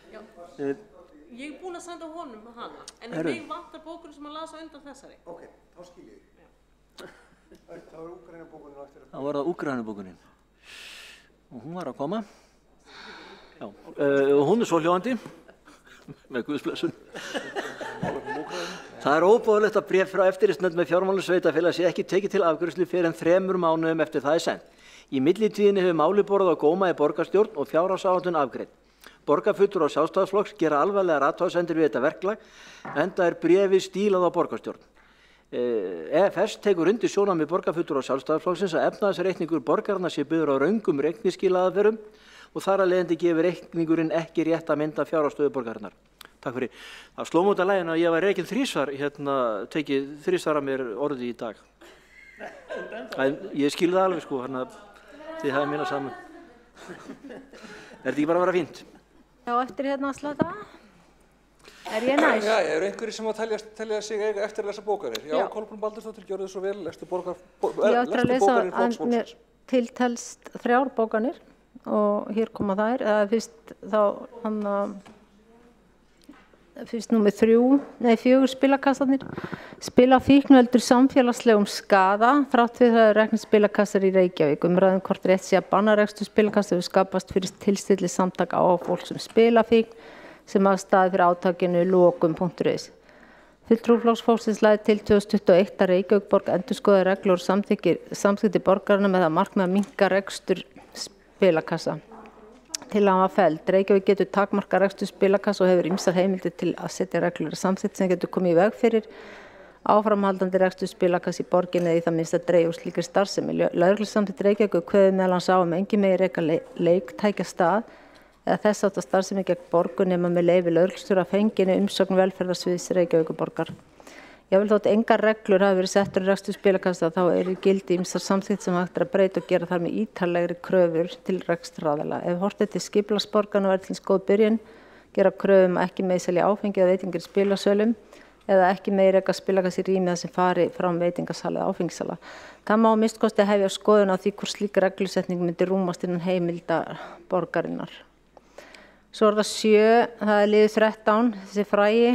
Já. Ég er búin að senda honum hana, en mig vantar bókunin sem hann las á undan þessari. Ok, þá skil ég. Það var Úkraínubókunin eftir að... Það var það Úkraínubókunin. Og hún var að koma. Já. Hún er svohljóðandi. Með Guðsblessun. Það er óboðlegt að bréf frá eftirlitsnefnd með fjármálum sveitarfélaga sé ekki tekið til afgreiðslu fyrr en 3 mánuðum eftir það er sent. Í millitíðinni hefur málið borið á góma í borgarstjórn og fjárhagsáætlun afgreidd. Borgarfulltrúar Sjálfstæðisflokks gera alvarlegar athugasemdir við þetta verklag, enda er bréfið stílað á borgarstjórn. EFS tekur undir sjónarmið borgarfulltrúar Sjálfstæðisflokksins að efnahagsreikningur borgaranna sé byggður á röngum reikningsskilaðaferðum og þar af leiðandi gefur reikningurinn ekki rétt að mynda fjárhagsstöðu borgarinnar. Takk fyrir. Það sló mútið að lægina að ég var rekinn þrísvar, tekið þrísvar að mér orðið í dag. Ég skil það alveg sko, þið hafið mína saman. Er þetta ekki bara að vera fínt? Já, eftir að slata. Er ég næst? Já, eru einhverjir sem að telja sig eiga eftir að lesa bókanir? Já, Kolbrún Baldursdóttir, gjörðu svo vel, lestu bókanir Flokksfólksins. Mér tiltelst 3 bókanir og hér koma þær. Fyrst númer 4 spilakastarnir. Spila fíknveldur samfélagslegum skaða þrátt við það rekna spilakassar í Reykjavík. Umræðum hvort rétt sé að banna rekstur spilakastar hefur skapast fyrir tilstilli samtaka á fólk sem spila fíkn sem hafa staðið fyrir átakinu lokum.is. Fulltrúi Flokks fólksins lagði til 2021 að Reykjavík endurskoði reglur og samþykkti borgarana með að markmiða að minnka rekstur spilakassa. Til að hann var felld. Reykjavík getur takmarkað rekstur spilakassa og hefur ýmsar heimildir til að setja reglur og samþykkt sem getur komið í veg fyrir áframhaldandi rekstur spilakassa í borginni eða í það minnst að dreifja úr slíkri starfsemi. Lögreglusamþykkt Reykjavík kveður meðal annars á um engin megi reka leiktækja stað eða þess háttar starfsemi gegn borgun nema með leyfi lögreglustjóra fenginni umsögn velferðarsviðs Reykjavíkurborgar. Jafnvel þótt engar reglur hafi verið settur í rekstur spilakassa þá eru gildi ýmsar samþykkt sem hægt er að breyta og gera þar með ítarlegri kröfur til rekstraraðila. Ef horft er til skipulagsborgarna verður til góð byrjun gera kröfum að ekki megi selja áfengi eða veitingar í spilasölum eða ekki megi reka spilakassa í rými sem fari fram veitingasala eða áfengisala. Það má að minnsta kosti hefja skoðun á því hvort slík reglusetning myndi rúmast innan heimilda borgarinnar. Svo er það 7, það er liður 13, þessi frægi.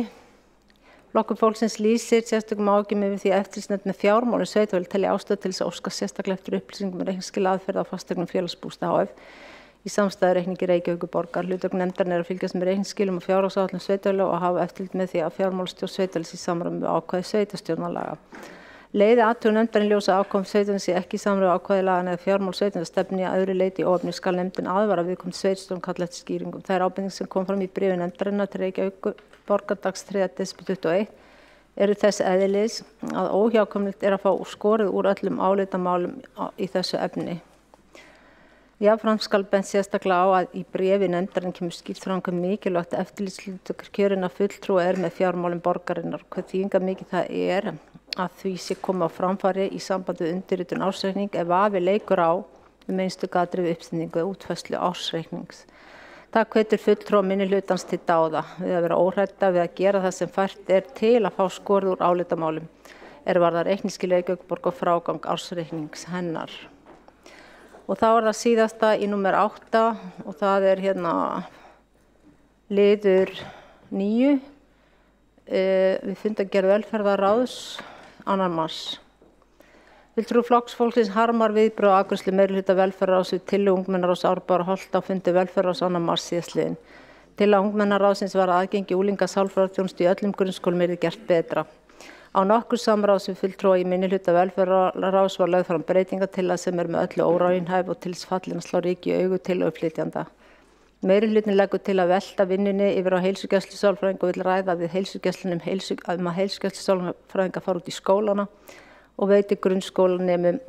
Flokkur fólksins lýsir sérstökum áhyggjum yfir því að eftirlitsnefnd með fjármálum sveitarfélaga telji ástæðu til þess að óska sérstaklega eftir upplýsingum reikningsskilaðferð á fasteignum Félagsbústað HF í samstæðureikningi Reykjavíkurborgar. Hlutverk nefndarinnar er að fylgjast með reikningsskilum og fjárhagsáætlun sveitarfélaga og hafa eftirlit með því að fjármálastjórn sveitarfélags í samræmi við ákvæði sveitarstjórnarlaga. Leiði athugun nefndarinnar ljósa ákvæði sveitarfélags sé ekki í samræmi við ákvæði laganna eða fjármál sveitarfélags stefni að öðru leyti í óefni skal nefndin aðvara viðkomandi sveitarstjórn kalla eftir skýringum. Það er ábending sem kom fram í bréfi nefndarinnar til Reykjavíkurborgar dags 3. desember 2021 eru þess eðlis að óhjákvæmilegt er að fá skorið úr öllum álitamálum í þessu efni. Jafnframt skal bent sérstaklega á að í bréfi nefndarinnar kemur skýrt fram hve mikilvægt eftirlitshlutverk kjörinna fulltrúa er með fjármálum borgarinnar. Hvað þýðingarmikið það er að því sé komið á framfæri í sambandi við undirritun ársreikning ef vafi leikur á einstök atriði við uppsendingu eða útfærslu ársreiknings. Það hvetur fulltrúa minnihlutans til dáða við að vera óhrædda við að gera það sem fært til að fá skorið úr álitamálum varðar reikningsskil Reykjavíkurborg og frágang ársreiknings hennar. Og þá það síðasta í númer 8 og það hérna liður 9 við fundargerð velferðarráðs 2. mars. Fulltrúi Flokks fólksins harmar viðbrögð og afgreiðslu meirihluta velferðarráðs við tillögu ungmennaráðs Árbæjar og Holt á fundi velferðarráðs 2. mars síðastliðinn. Tillaga ungmennaráðsins var að aðgengi unglinga sálfræðiþjónustu í öllum grunnskólum yrði gert betra. Á nokkur samráðs við fulltrúa í minnihluta velferðarráðs var lögð fram breytingatillaga sem með öllu óraunhæf og til þess fallin að slá ryki í augu tillögu flytjanda. Meirihlutin leggur til að velta vinnunni yfir á heilsugæslusálfræðinga og vill ræða við heilsugæslunum að heilsugæslusálfræðinga fara út í skólana og veiti grunnskólanemum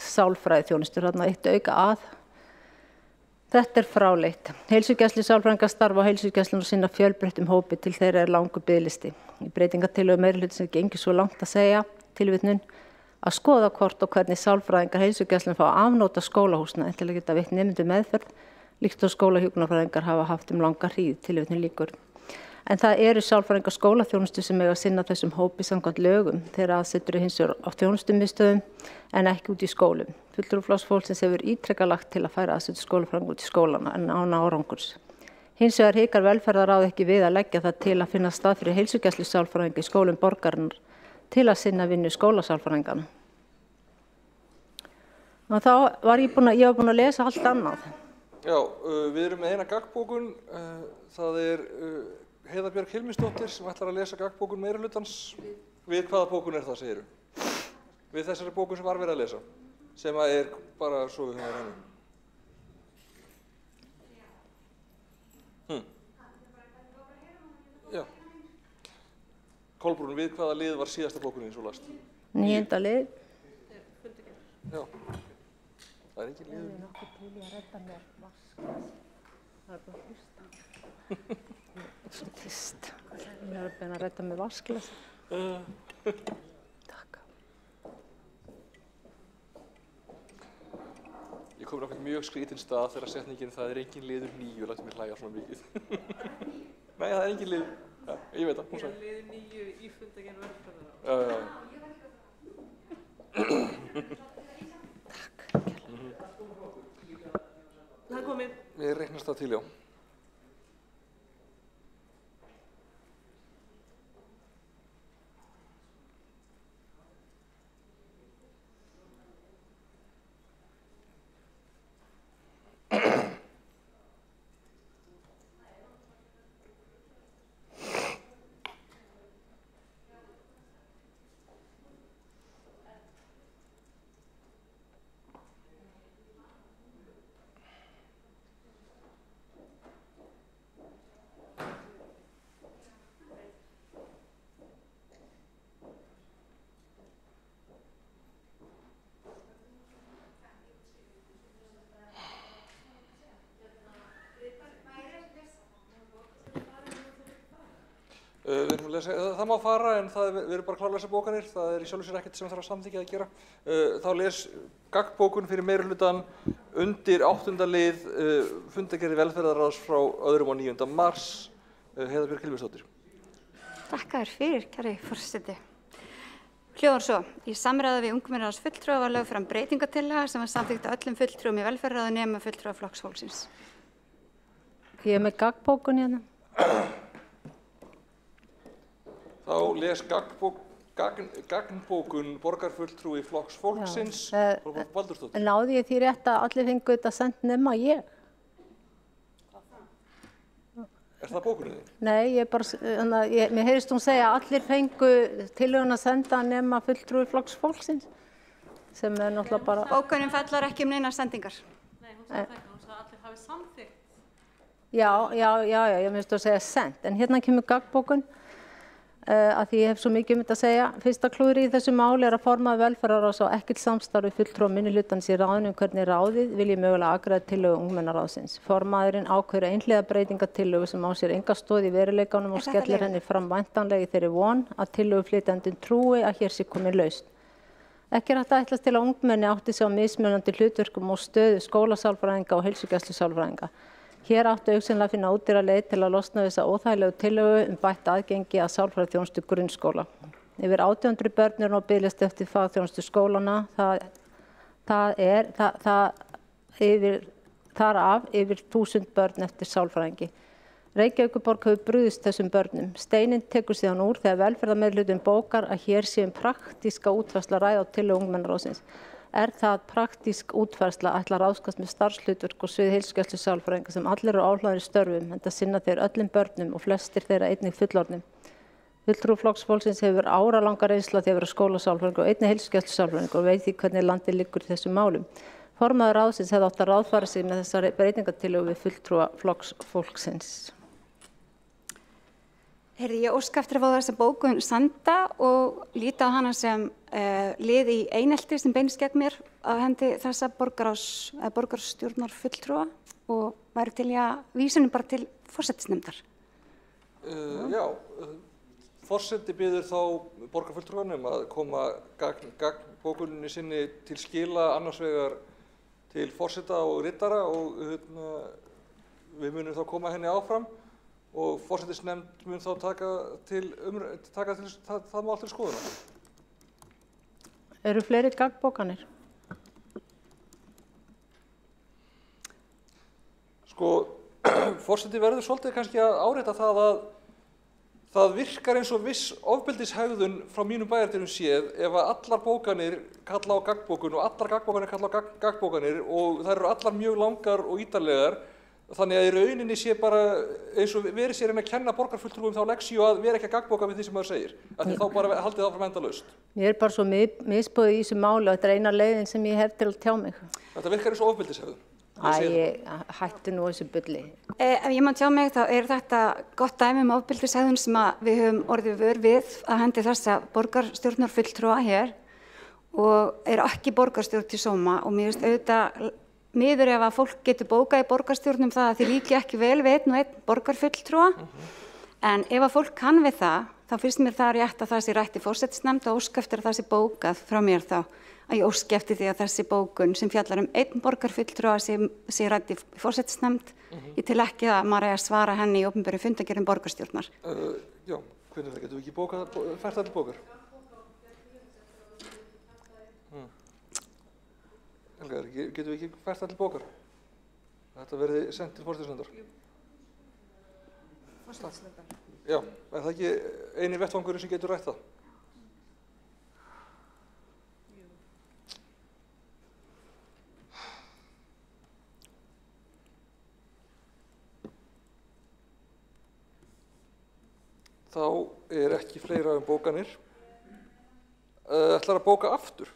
sálfræðiþjónustu. Þarna eitt auka að. Þetta fráleitt. Heilsugæslusálfræðingar starfa á heilsugæslunum og sinna fjölbreyttum hópi til þeirra langur biðlisti. Í breytingatillögu meirihlutans gengið svo langt að segja, tilvitnun, að skoða hvort og hvernig sálfræðingar heilsugæslunum fá afnóta skólahúsnæði til að geta veitt nemendum meðferð, líkt og skólahjúkrunarfræðingar hafa haft langa hríð, tilvitnun lýkur. En það eru sálfræðingar skólaþjónustu sem eiga að sinna þessum hópi samkvæmt lögum þegar aðsetur hins vegar á þjónustumiðstöðum en ekki út í skólum. Fulltrúi Flokks fólksins hefur ítrekað lagt til að færa aðsetur skólafræðinga út í skólana en án árangurs. Hins vegar hikar velferðarráð ekki við að leggja það til að finna stað fyrir heilsugæslusálfræðinga í skólum borgarinnar til að sinna vinnu skólasálfræðingana. Og þá var ég búin að lesa allt annað. Já, við erum með eina gaggbókun, það Heiða Björg Hilmisdóttir sem ætlar að lesa gaggbókun meirihlutans. Við hvaða bókun það, segiru? Við þessari bókun sem var verið að lesa, sem bara svo við höfum henni. Já. Kolbrún, við hvaða lið var síðasta bókunin svo last? 9. lið. Já. Það engin liður. Það bara hlusta. Svo tyst. Ég að beina að redda með vasklas. Takk. Ég kom á mjög skrítinn stað þegar setningin það engin liður 9 og lætti mig hlæja svona mikið. Nei, það engin liður. Já, ég veit það, hún sagði. Liður 9 í fundargerð velferðarráðs. Takk. Það er komið. Við reiknast það til, já. Það má fara en við erum bara klárlega þessar bókanir, það í sjálfu sér ekkert sem þarf að samþykkja að gera. Þá les gaggbókun fyrir meirihlutan undir 8. lið fundargerð velferðarráðs frá 2. og 9. mars. Heiða Björg Hilmisdóttir. Takk þér fyrir, kæri forseti. Hljóðar svo, í samræðu við ungmennaráðs fulltrúa var lögð fram breytingatillaga sem var samþykkt af öllum fulltrúum í velferðarráði nema fulltrúa Flokks fólksins. Ég með gaggbókun hérna. Þá les gagnbókun borgarfulltrúi Flokks fólksins, Baldursdóttir. Náði ég því rétt að allir fengu þetta sent nema ég? Það bókunin þín? Nei, mér heyrist hún segja að allir fengu tillögun að senda nema fulltrúi Flokks fólksins, sem náttúrulega bara... Bókunin fellar ekki neina sendingar. Nei, hún sagði það ekki, hún sagði að allir hafi samþykkt. Já, ég myndist að segja send, en hérna kemur gaggbókun. Að því ég hef svo mikið þetta að segja. Fyrsta klúðrið í þessu máli að formaður velferðarráðs á ekkert samstarf við fulltrúa minnihlutans í ráðinu hvernig ráðið vilji mögulega afgreiða tillögu ungmennaráðsins. Formaðurinn ákveður einhliða breytingatillögu sem á sér enga stoð í veruleikanum og skellir henni fram væntanlega í þeirri von að tillöguflytjandinn trúi að hér sé komin lausn. Ekki hægt að ætlast til að ungmenni átti sig á mismunandi hlutverkum og stöðu skólasálfræðinga og heilsugæslusálfræðinga. Hér áttu augsýnilega að finna ódýra leið til að losna þessa óþægilegu tillögu bætt aðgengi að sálfræðiþjónustu grunnskóla. Yfir 1800 börn eru á biðlista eftir fagþjónustu skólana. Þar af yfir 1000 börn eftir sálfræðingi. Reykjavíkurborg hefur brugðist þessum börnum. Steininn tekur síðan úr þegar velferðarmeirihluti bókar að hér sé praktíska útfærsla að ræða á tillögu ungmennaráðsins. Það praktísk útfærsla ætla að ráðskast með starfshlutverk og svið heilsugæslu sálfræðinga sem allir eru áhlaðir störfum, enda sinna þeir öllum börnum og flestir þeirra einnig fullorðnum. Fulltrúi Flokks fólksins hefur áralanga reynslu af því að vera skólasálfræðingur og einnig heilsugæslu sálfræðingur og veit því hvernig landið liggur í þessum málum. Formaður ráðsins hefði átt að ráðfæra sig með þessari breytingatillögu við fulltrúa Flokks fólksins. Ég óska eftir að fá þessa bókun senda og líta á hana sem lið í einelti sem beinist gegn mér að hendi þessa borgarstjórnar fulltrúa og væri til að vísunum bara til forsætisnefndar. Já, forseti biður þá borgarfulltrúanum að koma gagn bókuninni sinni til skila annars vegar til forseta og riddara og við munum þá koma henni áfram og forsætisnefnd mun þá taka það mál til skoðunar. Eru fleiri gagnbókanir? Forseti verður svolítið kannski að árétta það að það virkar eins og viss ofbeldishegðun frá mínum bæjardyrum séð ef að allar bókanir kalla á gagnbókun og allar gagnbókanir kalla á gagnbókanir og þær eru allar mjög langar og ítarlegar. Þannig að í rauninni sé bara eins og verið sér að kenna borgarfulltrúum þá leksíu að vera ekki að gagnbóka við því sem maður segir. Því þá bara haldið áfram endalaust. Ég bara svo misboðið í þessu máli og þetta eina leiðin sem ég hef til að tjá mig. Þetta virkar eins og ofbeldishegðun. Hættu nú þessu bulli. Ef ég má tjá mig þá þetta gott dæmi ofbeldishegðun sem við höfum orðið vör við að hendi þessa borgarstjórnarfulltrúa hér og ekki borgarstjórn til sóma og mér finnst auðvitað miður ef að fólk getur bókað í borgarstjórnum það að því líki ekki vel við einn og einn borgarfulltrúa. En ef að fólk kann við það, þá finnst mér það rétt að það sé rætt í forsætisnefnd og óska eftir að það sé bókað frá mér þá. Að ég óski eftir því að þessi bókun sem fjallar einn borgarfulltrúa sé rætt í forsætisnefnd. Ég tel ekki að maður eigi að svara henni í opinberu fundargerðum borgarstjórnar. Já, hvernig það getum við ekki fært allir bókar? Helga, getum við ekki fært allir bókar? Þetta verði sendt til forsætisnefndar. Forsætisnefndar? Já, er það ekki eini vettvangurinn sem getur rætt það? Þá er ekki fleira bókanir. Ætlar að bóka aftur?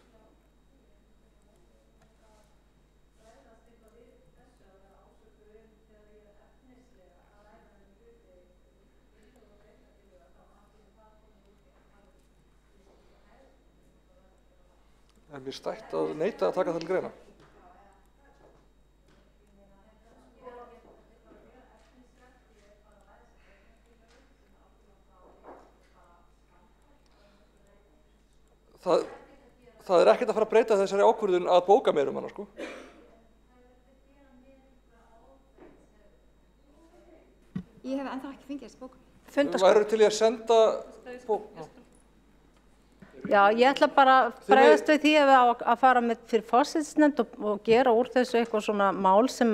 Er mér stætt að neita að taka það til greina? Það er ekkert að fara að breyta þessari ákvörðun að bóka meir hana, sko. Ég hef ennþá ekki fengið þessi bókun. Værirðu til í að senda bók? Já, ég ætla bara að bregðast við því að fara með fyrir forsætisnefnd og gera úr þessu eitthvað svona mál sem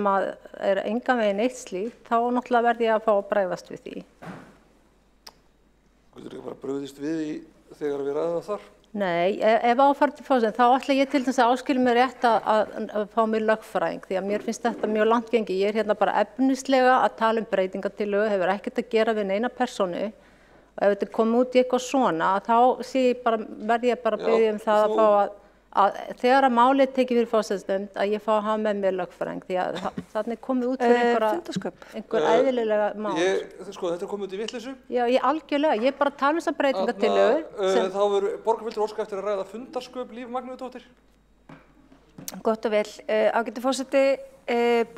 er engan veginn eitt slíkt, þá náttúrulega verð ég að fá að bregðast við því. Getur ekki bara brugðist við þegar við ræðum það þar? Nei, ef á að fara til forsætisnefnd, þá ætla ég til þess að áskilja mér rétt að fá mér lögfræðing, því að mér finnst þetta mjög langt gengið. Ég er hérna bara efnislega að tala breytingatillögu, hefur ekkert að gera við neina persónu. Og ef þetta kom út í eitthvað svona, þá verð ég bara að biðja það að fá að þegar að málið tekið fyrir forsætisnefnd að ég fá að hafa með mér lögfræðing því að þannig komið út fyrir einhver eðlilega mál. Þetta er komið út í vitleysu? Já, algjörlega. Ég er bara að tala um þessar breytingatillögur. Þá verður borgarfulltrúi óska eftir að ræða fundarsköp Líf Magnúðardóttur. Gott og vel. Ágæti forseti,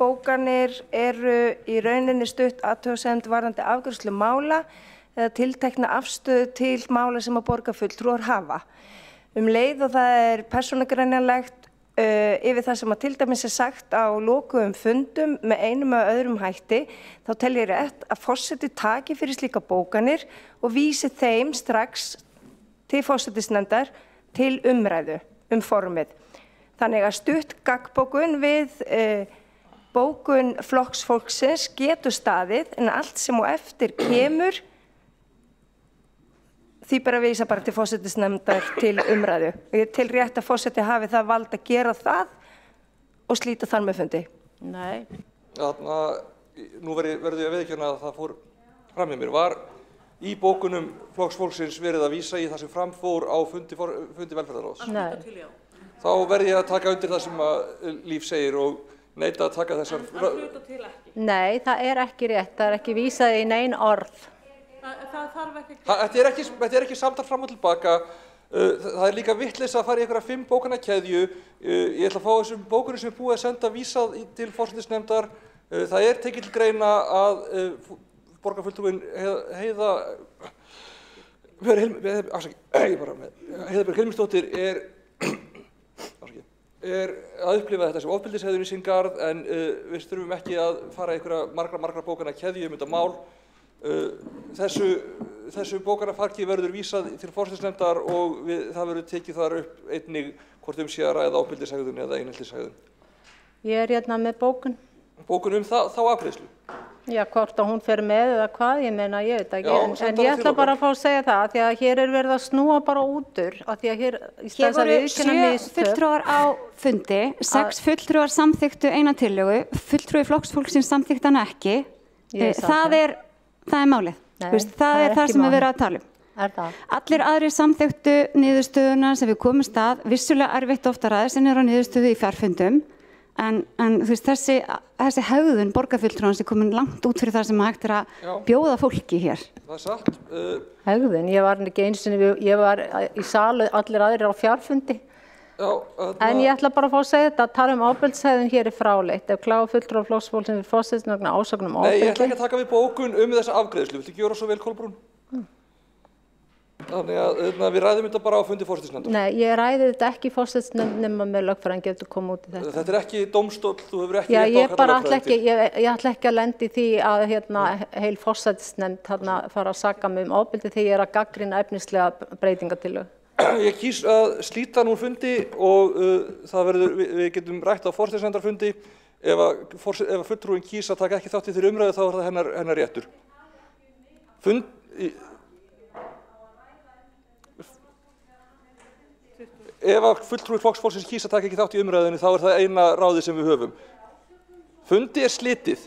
bókanir eru í rauninni stutt athugasemd varðandi afgreiðslu mála eða tiltekna afstöðu til mála sem að borgarfulltrúar hafa. Leið og það er persónugreinanlegt yfir það sem að til dæmis sagt á lokuðum fundum með einum eða öðrum hætti, þá tel ég rétt að forseti taki fyrir slíka bókanir og vísi þeim strax til forsætisnefndar til umræðu formið. Þannig að stutt gaggbókun við bókun flokksfólksins getur staðið, en allt sem á eftir kemur því bara vísa bara til forsætisnefndar til umræðu. Ég tel rétt að forseti hafi það vald að gera það og slíta þar með fundi. Nei. Nú verður ég að viðurkenna að það fór fram með mér. Var í bókunum flokksfólksins verið að vísa í það sem framfór á fundi velferðarráðs? Nei. Þá verð ég að taka undir það sem Líf segir og neita að taka þessar... Nei, það er ekki rétt. Það er ekki vísað í nein orð. Þetta er ekki samtal fram og tilbaka. Það er líka vitleysa að fara í einhverja 5 bókana keðju. Ég ætla að fá þessum bókunum sem er búið að senda vísað til forsætisnefndar. Það er tekið til greina að borgarfulltrúinn Heiðabjörg Hilmisdóttir er að upplifa þetta sem ofbeldishegðun í sinn garð, en við þurfum ekki að fara í einhverja margra bókana keðju þetta mál. Þessu bókanafarki verður vísað til forsætisnefndar og það verður tekið þar upp einnig hvort sé að ræða ofbeldishegðun eða eineltishegðun. Ég er hérna með bókun. Bókun þá afgreiðslu? Já, hvort að hún fer með eða hvað, ég meina, ég veit ekki. En ég ætla bara að fá að segja það, því að hér er verið að snúa bara út úr, af því að hér í stað voru 7 fulltrúar á fundi, 6 fulltrúar samþykktu eina tillögu, fulltrúi flokksfólksins samþykkti hana ekki. Það er málið. Það er það sem við verðum að tala um. Allir aðrir samþykktu niðurstöðuna sem við komumst að, vissulega erfitt ofta ræðis en á niðurstöðu í fjarfundum. En þessi hegðun borgarfulltrúans er komin langt út fyrir það sem hægt er að bjóða fólki hér. Það er satt. Hegðun, ég var ekki einu sinni, ég var í salu, allir aðrir á fjarfundi. En ég ætla bara að fá að segja þetta, að tala um ofbeldishegðun hér er fráleitt. Ef kláða fulltrúar flokksfólksins við forsætisnefndar vegna ásökun ofbeldi. Nei, ég ætla ekki að taka við bókun þessa afgreiðslu. Viltu gera svo vel, Kolbrún? Þannig að við ræðum þetta bara á fundi forsætisnefndar. Nei, ég ræði þetta ekki í forsætisnefnd nema með lögfræðing getur komið út í þetta. Þetta er ekki dómstóll, þú hefur ekki rétt á að kalla lögfræðing. Ég ætla ekki að lenda í því að heil forsætisnefnd fara að saka mig um ofbeldi þegar ég er að gagnrýna efnislega breytingatillögu. Ég kýs að slíta nú fundi og við getum rætt á forsætisnefndarfundi. Ef fulltrúinn kýs að taka ekki þátt í þeirri umræðu þá er það hennar réttur. Ef fulltrúi flokksfólksins kýs að taka ekki þátt í umræðunni þá er það eina ráðið sem við höfum. Fundi er slitið.